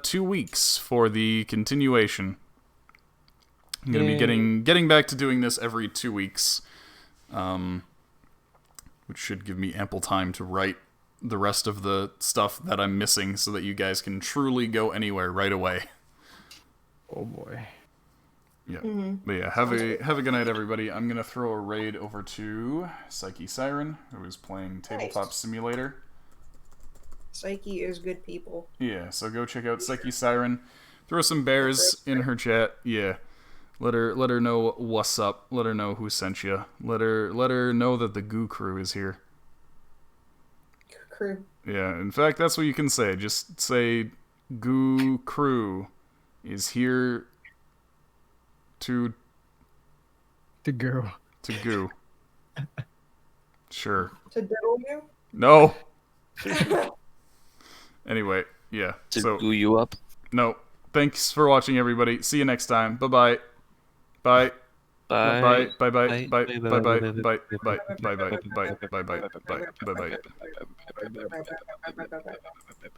2 weeks for the continuation. I'm gonna be getting back to doing this every 2 weeks, which should give me ample time to write the rest of the stuff that I'm missing, so that you guys can truly go anywhere right away. Oh boy. Yeah, but yeah, have a good night, everybody. I'm gonna throw a raid over to Psyche Siren, who is playing Tabletop Simulator. Psyche is good people. Yeah, so go check out Psyche Siren. Throw some bears in her chat. Yeah, let her know what's up. Let her know who sent you. Let her know that the Goo Crew is here. Crew. Yeah, in fact, that's what you can say. Just say Goo Crew is here. To go. To goo. Sure. To diddle you? No. Anyway, yeah. To goo you up? No. Thanks for watching, everybody. See you next time. Bye-bye. Bye. Bye. Bye. Bye. Bye. Bye. Bye. Bye. Bye. Bye. Bye. Bye. Bye. Bye. Bye. Bye. Bye. Bye. Bye.